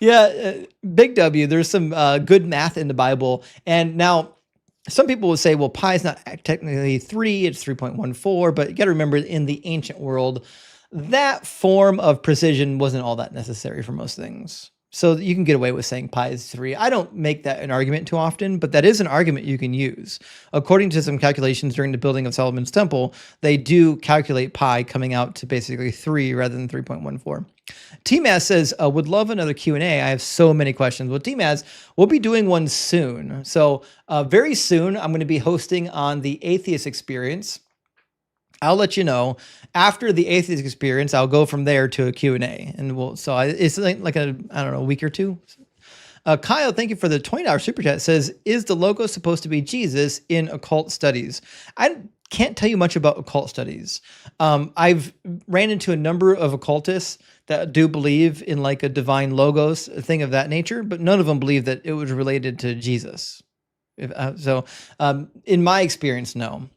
Big W, there's some good math in the Bible. And now, some people would say, well, pi is not technically 3, it's 3.14, but you got to remember in the ancient world, that form of precision wasn't all that necessary for most things. So you can get away with saying pi is 3. I don't make that an argument too often, but that is an argument you can use. According to some calculations during the building of Solomon's temple, they do calculate pi coming out to basically 3 rather than 3.14. T-Maz says, would love another Q&A. I have so many questions. Well, T-Maz, we'll be doing one soon. So very soon, I'm going to be hosting on the Atheist Experience. I'll let you know. After the Atheist Experience, I'll go from there to a Q&A. And it's like a week or two. Kyle, thank you for the $20 super chat. Says, is the logo supposed to be Jesus in occult studies? I can't tell you much about occult studies. I've ran into a number of occultists that do believe in like a divine logos, a thing of that nature, but none of them believe that it was related to Jesus. In my experience, no.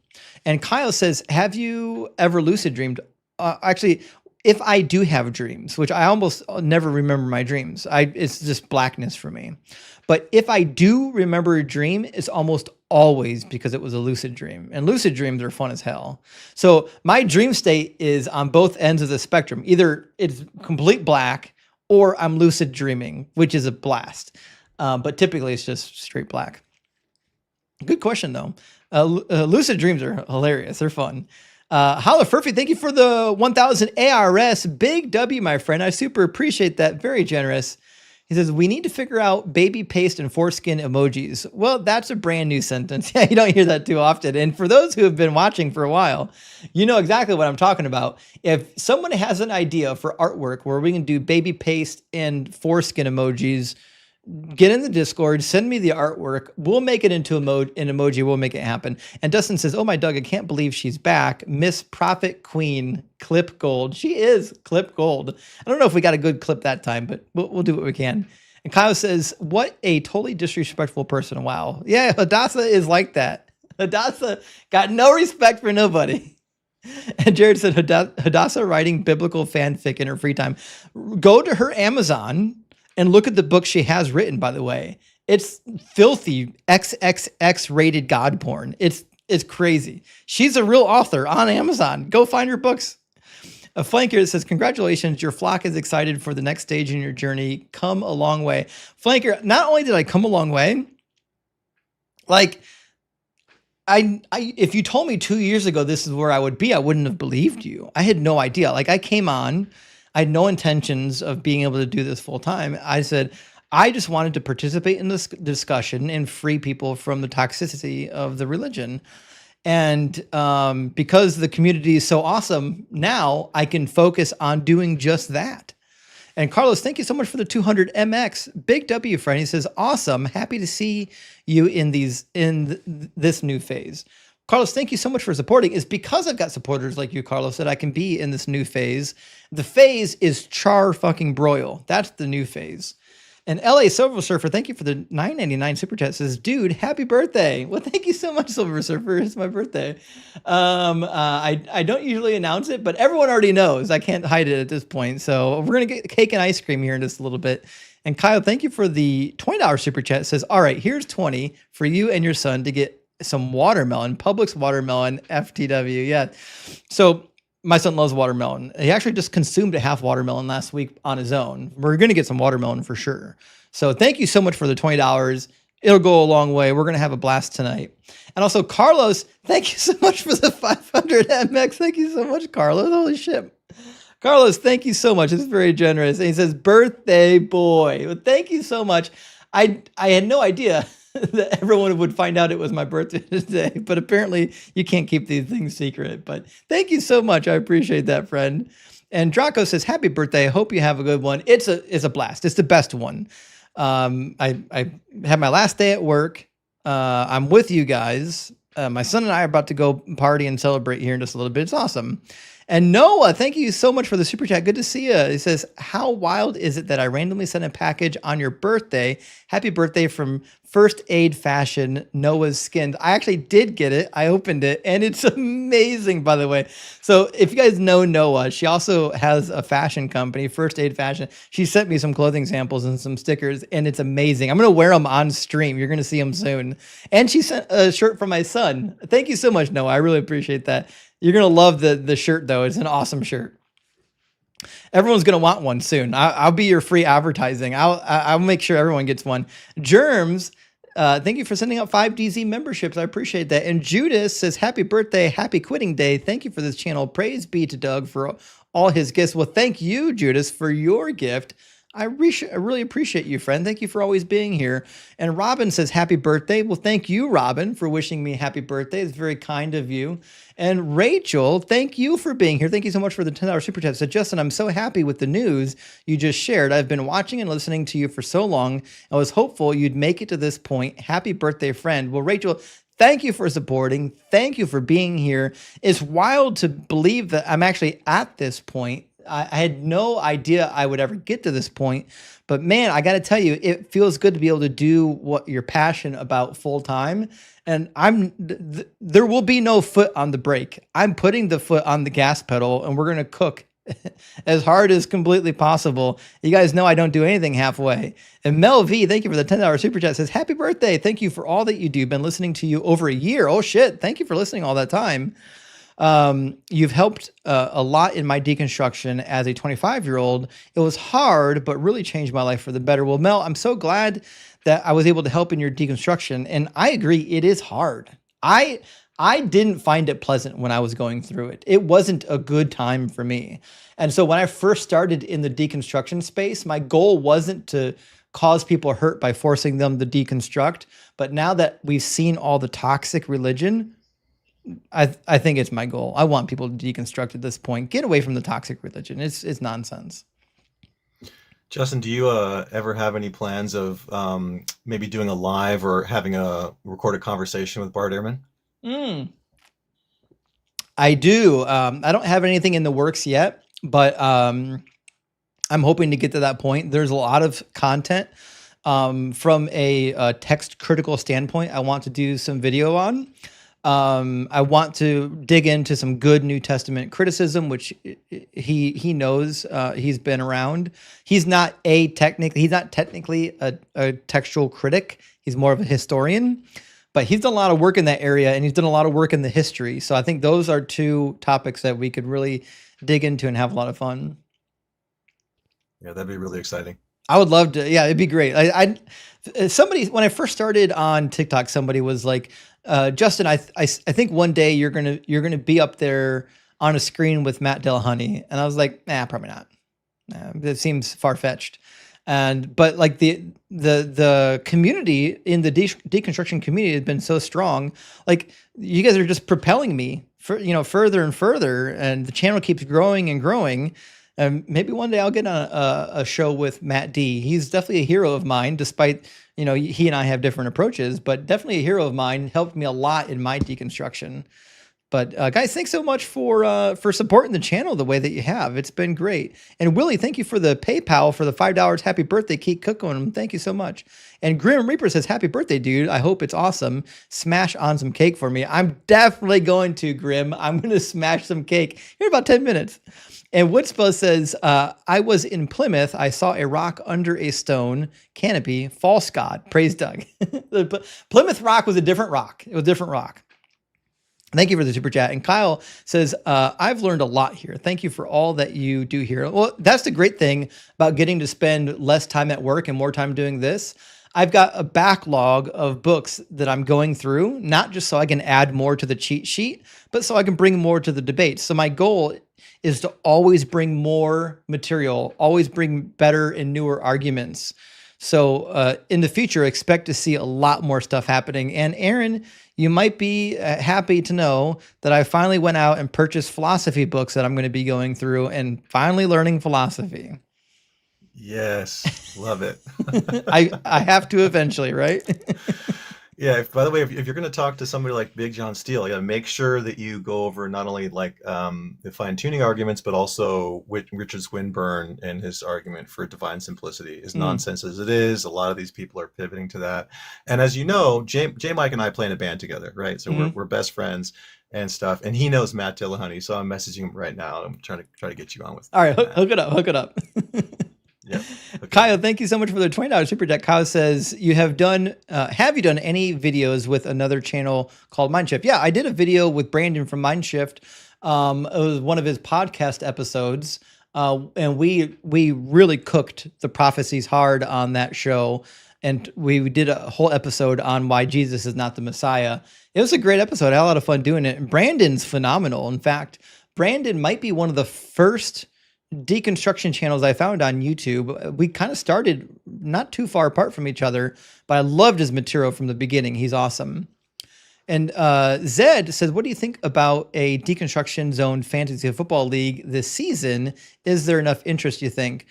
And Kyle says, have you ever lucid dreamed? Actually, if I do have dreams, which I almost never remember my dreams, it's just blackness for me. But if I do remember a dream, it's almost always because it was a lucid dream. And lucid dreams are fun as hell. So my dream state is on both ends of the spectrum. Either it's complete black or I'm lucid dreaming, which is a blast. But typically it's just straight black. Good question, though. Lucid dreams are hilarious. They're fun. Holla Furphy, thank you for the 1,000 ARS. Big W, my friend. I super appreciate that. Very generous. He says, we need to figure out baby paste and foreskin emojis. Well, that's a brand new sentence. Yeah, you don't hear that too often. And for those who have been watching for a while, you know exactly what I'm talking about. If someone has an idea for artwork where we can do baby paste and foreskin emojis, get in the Discord, send me the artwork. We'll make it into an emoji. We'll make it happen. And Dustin says, oh my Doug, I can't believe she's back. Miss Prophet Queen, clip gold. She is clip gold. I don't know if we got a good clip that time, but we'll do what we can. And Kyle says, what a totally disrespectful person. Wow. Yeah, Hadassah is like that. Hadassah got no respect for nobody. And Jared said, Hadassah writing biblical fanfic in her free time. Go to her Amazon and look at the book she has written, by the way. It's filthy XXX rated God porn. It's crazy. She's a real author on Amazon. Go find her books. A flanker that says, congratulations, your flock is excited for the next stage in your journey. Come a long way. Flanker, not only did I come a long way, like, if you told me 2 years ago this is where I would be, I wouldn't have believed you. I had no idea. Like, I came on, I had no intentions of being able to do this full time. I said, I just wanted to participate in this discussion and free people from the toxicity of the religion. And because the community is so awesome now, I can focus on doing just that. And Carlos, thank you so much for the 200 MX. Big W friend. He says, awesome. Happy to see you in this new phase. Carlos, thank you so much for supporting. It's because I've got supporters like you, Carlos, that I can be in this new phase. The phase is char fucking broil. That's the new phase. And LA Silver Surfer, thank you for the $9.99 super chat. Says, dude, happy birthday. Well, thank you so much, Silver Surfer. It's my birthday. I don't usually announce it, but everyone already knows. I can't hide it at this point. So we're going to get cake and ice cream here in just a little bit. And Kyle, thank you for the $20 super chat. Says, all right, here's 20 for you and your son to get some watermelon, Publix watermelon, FTW. Yeah. So my son loves watermelon. He actually just consumed a half watermelon last week on his own. We're going to get some watermelon for sure. So thank you so much for the $20. It'll go a long way. We're going to have a blast tonight. And also, Carlos, thank you so much for the 500 MX. Thank you so much, Carlos. Holy shit. Carlos, thank you so much. It's very generous. And he says, birthday boy. Well, thank you so much. I had no idea that everyone would find out it was my birthday today, but apparently you can't keep these things secret. But thank you so much. I appreciate that, friend. And Draco says, happy birthday. I hope you have a good one. It's a blast. It's the best one. I had my last day at work. I'm with you guys. My son and I are about to go party and celebrate here in just a little bit. It's awesome. And Noah, thank you so much for the super chat. Good to see you. He says, how wild is it that I randomly sent a package on your birthday? Happy birthday from First Aid Fashion, Noah's Skins. I actually did get it. I opened it and it's amazing, by the way. So if you guys know Noah, she also has a fashion company, First Aid Fashion. She sent me some clothing samples and some stickers and it's amazing. I'm going to wear them on stream. You're going to see them soon. And she sent a shirt for my son. Thank you so much, Noah. I really appreciate that. You're going to love the shirt, though. It's an awesome shirt. Everyone's going to want one soon. I'll be your free advertising. I'll make sure everyone gets one. Germs, thank you for sending out 5 DZ memberships. I appreciate that. And Judas says, happy birthday, happy quitting day. Thank you for this channel. Praise be to Doug for all his gifts. Well, thank you, Judas, for your gift. I really appreciate you, friend. Thank you for always being here. And Robin says, happy birthday. Well, thank you, Robin, for wishing me happy birthday. It's very kind of you. And Rachel, thank you for being here. Thank you so much for the $10 super chat. So Justin, I'm so happy with the news you just shared. I've been watching and listening to you for so long. I was hopeful you'd make it to this point. Happy birthday, friend. Well, Rachel, thank you for supporting. Thank you for being here. It's wild to believe that I'm actually at this point. I had no idea I would ever get to this point, but man, I got to tell you, it feels good to be able to do what you're passionate about full time. And there will be no foot on the brake. I'm putting the foot on the gas pedal and we're going to cook as hard as completely possible. You guys know I don't do anything halfway. And Mel V, thank you for the $10 super chat, says, happy birthday. Thank you for all that you do. Been listening to you over a year. Oh shit. Thank you for listening all that time. You've helped a lot in my deconstruction as a 25-year-old. It was hard, but really changed my life for the better. Well, Mel, I'm so glad that I was able to help in your deconstruction. And I agree, it is hard. I didn't find it pleasant when I was going through it. It wasn't a good time for me. And so when I first started in the deconstruction space, my goal wasn't to cause people hurt by forcing them to deconstruct. But now that we've seen all the toxic religion, I think it's my goal. I want people to deconstruct at this point. Get away from the toxic religion. It's nonsense. Justin, do you ever have any plans of maybe doing a live or having a recorded conversation with Bart Ehrman? I do. I don't have anything in the works yet, but I'm hoping to get to that point. There's a lot of content from a text critical standpoint I want to do some video on. I want to dig into some good New Testament criticism, which he knows. He's been around. He's not technically a textual critic. He's more of a historian, but he's done a lot of work in that area, and he's done a lot of work in the history. So I think those are two topics that we could really dig into and have a lot of fun. Yeah, that'd be really exciting. I would love to. Yeah, it'd be great. Somebody, when I first started on TikTok, somebody was like, Justin, I think one day you're gonna be up there on a screen with Matt Dillahunty, and I was like, nah, probably not. That seems far fetched. But like the community in the deconstruction community has been so strong. Like you guys are just propelling me further and further, and the channel keeps growing and growing. And maybe one day I'll get on a show with Matt D. He's definitely a hero of mine, despite he and I have different approaches, but definitely a hero of mine. Helped me a lot in my deconstruction. But guys, thanks so much for supporting the channel the way that you have. It's been great. And Willie, thank you for the PayPal for the $5. Happy birthday. Keep cooking. Thank you so much. And Grim Reaper says, happy birthday, dude. I hope it's awesome. Smash on some cake for me. I'm definitely going to, Grim. I'm going to smash some cake here in about 10 minutes. And Woodspell says, I was in Plymouth. I saw a rock under a stone canopy. False God. Praise Doug. The Plymouth Rock was a different rock. It was a different rock. Thank you for the super chat. And Kyle says, I've learned a lot here. Thank you for all that you do here. Well, that's the great thing about getting to spend less time at work and more time doing this. I've got a backlog of books that I'm going through, not just so I can add more to the cheat sheet, but so I can bring more to the debates. So my goal is to always bring more material, always bring better and newer arguments. So in the future, expect to see a lot more stuff happening. And Aaron, you might be happy to know that I finally went out and purchased philosophy books that I'm going to be going through and finally learning philosophy. Yes, love it. I have to eventually, right? Yeah. By the way, if you're going to talk to somebody like Big John Steele, you got to make sure that you go over not only like the fine-tuning arguments, but also Richard Swinburne and his argument for divine simplicity. As nonsense as it is, a lot of these people are pivoting to that. And as you know, J Mike and I play in a band together, right? So we're best friends and stuff. And he knows Matt Dillahunty, so I'm messaging him right now. I'm trying to get you on with. All right, hook it up. Hook it up. Yeah. Okay. Kyle, thank you so much for the $20 super chat. Kyle says, have you done any videos with another channel called Mindshift? Yeah, I did a video with Brandon from Mindshift. It was one of his podcast episodes. And we really cooked the prophecies hard on that show. And we did a whole episode on why Jesus is not the Messiah. It was a great episode. I had a lot of fun doing it. And Brandon's phenomenal. In fact, Brandon might be one of the first deconstruction channels I found on YouTube. We kind of started not too far apart from each other, but I loved his material from the beginning. He's awesome. And Zed says, what do you think about a deconstruction zone fantasy football league this season? Is there enough interest, you think?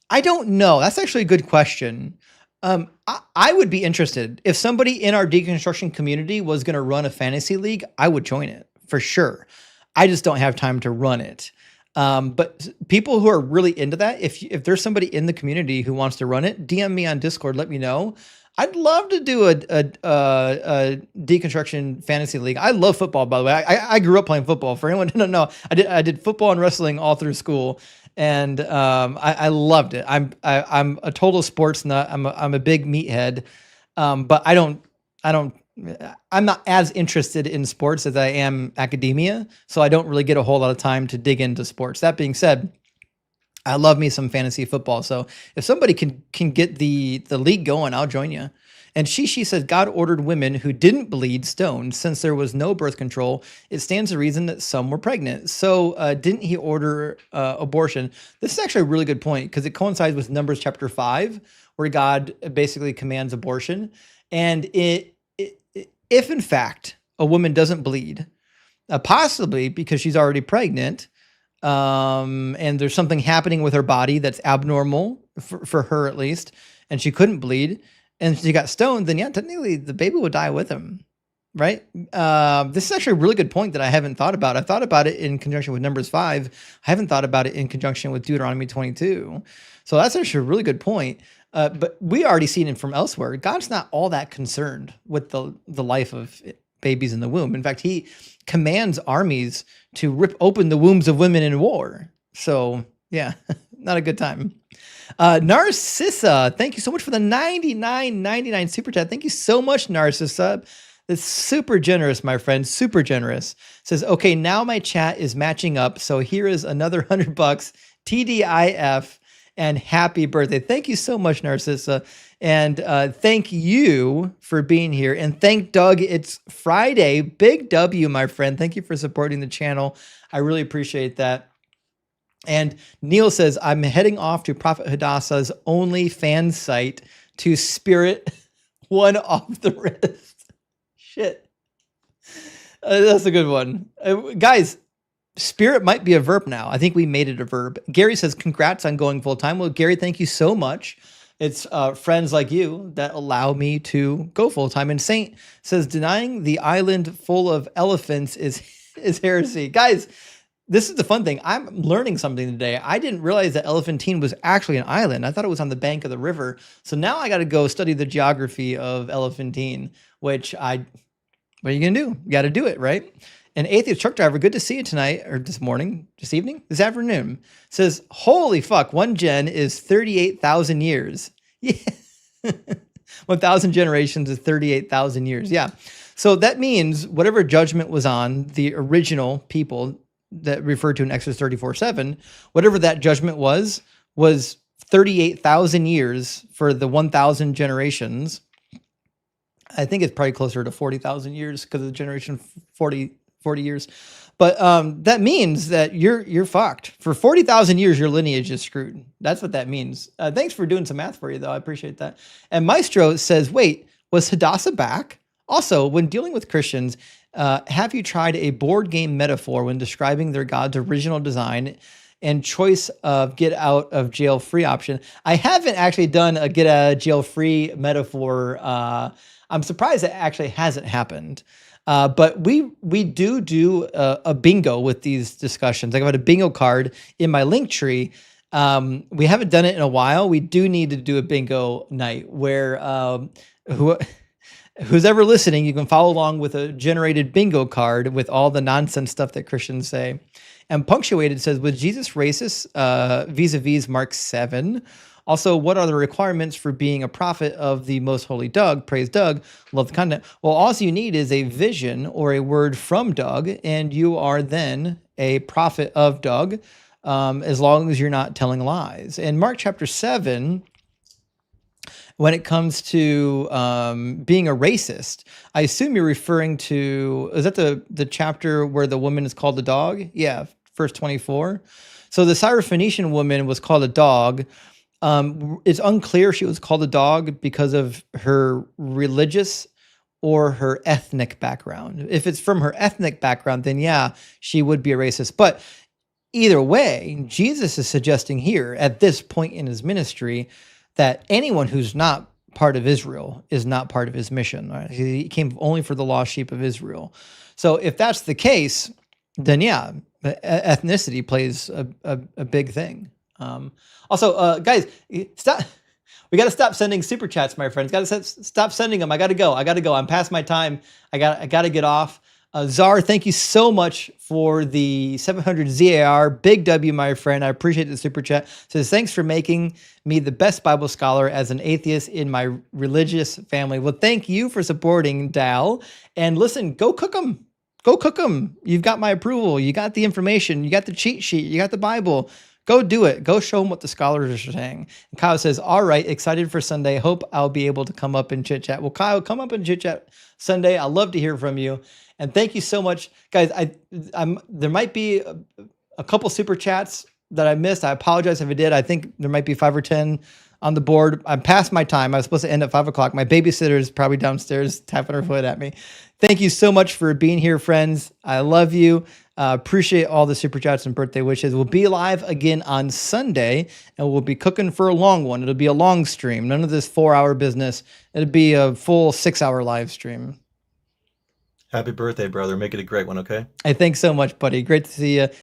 I don't know. That's actually a good question. I would be interested. If somebody in our deconstruction community was going to run a fantasy league, I would join it for sure. I just don't have time to run it. But people who are really into that, if there's somebody in the community who wants to run it, DM me on Discord, let me know. I'd love to do a deconstruction fantasy league. I love football, by the way. I grew up playing football. For anyone who don't know, I did football and wrestling all through school, and I loved it. I'm a total sports nut. I'm a big meathead, but I'm not as interested in sports as I am academia, so I don't really get a whole lot of time to dig into sports. That being said, I love me some fantasy football. So if somebody can get the league going, I'll join you. And she says, God ordered women who didn't bleed stoned. Since there was no birth control, it stands to reason that some were pregnant. So didn't he order abortion? This is actually a really good point because it coincides with Numbers chapter 5, where God basically commands abortion. And if in fact a woman doesn't bleed, possibly because she's already pregnant, and there's something happening with her body that's abnormal for her at least, and she couldn't bleed, and she got stoned, then yeah, technically the baby would die with him, right? This is actually a really good point that I haven't thought about. I thought about it in conjunction with Numbers 5. I haven't thought about it in conjunction with Deuteronomy 22. So that's actually a really good point. But we already seen it from elsewhere. God's not all that concerned with the life of babies in the womb. In fact, he commands armies to rip open the wombs of women in war. So yeah, not a good time. Narcissa, thank you so much for the $99.99 super chat. Thank you so much, Narcissa. It's super generous, my friend. Super generous. Says, okay, now my chat is matching up. So here is another $100 TDIF and happy birthday. Thank you so much, Narcissa. And thank you for being here. And thank Doug. It's Friday. Big W, my friend. Thank you for supporting the channel. I really appreciate that. And Neil says, I'm heading off to Prophet Hadassah's OnlyFans site to spirit one off the wrist. Shit. That's a good one. Guys, spirit might be a verb now. I think we made it a verb. Gary says, congrats on going full time. Well, Gary, thank you so much. It's friends like you that allow me to go full time. And Saint says, denying the island full of elephants is heresy. Guys, this is the fun thing. I'm learning something today. I didn't realize that Elephantine was actually an island. I thought it was on the bank of the river. So now I got to go study the geography of Elephantine, which what are you going to do? You got to do it, right? An atheist truck driver, good to see you tonight, or this morning, this evening, this afternoon, says, holy fuck, one gen is 38,000 years. Yeah. 1,000 generations is 38,000 years. Yeah. So that means whatever judgment was on the original people that referred to in Exodus 34:7, whatever that judgment was 38,000 years for the 1,000 generations. I think it's probably closer to 40,000 years because of the generation 40 years. But that means that you're fucked. For 40,000 years, your lineage is screwed. That's what that means. Thanks for doing some math for you, though. I appreciate that. And Maestro says, wait, was Hadassah back? Also, when dealing with Christians, have you tried a board game metaphor when describing their God's original design and choice of get out of jail free option? I haven't actually done a get out of jail free metaphor. I'm surprised it actually hasn't happened. But we do a bingo with these discussions. I've got a bingo card in my link tree. We haven't done it in a while. We do need to do a bingo night where who's ever listening, you can follow along with a generated bingo card with all the nonsense stuff that Christians say. And punctuated says, was Jesus racist vis-a-vis Mark 7? Also, what are the requirements for being a prophet of the most holy Doug? Praise Doug. Love the content. Well, all you need is a vision or a word from Doug, and you are then a prophet of Doug, as long as you're not telling lies. In Mark chapter 7, when it comes to being a racist, I assume you're referring to, is that the chapter where the woman is called a dog? Yeah, verse 24. So the Syrophoenician woman was called a dog. It's unclear she was called a dog because of her religious or her ethnic background. If it's from her ethnic background, then yeah, she would be a racist. But either way, Jesus is suggesting here at this point in his ministry that anyone who's not part of Israel is not part of his mission. Right? He came only for the lost sheep of Israel. So if that's the case, then yeah, ethnicity plays a big thing. Also, guys, stop. We got to stop sending super chats, my friends. Got to stop sending them. I got to go. I'm past my time. I got to get off. Czar, thank you so much for the 700 ZAR. Big W, my friend. I appreciate the super chat. Says, thanks for making me the best Bible scholar as an atheist in my religious family. Well, thank you for supporting Dal. And listen, go cook them. Go cook them. You've got my approval. You got the information. You got the cheat sheet. You got the Bible. Go do it. Go show them what the scholars are saying. And Kyle says, all right, excited for Sunday. Hope I'll be able to come up and chit chat. Well, Kyle, come up and chit chat Sunday. I'd love to hear from you. And thank you so much, guys. There might be a couple super chats that I missed. I apologize if I did. I think there might be 5 or 10 on the board. I'm past my time. I was supposed to end at 5 o'clock. My babysitter is probably downstairs tapping her foot at me. Thank you so much for being here, friends. I love you. Appreciate all the super chats and birthday wishes. We'll be live again on Sunday, and we'll be cooking for a long one. It'll be a long stream. None of this 4-hour business. It'll be a full 6-hour live stream. Happy birthday, brother. Make it a great one, okay? Hey, thanks so much, buddy. Great to see you.